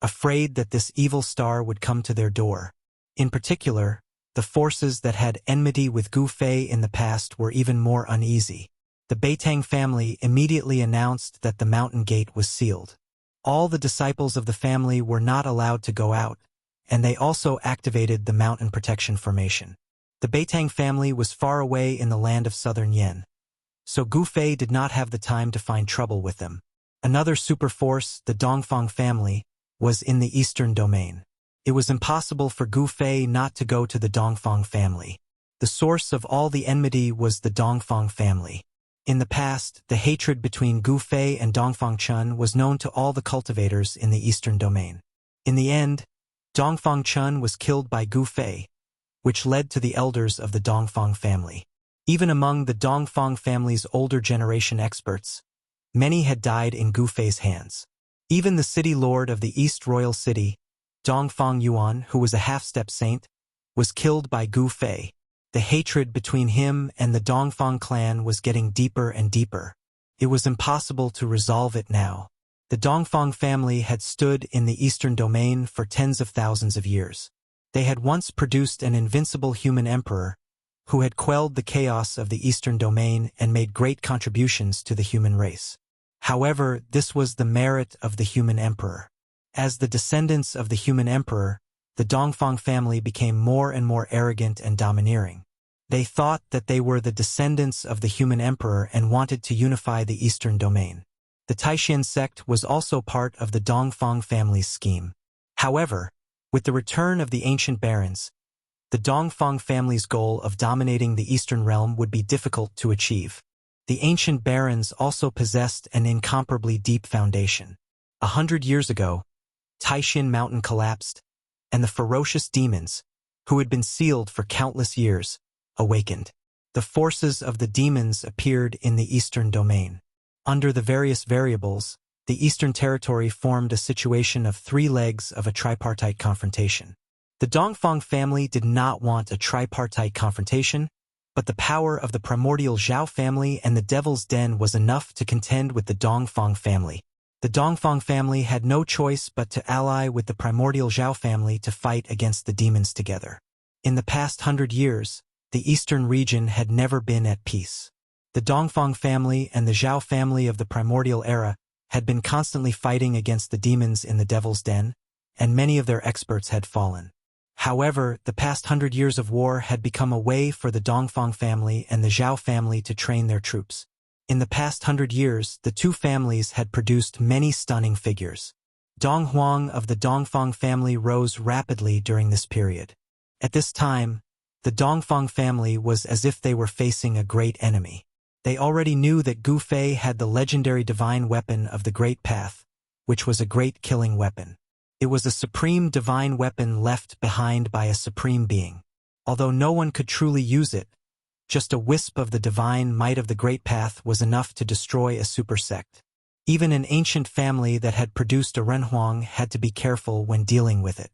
afraid that this evil star would come to their door. In particular, the forces that had enmity with Gu Fei in the past were even more uneasy. The Beitang family immediately announced that the mountain gate was sealed. All the disciples of the family were not allowed to go out, and they also activated the mountain protection formation. The Beitang family was far away in the land of southern Yen, so Gu Fei did not have the time to find trouble with them. Another super force, the Dongfang family, was in the eastern domain. It was impossible for Gu Fei not to go to the Dongfang family. The source of all the enmity was the Dongfang family. In the past, the hatred between Gu Fei and Dongfang Chun was known to all the cultivators in the eastern domain. In the end, Dongfang Chun was killed by Gu Fei, which led to the elders of the Dongfang family. Even among the Dongfang family's older generation experts, many had died in Gu Fei's hands. Even the city lord of the East Royal City, Dongfang Yuan, who was a half-step saint, was killed by Gu Fei. The hatred between him and the Dongfang clan was getting deeper and deeper. It was impossible to resolve it now. The Dongfang family had stood in the eastern domain for tens of thousands of years. They had once produced an invincible human emperor, who had quelled the chaos of the eastern domain and made great contributions to the human race. However, this was the merit of the human emperor. As the descendants of the human emperor, the Dongfang family became more and more arrogant and domineering. They thought that they were the descendants of the human emperor and wanted to unify the eastern domain. The Taishan sect was also part of the Dongfang family's scheme. However, with the return of the ancient barons, the Dongfang family's goal of dominating the eastern realm would be difficult to achieve. The ancient barons also possessed an incomparably deep foundation. 100 years ago, Taishan Mountain collapsed, and the ferocious demons, who had been sealed for countless years, awakened. The forces of the demons appeared in the eastern domain. Under the various variables, the eastern territory formed a situation of 3 legs of a tripartite confrontation. The Dongfang family did not want a tripartite confrontation, but the power of the primordial Zhao family and the Devil's Den was enough to contend with the Dongfang family. The Dongfang family had no choice but to ally with the primordial Zhao family to fight against the demons together. In the past 100 years, the eastern region had never been at peace. The Dongfang family and the Zhao family of the primordial era had been constantly fighting against the demons in the Devil's Den, and many of their experts had fallen. However, the past 100 years of war had become a way for the Dongfang family and the Zhao family to train their troops. In the past 100 years, the two families had produced many stunning figures. Dong Huang of the Dongfang family rose rapidly during this period. At this time, the Dongfang family was as if they were facing a great enemy. They already knew that Gu Fei had the legendary divine weapon of the Great Path, which was a great killing weapon. It was a supreme divine weapon left behind by a supreme being. Although no one could truly use it, just a wisp of the divine might of the Great Path was enough to destroy a super sect. Even an ancient family that had produced a Renhuang had to be careful when dealing with it.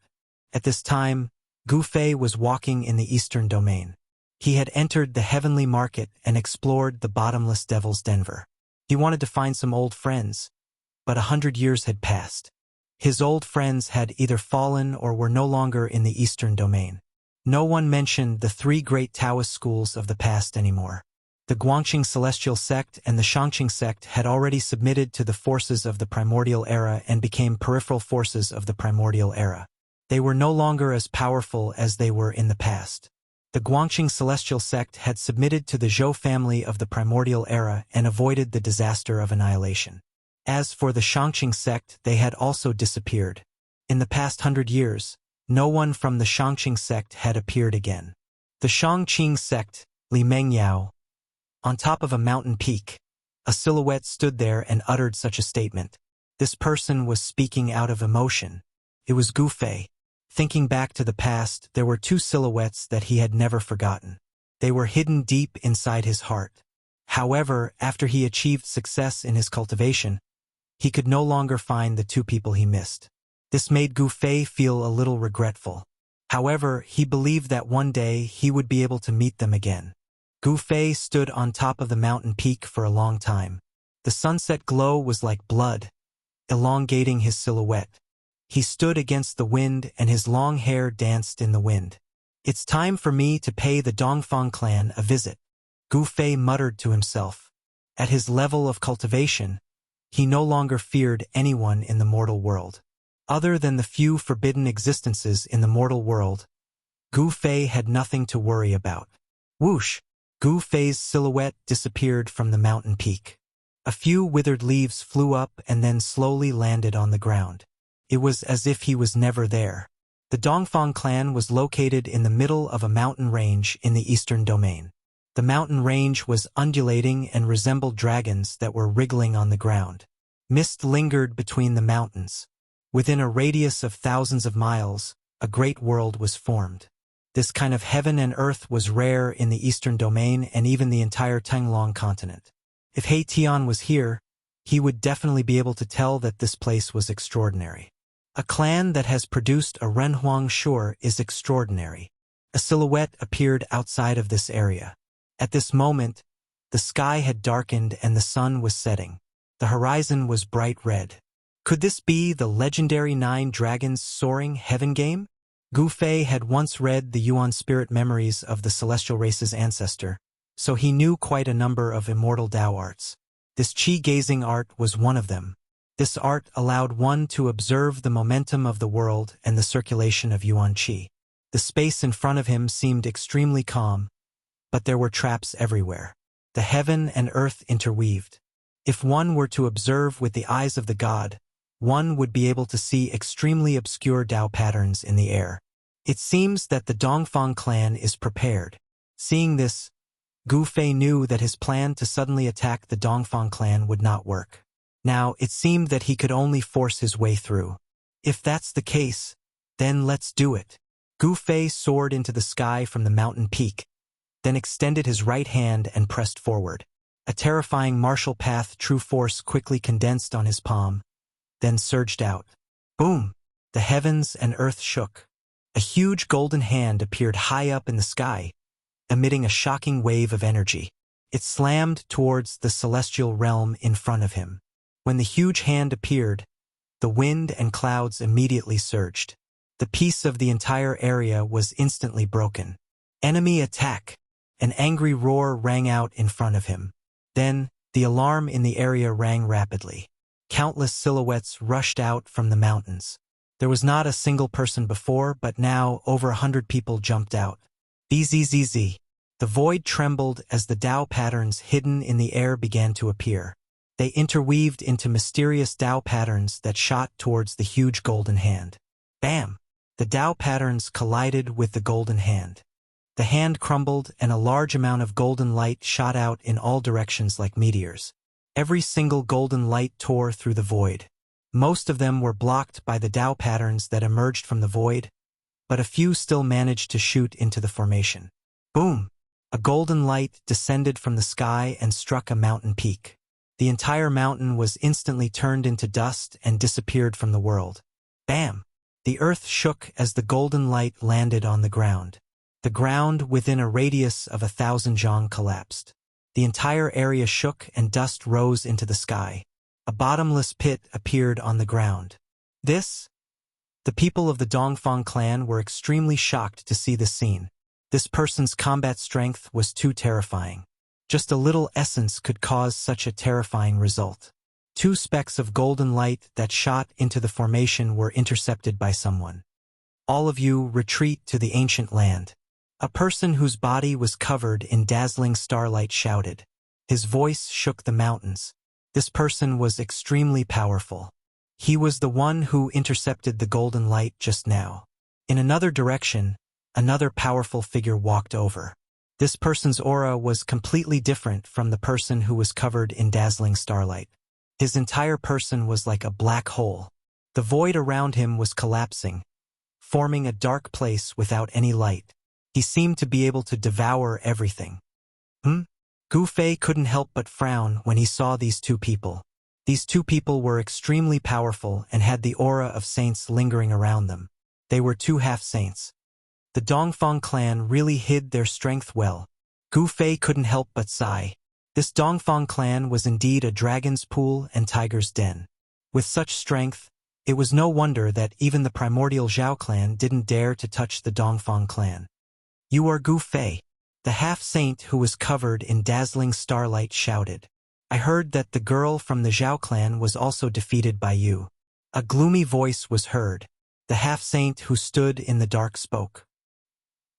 At this time, Gu Fei was walking in the eastern domain. He had entered the heavenly market and explored the bottomless Devil's Den. He wanted to find some old friends, but 100 years had passed. His old friends had either fallen or were no longer in the eastern domain. No one mentioned the 3 great Taoist schools of the past anymore. The Guangqing Celestial Sect and the Shangqing Sect had already submitted to the forces of the primordial era and became peripheral forces of the primordial era. They were no longer as powerful as they were in the past. The Guangqing Celestial Sect had submitted to the Zhou family of the primordial era and avoided the disaster of annihilation. As for the Shangqing Sect, they had also disappeared. In the past 100 years, no one from the Shangqing Sect had appeared again. The Shangqing Sect, Li Mengyao. On top of a mountain peak, a silhouette stood there and uttered such a statement. This person was speaking out of emotion. It was Gu Fei. Thinking back to the past, there were 2 silhouettes that he had never forgotten. They were hidden deep inside his heart. However, after he achieved success in his cultivation, he could no longer find the 2 people he missed. This made Gu Fei feel a little regretful. However, he believed that one day he would be able to meet them again. Gu Fei stood on top of the mountain peak for a long time. The sunset glow was like blood, elongating his silhouette. He stood against the wind and his long hair danced in the wind. It's time for me to pay the Dongfang clan a visit, Gu Fei muttered to himself. At his level of cultivation, he no longer feared anyone in the mortal world. Other than the few forbidden existences in the mortal world, Gu Fei had nothing to worry about. Whoosh! Gu Fei's silhouette disappeared from the mountain peak. A few withered leaves flew up and then slowly landed on the ground. It was as if he was never there. The Dongfang clan was located in the middle of a mountain range in the eastern domain. The mountain range was undulating and resembled dragons that were wriggling on the ground. Mist lingered between the mountains. Within a radius of thousands of miles, a great world was formed. This kind of heaven and earth was rare in the eastern domain and even the entire Tenglong continent. If He Tian was here, he would definitely be able to tell that this place was extraordinary. A clan that has produced a Renhuang sure is extraordinary. A silhouette appeared outside of this area. At this moment, the sky had darkened and the sun was setting. The horizon was bright red. Could this be the legendary 9 dragons soaring heaven game? Gu Fei had once read the Yuan spirit memories of the celestial race's ancestor, so he knew quite a number of immortal Tao arts. This qi-gazing art was one of them. This art allowed one to observe the momentum of the world and the circulation of yuan qi. The space in front of him seemed extremely calm, but there were traps everywhere. The heaven and earth interweaved. If one were to observe with the eyes of the god, one would be able to see extremely obscure Dao patterns in the air. It seems that the Dongfang clan is prepared. Seeing this, Gu Fei knew that his plan to suddenly attack the Dongfang clan would not work. Now, it seemed that he could only force his way through. If that's the case, then let's do it. Gu Fei soared into the sky from the mountain peak, then extended his right hand and pressed forward. A terrifying martial path true force quickly condensed on his palm, then surged out. Boom! The heavens and earth shook. A huge golden hand appeared high up in the sky, emitting a shocking wave of energy. It slammed towards the celestial realm in front of him. When the huge hand appeared, the wind and clouds immediately surged. The peace of the entire area was instantly broken. Enemy attack! An angry roar rang out in front of him. Then, the alarm in the area rang rapidly. Countless silhouettes rushed out from the mountains. There was not a single person before, but now over 100 people jumped out. Bzzz. The void trembled as the Dao patterns hidden in the air began to appear. They interweaved into mysterious Dao patterns that shot towards the huge golden hand. Bam! The Dao patterns collided with the golden hand. The hand crumbled and a large amount of golden light shot out in all directions like meteors. Every single golden light tore through the void. Most of them were blocked by the Dao patterns that emerged from the void, but a few still managed to shoot into the formation. Boom! A golden light descended from the sky and struck a mountain peak. The entire mountain was instantly turned into dust and disappeared from the world. Bam! The earth shook as the golden light landed on the ground. The ground within a radius of 1,000 zhang collapsed. The entire area shook and dust rose into the sky. A bottomless pit appeared on the ground. The people of the Dongfang clan were extremely shocked to see this scene. This person's combat strength was too terrifying. Just a little essence could cause such a terrifying result. 2 specks of golden light that shot into the formation were intercepted by someone. All of you retreat to the ancient land. A person whose body was covered in dazzling starlight shouted. His voice shook the mountains. This person was extremely powerful. He was the one who intercepted the golden light just now. In another direction, another powerful figure walked over. This person's aura was completely different from the person who was covered in dazzling starlight. His entire person was like a black hole. The void around him was collapsing, forming a dark place without any light. He seemed to be able to devour everything. Gu Fei couldn't help but frown when he saw these 2 people. These 2 people were extremely powerful and had the aura of saints lingering around them. They were 2 half-saints. The Dongfang clan really hid their strength well. Gu Fei couldn't help but sigh. This Dongfang clan was indeed a dragon's pool and tiger's den. With such strength, it was no wonder that even the primordial Zhao clan didn't dare to touch the Dongfang clan. You are Gu Fei. The half-saint who was covered in dazzling starlight shouted. I heard that the girl from the Zhao clan was also defeated by you. A gloomy voice was heard. The half-saint who stood in the dark spoke.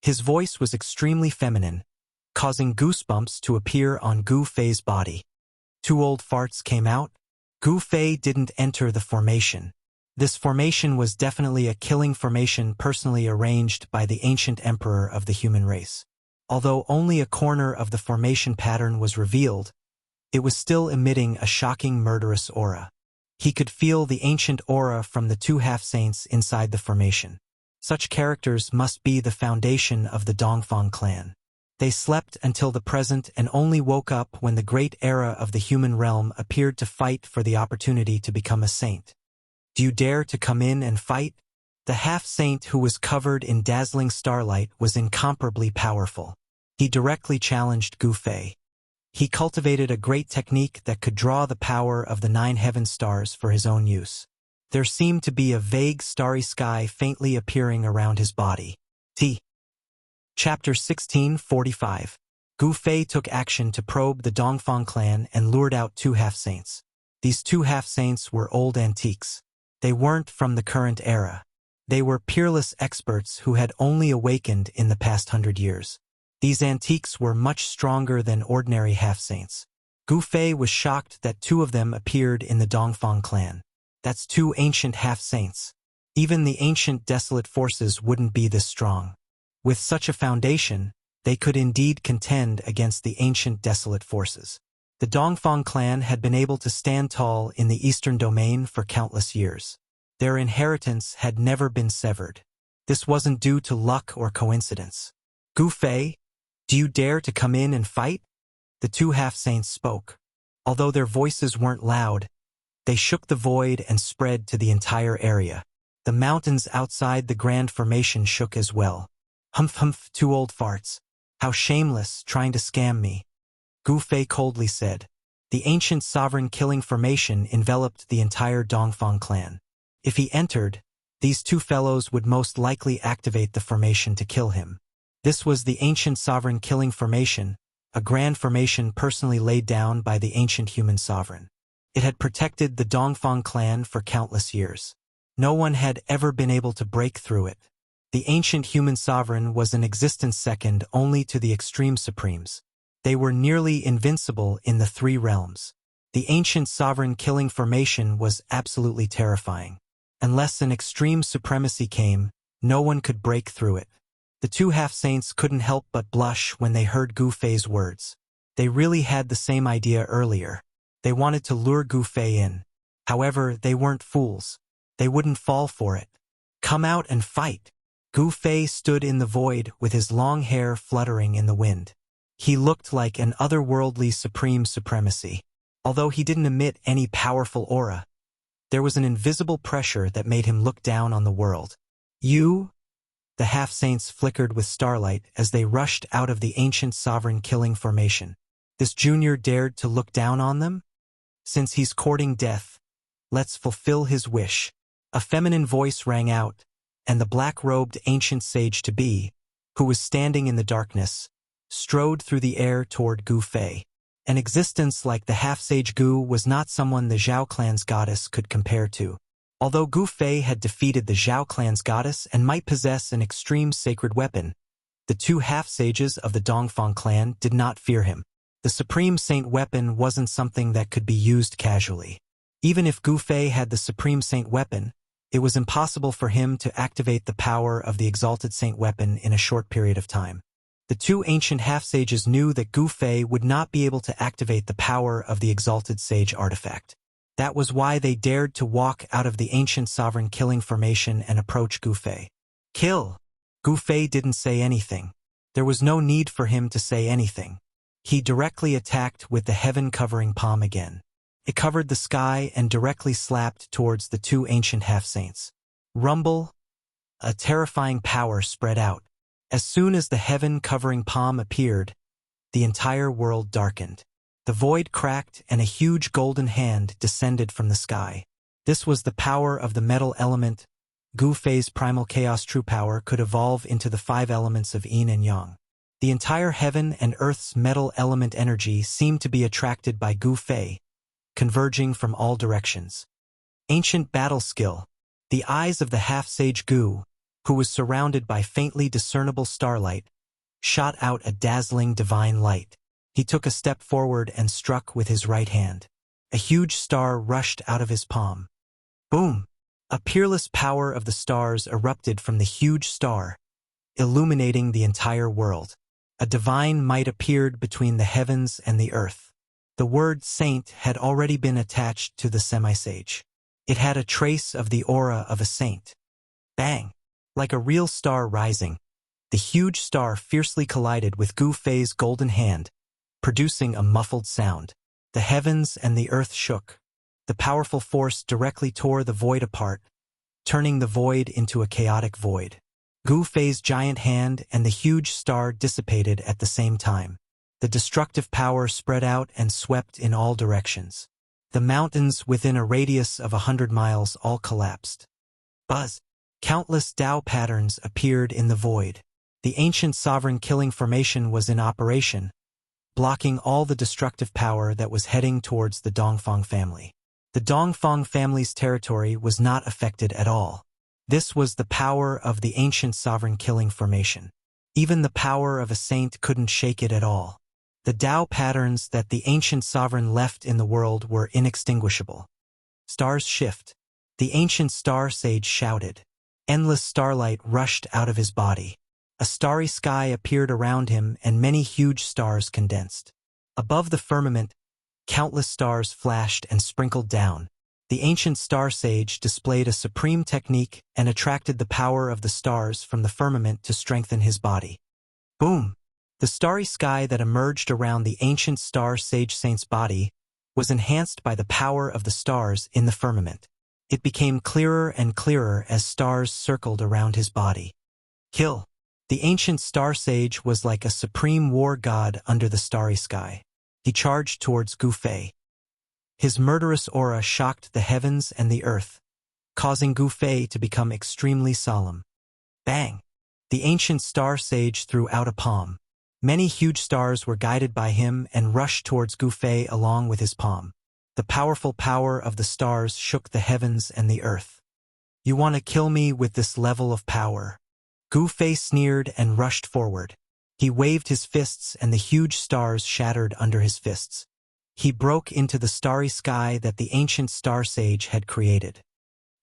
His voice was extremely feminine, causing goosebumps to appear on Gu Fei's body. 2 old farts came out. Gu Fei didn't enter the formation. This formation was definitely a killing formation personally arranged by the ancient emperor of the human race. Although only a corner of the formation pattern was revealed, it was still emitting a shocking murderous aura. He could feel the ancient aura from the 2 half-saints inside the formation. Such characters must be the foundation of the Dongfang clan. They slept until the present and only woke up when the great era of the human realm appeared to fight for the opportunity to become a saint. Do you dare to come in and fight? The half-saint who was covered in dazzling starlight was incomparably powerful. He directly challenged Gu Fei. He cultivated a great technique that could draw the power of the 9 heaven stars for his own use. There seemed to be a vague starry sky faintly appearing around his body. Chapter 16:45. Gu Fei took action to probe the Dongfang clan and lured out 2 half-saints. These 2 half-saints were old antiques. They weren't from the current era. They were peerless experts who had only awakened in the past 100 years. These antiques were much stronger than ordinary half-saints. Gu Fei was shocked that 2 of them appeared in the Dongfang clan. That's 2 ancient half-saints. Even the ancient desolate forces wouldn't be this strong. With such a foundation, they could indeed contend against the ancient desolate forces. The Dongfang clan had been able to stand tall in the eastern domain for countless years. Their inheritance had never been severed. This wasn't due to luck or coincidence. Gu Fei, do you dare to come in and fight? The 2 half-saints spoke. Although their voices weren't loud, they shook the void and spread to the entire area. The mountains outside the Grand Formation shook as well. Humph humph, 2 old farts. How shameless, trying to scam me. Gu Fei coldly said. The ancient sovereign killing formation enveloped the entire Dongfang clan. If he entered, these 2 fellows would most likely activate the formation to kill him. This was the ancient sovereign killing formation, a grand formation personally laid down by the ancient human sovereign. It had protected the Dongfang clan for countless years. No one had ever been able to break through it. The ancient human sovereign was in existence second only to the extreme supremes. They were nearly invincible in the 3 realms. The ancient sovereign killing formation was absolutely terrifying. Unless an extreme supremacy came, no one could break through it. The 2 half-saints couldn't help but blush when they heard Gu Fei's words. They really had the same idea earlier. They wanted to lure Gu Fei in. However, they weren't fools. They wouldn't fall for it. Come out and fight. Gu Fei stood in the void with his long hair fluttering in the wind. He looked like an otherworldly supreme supremacy. Although he didn't emit any powerful aura, there was an invisible pressure that made him look down on the world. You? The half-saints flickered with starlight as they rushed out of the ancient sovereign killing formation. This junior dared to look down on them? Since he's courting death, let's fulfill his wish. A feminine voice rang out, and the black-robed ancient sage-to-be, who was standing in the darkness, strode through the air toward Gu Fei. An existence like the half-sage Gu was not someone the Zhao clan's goddess could compare to. Although Gu Fei had defeated the Zhao clan's goddess and might possess an extreme sacred weapon, the 2 half-sages of the Dongfang clan did not fear him. The supreme saint weapon wasn't something that could be used casually. Even if Gu Fei had the supreme saint weapon, it was impossible for him to activate the power of the exalted saint weapon in a short period of time. The 2 ancient half-sages knew that Gu Fei would not be able to activate the power of the exalted sage artifact. That was why they dared to walk out of the ancient sovereign killing formation and approach Gu Fei. Kill! Gu Fei didn't say anything. There was no need for him to say anything. He directly attacked with the heaven-covering palm again. It covered the sky and directly slapped towards the 2 ancient half-saints. Rumble! A terrifying power spread out. As soon as the heaven-covering palm appeared, the entire world darkened. The void cracked and a huge golden hand descended from the sky. This was the power of the metal element. Gu Fei's primal chaos true power could evolve into the 5 elements of yin and yang. The entire heaven and earth's metal element energy seemed to be attracted by Gu Fei, converging from all directions. Ancient battle skill. The eyes of the half-sage Gu, who was surrounded by faintly discernible starlight, shot out a dazzling divine light. He took a step forward and struck with his right hand. A huge star rushed out of his palm. Boom! A peerless power of the stars erupted from the huge star, illuminating the entire world. A divine might appeared between the heavens and the earth. The word saint had already been attached to the semi-sage. It had a trace of the aura of a saint. Bang! Like a real star rising, the huge star fiercely collided with Gu Fei's golden hand, producing a muffled sound. The heavens and the earth shook. The powerful force directly tore the void apart, turning the void into a chaotic void. Gu Fei's giant hand and the huge star dissipated at the same time. The destructive power spread out and swept in all directions. The mountains within a radius of 100 miles all collapsed. Buzz! Countless Tao patterns appeared in the void. The ancient sovereign killing formation was in operation, blocking all the destructive power that was heading towards the Dongfang family. The Dongfang family's territory was not affected at all. This was the power of the ancient sovereign killing formation. Even the power of a saint couldn't shake it at all. The Tao patterns that the ancient sovereign left in the world were inextinguishable. Stars shift. The ancient star sage shouted. Endless starlight rushed out of his body. A starry sky appeared around him and many huge stars condensed. Above the firmament, countless stars flashed and sprinkled down. The ancient star sage displayed a supreme technique and attracted the power of the stars from the firmament to strengthen his body. Boom! The starry sky that emerged around the ancient star sage saint's body was enhanced by the power of the stars in the firmament. It became clearer and clearer as stars circled around his body. Kill! The ancient star sage was like a supreme war god under the starry sky. He charged towards Gu Fei. His murderous aura shocked the heavens and the earth, causing Gu Fei to become extremely solemn. Bang! The ancient star sage threw out a palm. Many huge stars were guided by him and rushed towards Gu Fei along with his palm. The powerful power of the stars shook the heavens and the earth. You want to kill me with this level of power? Gu Fei sneered and rushed forward. He waved his fists and the huge stars shattered under his fists. He broke into the starry sky that the ancient star sage had created.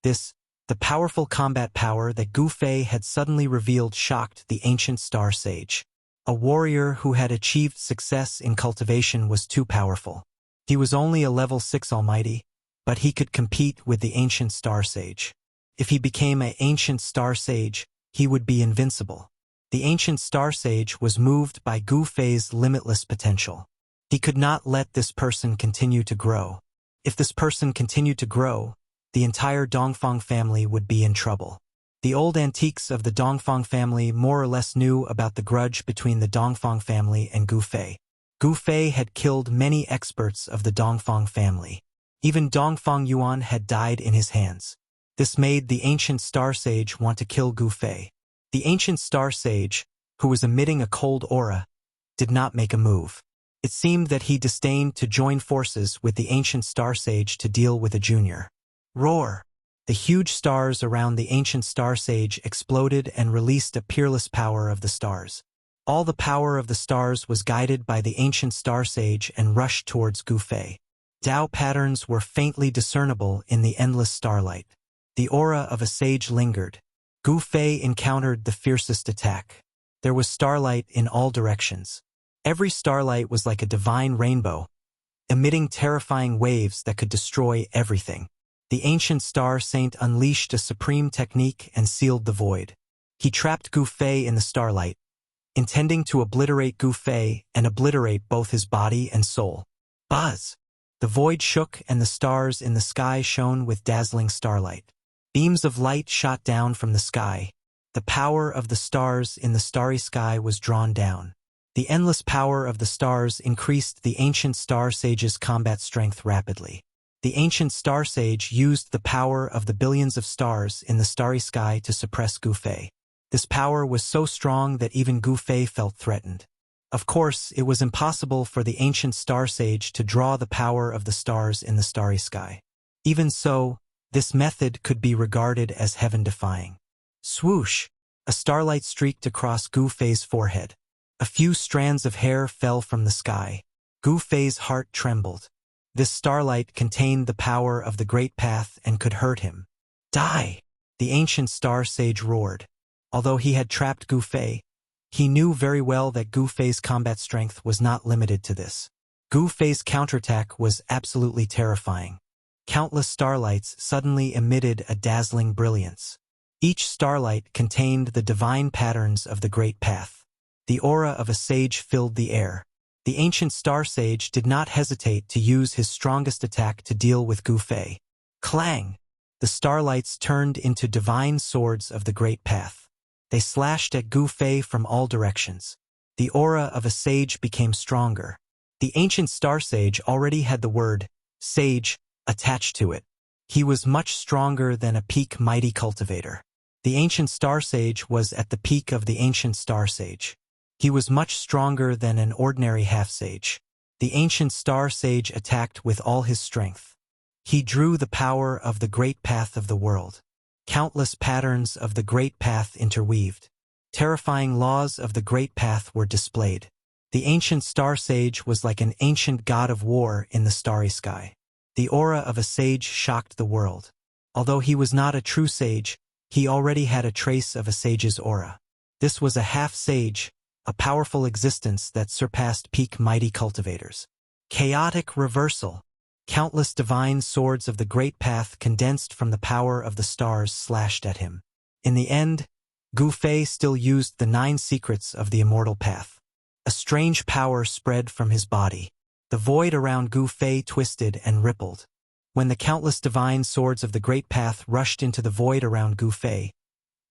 The powerful combat power that Gu Fei had suddenly revealed shocked the ancient star sage. A warrior who had achieved success in cultivation was too powerful. He was only a level 6 almighty, but he could compete with the ancient star sage. If he became an ancient star sage, he would be invincible. The ancient star sage was moved by Gu Fei's limitless potential. He could not let this person continue to grow. If this person continued to grow, the entire Dongfang family would be in trouble. The old antiques of the Dongfang family more or less knew about the grudge between the Dongfang family and Gu Fei. Gu Fei had killed many experts of the Dongfang family. Even Dongfang Yuan had died in his hands. This made the ancient star sage want to kill Gu Fei. The ancient star sage, who was emitting a cold aura, did not make a move. It seemed that he disdained to join forces with the ancient star sage to deal with a junior. Roar! The huge stars around the ancient star sage exploded and released a peerless power of the stars. All the power of the stars was guided by the ancient star sage and rushed towards Gu Fei. Tao patterns were faintly discernible in the endless starlight. The aura of a sage lingered. Gu Fei encountered the fiercest attack. There was starlight in all directions. Every starlight was like a divine rainbow, emitting terrifying waves that could destroy everything. The ancient star saint unleashed a supreme technique and sealed the void. He trapped Gu Fei in the starlight, intending to obliterate Gu Fei and obliterate both his body and soul. Buzz! The void shook and the stars in the sky shone with dazzling starlight. Beams of light shot down from the sky. The power of the stars in the starry sky was drawn down. The endless power of the stars increased the ancient star sage's combat strength rapidly. The ancient star sage used the power of the billions of stars in the starry sky to suppress Gu Fei. This power was so strong that even Gu Fei felt threatened. Of course, it was impossible for the ancient star sage to draw the power of the stars in the starry sky. Even so, this method could be regarded as heaven-defying. Swoosh! A starlight streaked across Gu Fei's forehead. A few strands of hair fell from the sky. Gu Fei's heart trembled. This starlight contained the power of the great path and could hurt him. Die! The ancient star sage roared. Although he had trapped Gu Fei, he knew very well that Gu Fei's combat strength was not limited to this. Gu Fei's counterattack was absolutely terrifying. Countless starlights suddenly emitted a dazzling brilliance. Each starlight contained the divine patterns of the great path. The aura of a sage filled the air. The ancient star sage did not hesitate to use his strongest attack to deal with Gu Fei. Clang! The starlights turned into divine swords of the great path. They slashed at Gu Fei from all directions. The aura of a sage became stronger. The ancient star sage already had the word sage attached to it. He was much stronger than a peak mighty cultivator. The ancient star sage was at the peak of the ancient star sage. He was much stronger than an ordinary half-sage. The ancient star sage attacked with all his strength. He drew the power of the great path of the world. Countless patterns of the great path interweaved. Terrifying laws of the great path were displayed. The ancient star sage was like an ancient god of war in the starry sky. The aura of a sage shocked the world. Although he was not a true sage, he already had a trace of a sage's aura. This was a half-sage, a powerful existence that surpassed peak mighty cultivators. Chaotic reversal. Countless divine swords of the great path condensed from the power of the stars slashed at him. In the end, Gu Fei still used the 9 secrets of the immortal path. A strange power spread from his body. The void around Gu Fei twisted and rippled. When the countless divine swords of the great path rushed into the void around Gu Fei,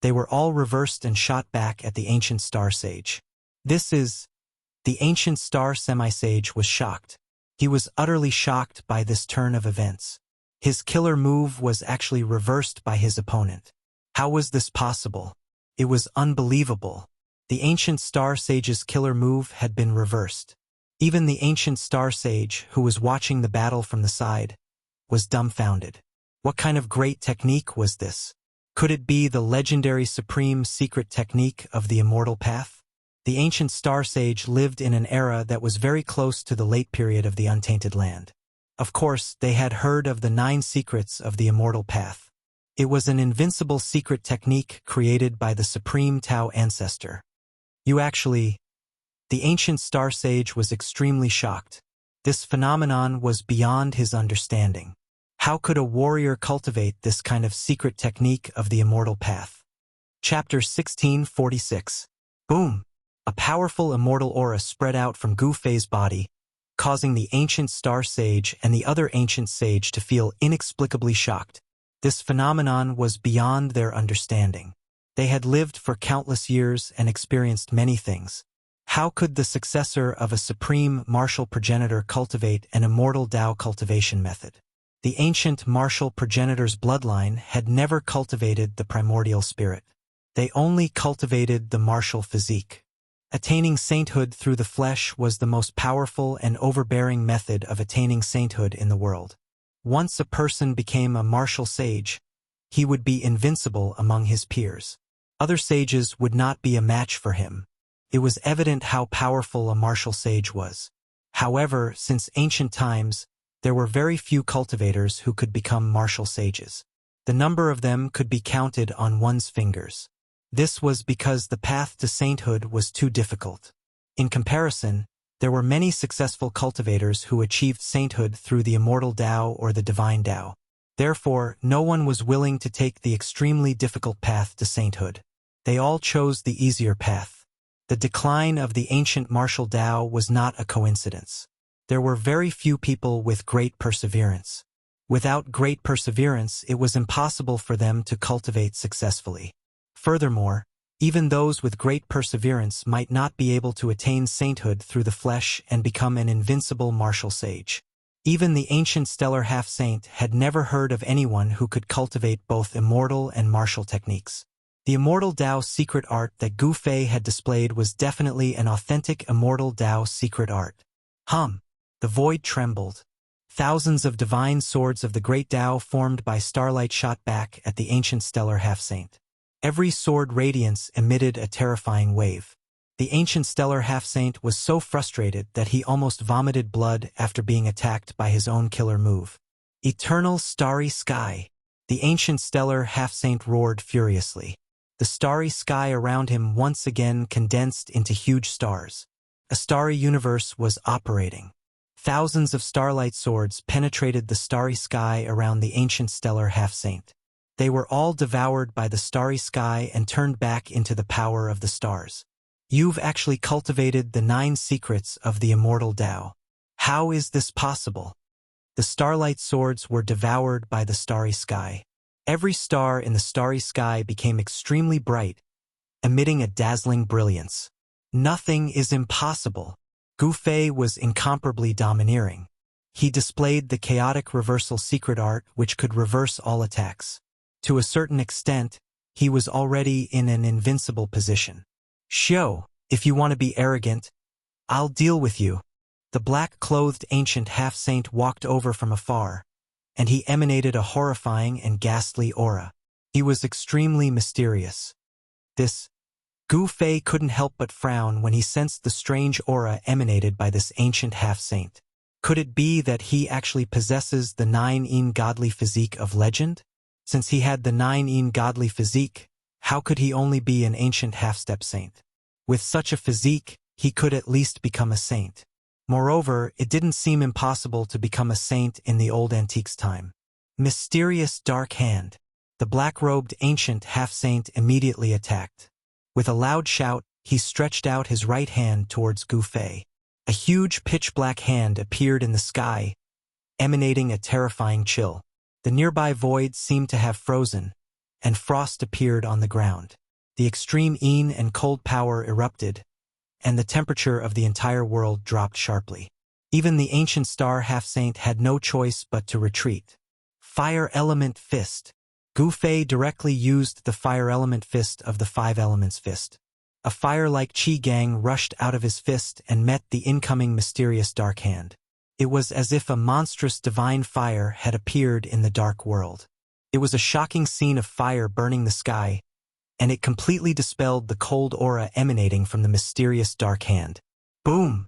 they were all reversed and shot back at the ancient star sage. The ancient star semi-sage was shocked. He was utterly shocked by this turn of events. His killer move was actually reversed by his opponent. How was this possible? It was unbelievable. The ancient star sage's killer move had been reversed. Even the ancient star sage, who was watching the battle from the side, was dumbfounded. What kind of great technique was this? Could it be the legendary supreme secret technique of the immortal path? The ancient star sage lived in an era that was very close to the late period of the untainted land. Of course, they had heard of the 9 secrets of the immortal path. It was an invincible secret technique created by the supreme Tao ancestor. The ancient star sage was extremely shocked. This phenomenon was beyond his understanding. How could a warrior cultivate this kind of secret technique of the immortal path? Chapter 1646. Boom! A powerful immortal aura spread out from Gu Fei's body, causing the ancient star sage and the other ancient sage to feel inexplicably shocked. This phenomenon was beyond their understanding. They had lived for countless years and experienced many things. How could the successor of a supreme martial progenitor cultivate an immortal Tao cultivation method? The ancient martial progenitor's bloodline had never cultivated the primordial spirit. They only cultivated the martial physique. Attaining sainthood through the flesh was the most powerful and overbearing method of attaining sainthood in the world. Once a person became a martial sage, he would be invincible among his peers. Other sages would not be a match for him. It was evident how powerful a martial sage was. However, since ancient times, there were very few cultivators who could become martial sages. The number of them could be counted on one's fingers. This was because the path to sainthood was too difficult. In comparison, there were many successful cultivators who achieved sainthood through the immortal Tao or the divine Tao. Therefore, no one was willing to take the extremely difficult path to sainthood. They all chose the easier path. The decline of the ancient martial Tao was not a coincidence. There were very few people with great perseverance. Without great perseverance, it was impossible for them to cultivate successfully. Furthermore, even those with great perseverance might not be able to attain sainthood through the flesh and become an invincible martial sage. Even the ancient stellar half-saint had never heard of anyone who could cultivate both immortal and martial techniques. The immortal Tao secret art that Gu Fei had displayed was definitely an authentic immortal Tao secret art. The void trembled. Thousands of divine swords of the great Tao formed by starlight shot back at the ancient stellar half-saint. Every sword radiance emitted a terrifying wave. The ancient stellar half-saint was so frustrated that he almost vomited blood after being attacked by his own killer move. Eternal starry sky. The ancient stellar half-saint roared furiously. The starry sky around him once again condensed into huge stars. A starry universe was operating. Thousands of starlight swords penetrated the starry sky around the ancient stellar half-saint. They were all devoured by the starry sky and turned back into the power of the stars. You've actually cultivated the 9 secrets of the immortal Tao. How is this possible? The starlight swords were devoured by the starry sky. Every star in the starry sky became extremely bright, emitting a dazzling brilliance. Nothing is impossible. Gu Fei was incomparably domineering. He displayed the chaotic reversal secret art which could reverse all attacks. To a certain extent, he was already in an invincible position. If you want to be arrogant, I'll deal with you. The black-clothed ancient half-saint walked over from afar, and he emanated a horrifying and ghastly aura. He was extremely mysterious. This Gu Fei couldn't help but frown when he sensed the strange aura emanated by this ancient half-saint. Could it be that he actually possesses the nine-in godly physique of legend? Since he had the nine-in godly physique, how could he only be an ancient half-step saint? With such a physique, he could at least become a saint. Moreover, it didn't seem impossible to become a saint in the old antiques time. Mysterious dark hand. The black-robed ancient half-saint immediately attacked. With a loud shout, he stretched out his right hand towards Gu Fei. A huge pitch-black hand appeared in the sky, emanating a terrifying chill. The nearby void seemed to have frozen, and frost appeared on the ground. The extreme yin and cold power erupted, and the temperature of the entire world dropped sharply. Even the ancient star half-saint had no choice but to retreat. Fire Element Fist. Gu Fei directly used the Fire Element Fist of the Five Elements Fist. A fire-like qi gang rushed out of his fist and met the incoming mysterious dark hand. It was as if a monstrous divine fire had appeared in the dark world. It was a shocking scene of fire burning the sky, and it completely dispelled the cold aura emanating from the mysterious dark hand. Boom!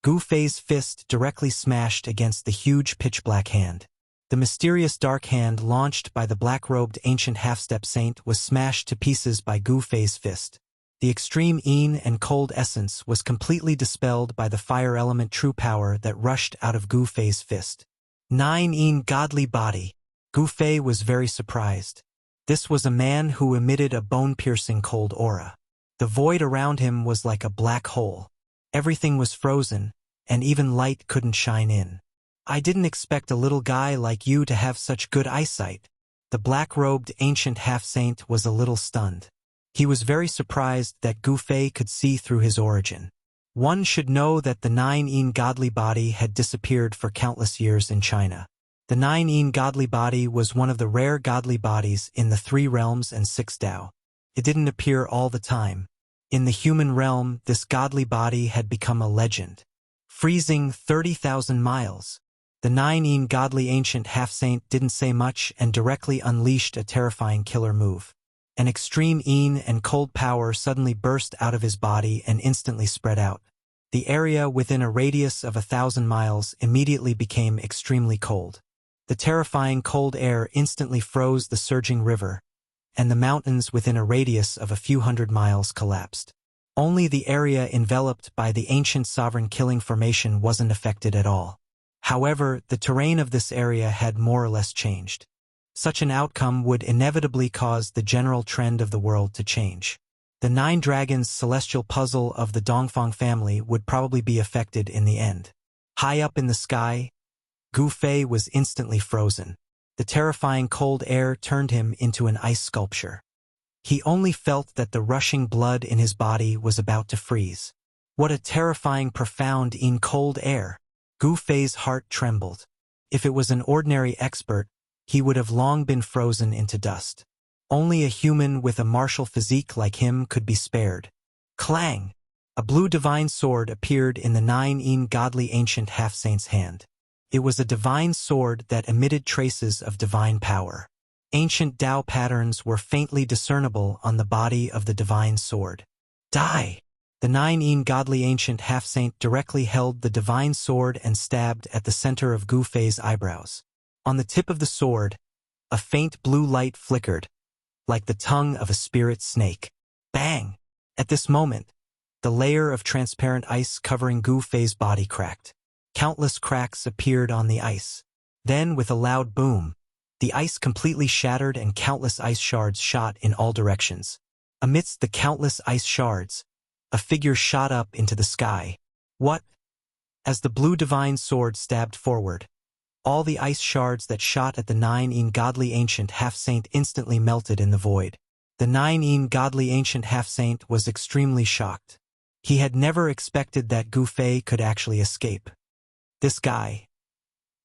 Gu Fei's fist directly smashed against the huge pitch-black hand. The mysterious dark hand launched by the black-robed ancient half-step saint was smashed to pieces by Gu Fei's fist. The extreme yin and cold essence was completely dispelled by the fire element true power that rushed out of Gu Fei's fist. Nine yin godly body. Gu Fei was very surprised. This was a man who emitted a bone-piercing cold aura. The void around him was like a black hole. Everything was frozen, and even light couldn't shine in. I didn't expect a little guy like you to have such good eyesight. The black-robed ancient half-saint was a little stunned. He was very surprised that Gu Fei could see through his origin. One should know that the nine-yin godly body had disappeared for countless years in China. The nine-yin godly body was one of the rare godly bodies in the 3 realms and 6 Tao. It didn't appear all the time. In the human realm, this godly body had become a legend. Freezing 30,000 miles. The nine-yin godly ancient half-saint didn't say much and directly unleashed a terrifying killer move. An extreme yin and cold power suddenly burst out of his body and instantly spread out. The area within a radius of 1,000 miles immediately became extremely cold. The terrifying cold air instantly froze the surging river, and the mountains within a radius of a few hundred miles collapsed. Only the area enveloped by the ancient sovereign killing formation wasn't affected at all. However, the terrain of this area had more or less changed. Such an outcome would inevitably cause the general trend of the world to change. The 9 dragons celestial puzzle of the Dongfang family would probably be affected in the end. High up in the sky, Gu Fei was instantly frozen. The terrifying cold air turned him into an ice sculpture. He only felt that the rushing blood in his body was about to freeze. What a terrifying profound in cold air! Gu Fei's heart trembled. If it was an ordinary expert, he would have long been frozen into dust. Only a human with a martial physique like him could be spared. Clang! A blue divine sword appeared in the nine-yin godly ancient half-saint's hand. It was a divine sword that emitted traces of divine power. Ancient Tao patterns were faintly discernible on the body of the divine sword. Die! The nine-yin godly ancient half-saint directly held the divine sword and stabbed at the center of Gu Fei's eyebrows. On the tip of the sword, a faint blue light flickered, like the tongue of a spirit snake. Bang! At this moment, the layer of transparent ice covering Gu Fei's body cracked. Countless cracks appeared on the ice. Then, with a loud boom, the ice completely shattered and countless ice shards shot in all directions. Amidst the countless ice shards, a figure shot up into the sky. What? As the blue divine sword stabbed forward, all the ice shards that shot at the nine-yin godly ancient half-saint instantly melted in the void. The nine-yin godly ancient half-saint was extremely shocked. He had never expected that Gu Fei could actually escape. This guy.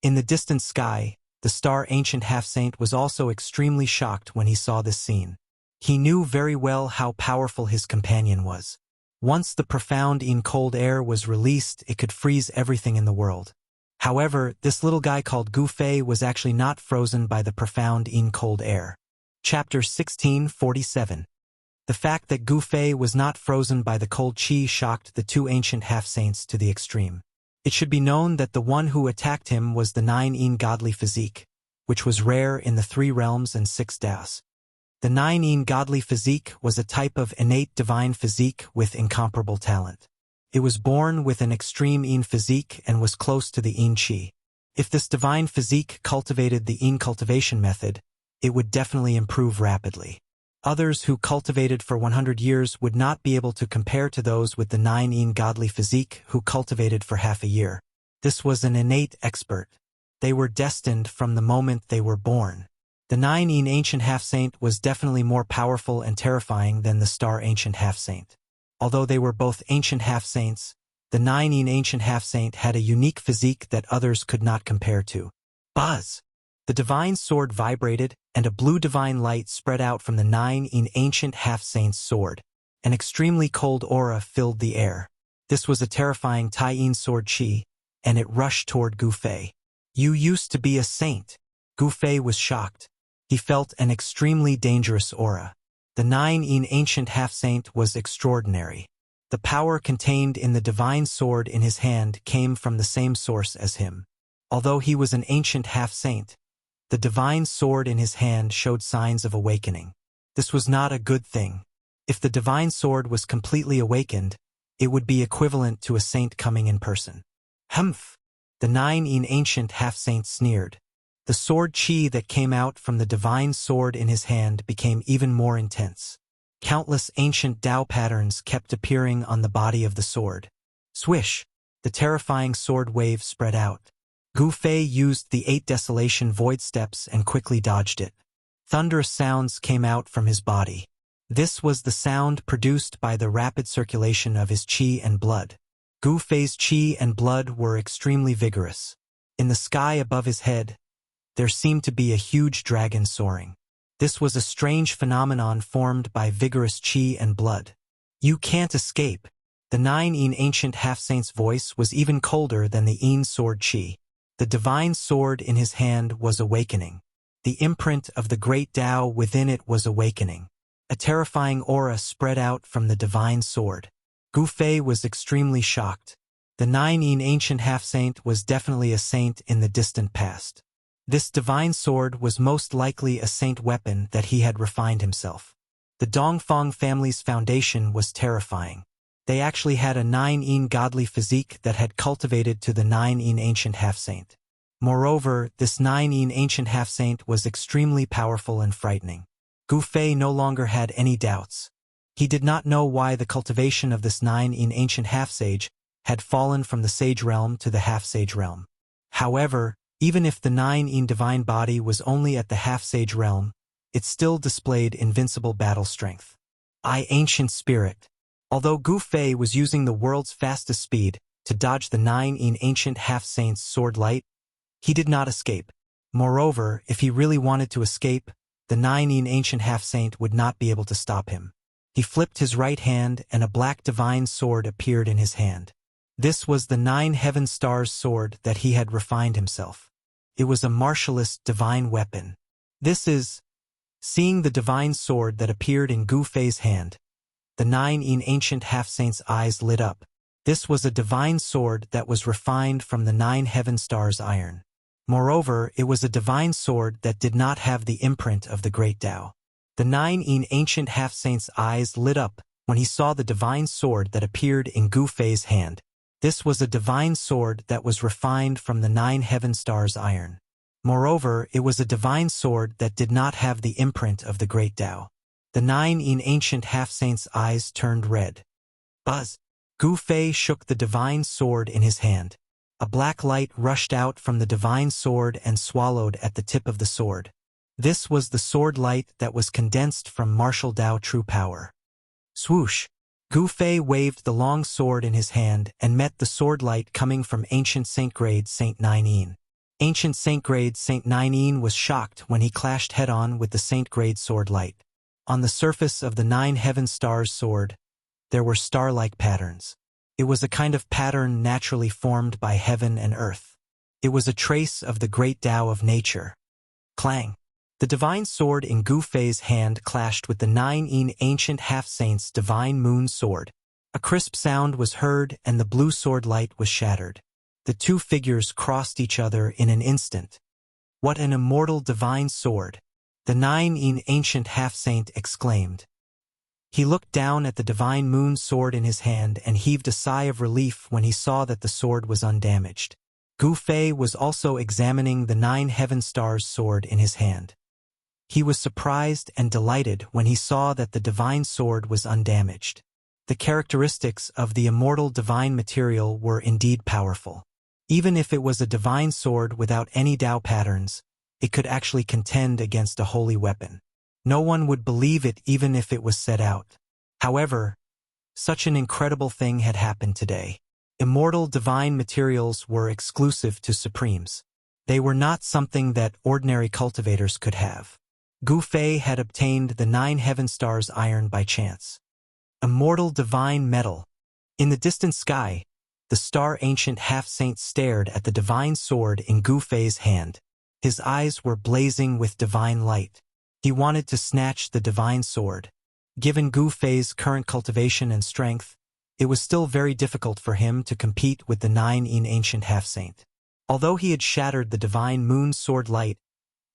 In the distant sky, the star ancient half-saint was also extremely shocked when he saw this scene. He knew very well how powerful his companion was. Once the profound cold air was released, it could freeze everything in the world. However, this little guy called Gu Fei was actually not frozen by the profound cold air. Chapter 1647. The fact that Gu Fei was not frozen by the cold qi shocked the two ancient half-saints to the extreme. It should be known that the one who attacked him was the 9 godly physique, which was rare in the 3 realms and 6 daos. The 9 godly physique was a type of innate divine physique with incomparable talent. It was born with an extreme physique and was close to the qi. If this divine physique cultivated the cultivation method, it would definitely improve rapidly. Others who cultivated for 100 years would not be able to compare to those with the 9 godly physique who cultivated for half a year. This was an innate expert. They were destined from the moment they were born. The 9 ancient half-saint was definitely more powerful and terrifying than the star ancient half-saint. Although they were both ancient half-saints, the 9 ancient half-saint had a unique physique that others could not compare to. Buzz! The divine sword vibrated, and a blue divine light spread out from the 9 ancient half-saint's sword. An extremely cold aura filled the air. This was a terrifying Tai sword qi, and it rushed toward Gu Fei. You used to be a saint. Gu Fei was shocked. He felt an extremely dangerous aura. The 9 ancient half-saint was extraordinary. The power contained in the divine sword in his hand came from the same source as him. Although he was an ancient half-saint, the divine sword in his hand showed signs of awakening. This was not a good thing. If the divine sword was completely awakened, it would be equivalent to a saint coming in person. Humph! The 9 ancient half-saint sneered. The sword qi that came out from the divine sword in his hand became even more intense. Countless ancient Tao patterns kept appearing on the body of the sword. Swish! The terrifying sword wave spread out. Gu Fei used the 8 desolation void steps and quickly dodged it. Thunderous sounds came out from his body. This was the sound produced by the rapid circulation of his qi and blood. Gu Fei's qi and blood were extremely vigorous. In the sky above his head, there seemed to be a huge dragon soaring. This was a strange phenomenon formed by vigorous qi and blood. You can't escape. The 9 ancient half-saint's voice was even colder than the sword qi. The divine sword in his hand was awakening. The imprint of the great Tao within it was awakening. A terrifying aura spread out from the divine sword. Gu Fei was extremely shocked. The 9 ancient half-saint was definitely a saint in the distant past. This divine sword was most likely a saint weapon that he had refined himself. The Dongfang family's foundation was terrifying. They actually had a 9 godly physique that had cultivated to the 9 ancient half-saint. Moreover, this 9 ancient half-saint was extremely powerful and frightening. Gu Fei no longer had any doubts. He did not know why the cultivation of this 9 ancient half-sage had fallen from the sage realm to the half-sage realm. However, even if the 9 divine body was only at the half-sage realm, it still displayed invincible battle strength. Ancient spirit. Although Gu Fei was using the world's fastest speed to dodge the 9 ancient half-saint's sword light, he did not escape. Moreover, if he really wanted to escape, the 9 ancient half-saint would not be able to stop him. He flipped his right hand and a black divine sword appeared in his hand. This was the 9 heaven stars sword that he had refined himself. It was a martialist divine weapon. Seeing the divine sword that appeared in Gu Fei's hand, the 9 ancient half-saint's eyes lit up. This was a divine sword that was refined from the 9 heaven stars' iron. Moreover, it was a divine sword that did not have the imprint of the great Tao. The 9 ancient half-saint's eyes lit up when he saw the divine sword that appeared in Gu Fei's hand. This was a divine sword that was refined from the 9 heaven stars' iron. Moreover, it was a divine sword that did not have the imprint of the great Tao. The 9 ancient half-saint's eyes turned red. Buzz! Gu Fei shook the divine sword in his hand. A black light rushed out from the divine sword and swallowed at the tip of the sword. This was the sword light that was condensed from martial Tao true power. Swoosh! Gu Fei waved the long sword in his hand and met the sword light coming from ancient saint-grade Saint 9. Ancient saint-grade Saint 9 was shocked when he clashed head-on with the saint-grade sword light. On the surface of the 9 heaven stars sword, there were star-like patterns. It was a kind of pattern naturally formed by heaven and earth. It was a trace of the great Tao of nature. Clang! The divine sword in Gu Fei's hand clashed with the 9 ancient half-saint's divine moon sword. A crisp sound was heard and the blue sword light was shattered. The two figures crossed each other in an instant. What an immortal divine sword! The 9 ancient half-saint exclaimed. He looked down at the divine moon sword in his hand and heaved a sigh of relief when he saw that the sword was undamaged. Gu Fei was also examining the 9 heaven stars sword in his hand. He was surprised and delighted when he saw that the divine sword was undamaged. The characteristics of the immortal divine material were indeed powerful. Even if it was a divine sword without any Tao patterns, it could actually contend against a holy weapon. No one would believe it even if it was set out. However, such an incredible thing had happened today. Immortal divine materials were exclusive to Supremes. They were not something that ordinary cultivators could have. Gu Fei had obtained the 9 heaven stars iron by chance. Immortal divine metal. In the distant sky, the star ancient half-saint stared at the divine sword in Gu Fei's hand. His eyes were blazing with divine light. He wanted to snatch the divine sword. Given Gu Fei's current cultivation and strength, it was still very difficult for him to compete with the 9 ancient half-saint. Although he had shattered the divine moon sword light,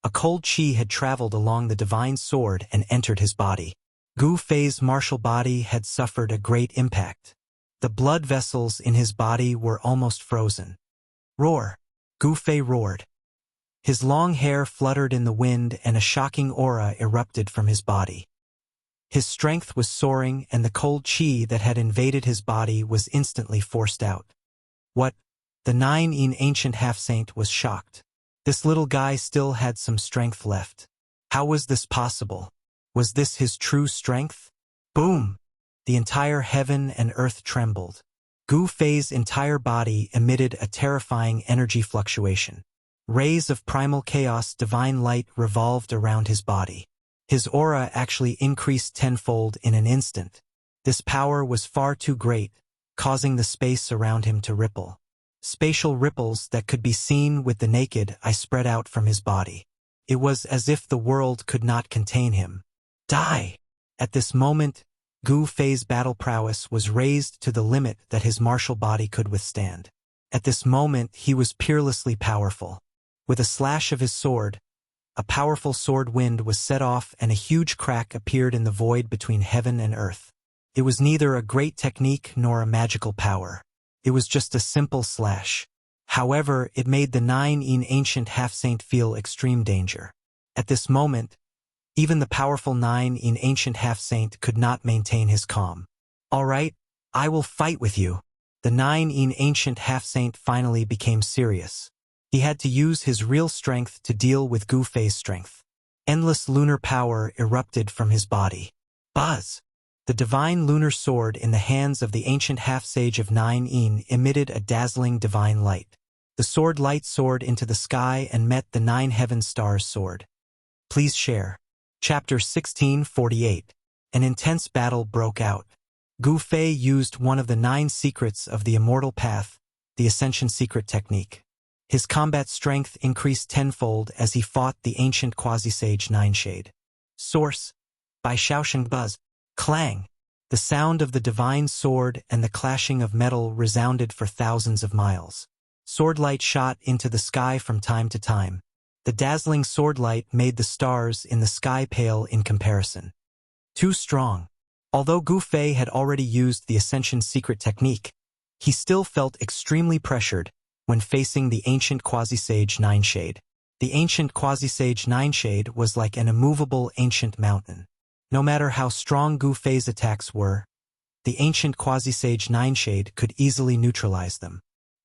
a cold chi had traveled along the divine sword and entered his body. Gu Fei's martial body had suffered a great impact. The blood vessels in his body were almost frozen. Roar! Gu Fei roared. His long hair fluttered in the wind and a shocking aura erupted from his body. His strength was soaring and the cold chi that had invaded his body was instantly forced out. What? The 9 ancient half-saint was shocked. This little guy still had some strength left. How was this possible? Was this his true strength? Boom! The entire heaven and earth trembled. Gu Fei's entire body emitted a terrifying energy fluctuation. Rays of primal chaos divine light revolved around his body. His aura actually increased tenfold in an instant. This power was far too great, causing the space around him to ripple. Spatial ripples that could be seen with the naked eye spread out from his body. It was as if the world could not contain him. Die! At this moment, Gu Fei's battle prowess was raised to the limit that his martial body could withstand. At this moment, he was peerlessly powerful. With a slash of his sword, a powerful sword wind was set off and a huge crack appeared in the void between heaven and earth. It was neither a great technique nor a magical power. It was just a simple slash. However, it made the 9 ancient half-saint feel extreme danger. At this moment, even the powerful 9 ancient half-saint could not maintain his calm. All right, I will fight with you. The 9 ancient half-saint finally became serious. He had to use his real strength to deal with Gu Fei's strength. Endless lunar power erupted from his body. Buzz! The divine lunar sword in the hands of the ancient half-sage of 9 emitted a dazzling divine light. The sword light soared into the sky and met the 9 heaven stars sword. Please share. Chapter 1648. An intense battle broke out. Gu Fei used one of the 9 secrets of the immortal path, the Ascension Secret technique. His combat strength increased tenfold as he fought the ancient quasi-sage 9 Shade. Source. By Shaosheng Buzz. Clang! The sound of the divine sword and the clashing of metal resounded for thousands of miles. Swordlight shot into the sky from time to time. The dazzling swordlight made the stars in the sky pale in comparison. Too strong. Although Gu Fei had already used the Ascension Secret technique, he still felt extremely pressured when facing the ancient quasi-sage 9 Shade. The ancient quasi-sage 9 Shade was like an immovable ancient mountain. No matter how strong Gu Fei's attacks were, the ancient quasi-sage 9 Shade could easily neutralize them.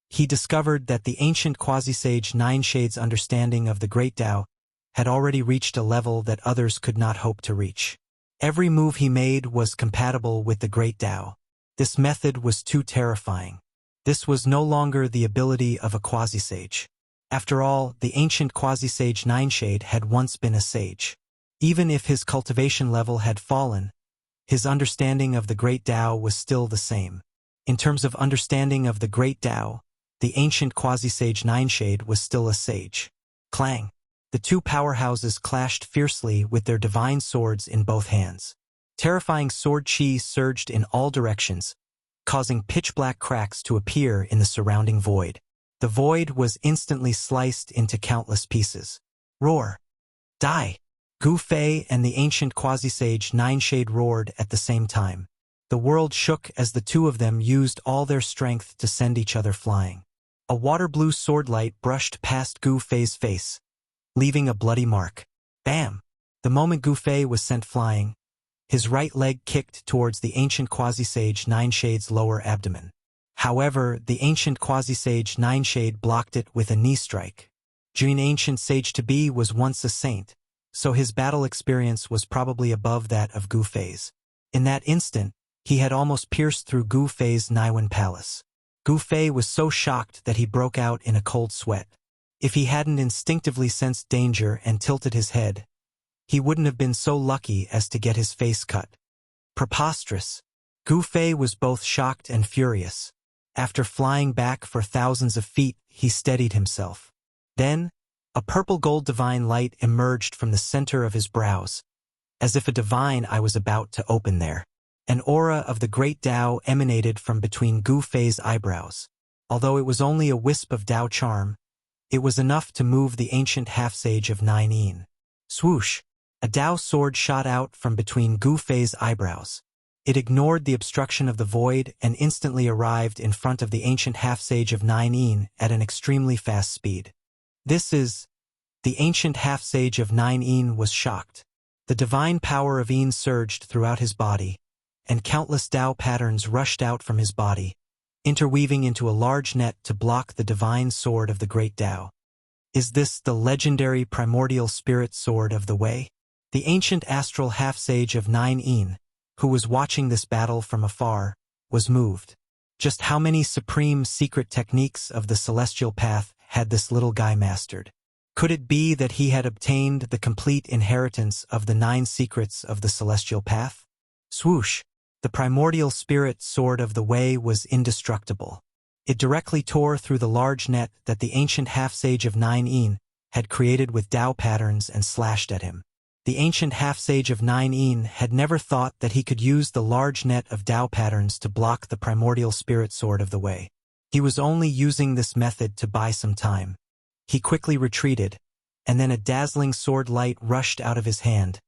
He discovered that the ancient quasi-sage 9 Shade's understanding of the Great Tao had already reached a level that others could not hope to reach. Every move he made was compatible with the Great Tao. This method was too terrifying. This was no longer the ability of a quasi-sage. After all, the ancient quasi-sage 9 Shade had once been a sage. Even if his cultivation level had fallen, His understanding of the Great Tao was still the same. In terms of understanding of the Great Tao, the ancient quasi-sage Nineshade was still a sage. Clang! The two powerhouses clashed fiercely with their divine swords in both hands. Terrifying sword chi surged in all directions, causing pitch-black cracks to appear in the surrounding void. The void was instantly sliced into countless pieces. Roar! Die! Gu Fei and the ancient quasi-sage Nineshade roared at the same time. The world shook as the two of them used all their strength to send each other flying. A water-blue sword light brushed past Gu Fei's face, leaving a bloody mark. Bam! The moment Gu Fei was sent flying, his right leg kicked towards the ancient quasi-sage Nineshade's lower abdomen. However, the ancient quasi-sage Nineshade blocked it with a knee strike. Jin ancient sage-to-be was once a saint, so his battle experience was probably above that of Gu Fei's. In that instant, he had almost pierced through Gu Fei's Niwen palace. Gu Fei was so shocked that he broke out in a cold sweat. If he hadn't instinctively sensed danger and tilted his head, he wouldn't have been so lucky as to get his face cut. Preposterous! Gu Fei was both shocked and furious. After flying back for thousands of feet, he steadied himself. Then, a purple-gold divine light emerged from the center of his brows, as if a divine eye was about to open there. An aura of the Great Tao emanated from between Gu Fei's eyebrows. Although it was only a wisp of Tao charm, it was enough to move the ancient half-sage of Nine Yin. Swoosh! A Tao sword shot out from between Gu Fei's eyebrows. It ignored the obstruction of the void and instantly arrived in front of the ancient half-sage of Nine Yin at an extremely fast speed. The ancient half-sage of Nine Yin was shocked. The divine power of Yin surged throughout his body, and countless Tao patterns rushed out from his body, interweaving into a large net to block the divine sword of the Great Tao. Is this the legendary primordial spirit sword of the Way? The ancient astral half-sage of Nine Yin, who was watching this battle from afar, was moved. Just how many supreme secret techniques of the celestial path had this little guy mastered? Could it be that he had obtained the complete inheritance of the 9 secrets of the celestial path? Swoosh! The primordial spirit sword of the Way was indestructible. It directly tore through the large net that the ancient half-sage of Nine Yin had created with Tao patterns and slashed at him. The ancient half-sage of Nine Yin had never thought that he could use the large net of Tao patterns to block the primordial spirit sword of the Way. He was only using this method to buy some time. He quickly retreated, and then a dazzling sword light rushed out of his hand,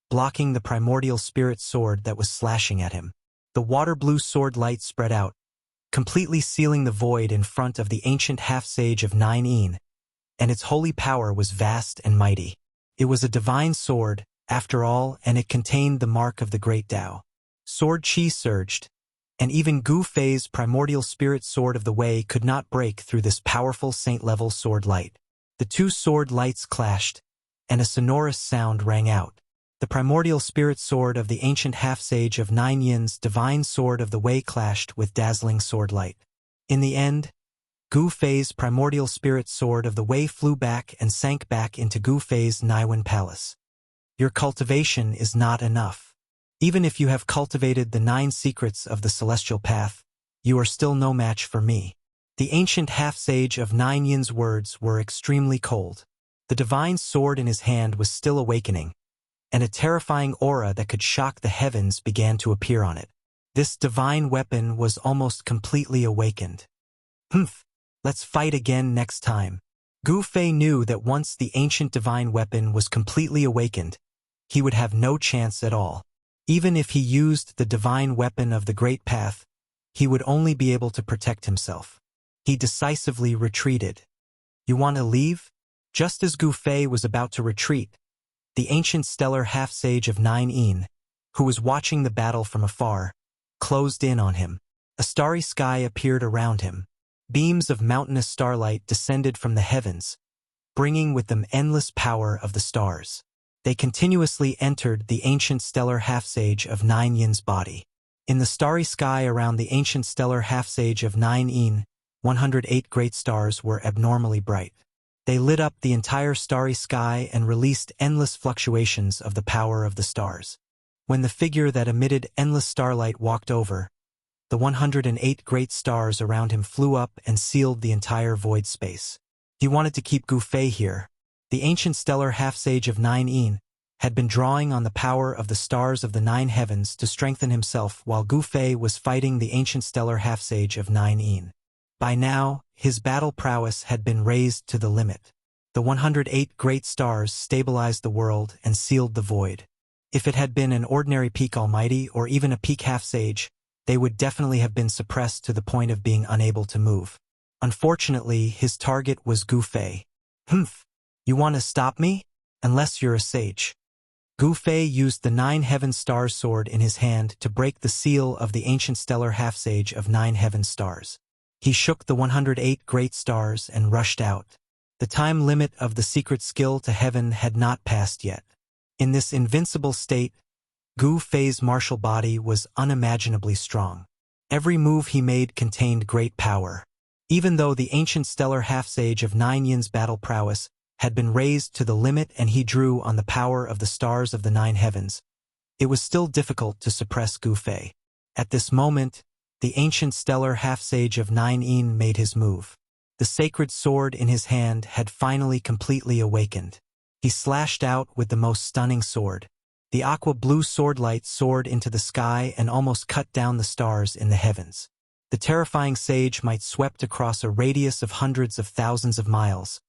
blocking the primordial spirit sword that was slashing at him. The water-blue sword light spread out, completely sealing the void in front of the ancient half-sage of Nine Yin, and its holy power was vast and mighty. It was a divine sword, after all, and it contained the mark of the Great Tao. Sword chi surged, and even Gu Fei's primordial spirit sword of the Way could not break through this powerful saint-level sword light. The two sword lights clashed, and a sonorous sound rang out. The primordial spirit sword of the ancient half-sage of Nine Yin's divine sword of the Way clashed with dazzling sword light. In the end, Gu Fei's primordial spirit sword of the Way flew back and sank back into Gu Fei's Niwen palace. Your cultivation is not enough. Even if you have cultivated the 9 secrets of the celestial path, you are still no match for me. The ancient half-sage of Nine Yin's words were extremely cold. The divine sword in his hand was still awakening, and a terrifying aura that could shock the heavens began to appear on it. This divine weapon was almost completely awakened. Humph! Let's fight again next time. Gu Fei knew that once the ancient divine weapon was completely awakened, he would have no chance at all. Even if he used the divine weapon of the Great Path, he would only be able to protect himself. He decisively retreated. You want to leave? Just as Gu Fei was about to retreat, the ancient stellar half-sage of Nine Yin, who was watching the battle from afar, closed in on him. A starry sky appeared around him. Beams of mountainous starlight descended from the heavens, bringing with them endless power of the stars. They continuously entered the ancient stellar half-sage of Nine Yin's body. In the starry sky around the ancient stellar half-sage of Nine Yin, 108 great stars were abnormally bright. They lit up the entire starry sky and released endless fluctuations of the power of the stars. When the figure that emitted endless starlight walked over, the 108 great stars around him flew up and sealed the entire void space. He wanted to keep Gu Fei here. The ancient stellar half-sage of 9 had been drawing on the power of the stars of the 9 heavens to strengthen himself while Gu Fei was fighting the ancient stellar half-sage of 9. By now, his battle prowess had been raised to the limit. The 108 great stars stabilized the world and sealed the void. If it had been an ordinary peak almighty or even a peak half-sage, they would definitely have been suppressed to the point of being unable to move. Unfortunately, his target was Gu Fei. Humph! You want to stop me? Unless you're a sage. Gu Fei used the 9 heaven stars sword in his hand to break the seal of the ancient stellar half-sage of 9 heaven stars. He shook the 108 great stars and rushed out. The time limit of the secret skill to heaven had not passed yet. In this invincible state, Gu Fei's martial body was unimaginably strong. Every move he made contained great power. Even though the ancient stellar half-sage of 9 Yin's battle prowess had been raised to the limit and he drew on the power of the stars of the 9 heavens, it was still difficult to suppress Gu Fei. At this moment, the ancient stellar half-sage of 9 Yin made his move. The sacred sword in his hand had finally completely awakened. He slashed out with the most stunning sword. The aqua-blue swordlight soared into the sky and almost cut down the stars in the heavens. The terrifying sage might swept across a radius of hundreds of thousands of miles,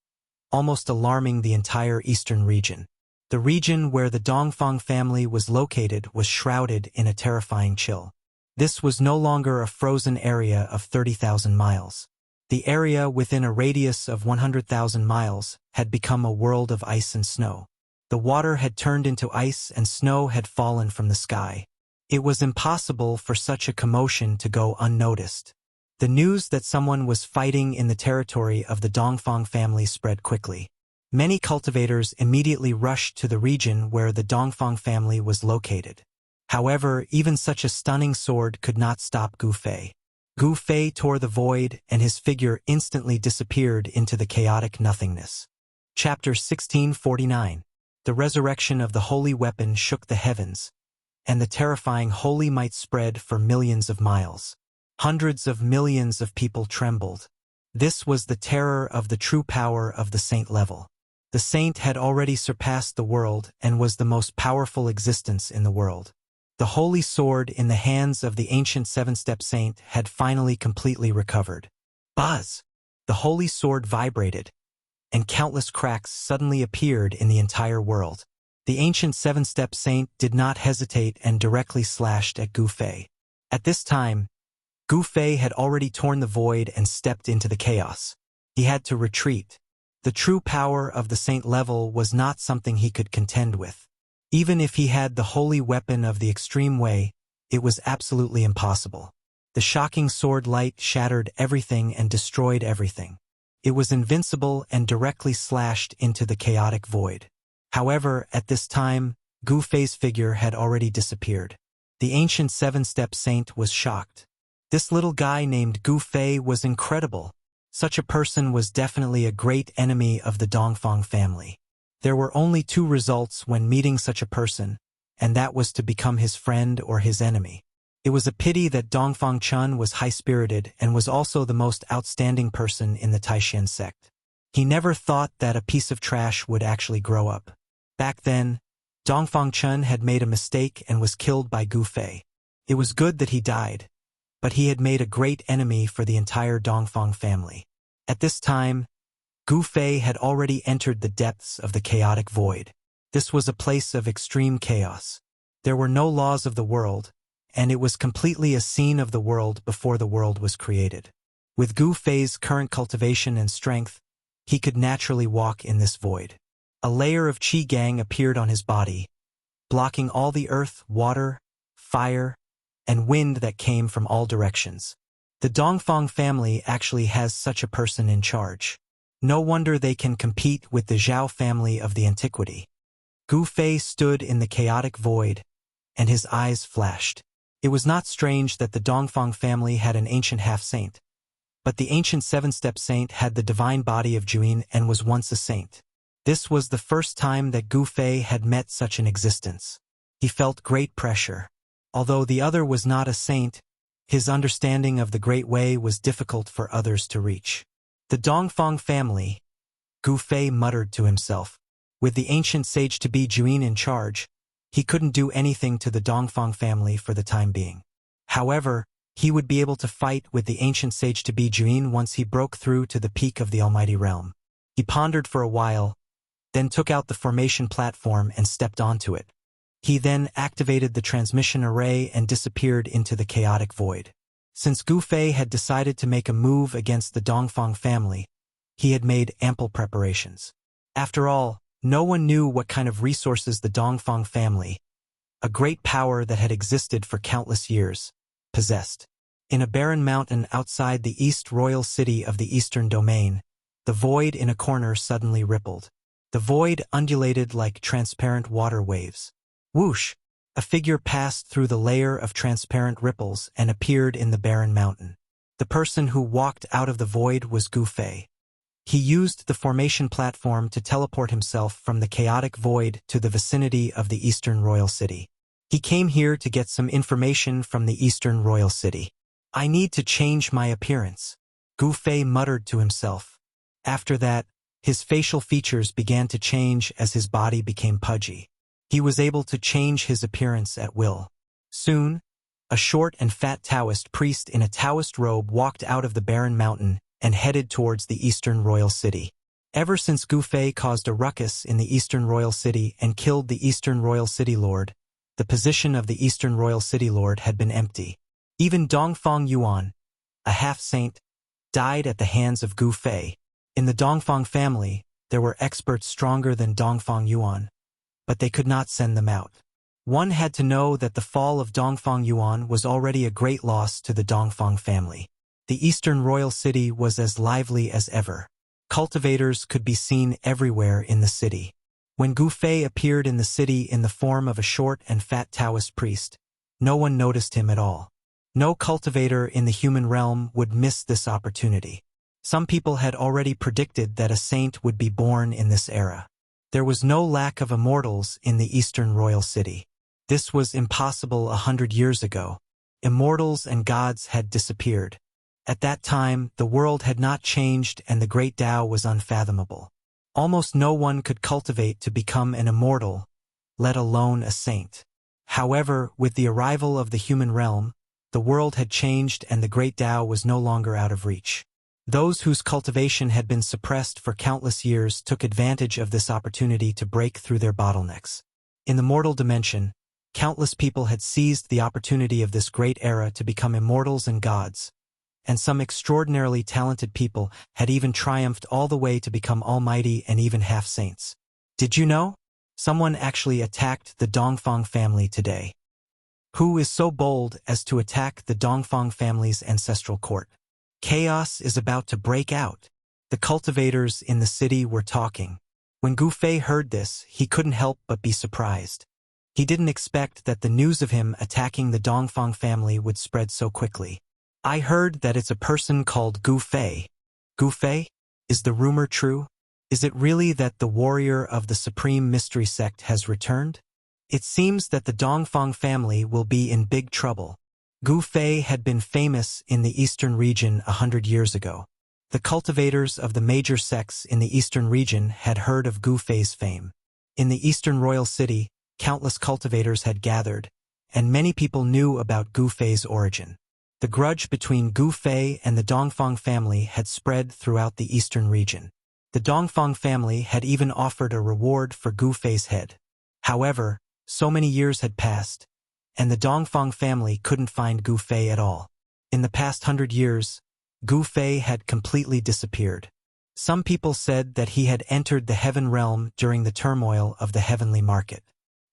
almost alarming the entire eastern region. The region where the Dongfang family was located was shrouded in a terrifying chill. This was no longer a frozen area of 30,000 miles. The area within a radius of 100,000 miles had become a world of ice and snow. The water had turned into ice and snow had fallen from the sky. It was impossible for such a commotion to go unnoticed. The news that someone was fighting in the territory of the Dongfang family spread quickly. Many cultivators immediately rushed to the region where the Dongfang family was located. However, even such a stunning sword could not stop Gu Fei. Gu Fei tore the void, and his figure instantly disappeared into the chaotic nothingness. Chapter 1649. The resurrection of the holy weapon shook the heavens, and the terrifying holy might spread for millions of miles. Hundreds of millions of people trembled. This was the terror of the true power of the saint level. The saint had already surpassed the world and was the most powerful existence in the world. The holy sword in the hands of the ancient seven-step saint had finally completely recovered. Buzz! The holy sword vibrated, and countless cracks suddenly appeared in the entire world. The ancient seven-step saint did not hesitate and directly slashed at Gu Fei. At this time, Gu Fei had already torn the void and stepped into the chaos. He had to retreat. The true power of the saint level was not something he could contend with. Even if he had the holy weapon of the extreme way, it was absolutely impossible. The shocking sword light shattered everything and destroyed everything. It was invincible and directly slashed into the chaotic void. However, at this time, Gu Fei's figure had already disappeared. The ancient seven-step saint was shocked. This little guy named Gu Fei was incredible. Such a person was definitely a great enemy of the Dongfang family. There were only 2 results when meeting such a person, and that was to become his friend or his enemy. It was a pity that Dongfang Chun was high-spirited and was also the most outstanding person in the Taishan sect. He never thought that a piece of trash would actually grow up. Back then, Dongfang Chun had made a mistake and was killed by Gu Fei. It was good that he died, but he had made a great enemy for the entire Dongfang family. At this time, Gu Fei had already entered the depths of the chaotic void. This was a place of extreme chaos. There were no laws of the world, and it was completely a scene of the world before the world was created. With Gu Fei's current cultivation and strength, he could naturally walk in this void. A layer of Qi Gang appeared on his body, blocking all the earth, water, fire, and wind that came from all directions. The Dongfang family actually has such a person in charge. No wonder they can compete with the Zhao family of the antiquity. Gu Fei stood in the chaotic void, and his eyes flashed. It was not strange that the Dongfang family had an ancient half-saint, but the ancient seven-step saint had the divine body of Juyin and was once a saint. This was the first time that Gu Fei had met such an existence. He felt great pressure. Although the other was not a saint, his understanding of the Great Way was difficult for others to reach. The Dongfang family, Gu Fei muttered to himself. With the ancient sage to be Juyin in charge, he couldn't do anything to the Dongfang family for the time being. However, he would be able to fight with the ancient sage to be Juyin once he broke through to the peak of the Almighty Realm. He pondered for a while, then took out the formation platform and stepped onto it. He then activated the transmission array and disappeared into the chaotic void. Since Gu Fei had decided to make a move against the Dongfang family, he had made ample preparations. After all, no one knew what kind of resources the Dongfang family, a great power that had existed for countless years, possessed. In a barren mountain outside the East Royal City of the Eastern Domain, the void in a corner suddenly rippled. The void undulated like transparent water waves. Whoosh! A figure passed through the layer of transparent ripples and appeared in the barren mountain. The person who walked out of the void was Gu Fei. He used the formation platform to teleport himself from the chaotic void to the vicinity of the Eastern Royal City. He came here to get some information from the Eastern Royal City. I need to change my appearance, Gu Fei muttered to himself. After that, his facial features began to change as his body became pudgy. He was able to change his appearance at will. Soon, a short and fat Taoist priest in a Taoist robe walked out of the barren mountain and headed towards the Eastern Royal City. Ever since Gu Fei caused a ruckus in the Eastern Royal City and killed the Eastern Royal City Lord, the position of the Eastern Royal City Lord had been empty. Even Dongfang Yuan, a half-saint, died at the hands of Gu Fei. In the Dongfang family, there were experts stronger than Dongfang Yuan, but they could not send them out. One had to know that the fall of Dongfang Yuan was already a great loss to the Dongfang family. The Eastern Royal City was as lively as ever. Cultivators could be seen everywhere in the city. When Gu Fei appeared in the city in the form of a short and fat Taoist priest, no one noticed him at all. No cultivator in the human realm would miss this opportunity. Some people had already predicted that a saint would be born in this era. There was no lack of immortals in the Eastern Royal City. This was impossible 100 years ago. Immortals and gods had disappeared. At that time, the world had not changed and the great Tao was unfathomable. Almost no one could cultivate to become an immortal, let alone a saint. However, with the arrival of the human realm, the world had changed and the great Tao was no longer out of reach. Those whose cultivation had been suppressed for countless years took advantage of this opportunity to break through their bottlenecks. In the mortal dimension, countless people had seized the opportunity of this great era to become immortals and gods, and some extraordinarily talented people had even triumphed all the way to become almighty and even half-saints. Did you know? Someone actually attacked the Dongfang family today. Who is so bold as to attack the Dongfang family's ancestral court? Chaos is about to break out. The cultivators in the city were talking. When Gu Fei heard this, he couldn't help but be surprised. He didn't expect that the news of him attacking the Dongfang family would spread so quickly. I heard that it's a person called Gu Fei. Gu Fei? Is the rumor true? Is it really that the warrior of the Supreme Mystery Sect has returned? It seems that the Dongfang family will be in big trouble. Gu Fei had been famous in the eastern region 100 years ago. The cultivators of the major sects in the eastern region had heard of Gu Fei's fame. In the Eastern Royal City, countless cultivators had gathered, and many people knew about Gu Fei's origin. The grudge between Gu Fei and the Dongfang family had spread throughout the eastern region. The Dongfang family had even offered a reward for Gu Fei's head. However, so many years had passed, and the Dongfang family couldn't find Gu Fei at all. In the past 100 years, Gu Fei had completely disappeared. Some people said that he had entered the heaven realm during the turmoil of the heavenly market.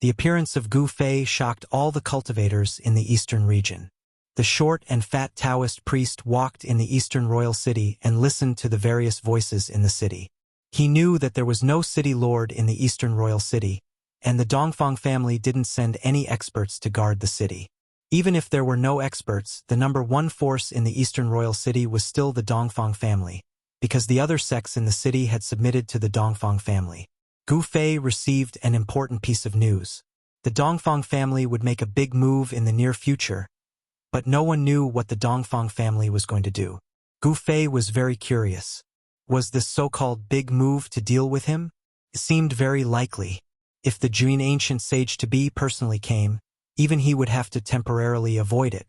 The appearance of Gu Fei shocked all the cultivators in the eastern region. The short and fat Taoist priest walked in the Eastern Royal City and listened to the various voices in the city. He knew that there was no city lord in the Eastern Royal City, and the Dongfang family didn't send any experts to guard the city. Even if there were no experts, the number one force in the Eastern Royal City was still the Dongfang family, because the other sects in the city had submitted to the Dongfang family. Gu Fei received an important piece of news. The Dongfang family would make a big move in the near future, but no one knew what the Dongfang family was going to do. Gu Fei was very curious. Was this so-called big move to deal with him? It seemed very likely. If the Jin ancient sage-to-be personally came, even he would have to temporarily avoid it.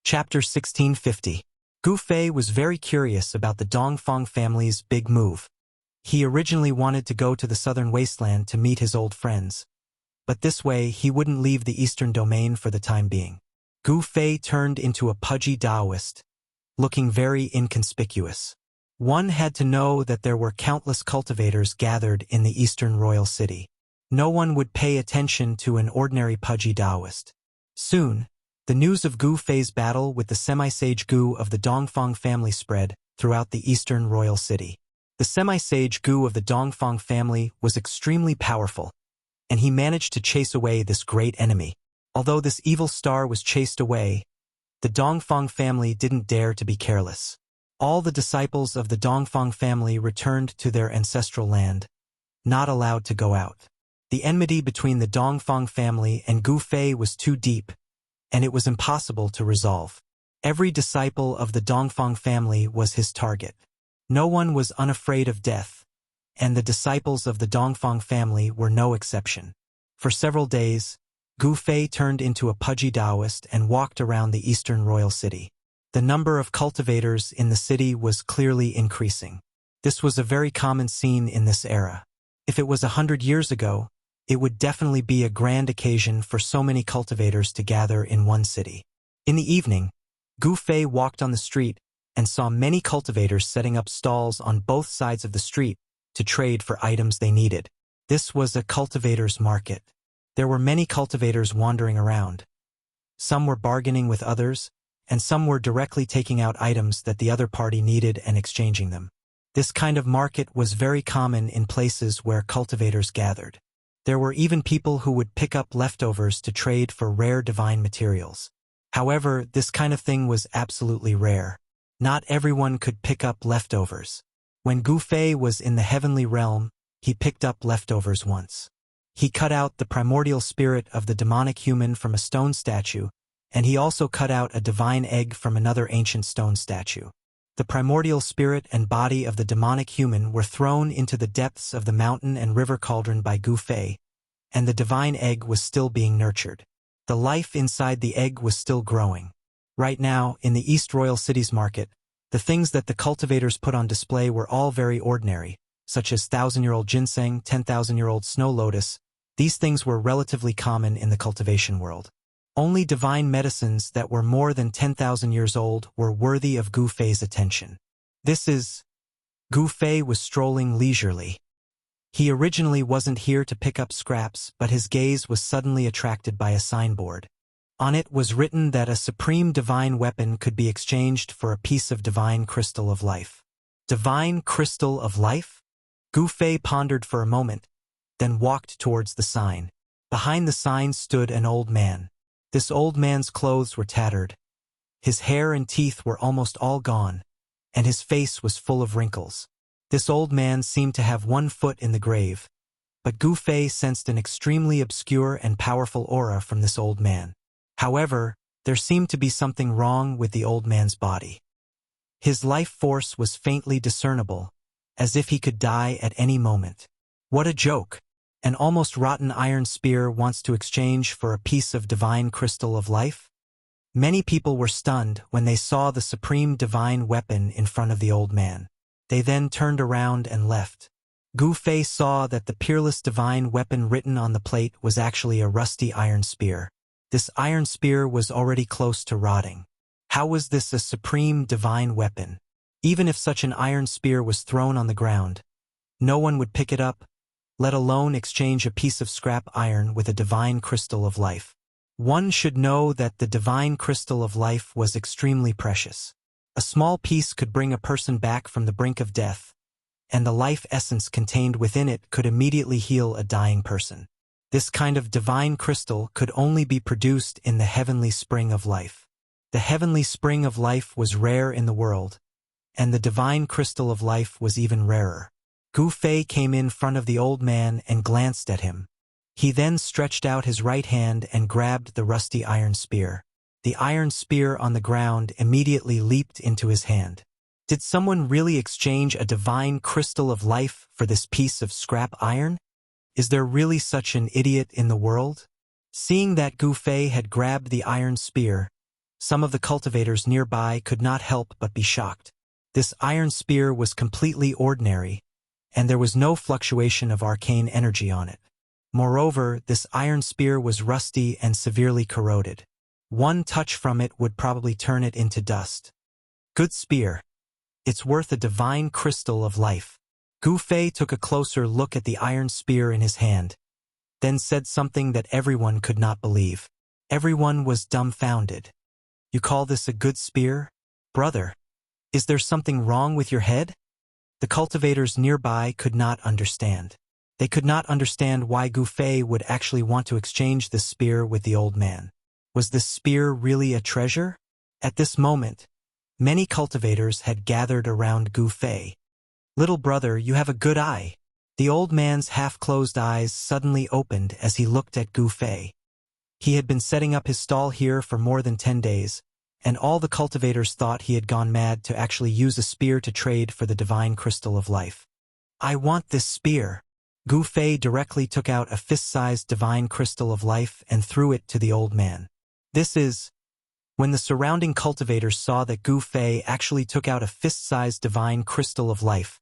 Chapter 1650. Gu Fei was very curious about the Dongfang family's big move. He originally wanted to go to the southern wasteland to meet his old friends, but this way he wouldn't leave the eastern domain for the time being. Gu Fei turned into a pudgy Taoist, looking very inconspicuous. One had to know that there were countless cultivators gathered in the eastern royal city. No one would pay attention to an ordinary pudgy Taoist. Soon, the news of Gu Fei's battle with the semi-sage Gu of the Dongfang family spread throughout the eastern royal city. The semi-sage Gu of the Dongfang family was extremely powerful, and he managed to chase away this great enemy. Although this evil star was chased away, the Dongfang family didn't dare to be careless. All the disciples of the Dongfang family returned to their ancestral land, not allowed to go out. The enmity between the Dongfang family and Gu Fei was too deep, and it was impossible to resolve. Every disciple of the Dongfang family was his target. No one was unafraid of death, and the disciples of the Dongfang family were no exception. For several days, Gu Fei turned into a pudgy Taoist and walked around the eastern royal city. The number of cultivators in the city was clearly increasing. This was a very common scene in this era. If it was 100 years ago, it would definitely be a grand occasion for so many cultivators to gather in one city. In the evening, Gu Fei walked on the street and saw many cultivators setting up stalls on both sides of the street to trade for items they needed. This was a cultivator's market. There were many cultivators wandering around. Some were bargaining with others, and some were directly taking out items that the other party needed and exchanging them. This kind of market was very common in places where cultivators gathered. There were even people who would pick up leftovers to trade for rare divine materials. However, this kind of thing was absolutely rare. Not everyone could pick up leftovers. When Gu Fei was in the heavenly realm, he picked up leftovers once. He cut out the primordial spirit of the demonic human from a stone statue, and he also cut out a divine egg from another ancient stone statue. The primordial spirit and body of the demonic human were thrown into the depths of the mountain and river cauldron by Gu Fei, and the divine egg was still being nurtured. The life inside the egg was still growing. Right now, in the East Royal City's market, the things that the cultivators put on display were all very ordinary, such as 1,000-year-old ginseng, 10,000-year-old snow lotus. These things were relatively common in the cultivation world. Only divine medicines that were more than 10,000 years old were worthy of Gu Fei's attention. Gu Fei was strolling leisurely. He originally wasn't here to pick up scraps, but his gaze was suddenly attracted by a signboard. On it was written that a supreme divine weapon could be exchanged for a piece of divine crystal of life. Divine crystal of life? Gu Fei pondered for a moment, then walked towards the sign. Behind the sign stood an old man. This old man's clothes were tattered. His hair and teeth were almost all gone, and his face was full of wrinkles. This old man seemed to have one foot in the grave, but Gu Fei sensed an extremely obscure and powerful aura from this old man. However, there seemed to be something wrong with the old man's body. His life force was faintly discernible, as if he could die at any moment. What a joke! An almost rotten iron spear wants to exchange for a piece of divine crystal of life? Many people were stunned when they saw the supreme divine weapon in front of the old man. They then turned around and left. Gu Fei saw that the peerless divine weapon written on the plate was actually a rusty iron spear. This iron spear was already close to rotting. How was this a supreme divine weapon? Even if such an iron spear was thrown on the ground, no one would pick it up, let alone exchange a piece of scrap iron with a divine crystal of life. One should know that the divine crystal of life was extremely precious. A small piece could bring a person back from the brink of death, and the life essence contained within it could immediately heal a dying person. This kind of divine crystal could only be produced in the heavenly spring of life. The heavenly spring of life was rare in the world, and the divine crystal of life was even rarer. Gu Fei came in front of the old man and glanced at him. He then stretched out his right hand and grabbed the rusty iron spear. The iron spear on the ground immediately leaped into his hand. Did someone really exchange a divine crystal of life for this piece of scrap iron? Is there really such an idiot in the world? Seeing that Gu Fei had grabbed the iron spear, some of the cultivators nearby could not help but be shocked. This iron spear was completely ordinary, and there was no fluctuation of arcane energy on it. Moreover, this iron spear was rusty and severely corroded. One touch from it would probably turn it into dust. Good spear. It's worth a divine crystal of life. Gu Fei took a closer look at the iron spear in his hand, then said something that everyone could not believe. Everyone was dumbfounded. You call this a good spear? Brother, is there something wrong with your head? The cultivators nearby could not understand. They could not understand why Gu Fei would actually want to exchange this spear with the old man. Was this spear really a treasure? At this moment, many cultivators had gathered around Gu Fei. Little brother, you have a good eye. The old man's half-closed eyes suddenly opened as he looked at Gu Fei. He had been setting up his stall here for more than 10 days, and all the cultivators thought he had gone mad to actually use a spear to trade for the divine crystal of life. I want this spear. Gu Fei directly took out a fist-sized divine crystal of life and threw it to the old man. This is... When the surrounding cultivators saw that Gu Fei actually took out a fist-sized divine crystal of life,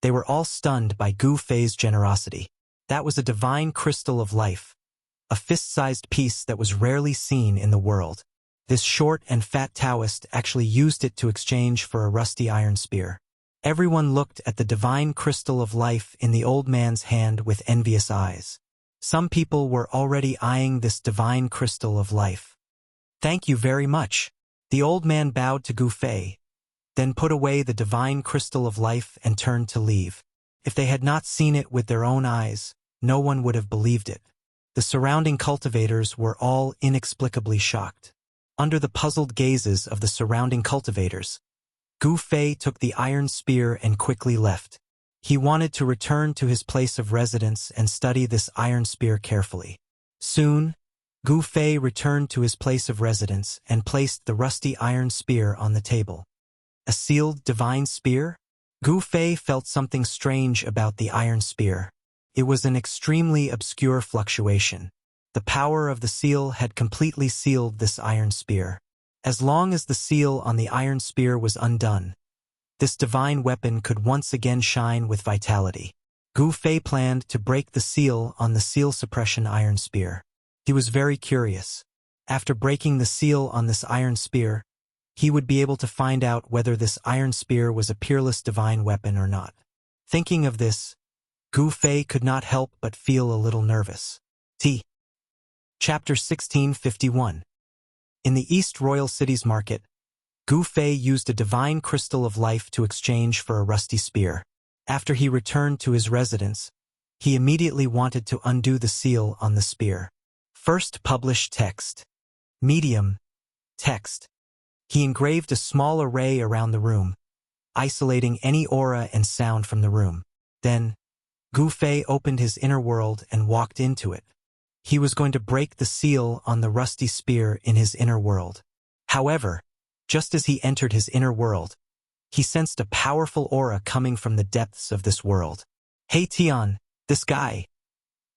they were all stunned by Gu Fei's generosity. That was a divine crystal of life, a fist-sized piece that was rarely seen in the world. This short and fat Taoist actually used it to exchange for a rusty iron spear. Everyone looked at the divine crystal of life in the old man's hand with envious eyes. Some people were already eyeing this divine crystal of life. Thank you very much. The old man bowed to Gu Fei, then put away the divine crystal of life and turned to leave. If they had not seen it with their own eyes, no one would have believed it. The surrounding cultivators were all inexplicably shocked. Under the puzzled gazes of the surrounding cultivators, Gu Fei took the iron spear and quickly left. He wanted to return to his place of residence and study this iron spear carefully. Soon, Gu Fei returned to his place of residence and placed the rusty iron spear on the table. A sealed divine spear? Gu Fei felt something strange about the iron spear. It was an extremely obscure fluctuation. The power of the seal had completely sealed this iron spear. As long as the seal on the iron spear was undone, this divine weapon could once again shine with vitality. Gu Fei planned to break the seal on the seal suppression iron spear. He was very curious. After breaking the seal on this iron spear, he would be able to find out whether this iron spear was a peerless divine weapon or not. Thinking of this, Gu Fei could not help but feel a little nervous. Chapter 1651. In the East Royal City's market, Gu Fei used a divine crystal of life to exchange for a rusty spear. After he returned to his residence, he immediately wanted to undo the seal on the spear. First publish text. Medium. Text. He engraved a small array around the room, isolating any aura and sound from the room. Then, Gu Fei opened his inner world and walked into it. He was going to break the seal on the rusty spear in his inner world. However, just as he entered his inner world, he sensed a powerful aura coming from the depths of this world. Hey Tian, this guy.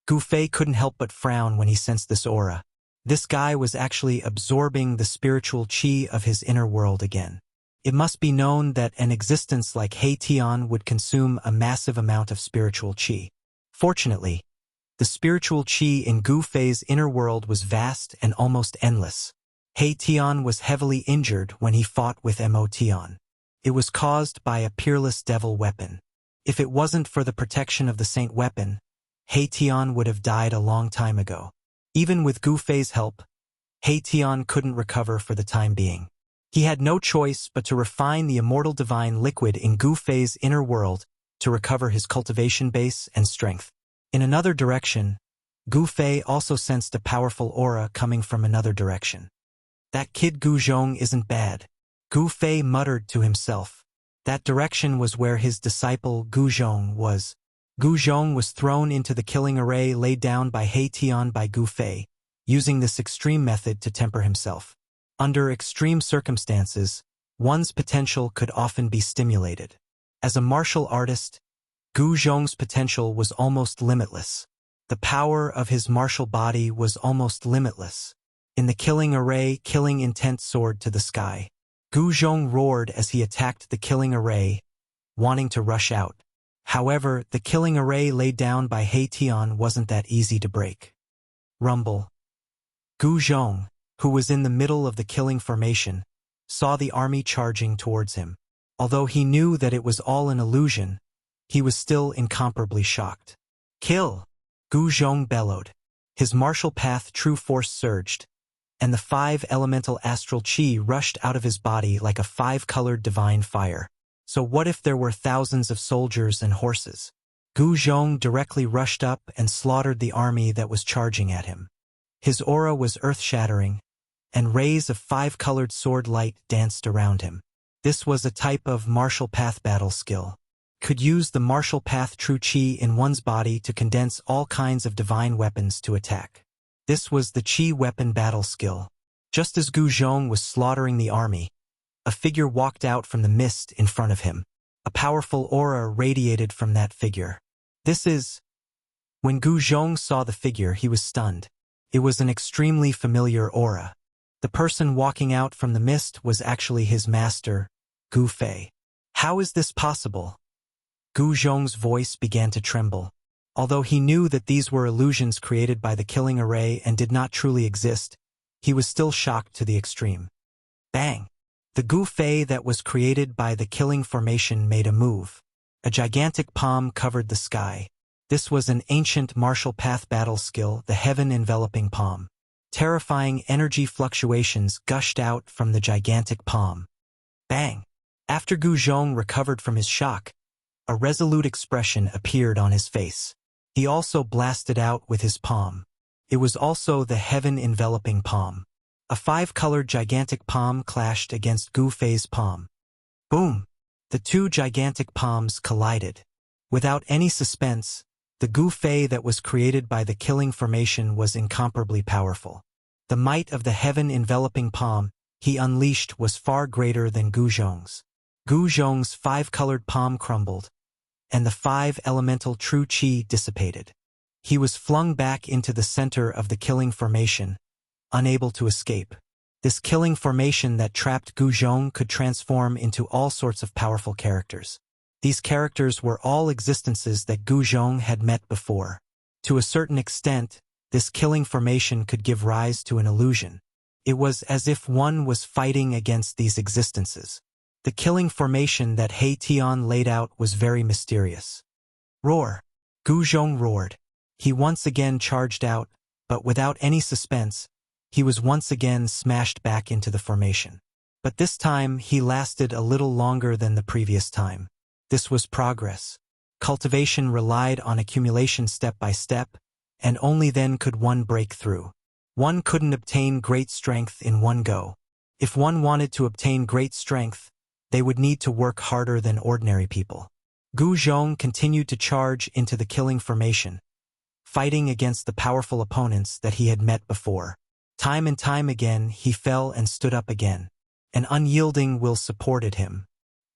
Gu Fei couldn't help but frown when he sensed this aura. This guy was actually absorbing the spiritual qi of his inner world again. It must be known that an existence like He Tian would consume a massive amount of spiritual qi. Fortunately, the spiritual qi in Gu Fei's inner world was vast and almost endless. He Tian was heavily injured when he fought with Mo Tian. It was caused by a peerless devil weapon. If it wasn't for the protection of the saint weapon, He Tian would have died a long time ago. Even with Gu Fei's help, He Tian couldn't recover for the time being. He had no choice but to refine the immortal divine liquid in Gu Fei's inner world to recover his cultivation base and strength. In another direction, Gu Fei also sensed a powerful aura coming from another direction. That kid Gu Zhong isn't bad. Gu Fei muttered to himself. That direction was where his disciple Gu Zhong was. Gu Zhong was thrown into the killing array laid down by He Tian by Gu Fei, using this extreme method to temper himself. Under extreme circumstances, one's potential could often be stimulated. As a martial artist, Gu Zhong's potential was almost limitless. The power of his martial body was almost limitless. In the killing array, killing intent soared to the sky. Gu Zhong roared as he attacked the killing array, wanting to rush out. However, the killing array laid down by He Tian wasn't that easy to break. Rumble. Gu Zhong, who was in the middle of the killing formation, saw the army charging towards him. Although he knew that it was all an illusion, he was still incomparably shocked. Kill! Gu Zhong bellowed. His martial path true force surged, and the 5 elemental astral chi rushed out of his body like a 5-colored divine fire. So what if there were thousands of soldiers and horses? Gu Zhong directly rushed up and slaughtered the army that was charging at him. His aura was earth-shattering, and rays of 5-colored sword light danced around him. This was a type of martial path battle skill. Could use the martial path true chi in one's body to condense all kinds of divine weapons to attack. This was the chi weapon battle skill. Just as Gu Zhong was slaughtering the army, a figure walked out from the mist in front of him. A powerful aura radiated from that figure. When Gu Zhong saw the figure, he was stunned. It was an extremely familiar aura. The person walking out from the mist was actually his master, Gu Fei. How is this possible? Gu Zhong's voice began to tremble. Although he knew that these were illusions created by the killing array and did not truly exist, he was still shocked to the extreme. Bang! The Gu Fei that was created by the killing formation made a move. A gigantic palm covered the sky. This was an ancient martial path battle skill, the heaven-enveloping palm. Terrifying energy fluctuations gushed out from the gigantic palm. Bang! After Gu Zhong recovered from his shock, a resolute expression appeared on his face. He also blasted out with his palm. It was also the heaven-enveloping palm. A 5-colored gigantic palm clashed against Gu Fei's palm. Boom! The 2 gigantic palms collided. Without any suspense, the Gu Fei that was created by the killing formation was incomparably powerful. The might of the heaven-enveloping palm he unleashed was far greater than Gu Zhong's. Gu Zhong's 5-colored palm crumbled, and the 5 elemental true chi dissipated. He was flung back into the center of the killing formation, unable to escape. This killing formation that trapped Gu Zhong could transform into all sorts of powerful characters. These characters were all existences that Gu Zhong had met before. To a certain extent, this killing formation could give rise to an illusion. It was as if one was fighting against these existences. The killing formation that He Tian laid out was very mysterious. Roar! Gu Zhong roared. He once again charged out, but without any suspense, he was once again smashed back into the formation. But this time he lasted a little longer than the previous time. This was progress. Cultivation relied on accumulation step by step, and only then could one break through. One couldn't obtain great strength in one go. If one wanted to obtain great strength, they would need to work harder than ordinary people. Gu Zhong continued to charge into the killing formation, fighting against the powerful opponents that he had met before. Time and time again he fell and stood up again. An unyielding will supported him.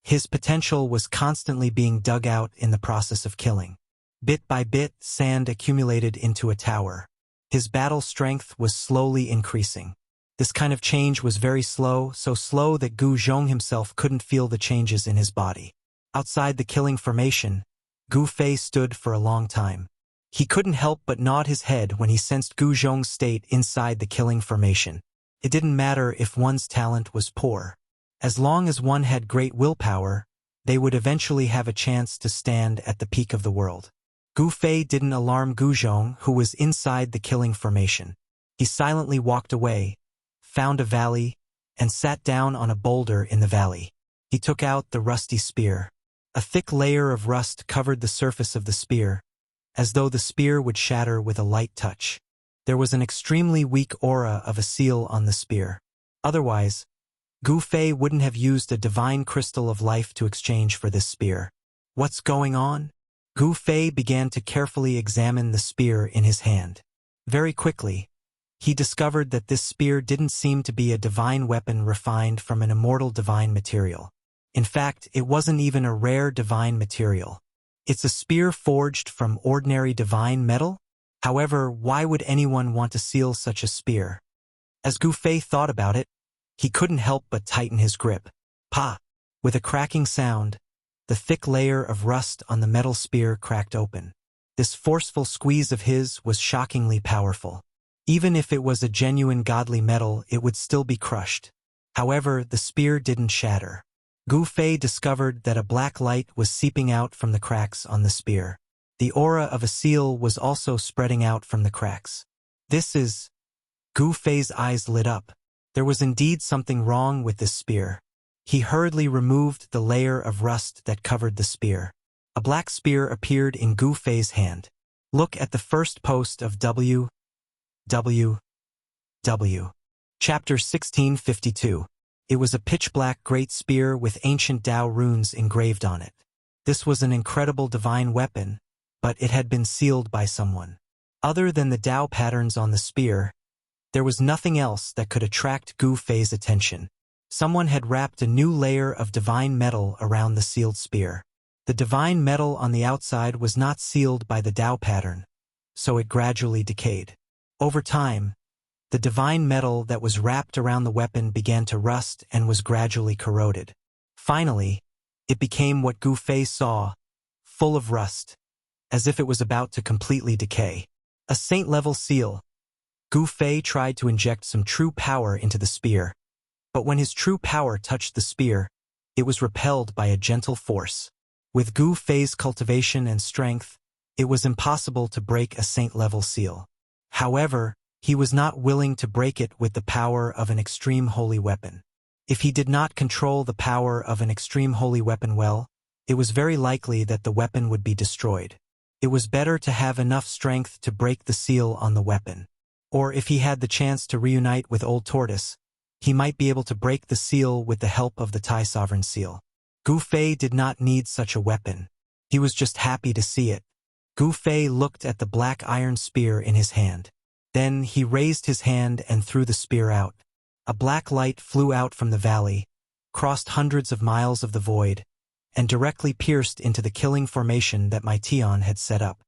His potential was constantly being dug out in the process of killing. Bit by bit, sand accumulated into a tower. His battle strength was slowly increasing. This kind of change was very slow, so slow that Gu Zhong himself couldn't feel the changes in his body. Outside the killing formation, Gu Fei stood for a long time. He couldn't help but nod his head when he sensed Gu Zhong's state inside the killing formation. It didn't matter if one's talent was poor. As long as one had great willpower, they would eventually have a chance to stand at the peak of the world. Gu Fei didn't alarm Gu Zhong, who was inside the killing formation. He silently walked away, found a valley, and sat down on a boulder in the valley. He took out the rusty spear. A thick layer of rust covered the surface of the spear, as though the spear would shatter with a light touch. There was an extremely weak aura of a seal on the spear. Otherwise, Gu Fei wouldn't have used a divine crystal of life to exchange for this spear. What's going on? Gu Fei began to carefully examine the spear in his hand. Very quickly, he discovered that this spear didn't seem to be a divine weapon refined from an immortal divine material. In fact, it wasn't even a rare divine material. It's a spear forged from ordinary divine metal? However, why would anyone want to seal such a spear? As Gu Fei thought about it, he couldn't help but tighten his grip. Pa! With a cracking sound, the thick layer of rust on the metal spear cracked open. This forceful squeeze of his was shockingly powerful. Even if it was a genuine godly metal, it would still be crushed. However, the spear didn't shatter. Gu Fei discovered that a black light was seeping out from the cracks on the spear. The aura of a seal was also spreading out from the cracks. This is... Gu Fei's eyes lit up. There was indeed something wrong with this spear. He hurriedly removed the layer of rust that covered the spear. A black spear appeared in Gu Fei's hand. Look at the first post of W. Chapter 1652. It was a pitch-black great spear with ancient Tao runes engraved on it. This was an incredible divine weapon, but it had been sealed by someone. Other than the Tao patterns on the spear, there was nothing else that could attract Gu Fei's attention. Someone had wrapped a new layer of divine metal around the sealed spear. The divine metal on the outside was not sealed by the Tao pattern, so it gradually decayed. Over time, the divine metal that was wrapped around the weapon began to rust and was gradually corroded. Finally, it became what Gu Fei saw, full of rust, as if it was about to completely decay. A saint-level seal. Gu Fei tried to inject some true power into the spear, but when his true power touched the spear, it was repelled by a gentle force. With Gu Fei's cultivation and strength, it was impossible to break a saint-level seal. However, he was not willing to break it with the power of an extreme holy weapon. If he did not control the power of an extreme holy weapon well, it was very likely that the weapon would be destroyed. It was better to have enough strength to break the seal on the weapon. Or if he had the chance to reunite with Old Tortoise, he might be able to break the seal with the help of the Tai Sovereign Seal. Gu Fei did not need such a weapon. He was just happy to see it. Gu Fei looked at the black iron spear in his hand. Then he raised his hand and threw the spear out. A black light flew out from the valley, crossed hundreds of miles of the void, and directly pierced into the killing formation that Mai Tian had set up.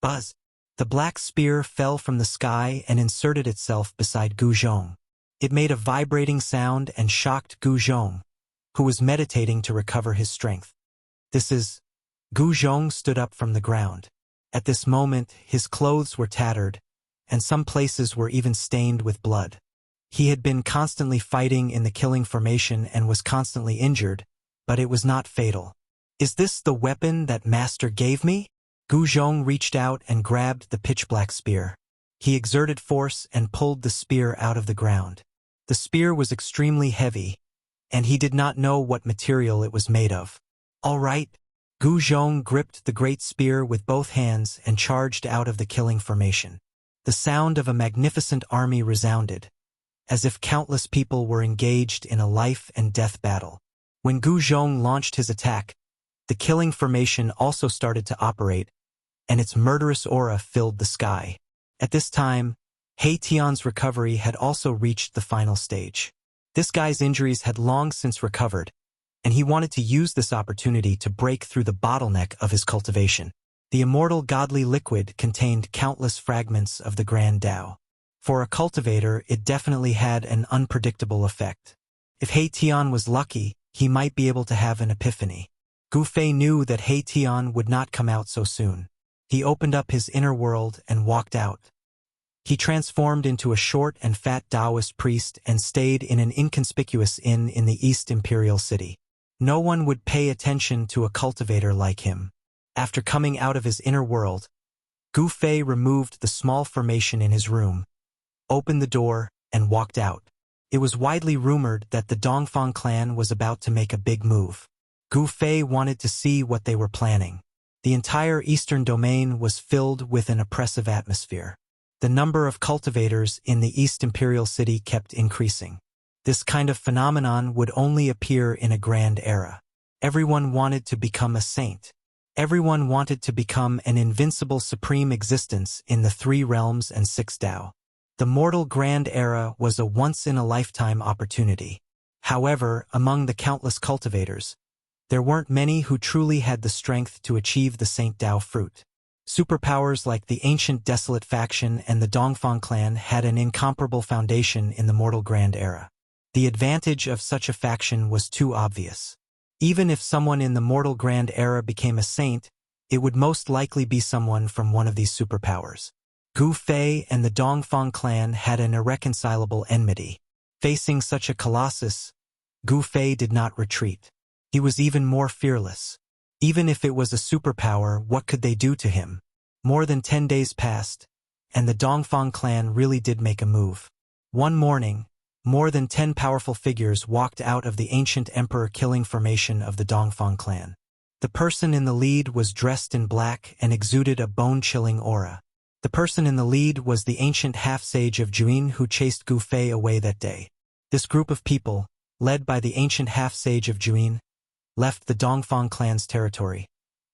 Buzz! The black spear fell from the sky and inserted itself beside Gu Zhong. It made a vibrating sound and shocked Gu Zhong, who was meditating to recover his strength. This is... Gu Zhong stood up from the ground. At this moment, his clothes were tattered, and some places were even stained with blood. He had been constantly fighting in the killing formation and was constantly injured, but it was not fatal. Is this the weapon that Master gave me? Gu Zhong reached out and grabbed the pitch-black spear. He exerted force and pulled the spear out of the ground. The spear was extremely heavy, and he did not know what material it was made of. All right. Gu Zhong gripped the great spear with both hands and charged out of the killing formation. The sound of a magnificent army resounded, as if countless people were engaged in a life-and-death battle. When Gu Zhong launched his attack, the killing formation also started to operate, and its murderous aura filled the sky. At this time, He Tian's recovery had also reached the final stage. This guy's injuries had long since recovered, and he wanted to use this opportunity to break through the bottleneck of his cultivation. The immortal godly liquid contained countless fragments of the Grand Tao. For a cultivator, it definitely had an unpredictable effect. If He Tian was lucky, he might be able to have an epiphany. Gu Fei knew that He Tian would not come out so soon. He opened up his inner world and walked out. He transformed into a short and fat Taoist priest and stayed in an inconspicuous inn in the East Imperial City. No one would pay attention to a cultivator like him. After coming out of his inner world, Gu Fei removed the small formation in his room, opened the door, and walked out. It was widely rumored that the Dongfang clan was about to make a big move. Gu Fei wanted to see what they were planning. The entire eastern domain was filled with an oppressive atmosphere. The number of cultivators in the East Imperial City kept increasing. This kind of phenomenon would only appear in a grand era. Everyone wanted to become a saint. Everyone wanted to become an invincible supreme existence in the 3 realms and 6 Tao. The mortal grand era was a once-in-a-lifetime opportunity. However, among the countless cultivators, there weren't many who truly had the strength to achieve the Saint Tao fruit. Superpowers like the ancient Desolate faction and the Dongfang clan had an incomparable foundation in the mortal grand era. The advantage of such a faction was too obvious. Even if someone in the mortal grand era became a saint, it would most likely be someone from one of these superpowers. Gu Fei and the Dongfang clan had an irreconcilable enmity. Facing such a colossus, Gu Fei did not retreat. He was even more fearless. Even if it was a superpower, what could they do to him? More than 10 days passed, and the Dongfang clan really did make a move. One morning, more than 10 powerful figures walked out of the ancient emperor-killing formation of the Dongfang clan. The person in the lead was dressed in black and exuded a bone-chilling aura. The person in the lead was the ancient half-sage of Juin who chased Gu Fei away that day. This group of people, led by the ancient half-sage of Juin, left the Dongfang clan's territory,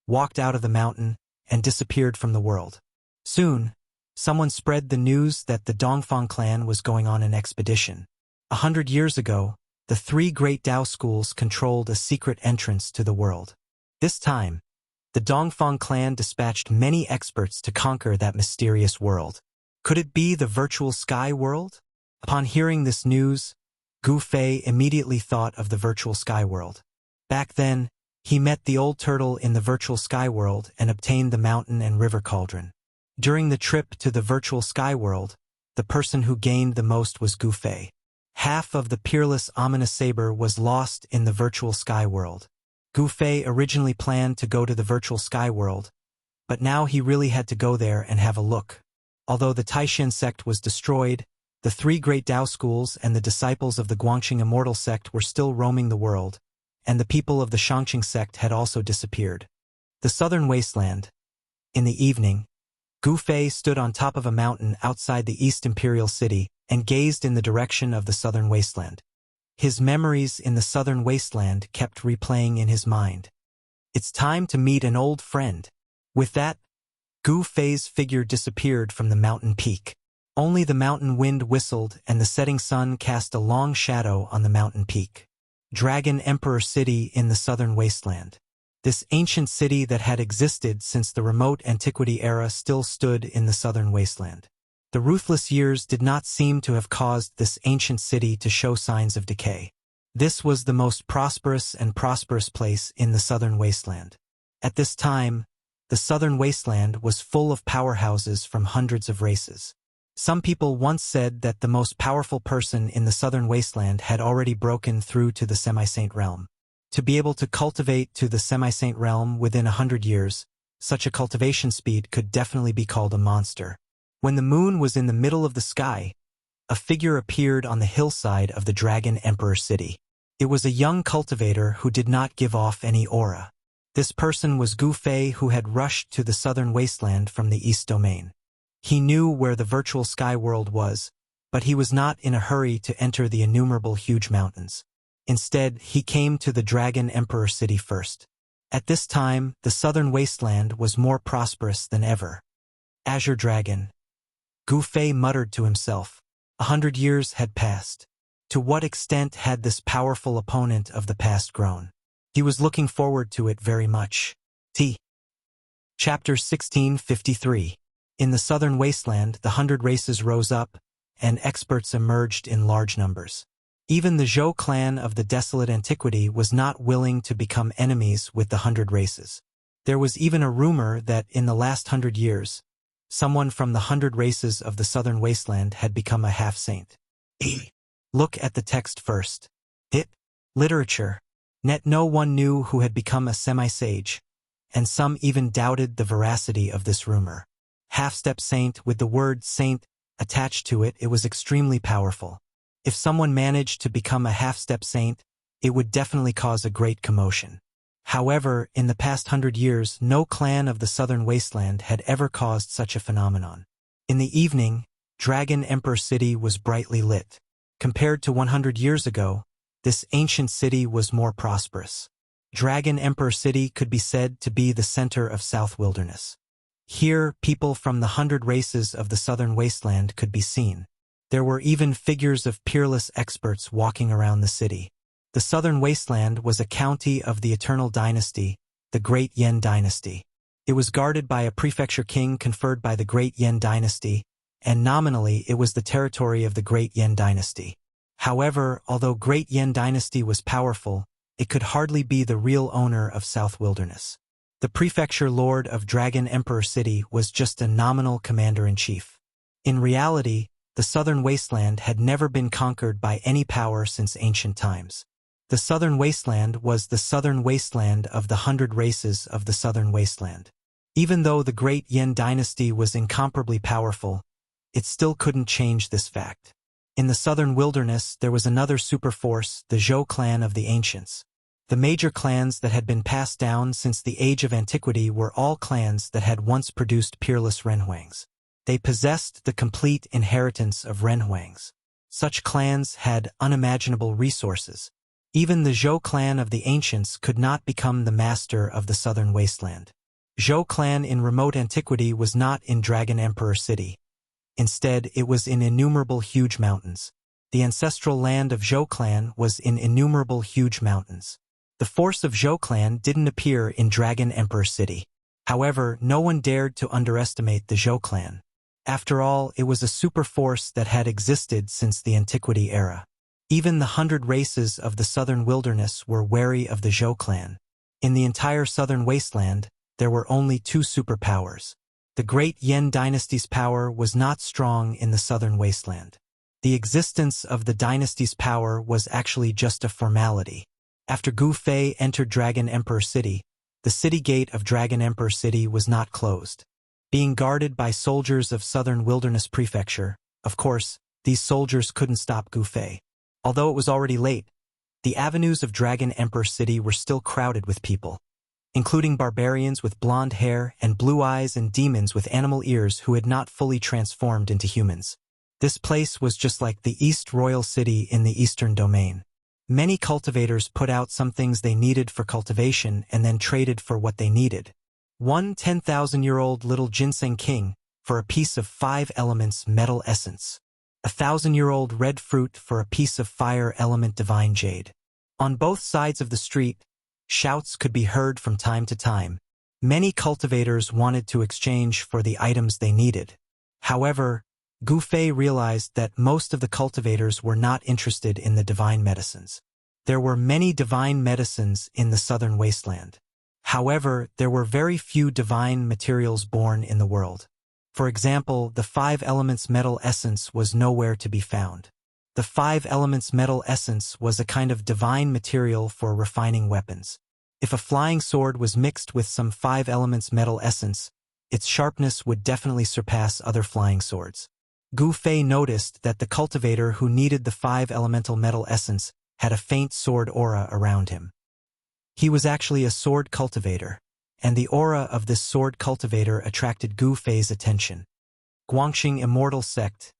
walked out of the mountain, and disappeared from the world. Soon, someone spread the news that the Dongfang clan was going on an expedition. 100 years ago, the 3 great Tao schools controlled a secret entrance to the world. This time, the Dongfang clan dispatched many experts to conquer that mysterious world. Could it be the virtual sky world? Upon hearing this news, Gu Fei immediately thought of the virtual sky world. Back then, he met the old turtle in the virtual sky world and obtained the mountain and river cauldron. During the trip to the virtual sky world, the person who gained the most was Gu Fei. Half of the peerless ominous saber was lost in the virtual sky world. Gu Fei originally planned to go to the virtual sky world, but now he really had to go there and have a look. Although the Taishan sect was destroyed, the 3 great Tao schools and the disciples of the Guangqing Immortal sect were still roaming the world, and the people of the Shangqing sect had also disappeared. The southern wasteland. In the evening, Gu Fei stood on top of a mountain outside the East Imperial City and gazed in the direction of the southern wasteland. His memories in the southern wasteland kept replaying in his mind. It's time to meet an old friend. With that, Gu Fei's figure disappeared from the mountain peak. Only the mountain wind whistled and the setting sun cast a long shadow on the mountain peak. Dragon Emperor City in the southern wasteland. This ancient city that had existed since the remote antiquity era still stood in the southern wasteland. The ruthless years did not seem to have caused this ancient city to show signs of decay. This was the most prosperous place in the southern wasteland. At this time, the southern wasteland was full of powerhouses from hundreds of races. Some people once said that the most powerful person in the southern wasteland had already broken through to the semi-saint realm. To be able to cultivate to the semi-saint realm within 100 years, such a cultivation speed could definitely be called a monster. When the moon was in the middle of the sky, a figure appeared on the hillside of the Dragon Emperor City. It was a young cultivator who did not give off any aura. This person was Gu Fei, who had rushed to the southern wasteland from the east domain. He knew where the virtual sky world was, but he was not in a hurry to enter the innumerable huge mountains. Instead, he came to the Dragon Emperor City first. At this time, the southern wasteland was more prosperous than ever. Azure Dragon. Gu Fei muttered to himself. 100 years had passed. To what extent had this powerful opponent of the past grown? He was looking forward to it very much. Chapter 1653. In the southern wasteland, the 100 races rose up, and experts emerged in large numbers. Even the Zhou clan of the Desolate Antiquity was not willing to become enemies with the 100 races. There was even a rumor that in the last 100 years, someone from the 100 races of the southern wasteland had become a half-saint. Look at the text first. Literature. No one knew who had become a semi-sage, and some even doubted the veracity of this rumor. Half-step saint with the word saint attached to it, it was extremely powerful. If someone managed to become a half-step saint, it would definitely cause a great commotion. However, in the past 100 years, no clan of the southern wasteland had ever caused such a phenomenon. In the evening, Dragon Emperor City was brightly lit. Compared to 100 years ago, this ancient city was more prosperous. Dragon Emperor City could be said to be the center of South Wilderness. Here, people from the 100 races of the southern wasteland could be seen. There were even figures of peerless experts walking around the city. The southern wasteland was a county of the Eternal Dynasty, the Great Yen Dynasty. It was guarded by a prefecture king conferred by the Great Yen Dynasty, and nominally it was the territory of the Great Yen Dynasty. However, although Great Yen Dynasty was powerful, it could hardly be the real owner of South Wilderness. The prefecture lord of Dragon Emperor City was just a nominal commander-in-chief. In reality, the southern wasteland had never been conquered by any power since ancient times. The southern wasteland was the southern wasteland of the 100 races of the southern wasteland. Even though the Great Yen Dynasty was incomparably powerful, it still couldn't change this fact. In the southern wilderness, there was another superforce, the Zhou clan of the ancients. The major clans that had been passed down since the age of antiquity were all clans that had once produced peerless renhuangs. They possessed the complete inheritance of renhuangs. Such clans had unimaginable resources. Even the Zhou clan of the ancients could not become the master of the southern wasteland. Zhou clan in remote antiquity was not in Dragon Emperor City. Instead, it was in innumerable huge mountains. The ancestral land of Zhou clan was in innumerable huge mountains. The force of Zhou clan didn't appear in Dragon Emperor City. However, no one dared to underestimate the Zhou clan. After all, it was a super force that had existed since the antiquity era. Even the 100 races of the southern wilderness were wary of the Zhou clan. In the entire southern wasteland, there were only two superpowers. The Great Yen Dynasty's power was not strong in the southern wasteland. The existence of the dynasty's power was actually just a formality. After Gu Fei entered Dragon Emperor City, the city gate of Dragon Emperor City was not closed. Being guarded by soldiers of Southern Wilderness Prefecture, of course, these soldiers couldn't stop Gu Fei. Although it was already late, the avenues of Dragon Emperor City were still crowded with people, including barbarians with blonde hair and blue eyes and demons with animal ears who had not fully transformed into humans. This place was just like the East Royal City in the Eastern Domain. Many cultivators put out some things they needed for cultivation and then traded for what they needed. One 10,000-year-old little ginseng king for a piece of 5 elements metal essence. 1,000-year-old red fruit for a piece of fire element divine jade. On both sides of the street, shouts could be heard from time to time. Many cultivators wanted to exchange for the items they needed. However, Gu Fei realized that most of the cultivators were not interested in the divine medicines. There were many divine medicines in the southern wasteland. However, there were very few divine materials born in the world. For example, the 5 elements metal essence was nowhere to be found. The 5 elements metal essence was a kind of divine material for refining weapons. If a flying sword was mixed with some 5 elements metal essence, its sharpness would definitely surpass other flying swords. Gu Fei noticed that the cultivator who needed the 5 elemental metal essence had a faint sword aura around him. He was actually a sword cultivator, and the aura of this sword cultivator attracted Gu Fei's attention. Guangxing Immortal Sect.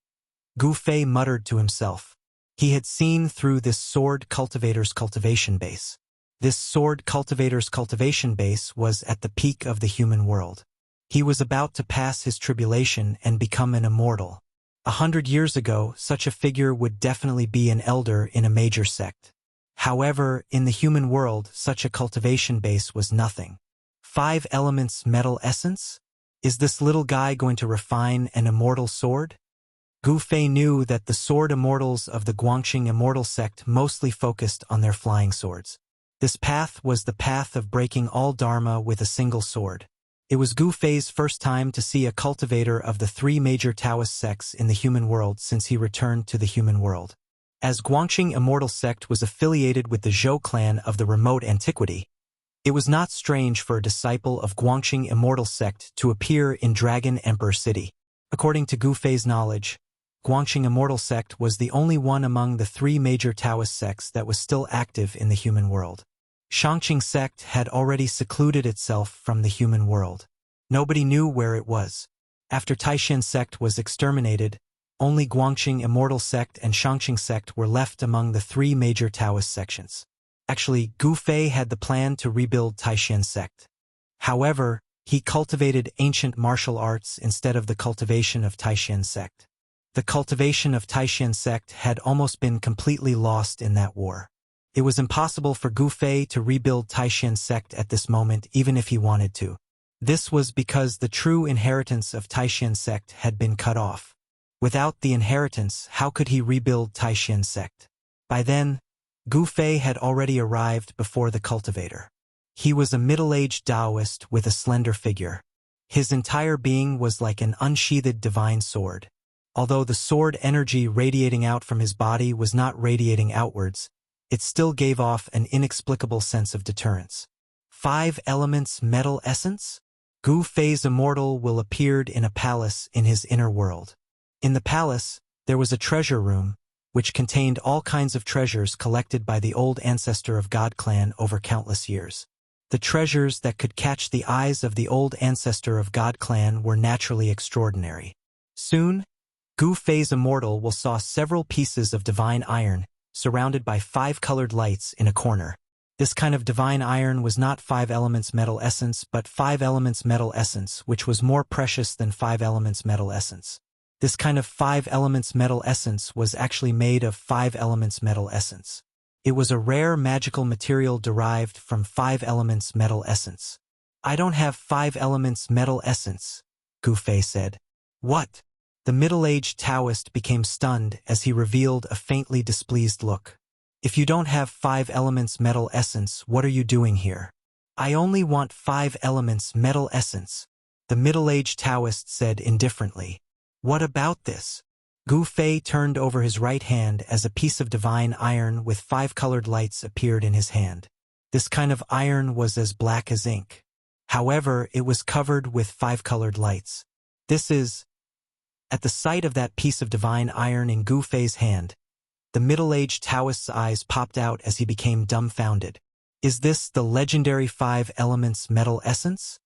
Gu Fei muttered to himself. He had seen through this sword cultivator's cultivation base. This sword cultivator's cultivation base was at the peak of the human world. He was about to pass his tribulation and become an immortal. 100 years ago, such a figure would definitely be an elder in a major sect. However, in the human world, such a cultivation base was nothing. 5 elements metal essence? Is this little guy going to refine an immortal sword? Gu Fei knew that the sword immortals of the Guangxing Immortal Sect mostly focused on their flying swords. This path was the path of breaking all dharma with a single sword. It was Gu Fei's first time to see a cultivator of the 3 major Taoist sects in the human world since he returned to the human world. As Guangxing Immortal Sect was affiliated with the Zhou clan of the remote antiquity, it was not strange for a disciple of Guangxing Immortal Sect to appear in Dragon Emperor City. According to Gu Fei's knowledge, Guangxing Immortal Sect was the only one among the 3 major Taoist sects that was still active in the human world. Shangqing Sect had already secluded itself from the human world. Nobody knew where it was. After Taishan Sect was exterminated, only Guangxing Immortal Sect and Shangqing Sect were left among the 3 major Taoist sections. Actually, Gu Fei had the plan to rebuild Taishan sect. However, he cultivated ancient martial arts instead of the cultivation of Taishan sect. The cultivation of Taishan sect had almost been completely lost in that war. It was impossible for Gu Fei to rebuild Taishan sect at this moment even if he wanted to. This was because the true inheritance of Taishan sect had been cut off. Without the inheritance, how could he rebuild Taishan sect? By then, Gu Fei had already arrived before the cultivator. He was a middle-aged Taoist with a slender figure. His entire being was like an unsheathed divine sword. Although the sword energy radiating out from his body was not radiating outwards, it still gave off an inexplicable sense of deterrence. 5 elements metal essence? Gu Fei's Immortal will appeared in a palace in his inner world. In the palace, there was a treasure room, which contained all kinds of treasures collected by the old ancestor of God clan over countless years. The treasures that could catch the eyes of the old ancestor of God clan were naturally extraordinary. Soon, Gu Fei's Immortal will saw several pieces of divine iron, surrounded by 5 colored lights in a corner. This kind of divine iron was not 5 elements metal essence, but 5 elements metal essence, which was more precious than 5 elements metal essence. This kind of 5 elements metal essence was actually made of 5 elements metal essence. It was a rare magical material derived from 5 elements metal essence. I don't have 5 elements metal essence, Gu Fei said. What? The middle-aged Taoist became stunned as he revealed a faintly displeased look. If you don't have 5 elements metal essence, what are you doing here? I only want 5 elements metal essence, the middle-aged Taoist said indifferently. What about this? Gu Fei turned over his right hand as a piece of divine iron with 5 colored lights appeared in his hand. This kind of iron was as black as ink. However, it was covered with 5 colored lights. This is... At the sight of that piece of divine iron in Gu Fei's hand, the middle-aged Taoist's eyes popped out as he became dumbfounded. Is this the legendary 5 elements metal essence?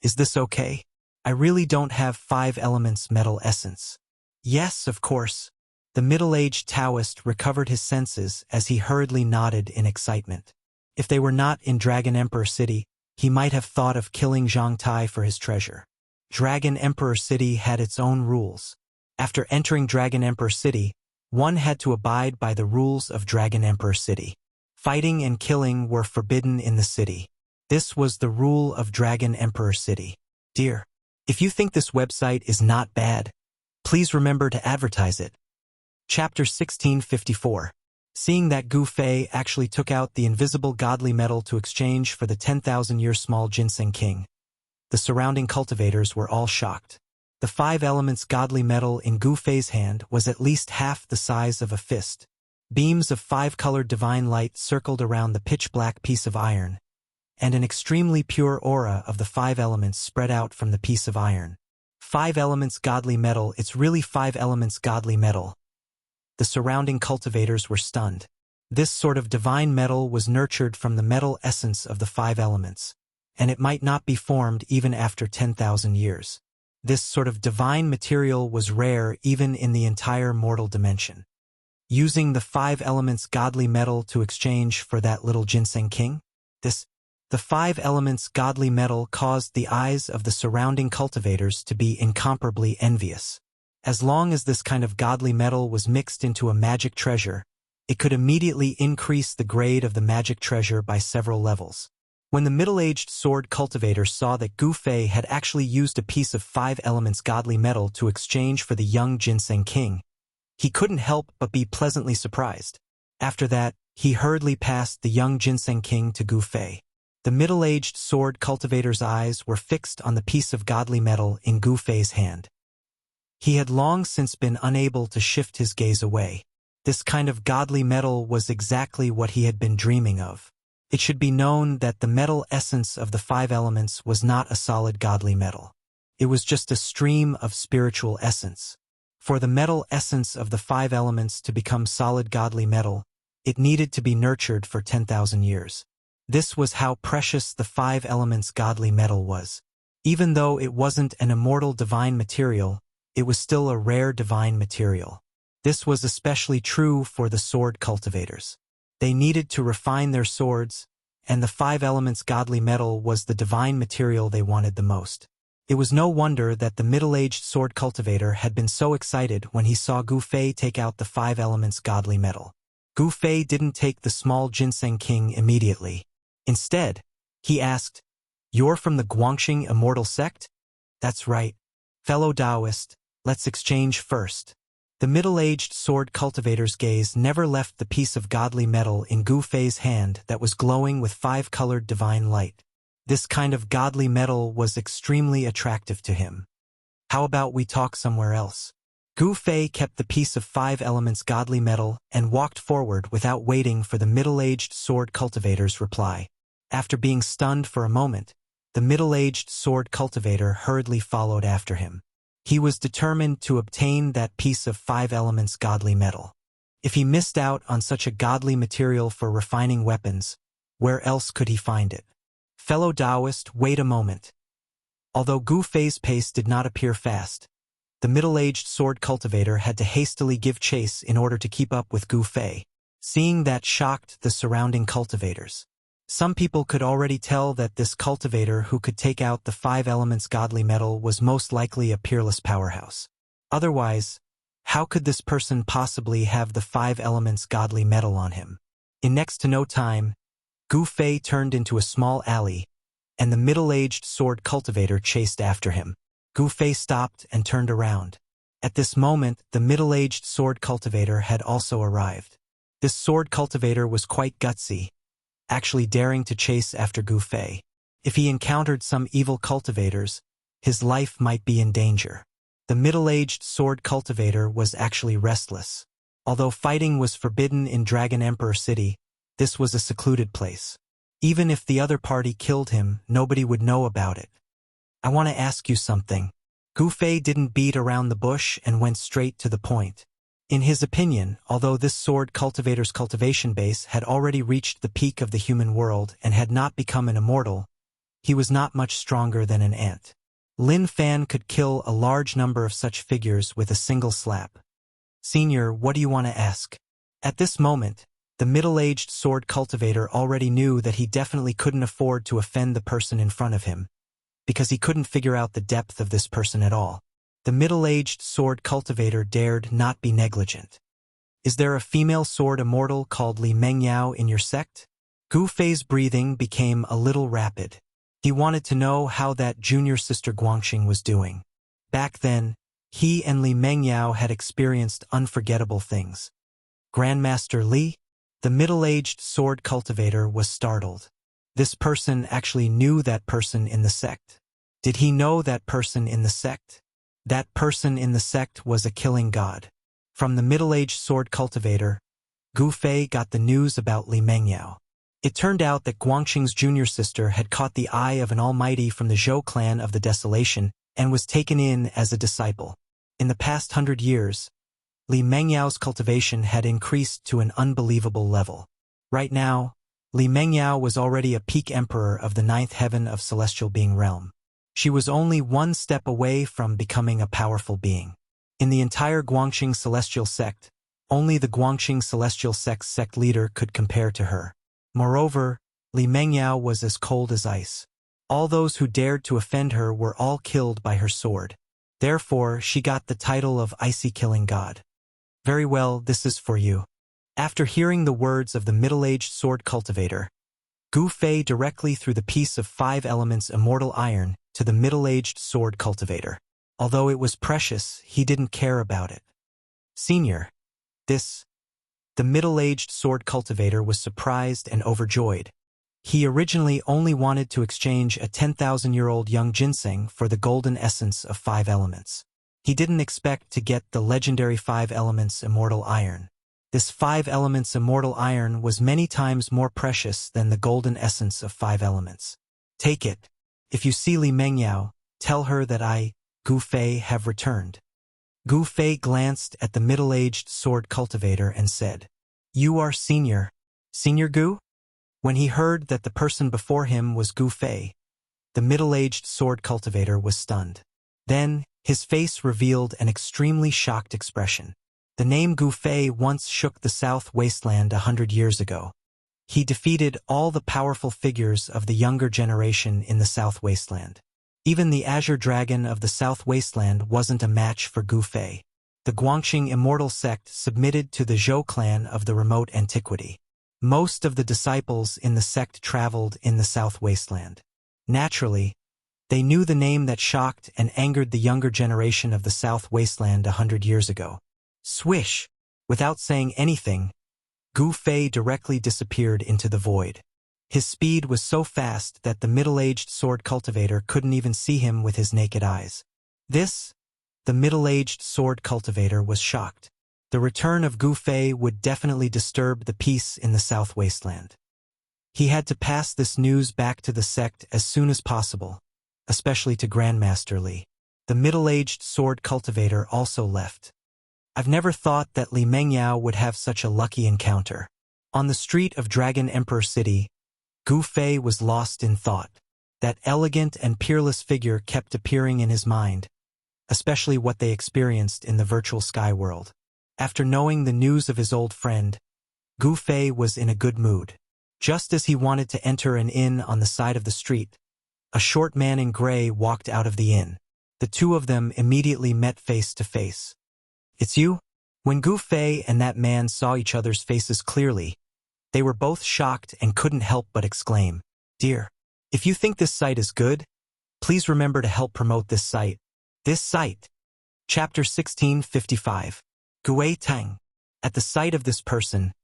Is this okay? I really don't have 5 elements metal essence. Yes, of course. The middle-aged Taoist recovered his senses as he hurriedly nodded in excitement. If they were not in Dragon Emperor City, he might have thought of killing Zhang Tai for his treasure. Dragon Emperor City had its own rules. After entering Dragon Emperor City, one had to abide by the rules of Dragon Emperor City. Fighting and killing were forbidden in the city. This was the rule of Dragon Emperor City. Dear, if you think this website is not bad, please remember to advertise it. Chapter 1654. Seeing that Gu Fei actually took out the invisible godly metal to exchange for the 10,000-year small ginseng king, the surrounding cultivators were all shocked. The 5 elements godly metal in Gu Fei's hand was at least half the size of a fist. Beams of 5-colored divine light circled around the pitch-black piece of iron, and an extremely pure aura of the 5 elements spread out from the piece of iron. 5 elements godly metal, it's really 5 elements godly metal. The surrounding cultivators were stunned. This sort of divine metal was nurtured from the metal essence of the 5 elements, and it might not be formed even after 10,000 years. This sort of divine material was rare even in the entire mortal dimension. Using the 5 elements godly metal to exchange for that little ginseng king? The 5 elements godly metal caused the eyes of the surrounding cultivators to be incomparably envious. As long as this kind of godly metal was mixed into a magic treasure, it could immediately increase the grade of the magic treasure by several levels. When the middle-aged sword cultivator saw that Gu Fei had actually used a piece of 5 elements godly metal to exchange for the young ginseng king, he couldn't help but be pleasantly surprised. After that, he hurriedly passed the young ginseng king to Gu Fei. The middle-aged sword cultivator's eyes were fixed on the piece of godly metal in Gu Fei's hand. He had long since been unable to shift his gaze away. This kind of godly metal was exactly what he had been dreaming of. It should be known that the metal essence of the 5 elements was not a solid godly metal. It was just a stream of spiritual essence. For the metal essence of the 5 elements to become solid godly metal, it needed to be nurtured for 10,000 years. This was how precious the 5 elements godly metal was. Even though it wasn't an immortal divine material, it was still a rare divine material. This was especially true for the sword cultivators. They needed to refine their swords, and the five elements godly metal was the divine material they wanted the most. It was no wonder that the middle-aged sword cultivator had been so excited when he saw Gu Fei take out the five elements godly metal. Gu Fei didn't take the small ginseng king immediately. Instead, he asked, "You're from the Guangxing Immortal sect?" "That's right. Fellow Taoist, let's exchange first." The middle-aged sword cultivator's gaze never left the piece of godly metal in Gu Fei's hand that was glowing with five-colored divine light. This kind of godly metal was extremely attractive to him. "How about we talk somewhere else?" Gu Fei kept the piece of five elements godly metal and walked forward without waiting for the middle-aged sword cultivator's reply. After being stunned for a moment, the middle-aged sword cultivator hurriedly followed after him. He was determined to obtain that piece of five elements godly metal. If he missed out on such a godly material for refining weapons, where else could he find it? Fellow Taoist, wait a moment. Although Gu Fei's pace did not appear fast, the middle-aged sword cultivator had to hastily give chase in order to keep up with Gu Fei. Seeing that shocked the surrounding cultivators. Some people could already tell that this cultivator who could take out the five elements godly metal was most likely a peerless powerhouse. Otherwise, how could this person possibly have the five elements godly metal on him? In next to no time, Gu Fei turned into a small alley, and the middle-aged sword cultivator chased after him. Gu Fei stopped and turned around. At this moment, the middle-aged sword cultivator had also arrived. This sword cultivator was quite gutsy, actually daring to chase after Gu Fei. If he encountered some evil cultivators, his life might be in danger. The middle-aged sword cultivator was actually restless. Although fighting was forbidden in Dragon Emperor City, this was a secluded place. Even if the other party killed him, nobody would know about it. "I want to ask you something." Gu Fei didn't beat around the bush and went straight to the point. In his opinion, although this sword cultivator's cultivation base had already reached the peak of the human world and had not become an immortal, he was not much stronger than an ant. Lin Fan could kill a large number of such figures with a single slap. "Senior, what do you want to ask?" At this moment, the middle-aged sword cultivator already knew that he definitely couldn't afford to offend the person in front of him, because he couldn't figure out the depth of this person at all. The middle-aged sword cultivator dared not be negligent. "Is there a female sword immortal called Li Mengyao in your sect?" Gu Fei's breathing became a little rapid. He wanted to know how that junior sister Guangxing was doing. Back then, he and Li Mengyao had experienced unforgettable things. "Grandmaster Li?" The middle-aged sword cultivator was startled. This person actually knew that person in the sect. Did he know that person in the sect? That person in the sect was a killing god. From the middle-aged sword cultivator, Gu Fei got the news about Li Mengyao. It turned out that Guangxing's junior sister had caught the eye of an almighty from the Zhou clan of the Desolation and was taken in as a disciple. In the past 100 years, Li Mengyao's cultivation had increased to an unbelievable level. Right now, Li Mengyao was already a peak emperor of the 9th heaven of celestial being realm. She was only one step away from becoming a powerful being. In the entire Guangxing celestial sect, only the Guangxing celestial sect's sect leader could compare to her. Moreover, Li Mengyao was as cold as ice. All those who dared to offend her were all killed by her sword. Therefore, she got the title of Icy Killing God. "Very well, this is for you." After hearing the words of the middle-aged sword cultivator, Gu Fei directly threw the piece of 5 elements immortal iron to the middle-aged sword cultivator. Although it was precious, he didn't care about it. "Senior, this..." The middle-aged sword cultivator was surprised and overjoyed. He originally only wanted to exchange a 10,000-year-old young ginseng for the golden essence of 5 elements. He didn't expect to get the legendary 5 elements immortal iron. This 5 elements immortal iron was many times more precious than the golden essence of 5 elements. "Take it. If you see Li Mengyao, tell her that I, Gu Fei, have returned." Gu Fei glanced at the middle-aged sword cultivator and said, "You are Senior. Senior Gu?" When he heard that the person before him was Gu Fei, the middle-aged sword cultivator was stunned. Then, his face revealed an extremely shocked expression. The name Gu Fei once shook the South Wasteland 100 years ago. He defeated all the powerful figures of the younger generation in the South Wasteland. Even the Azure Dragon of the South Wasteland wasn't a match for Gu Fei. The Guangxing Immortal sect submitted to the Zhou clan of the remote antiquity. Most of the disciples in the sect traveled in the South Wasteland. Naturally, they knew the name that shocked and angered the younger generation of the South Wasteland 100 years ago. Swish! Without saying anything, Gu Fei directly disappeared into the void. His speed was so fast that the middle-aged sword cultivator couldn't even see him with his naked eyes. The middle-aged sword cultivator was shocked. The return of Gu Fei would definitely disturb the peace in the South Wasteland. He had to pass this news back to the sect as soon as possible, especially to Grandmaster Li. The middle-aged sword cultivator also left. I've never thought that Li Mengyao would have such a lucky encounter. On the street of Dragon Emperor City, Gu Fei was lost in thought. That elegant and peerless figure kept appearing in his mind, especially what they experienced in the virtual sky world. After knowing the news of his old friend, Gu Fei was in a good mood. Just as he wanted to enter an inn on the side of the street, a short man in gray walked out of the inn. The two of them immediately met face to face. "It's you?" When Gu Fei and that man saw each other's faces clearly, they were both shocked and couldn't help but exclaim, "Dear, if you think this site is good, please remember to help promote this site." This site. Chapter 1655. Gui Tang. At the sight of this person,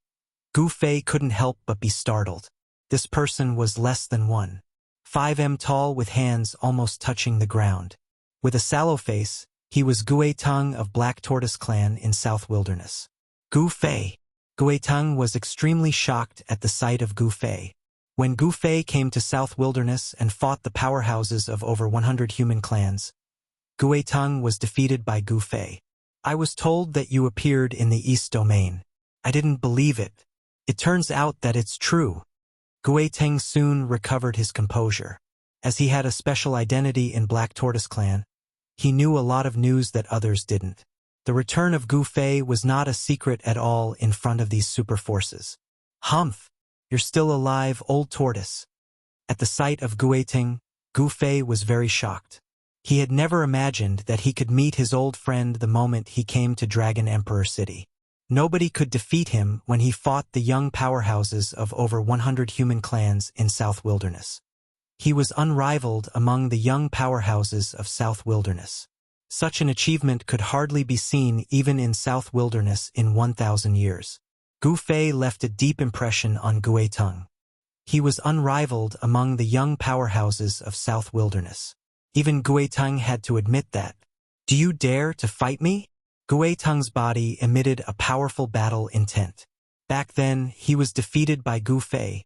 Gu Fei couldn't help but be startled. This person was less than 1.5 tall with hands almost touching the ground. With a sallow face, he was Gui Tang of Black Tortoise clan in South Wilderness. Gu Fei. Gui Tang was extremely shocked at the sight of Gu Fei. When Gu Fei came to South Wilderness and fought the powerhouses of over 100 human clans, Gui Tang was defeated by Gu Fei. "I was told that you appeared in the East Domain. I didn't believe it. It turns out that it's true." Gui Tang soon recovered his composure. As he had a special identity in Black Tortoise clan, he knew a lot of news that others didn't. The return of Gu Fei was not a secret at all in front of these super forces. "Humph! You're still alive, old tortoise." At the sight of Gui Tang, Gu Fei was very shocked. He had never imagined that he could meet his old friend the moment he came to Dragon Emperor City. Nobody could defeat him when he fought the young powerhouses of over 100 human clans in South Wilderness. He was unrivaled among the young powerhouses of South Wilderness. Such an achievement could hardly be seen even in South Wilderness in 1,000 years. Gu Fei left a deep impression on Gui Tang. He was unrivaled among the young powerhouses of South Wilderness. Even Gui Tang had to admit that. "Do you dare to fight me?" Gui Tang's body emitted a powerful battle intent. Back then, he was defeated by Gu Fei,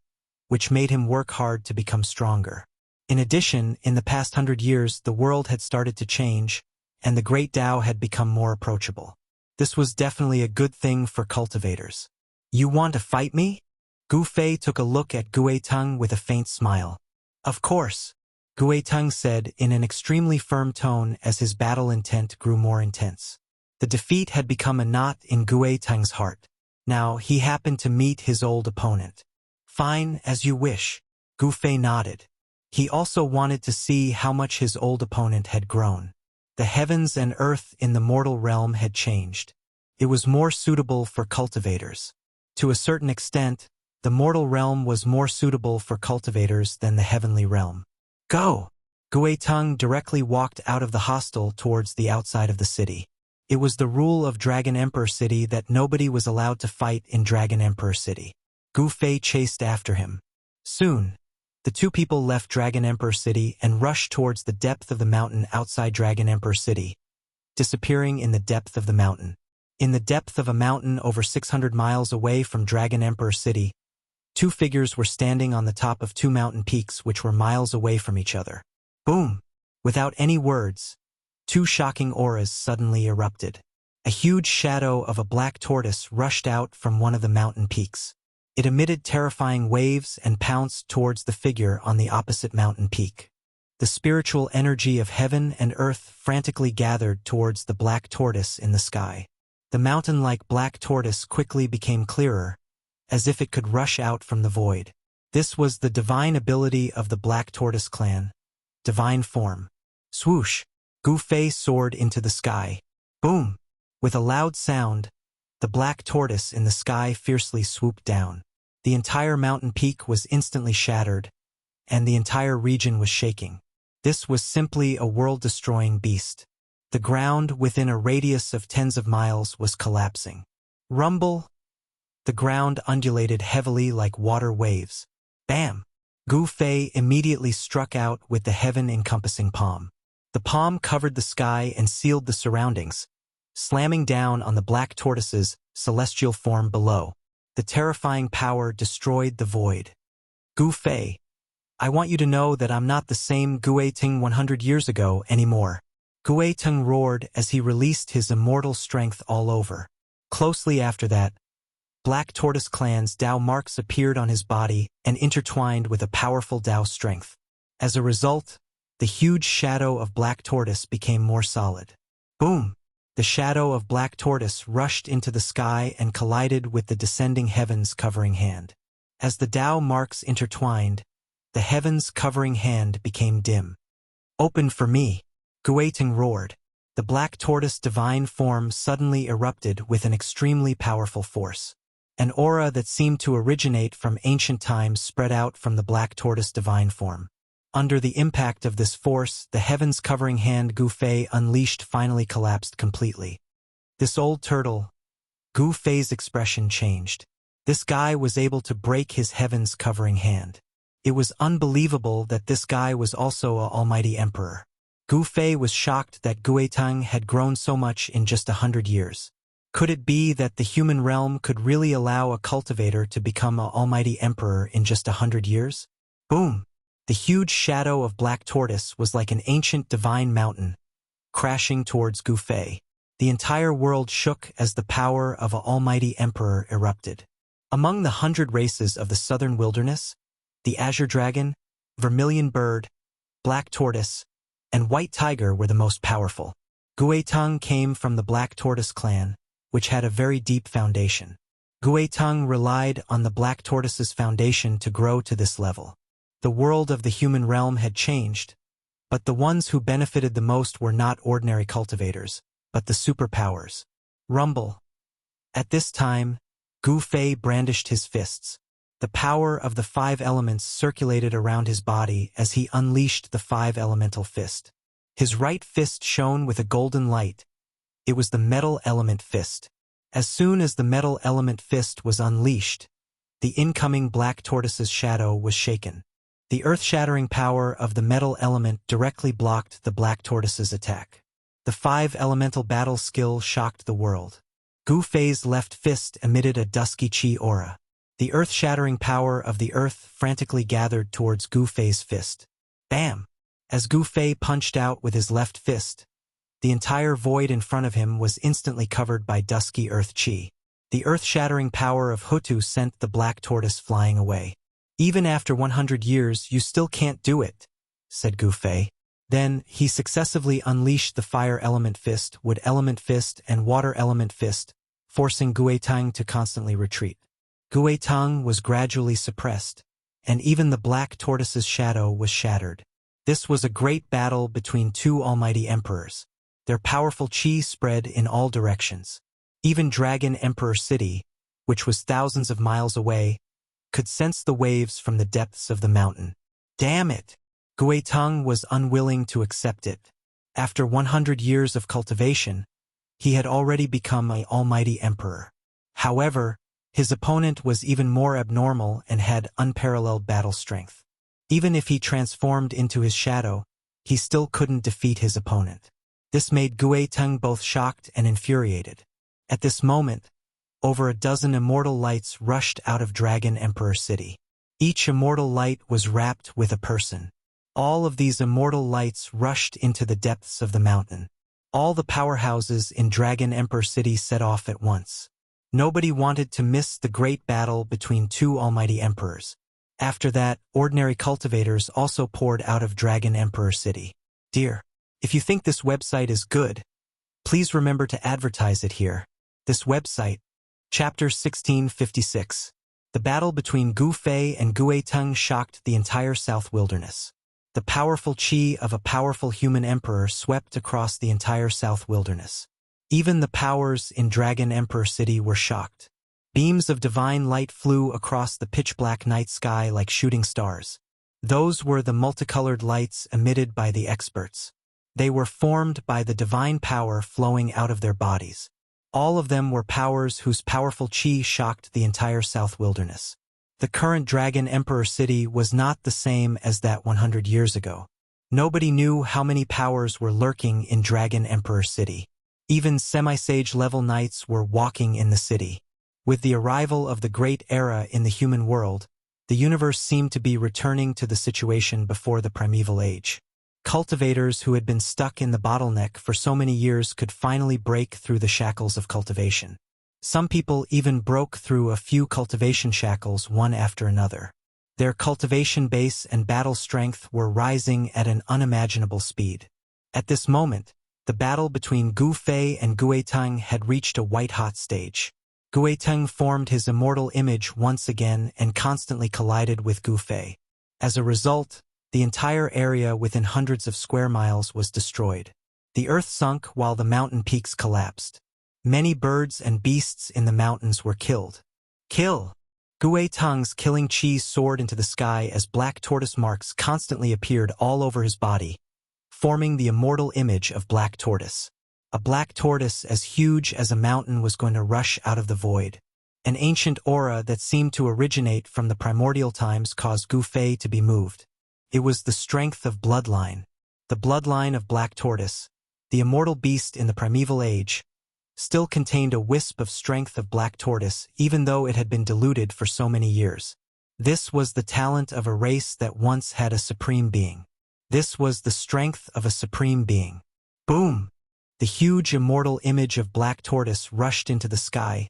which made him work hard to become stronger. In addition, in the past 100 years, the world had started to change, and the Great Tao had become more approachable. This was definitely a good thing for cultivators. "You want to fight me?" Gu Fei took a look at Gui Tang with a faint smile. "Of course," Gui Tang said in an extremely firm tone as his battle intent grew more intense. The defeat had become a knot in Gui Tang's heart. Now he happened to meet his old opponent. "Fine, as you wish." Gu Fei nodded. He also wanted to see how much his old opponent had grown. The heavens and earth in the mortal realm had changed. It was more suitable for cultivators. To a certain extent, the mortal realm was more suitable for cultivators than the heavenly realm. "Go!" Gui Tang directly walked out of the hostel towards the outside of the city. It was the rule of Dragon Emperor City that nobody was allowed to fight in Dragon Emperor City. Gu Fei chased after him. Soon, the two people left Dragon Emperor City and rushed towards the depth of the mountain outside Dragon Emperor City, disappearing in the depth of the mountain. In the depth of a mountain over 600 miles away from Dragon Emperor City, two figures were standing on the top of two mountain peaks which were miles away from each other. Boom! Without any words, two shocking auras suddenly erupted. A huge shadow of a black tortoise rushed out from one of the mountain peaks. It emitted terrifying waves and pounced towards the figure on the opposite mountain peak. The spiritual energy of heaven and earth frantically gathered towards the black tortoise in the sky. The mountain-like black tortoise quickly became clearer, as if it could rush out from the void. This was the divine ability of the Black Tortoise clan. Divine form. Swoosh! Gu Fei soared into the sky. Boom! With a loud sound, the black tortoise in the sky fiercely swooped down. The entire mountain peak was instantly shattered, and the entire region was shaking. This was simply a world-destroying beast. The ground within a radius of tens of miles was collapsing. Rumble! The ground undulated heavily like water waves. Bam! Gu Fei immediately struck out with the heaven-encompassing palm. The palm covered the sky and sealed the surroundings, slamming down on the black tortoise's celestial form below. The terrifying power destroyed the void. Gu Fei, I want you to know that I'm not the same Guiting 100 years ago anymore. Guiting roared as he released his immortal strength all over. Closely after that, Black Tortoise Clan's Dao marks appeared on his body and intertwined with a powerful Dao strength. As a result, the huge shadow of Black Tortoise became more solid. Boom! The shadow of Black Tortoise rushed into the sky and collided with the descending heavens covering hand. As the Dao marks intertwined, the heavens covering hand became dim. Open for me! Guiting roared. The Black Tortoise divine form suddenly erupted with an extremely powerful force. An aura that seemed to originate from ancient times spread out from the Black Tortoise divine form. Under the impact of this force, the heavens covering hand Gu Fei unleashed finally collapsed completely. This old turtle, Gu Fei's expression changed. This guy was able to break his heavens covering hand. It was unbelievable that this guy was also an almighty emperor. Gu Fei was shocked that Guiting had grown so much in just 100 years. Could it be that the human realm could really allow a cultivator to become an almighty emperor in just 100 years? Boom! The huge shadow of Black Tortoise was like an ancient divine mountain, crashing towards Gu Fei. The entire world shook as the power of an almighty emperor erupted. Among the 100 races of the southern wilderness, the azure dragon, vermilion bird, black tortoise, and white tiger were the most powerful. Guiting came from the Black Tortoise clan, which had a very deep foundation. Guiting relied on the Black Tortoise's foundation to grow to this level. The world of the human realm had changed, but the ones who benefited the most were not ordinary cultivators, but the superpowers. Rumble. At this time, Gu Fei brandished his fists. The power of the 5 elements circulated around his body as he unleashed the 5 elemental fist. His right fist shone with a golden light. It was the metal element fist. As soon as the metal element fist was unleashed, the incoming Black Tortoise's shadow was shaken. The earth-shattering power of the metal element directly blocked the Black Tortoise's attack. The 5 elemental battle skill shocked the world. Gu Fei's left fist emitted a dusky chi aura. The earth-shattering power of the earth frantically gathered towards Gu Fei's fist. Bam! As Gu Fei punched out with his left fist, the entire void in front of him was instantly covered by dusky earth chi. The earth-shattering power of Hutu sent the Black Tortoise flying away. Even after 100 years, you still can't do it, said Gu Fei. Then, he successively unleashed the fire element fist, wood element fist, and water element fist, forcing Guiting to constantly retreat. Guiting was gradually suppressed, and even the Black Tortoise's shadow was shattered. This was a great battle between 2 almighty emperors. Their powerful chi spread in all directions. Even Dragon Emperor City, which was thousands of miles away, could sense the waves from the depths of the mountain. Damn it! Guiting was unwilling to accept it. After 100 years of cultivation, he had already become an almighty emperor. However, his opponent was even more abnormal and had unparalleled battle strength. Even if he transformed into his shadow, he still couldn't defeat his opponent. This made Guiting both shocked and infuriated. At this moment, over a dozen immortal lights rushed out of Dragon Emperor City. Each immortal light was wrapped with a person. All of these immortal lights rushed into the depths of the mountain. All the powerhouses in Dragon Emperor City set off at once. Nobody wanted to miss the great battle between 2 almighty emperors. After that, ordinary cultivators also poured out of Dragon Emperor City. Dear, if you think this website is good, please remember to advertise it here. This website. Chapter 1656. The battle between Gu Fei and Gue Teng shocked the entire South Wilderness. The powerful qi of a powerful human emperor swept across the entire South Wilderness. Even the powers in Dragon Emperor City were shocked. Beams of divine light flew across the pitch-black night sky like shooting stars. Those were the multicolored lights emitted by the experts. They were formed by the divine power flowing out of their bodies. All of them were powers whose powerful qi shocked the entire South Wilderness. The current Dragon Emperor City was not the same as that 100 years ago. Nobody knew how many powers were lurking in Dragon Emperor City. Even semi-sage level knights were walking in the city. With the arrival of the Great Era in the human world, the universe seemed to be returning to the situation before the primeval age. Cultivators who had been stuck in the bottleneck for so many years could finally break through the shackles of cultivation. Some people even broke through a few cultivation shackles one after another. Their cultivation base and battle strength were rising at an unimaginable speed. At this moment, the battle between Gu Fei and Gue Teng had reached a white-hot stage. Gue Teng formed his immortal image once again and constantly collided with Gu Fei. As a result, the entire area within hundreds of square miles was destroyed. The earth sunk while the mountain peaks collapsed. Many birds and beasts in the mountains were killed. Kill! Gue Teng's killing chi soared into the sky as black tortoise marks constantly appeared all over his body, forming the immortal image of Black Tortoise. A black tortoise as huge as a mountain was going to rush out of the void. An ancient aura that seemed to originate from the primordial times caused Gu Fei to be moved. It was the strength of bloodline. The bloodline of Black Tortoise, the immortal beast in the primeval age, still contained a wisp of strength of Black Tortoise even though it had been diluted for so many years. This was the talent of a race that once had a supreme being. This was the strength of a supreme being. Boom! The huge immortal image of Black Tortoise rushed into the sky,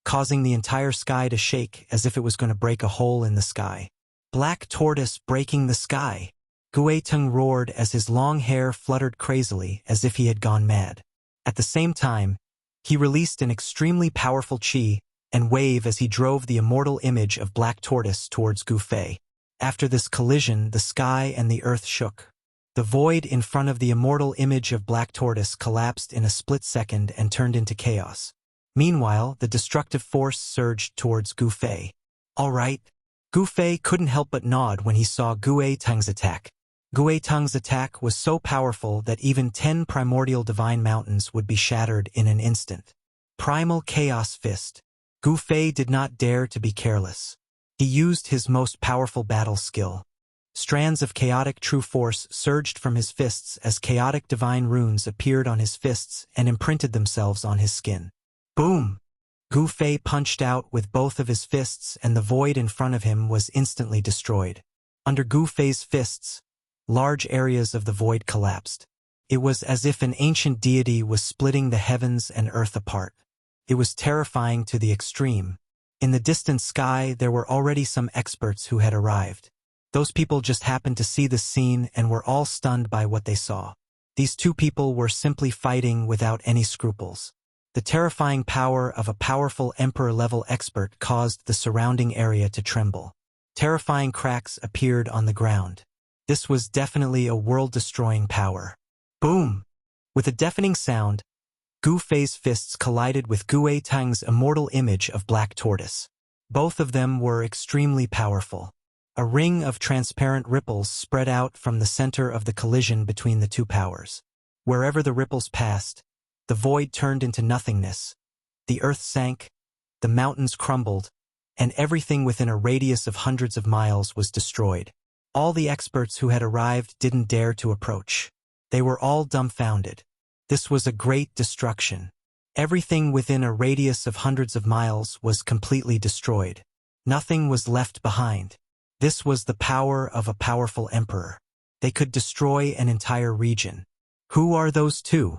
causing the entire sky to shake as if it was going to break a hole in the sky. Black Tortoise breaking the sky. Gue Teng roared as his long hair fluttered crazily as if he had gone mad. At the same time, he released an extremely powerful qi and wave as he drove the immortal image of Black Tortoise towards Gu Fei. After this collision, the sky and the earth shook. The void in front of the immortal image of Black Tortoise collapsed in a split second and turned into chaos. Meanwhile, the destructive force surged towards Gu Fei. All right. Gu Fei couldn't help but nod when he saw Gue Teng's attack. Gue Teng's attack was so powerful that even 10 primordial divine mountains would be shattered in an instant. Primal Chaos Fist. Gu Fei did not dare to be careless. He used his most powerful battle skill. Strands of chaotic true force surged from his fists as chaotic divine runes appeared on his fists and imprinted themselves on his skin. Boom! Gu Fei punched out with both of his fists and the void in front of him was instantly destroyed. Under Gu Fei's fists, large areas of the void collapsed. It was as if an ancient deity was splitting the heavens and earth apart. It was terrifying to the extreme. In the distant sky, there were already some experts who had arrived. Those people just happened to see this scene and were all stunned by what they saw. These two people were simply fighting without any scruples. The terrifying power of a powerful emperor-level expert caused the surrounding area to tremble. Terrifying cracks appeared on the ground. This was definitely a world-destroying power. Boom! With a deafening sound, Gu Fei's fists collided with Gue Teng's immortal image of Black Tortoise. Both of them were extremely powerful. A ring of transparent ripples spread out from the center of the collision between the two powers. Wherever the ripples passed, the void turned into nothingness. The earth sank, the mountains crumbled, and everything within a radius of hundreds of miles was destroyed. All the experts who had arrived didn't dare to approach. They were all dumbfounded. This was a great destruction. Everything within a radius of hundreds of miles was completely destroyed. Nothing was left behind. This was the power of a powerful emperor. They could destroy an entire region. Who are those two?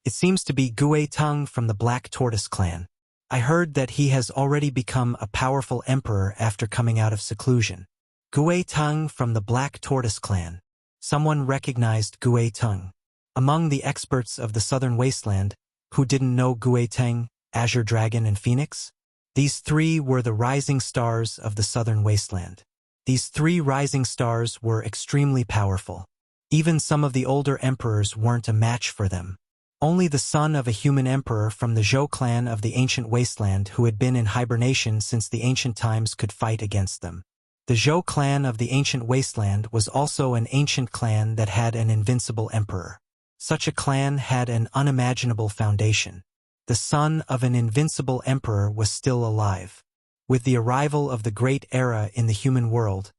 It seems to be Gue Teng from the Black Tortoise clan. I heard that he has already become a powerful emperor after coming out of seclusion. Gue Teng from the Black Tortoise clan. Someone recognized Gue Teng. Among the experts of the southern wasteland, who didn't know Gue Teng, Azure Dragon, and Phoenix? These three were the rising stars of the southern wasteland. These three rising stars were extremely powerful. Even some of the older emperors weren't a match for them. Only the son of a human emperor from the Zhou clan of the ancient wasteland who had been in hibernation since the ancient times could fight against them. The Zhou clan of the ancient wasteland was also an ancient clan that had an invincible emperor. Such a clan had an unimaginable foundation. The son of an invincible emperor was still alive. With the arrival of the great era in the human world,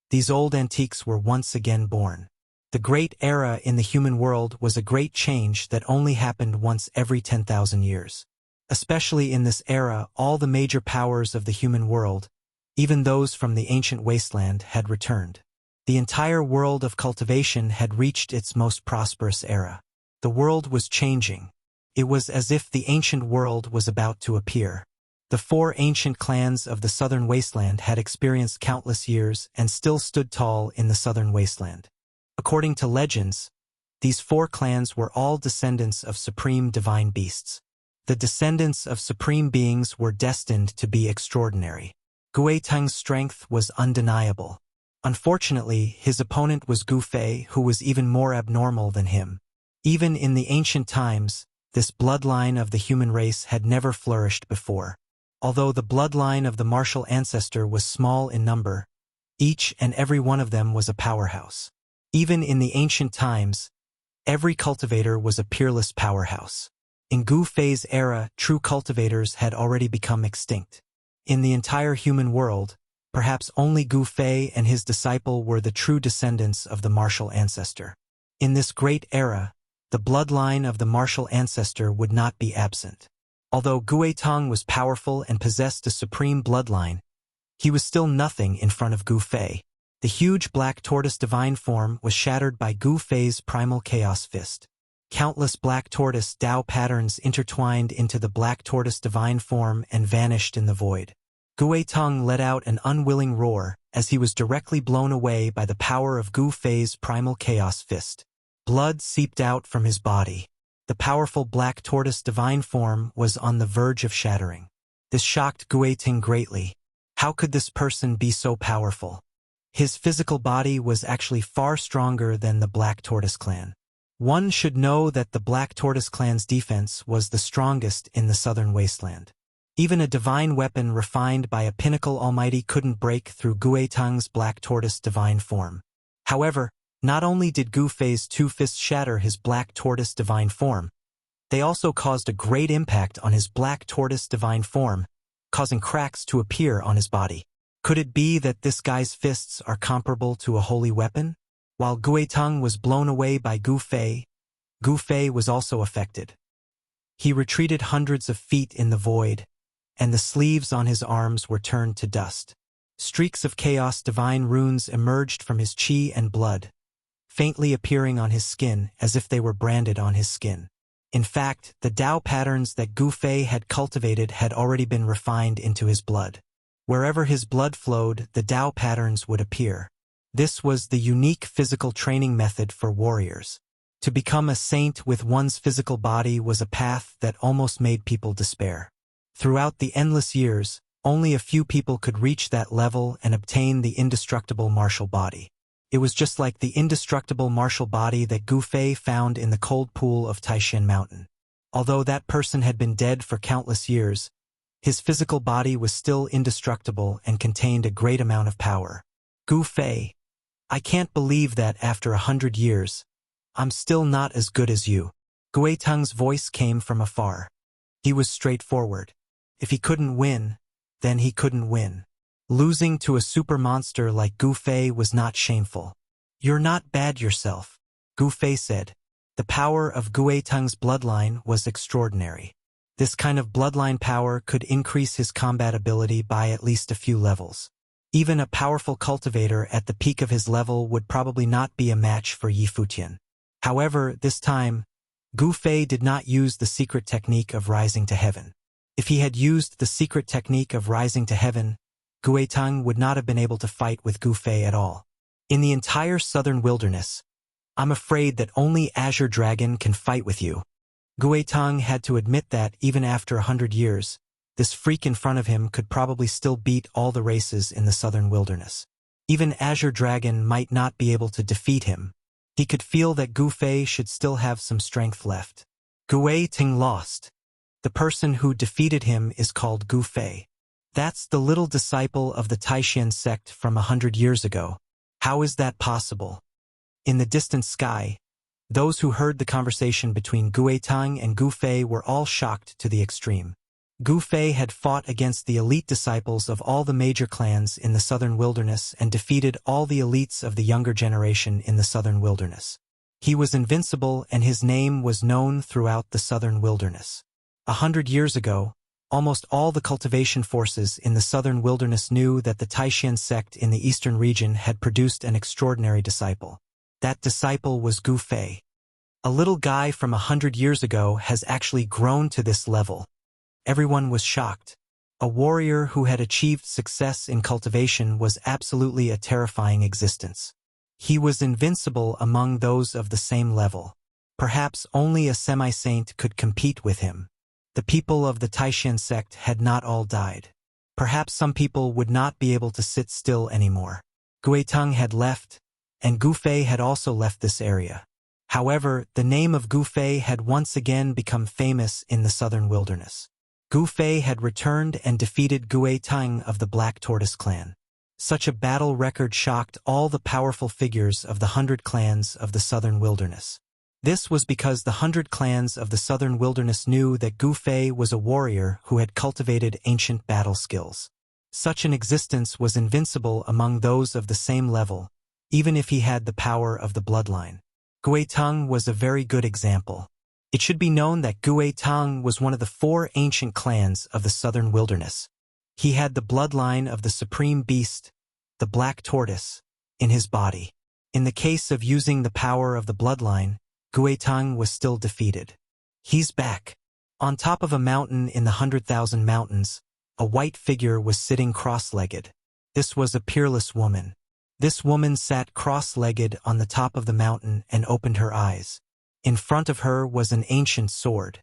these old antiques were once again born. The great era in the human world was a great change that only happened once every 10,000 years. Especially in this era, all the major powers of the human world, even those from the ancient wasteland, had returned. The entire world of cultivation had reached its most prosperous era. The world was changing. It was as if the ancient world was about to appear. The four ancient clans of the southern wasteland had experienced countless years and still stood tall in the southern wasteland. According to legends, these four clans were all descendants of supreme divine beasts. The descendants of supreme beings were destined to be extraordinary. Gui Teng's strength was undeniable. Unfortunately, his opponent was Gu Fei, who was even more abnormal than him. Even in the ancient times, this bloodline of the human race had never flourished before. Although the bloodline of the martial ancestor was small in number, each and every one of them was a powerhouse. Even in the ancient times, every cultivator was a peerless powerhouse. In Gu Fei's era, true cultivators had already become extinct. In the entire human world, perhaps only Gu Fei and his disciple were the true descendants of the martial ancestor. In this great era, the bloodline of the martial ancestor would not be absent. Although Gui Teng was powerful and possessed a supreme bloodline, he was still nothing in front of Gu Fei. The huge black tortoise divine form was shattered by Gu Fei's primal chaos fist. Countless black tortoise Dao patterns intertwined into the black tortoise divine form and vanished in the void. Gui Teng let out an unwilling roar as he was directly blown away by the power of Gu Fei's primal chaos fist. Blood seeped out from his body. The powerful black tortoise divine form was on the verge of shattering. This shocked Gui Teng greatly. How could this person be so powerful? His physical body was actually far stronger than the Black Tortoise clan. One should know that the Black Tortoise clan's defense was the strongest in the southern wasteland. Even a divine weapon refined by a pinnacle almighty couldn't break through Gui Teng's Black Tortoise divine form. However, not only did Gu Fei's two fists shatter his Black Tortoise divine form, they also caused a great impact on his Black Tortoise divine form, causing cracks to appear on his body. Could it be that this guy's fists are comparable to a holy weapon? While Gui Teng was blown away by Gu Fei was also affected. He retreated hundreds of feet in the void, and the sleeves on his arms were turned to dust. Streaks of chaos divine runes emerged from his chi and blood, faintly appearing on his skin as if they were branded on his skin. In fact, the Dao patterns that Gu Fei had cultivated had already been refined into his blood. Wherever his blood flowed, the Dao patterns would appear. This was the unique physical training method for warriors. To become a saint with one's physical body was a path that almost made people despair. Throughout the endless years, only a few people could reach that level and obtain the indestructible martial body. It was just like the indestructible martial body that Gu Fei found in the cold pool of Taishan Mountain. Although that person had been dead for countless years, his physical body was still indestructible and contained a great amount of power. Gu Fei, I can't believe that after 100 years, I'm still not as good as you. Gui Teng's voice came from afar. He was straightforward. If he couldn't win, then he couldn't win. Losing to a super monster like Gu Fei was not shameful. You're not bad yourself, Gu Fei said. The power of Gui Teng's bloodline was extraordinary. This kind of bloodline power could increase his combat ability by at least a few levels. Even a powerful cultivator at the peak of his level would probably not be a match for Yi Futian. However, this time, Gu Fei did not use the secret technique of rising to heaven. If he had used the secret technique of rising to heaven, Gui Teng would not have been able to fight with Gu Fei at all. In the entire southern wilderness, I'm afraid that only Azure Dragon can fight with you. Guetang had to admit that, even after 100 years, this freak in front of him could probably still beat all the races in the southern wilderness. Even Azure Dragon might not be able to defeat him. He could feel that Gu Fei should still have some strength left. Guetang lost. The person who defeated him is called Gu Fei. That's the little disciple of the Taishan sect from 100 years ago. How is that possible? In the distant sky, those who heard the conversation between Guetang and Gu Fei were all shocked to the extreme. Gu Fei had fought against the elite disciples of all the major clans in the southern wilderness and defeated all the elites of the younger generation in the southern wilderness. He was invincible, and his name was known throughout the southern wilderness. 100 years ago, almost all the cultivation forces in the southern wilderness knew that the Taishan sect in the eastern region had produced an extraordinary disciple. That disciple was Gu Fei. A little guy from 100 years ago has actually grown to this level. Everyone was shocked. A warrior who had achieved success in cultivation was absolutely a terrifying existence. He was invincible among those of the same level. Perhaps only a semi-saint could compete with him. The people of the Taishan sect had not all died. Perhaps some people would not be able to sit still anymore. Guetang had left, and Gu Fei had also left this area. However, the name of Gu Fei had once again become famous in the southern wilderness. Gu Fei had returned and defeated Guetang of the Black Tortoise clan. Such a battle record shocked all the powerful figures of the 100 clans of the southern wilderness. This was because the 100 clans of the southern wilderness knew that Gu Fei was a warrior who had cultivated ancient battle skills. Such an existence was invincible among those of the same level, even if he had the power of the bloodline. Guetang was a very good example. It should be known that Guetang was one of the 4 ancient clans of the southern wilderness. He had the bloodline of the supreme beast, the Black Tortoise, in his body. In the case of using the power of the bloodline, Guetang was still defeated. He's back. On top of a mountain in the 100,000 mountains, a white figure was sitting cross-legged. This was a peerless woman. This woman sat cross-legged on the top of the mountain and opened her eyes. In front of her was an ancient sword.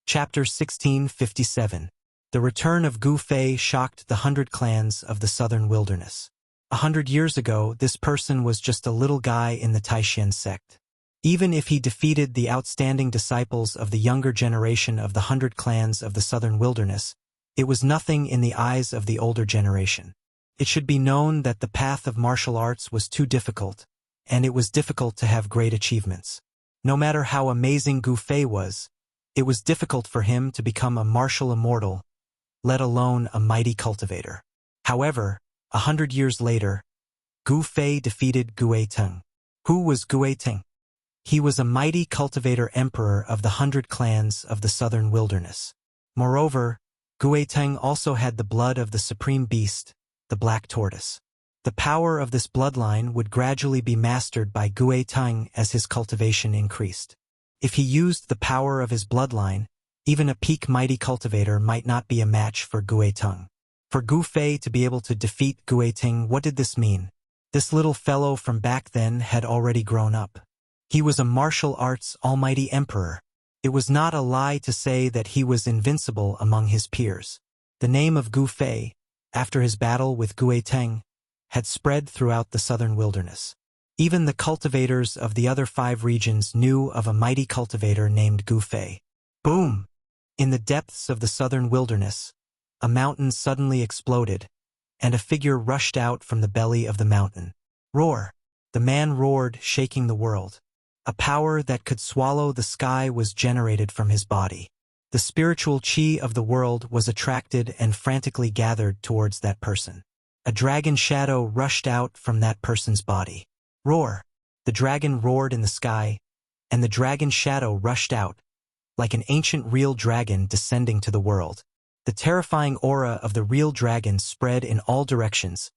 Chapter 1657. The return of Gu Fei shocked the 100 clans of the southern wilderness. 100 years ago, this person was just a little guy in the Taishan sect. Even if he defeated the outstanding disciples of the younger generation of the 100 clans of the southern wilderness, it was nothing in the eyes of the older generation. It should be known that the path of martial arts was too difficult, and it was difficult to have great achievements. No matter how amazing Gu Fei was, it was difficult for him to become a martial immortal, let alone a mighty cultivator. However, 100 years later, Gu Fei defeated Guetang. Who was Guetang? He was a mighty cultivator emperor of the 100 clans of the southern wilderness. Moreover, Guetang also had the blood of the supreme beast, the Black Tortoise. The power of this bloodline would gradually be mastered by Guetang as his cultivation increased. If he used the power of his bloodline, even a peak mighty cultivator might not be a match for Guetang. For Gu Fei to be able to defeat Guetang, what did this mean? This little fellow from back then had already grown up. He was a martial arts almighty emperor. It was not a lie to say that he was invincible among his peers. The name of Gu Fei, after his battle with Guetang, had spread throughout the southern wilderness. Even the cultivators of the other 5 regions knew of a mighty cultivator named Gu Fei. Boom! In the depths of the southern wilderness, a mountain suddenly exploded, and a figure rushed out from the belly of the mountain. Roar! The man roared, shaking the world. A power that could swallow the sky was generated from his body. The spiritual chi of the world was attracted and frantically gathered towards that person. A dragon shadow rushed out from that person's body. Roar! The dragon roared in the sky, and the dragon shadow rushed out, like an ancient real dragon descending to the world. The terrifying aura of the real dragon spread in all directions,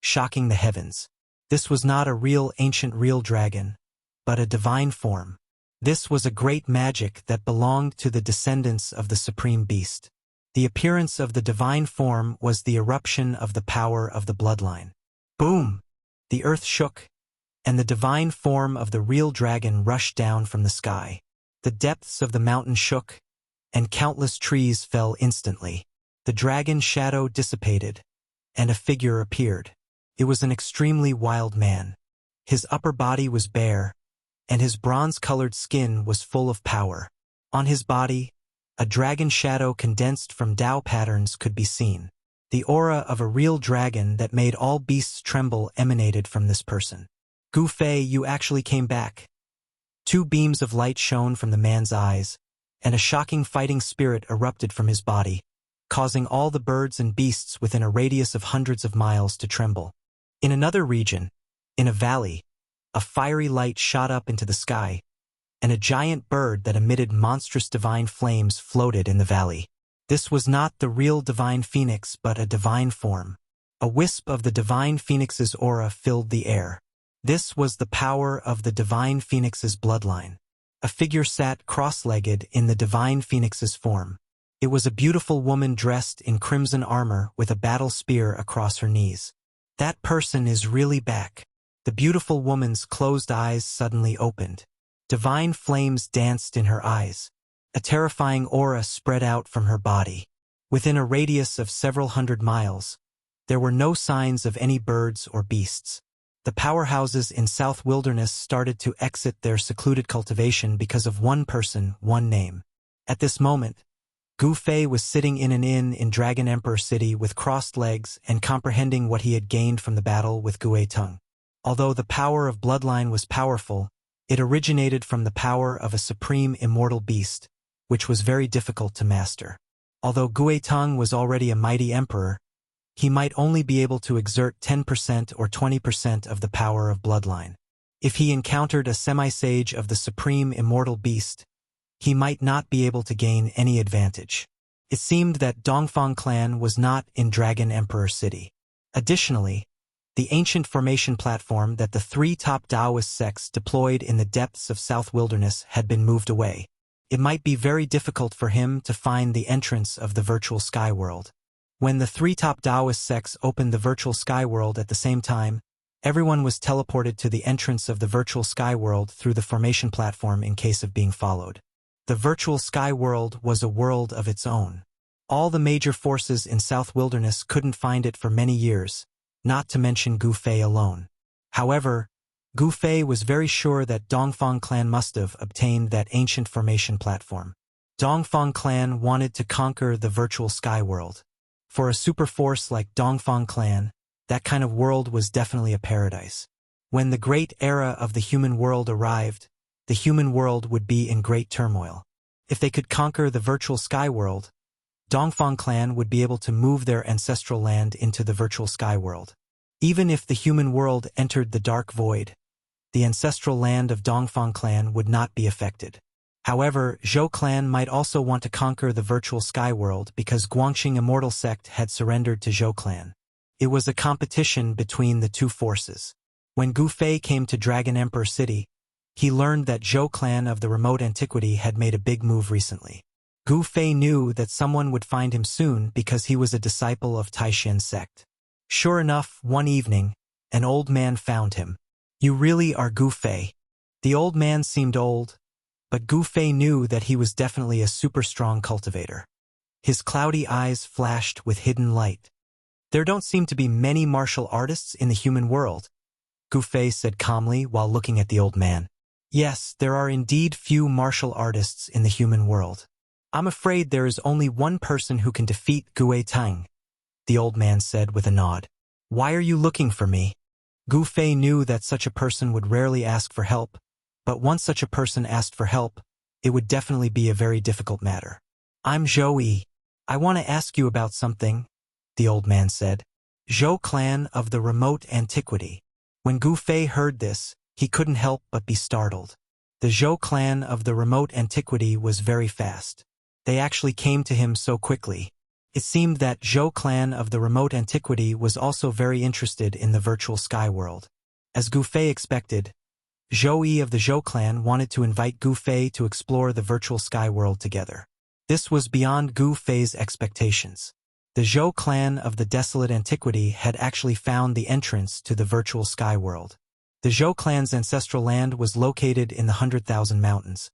shocking the heavens. This was not a real ancient real dragon, but a divine form. This was a great magic that belonged to the descendants of the supreme beast. The appearance of the divine form was the eruption of the power of the bloodline. Boom! The earth shook, and the divine form of the real dragon rushed down from the sky. The depths of the mountain shook, and countless trees fell instantly. The dragon's shadow dissipated, and a figure appeared. It was an extremely wild man. His upper body was bare, and his bronze-colored skin was full of power. On his body, a dragon shadow condensed from Tao patterns could be seen. The aura of a real dragon that made all beasts tremble emanated from this person. Gu Fei, you actually came back. Two beams of light shone from the man's eyes, and a shocking fighting spirit erupted from his body, causing all the birds and beasts within a radius of hundreds of miles to tremble. In another region, in a valley, a fiery light shot up into the sky, and a giant bird that emitted monstrous divine flames floated in the valley. This was not the real divine phoenix but a divine form. A wisp of the divine phoenix's aura filled the air. This was the power of the divine phoenix's bloodline. A figure sat cross-legged in the divine phoenix's form. It was a beautiful woman dressed in crimson armor with a battle spear across her knees. That person is really back. The beautiful woman's closed eyes suddenly opened. Divine flames danced in her eyes. A terrifying aura spread out from her body. Within a radius of several hundred miles, there were no signs of any birds or beasts. The powerhouses in South Wilderness started to exit their secluded cultivation because of one person, one name. At this moment, Gu Fei was sitting in an inn in Dragon Emperor City with crossed legs and comprehending what he had gained from the battle with Gue Tung. Although the power of bloodline was powerful, it originated from the power of a supreme immortal beast, which was very difficult to master. Although Gue Tung was already a mighty emperor, he might only be able to exert 10% or 20% of the power of bloodline. If he encountered a semi-sage of the supreme immortal beast, he might not be able to gain any advantage. It seemed that Dongfang clan was not in Dragon Emperor City. Additionally, the ancient formation platform that the three top Taoist sects deployed in the depths of South Wilderness had been moved away. It might be very difficult for him to find the entrance of the virtual sky world. When the three top Taoist sects opened the virtual sky world at the same time, everyone was teleported to the entrance of the virtual sky world through the formation platform in case of being followed. The virtual sky world was a world of its own. All the major forces in South Wilderness couldn't find it for many years, not to mention Gu Fei alone. However, Gu Fei was very sure that Dongfang clan must have obtained that ancient formation platform. Dongfang clan wanted to conquer the virtual sky world. For a super force like Dongfang clan, that kind of world was definitely a paradise. When the great era of the human world arrived, the human world would be in great turmoil. If they could conquer the virtual sky world, Dongfang clan would be able to move their ancestral land into the virtual sky world. Even if the human world entered the dark void, the ancestral land of Dongfang clan would not be affected. However, Zhou clan might also want to conquer the virtual sky world because Guangxing Immortal sect had surrendered to Zhou clan. It was a competition between the two forces. When Gu Fei came to Dragon Emperor City, he learned that Zhou clan of the remote antiquity had made a big move recently. Gu Fei knew that someone would find him soon because he was a disciple of Taishan sect. Sure enough, one evening, an old man found him. "You really are Gu Fei." The old man seemed old, but Gu Fei knew that he was definitely a super strong cultivator. His cloudy eyes flashed with hidden light. "There don't seem to be many martial artists in the human world," Gu Fei said calmly while looking at the old man. "Yes, there are indeed few martial artists in the human world. I'm afraid there is only one person who can defeat Gue Tang," the old man said with a nod. "Why are you looking for me?" Gu Fei knew that such a person would rarely ask for help, but once such a person asked for help, it would definitely be a very difficult matter. "I'm Zhou Yi. I want to ask you about something," the old man said. Zhou clan of the remote antiquity. When Gu Fei heard this, he couldn't help but be startled. The Zhou clan of the remote antiquity was very fast. They actually came to him so quickly. It seemed that Zhou clan of the remote antiquity was also very interested in the virtual sky world. As Gu Fei expected, Zhou Yi of the Zhou clan wanted to invite Gu Fei to explore the virtual sky world together. This was beyond Gu Fei's expectations. The Zhou clan of the desolate antiquity had actually found the entrance to the virtual sky world. The Zhou clan's ancestral land was located in the 100,000 mountains.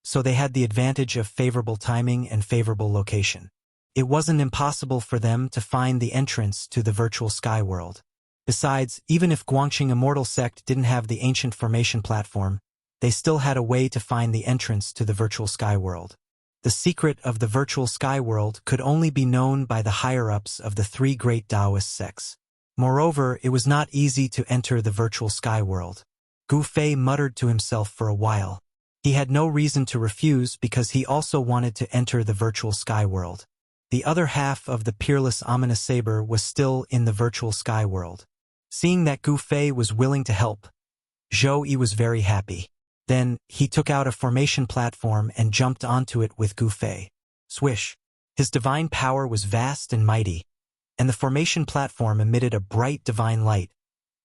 so they had the advantage of favorable timing and favorable location. It wasn't impossible for them to find the entrance to the virtual sky world. Besides, even if Guangxing Immortal sect didn't have the ancient formation platform, they still had a way to find the entrance to the virtual sky world. The secret of the virtual sky world could only be known by the higher-ups of the three great Taoist sects. Moreover, it was not easy to enter the virtual sky world. Gu Fei muttered to himself for a while. He had no reason to refuse because he also wanted to enter the virtual sky world. The other half of the peerless ominous saber was still in the virtual sky world. Seeing that Gu Fei was willing to help, Zhou Yi was very happy. Then, he took out a formation platform and jumped onto it with Gu Fei. Swish! His divine power was vast and mighty, and the formation platform emitted a bright divine light,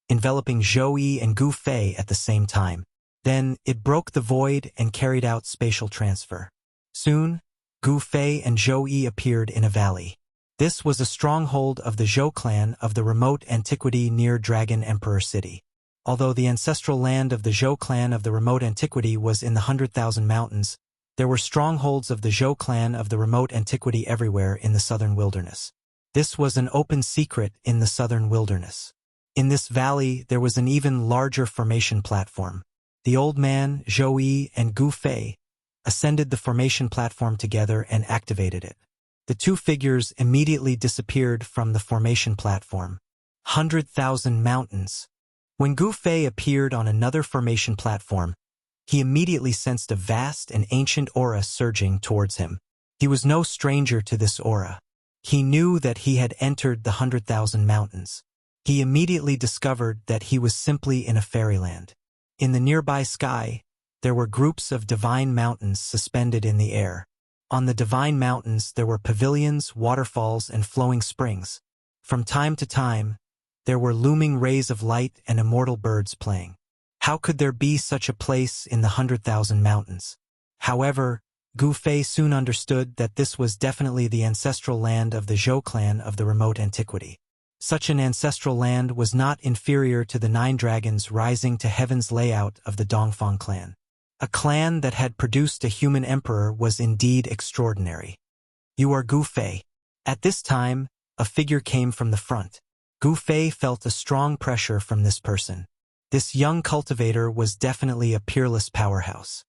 enveloping Zhou Yi and Gu Fei at the same time. Then, it broke the void and carried out spatial transfer. Soon, Gu Fei and Zhou Yi appeared in a valley. This was a stronghold of the Zhou clan of the remote antiquity near Dragon Emperor City. Although the ancestral land of the Zhou clan of the remote antiquity was in the 100,000 mountains, there were strongholds of the Zhou clan of the remote antiquity everywhere in the southern wilderness. This was an open secret in the southern wilderness. In this valley, there was an even larger formation platform. The old man, Zhou Yi, and Gu Fei ascended the formation platform together and activated it. The two figures immediately disappeared from the formation platform. 100,000 mountains. When Gu Fei appeared on another formation platform, he immediately sensed a vast and ancient aura surging towards him. He was no stranger to this aura. He knew that he had entered the 100,000 mountains. He immediately discovered that he was simply in a fairyland. In the nearby sky, there were groups of divine mountains suspended in the air. On the divine mountains there were pavilions, waterfalls, and flowing springs. From time to time, there were looming rays of light and immortal birds playing. How could there be such a place in the 100,000 mountains? However, Gu Fei soon understood that this was definitely the ancestral land of the Zhou clan of the remote antiquity. Such an ancestral land was not inferior to the 9 dragons rising to heaven's layout of the Dongfang clan. A clan that had produced a human emperor was indeed extraordinary. You are Gu Fei. At this time, a figure came from the front. Gu Fei felt a strong pressure from this person. This young cultivator was definitely a peerless powerhouse.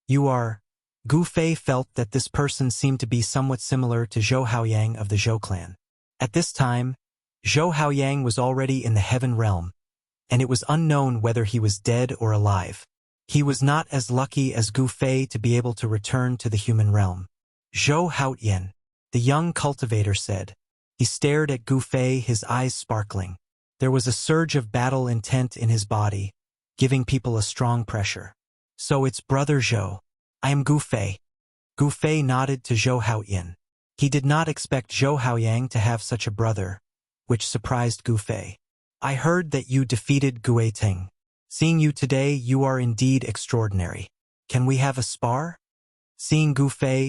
You are... Gu Fei felt that this person seemed to be somewhat similar to Zhou Haoyang of the Zhou clan. At this time, Zhou Haoyang was already in the heaven realm, and it was unknown whether he was dead or alive. He was not as lucky as Gu Fei to be able to return to the human realm. Zhou Haoyan, the young cultivator said. He stared at Gu Fei, his eyes sparkling. There was a surge of battle intent in his body, giving people a strong pressure. So it's Brother Zhou. I am Gu Fei. Gu Fei nodded to Zhou Haoyan. He did not expect Zhou Haoyang to have such a brother, which surprised Gu Fei. I heard that you defeated Gue Ting. Seeing you today, you are indeed extraordinary. Can we have a spar? Seeing Gu Fei,